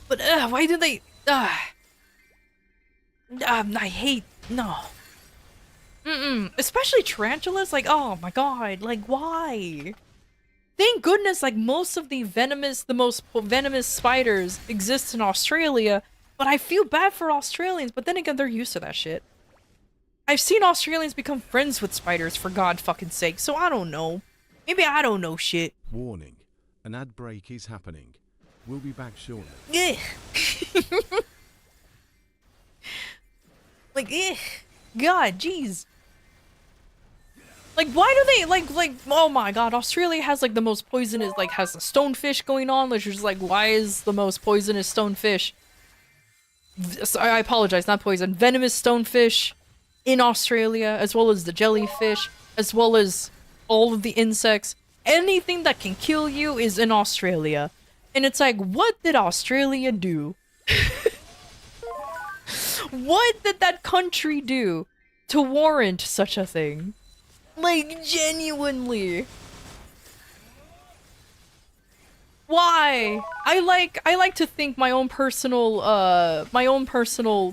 But why do they? I hate no. Especially tarantulas. Like, oh my god, like why? Thank goodness, like most of the most venomous spiders exist in Australia. But I feel bad for Australians. But then again, they're used to that shit. I've seen Australians become friends with spiders for God fucking sake. So I don't know. Maybe I don't know shit. Warning, an ad break is happening. We'll be back shortly. Ugh. Like, ugh. God, jeez. Like, why do they, like, oh my god, Australia has, like, the most poisonous, like, has the stonefish going on, which is, like, why is the most poisonous stonefish? I apologize, not poison. Venomous stonefish in Australia, as well as the jellyfish, as well as all of the insects. Anything that can kill you is in Australia. And it's like, what did Australia do? What did that country do to warrant such a thing? Like, genuinely. Why? I like to think my own personal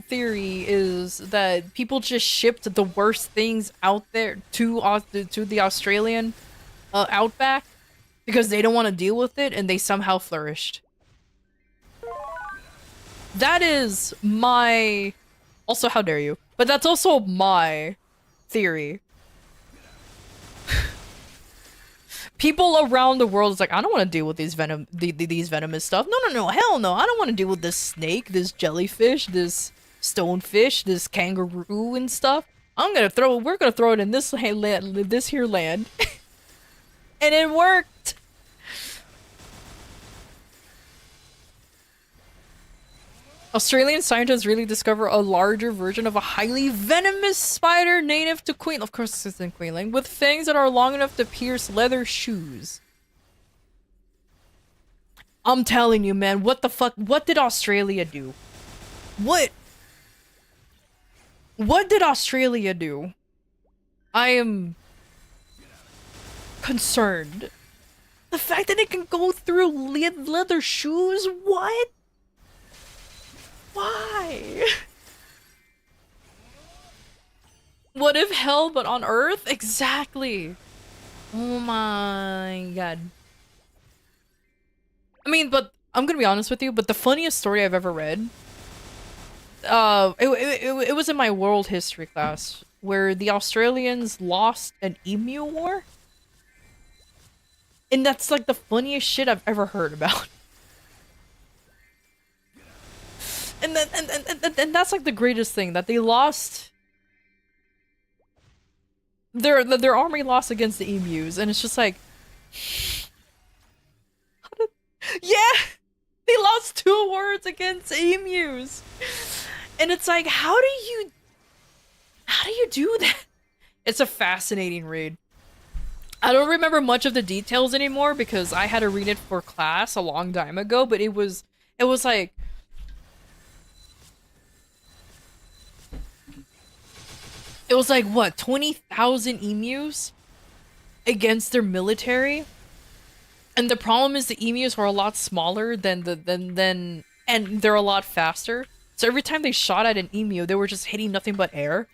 theory is that people just shipped the worst things out there to the Australian outback because they don't want to deal with it and they somehow flourished. That is my... Also, how dare you? But that's also my theory. People around the world is like, I don't want to deal with these venomous stuff. No, hell no. I don't want to deal with this snake, this jellyfish, this stonefish, this kangaroo and stuff. We're gonna throw it in this here land. And it worked. Australian scientists really discover a larger version of a highly venomous spider native to Queensland. Of course, it's in Queensland, with fangs that are long enough to pierce leather shoes. I'm telling you, man, what the fuck? What did Australia do? What did Australia do? I am concerned. The fact that it can go through leather shoes? What? Why? What if hell but on Earth? Exactly. Oh my god. I mean, but I'm gonna be honest with you, but the funniest story I've ever read, it was in my world history class where the Australians lost an emu war. And that's like the funniest shit I've ever heard about. And that's like the greatest thing, that they lost their army lost against the emus, and it's just like yeah, they lost 2 wars against emus. And it's like, how do you do that? It's a fascinating read. I don't remember much of the details anymore because I had to read it for class a long time ago, but it was like what, 20,000 emus against their military? And the problem is the emus were a lot smaller than and they're a lot faster. So every time they shot at an emu, they were just hitting nothing but air.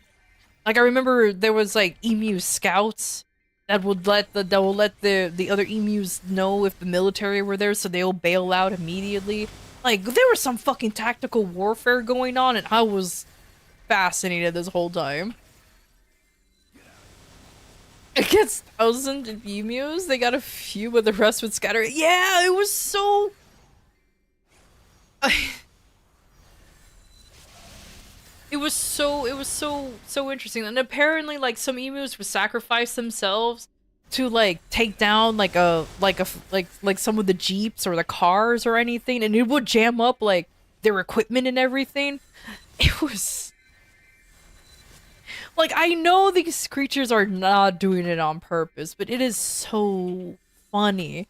Like, I remember there was like emu scouts that would let the other emus know if the military were there, so they'll bail out immediately. Like, there was some fucking tactical warfare going on, and I was fascinated this whole time. Against thousands of emus, they got a few, but the rest would scatter. Yeah, it was so... It was so interesting. And apparently like some emus would sacrifice themselves to like take down like some of the jeeps or the cars or anything, and it would jam up like their equipment and everything. It was like, I know these creatures are not doing it on purpose, but it is so funny.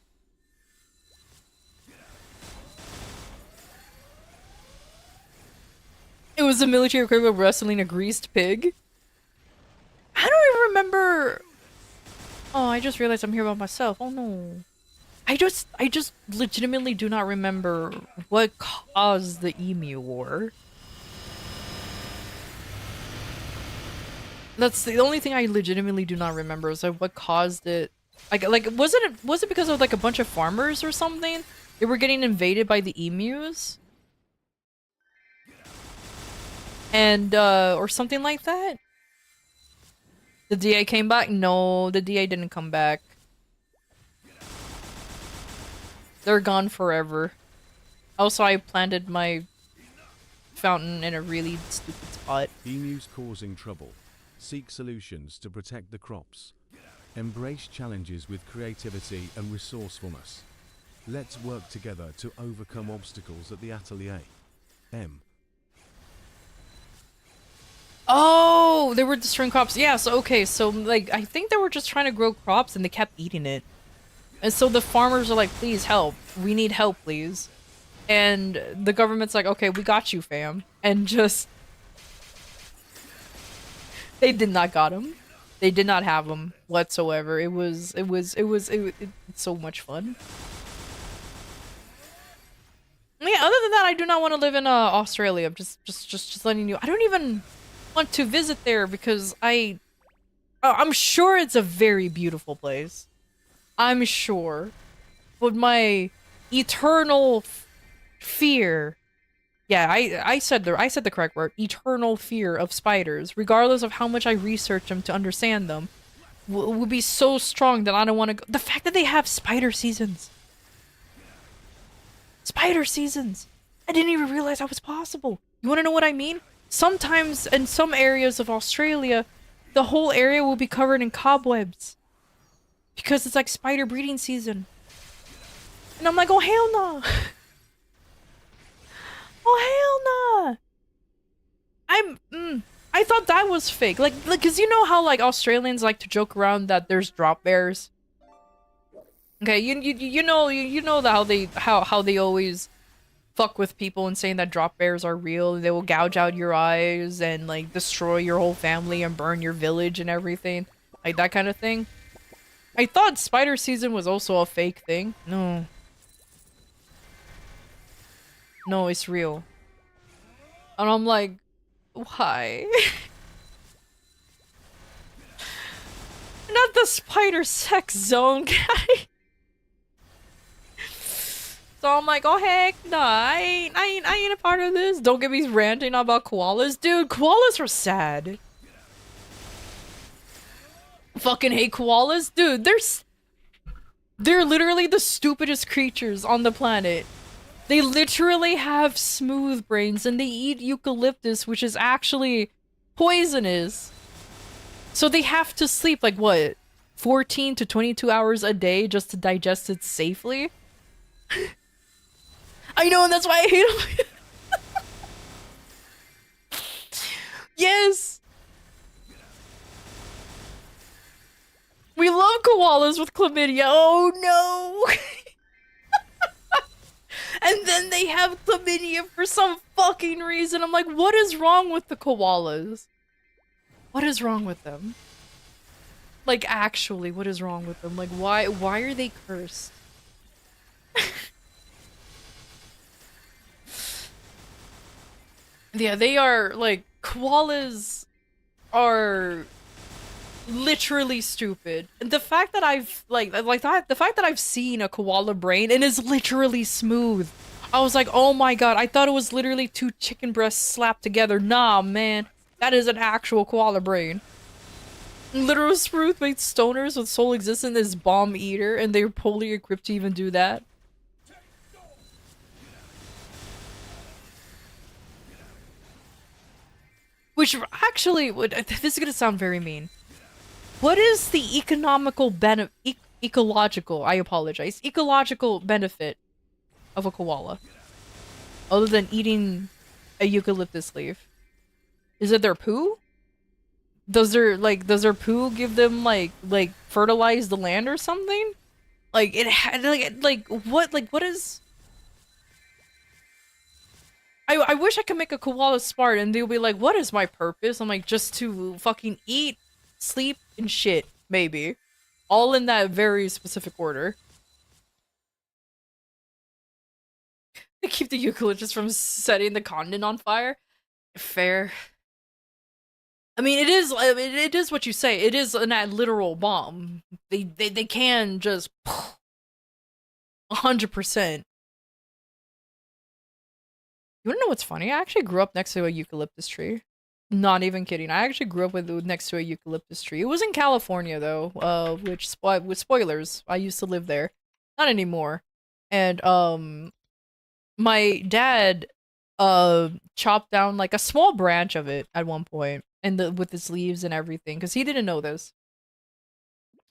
It was a military equivalent of wrestling a greased pig. I don't even remember. Oh, I just realized I'm here by myself. Oh no. I just legitimately do not remember what caused the emu war. That's the only thing I legitimately do not remember, is like what caused it. Like was it because of like a bunch of farmers or something? They were getting invaded by the emus? And or something like that? The DA came back? No, the DA didn't come back. They're gone forever. Also, I planted my fountain in a really stupid spot. Emus causing trouble. Seek solutions to protect the crops. Embrace challenges with creativity and resourcefulness. Let's work together to overcome obstacles at the atelier. M. Oh, they were destroying crops. Yeah, so okay, so like I think they were just trying to grow crops and they kept eating it. And so the farmers are like, please help. We need help, please. And the government's like, okay, we got you, fam. And just... They did not got him. They did not have him whatsoever. It's so much fun. Yeah, other than that, I do not want to live in Australia. I'm just letting you. I don't even want to visit there because I'm sure it's a very beautiful place. I'm sure. But my eternal fear, yeah, I said the correct word, eternal fear of spiders, regardless of how much I research them to understand them, would be so strong that I don't want to go. The fact that they have spider seasons. Spider seasons! I didn't even realize that was possible. You want to know what I mean? Sometimes in some areas of Australia, the whole area will be covered in cobwebs. Because it's like spider breeding season. And I'm like, oh hell no! Oh hell no! I thought that was fake. Like, cause you know how like Australians like to joke around that there's drop bears? Okay, you know that how they always fuck with people and saying that drop bears are real. They will gouge out your eyes and like destroy your whole family and burn your village and everything. Like that kind of thing. I thought spider season was also a fake thing. No. No, it's real. And I'm like, why? Not the spider sex zone, guy. So I'm like, oh heck no, I ain't a part of this. Don't get me ranting about koalas. Dude, koalas are sad. Fucking hate koalas. Dude, they're literally the stupidest creatures on the planet. They literally have smooth brains and they eat eucalyptus, which is actually poisonous. So they have to sleep like what? 14 to 22 hours a day just to digest it safely? I know, and that's why I hate them. Yes! We love koalas with chlamydia. Oh no! And then they have chlamydia for some fucking reason. I'm like, what is wrong with the koalas? What is wrong with them? Like, actually, what is wrong with them? Like, why are they cursed? Yeah, they are, like, koalas are literally stupid. And the fact that I've, the fact that I've seen a koala brain and it's literally smooth. I was like, oh my god, I thought it was literally two chicken breasts slapped together. Nah, man. That is an actual koala brain. Literal smooth made stoners with sole existence as bomb eater, and they're poorly equipped to even do that. Which actually would, this is gonna sound very mean. What is the economical ecological, I apologize, ecological benefit of a koala? Other than eating a eucalyptus leaf? Is it their poo? Does their poo give them like fertilize the land or something? Like it had like what is? I wish I could make a koala smart and they'll be like, what is my purpose? I'm like, just to fucking eat, sleep, and shit, maybe. All in that very specific order. To keep the eucalyptus from setting the continent on fire? Fair. I mean, it is what you say. It is an literal bomb. They can just 100%. You wanna know what's funny? I actually grew up next to a eucalyptus tree. Not even kidding. I actually grew up next to a eucalyptus tree. It was in California though, which with spoilers, I used to live there. Not anymore. And my dad chopped down like a small branch of it at one point, and with its leaves and everything, because he didn't know this.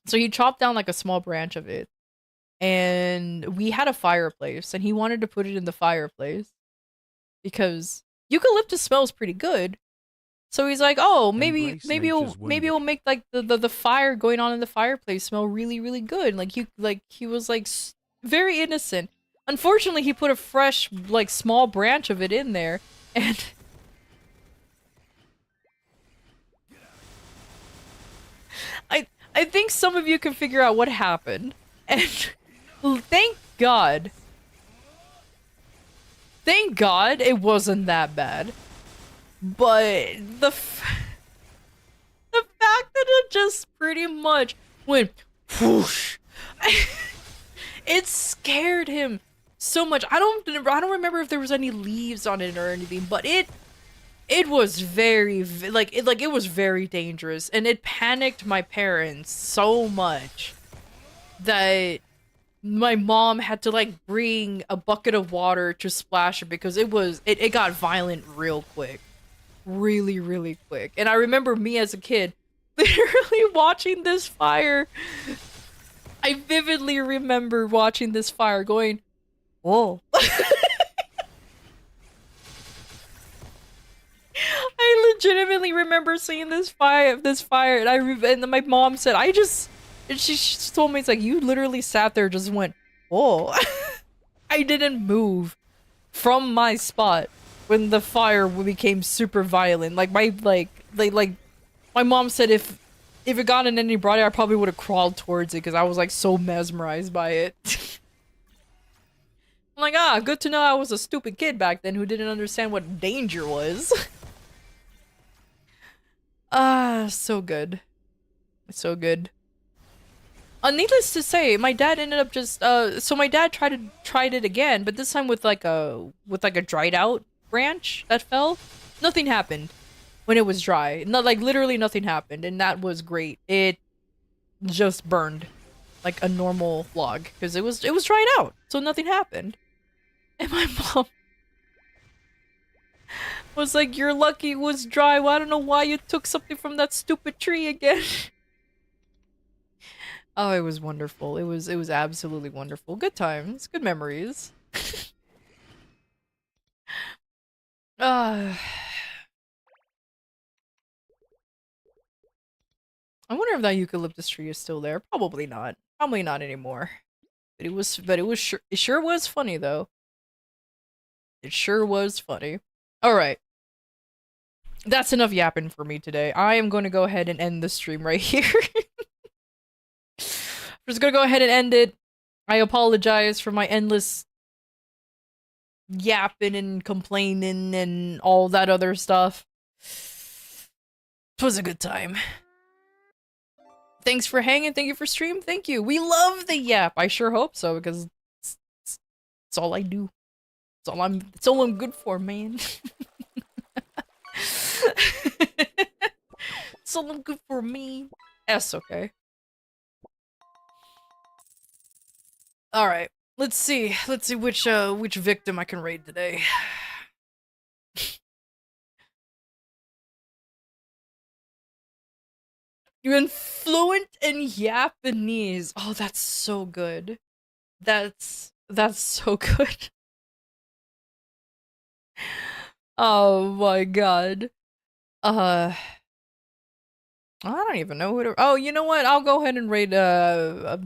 So he chopped down like a small branch of it, and we had a fireplace, and he wanted to put it in the fireplace because eucalyptus smells pretty good. So he's like, oh, maybe it'll make like the fire going on in the fireplace smell really good. He was like very innocent. Unfortunately, he put a fresh like small branch of it in there, and I think some of you can figure out what happened. And thank God it wasn't that bad. But the fact that it just pretty much went whoosh, it scared him so much. I don't remember if there was any leaves on it or anything, but it was very it was very dangerous, and it panicked my parents so much that my mom had to like bring a bucket of water to splash it because it got violent real quick. Really quick. And I remember me as a kid literally watching this fire. I vividly remember watching this fire going, whoa. I legitimately remember seeing this fire, and my mom said, she told me, it's like, you literally sat there, just went, whoa. I didn't move from my spot when the fire became super violent. Like my mom said, if it got in any brighter, I probably would have crawled towards it because I was like so mesmerized by it. I'm like, good to know I was a stupid kid back then who didn't understand what danger was. So good. So good. Needless to say, my dad ended up just so my dad tried it again, but this time with like a dried out branch that fell. Nothing happened when it was dry. Not like literally nothing happened, and that was great. It just burned like a normal log because it was dried out, so nothing happened. And my mom was like, "You're lucky it was dry. Well, I don't know why you took something from that stupid tree again." Oh, it was wonderful. It was absolutely wonderful. Good times, good memories. I wonder if that eucalyptus tree is still there. Probably not. Probably not anymore. But it sure was funny though. It sure was funny. All right. That's enough yapping for me today. I am going to go ahead and end the stream right here. I'm just going to go ahead and end it. I apologize for my endless yapping and complaining and all that other stuff. It was a good time. Thanks for hanging. Thank you for stream. Thank you. We love the yap. I sure hope so because it's all I do. It's all I'm good for, man. It's all I'm good for, me. That's okay. All right. Let's see which victim I can raid today. You're fluent in Japanese. Oh, that's so good. That's so good. Oh my god. I don't even know who to. Oh, you know what? I'll go ahead and rate a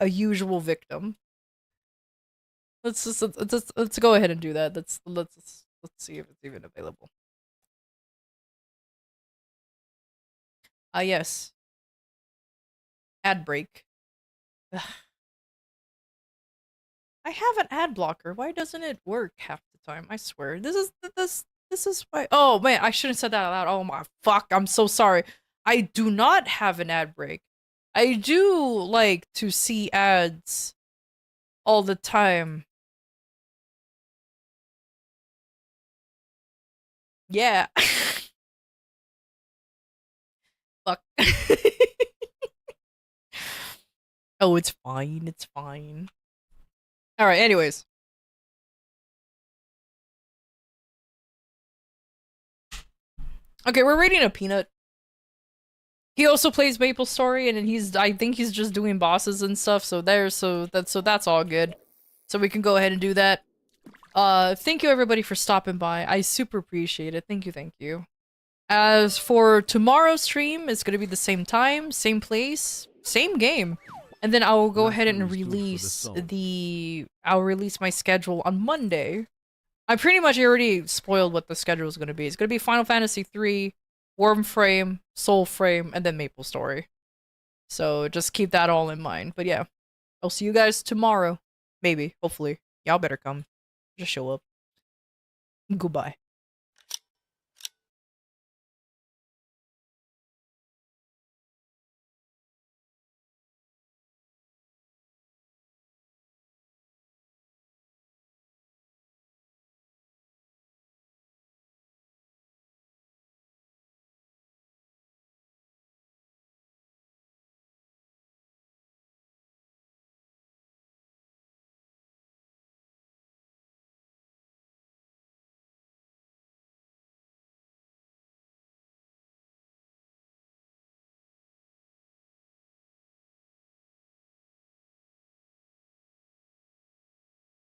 usual victim. Let's go ahead and do that. Let's see if it's even available. Yes. Ad break. Ugh. I have an ad blocker. Why doesn't it work half the time? I swear. This is why. Oh man, I shouldn't have said that out loud. Oh my fuck! I'm so sorry. I do not have an ad break. I do like to see ads all the time. Yeah. Fuck. Oh, it's fine. It's fine. All right. Anyways. Okay, we're rating a peanut. He also plays Maple Story, and I think he's just doing bosses and stuff. So that's all good. So we can go ahead and do that. Thank you everybody for stopping by. I super appreciate it. Thank you. As for tomorrow's stream, it's gonna be the same time, same place, same game. And then I will go ahead and release I'll release my schedule on Monday. I pretty much already spoiled what the schedule is gonna be. It's gonna be Final Fantasy 3, Worm Frame, Soul Frame, and then Maple Story. So just keep that all in mind. But yeah, I'll see you guys tomorrow. Maybe, hopefully. Y'all better come. Just show up. Goodbye.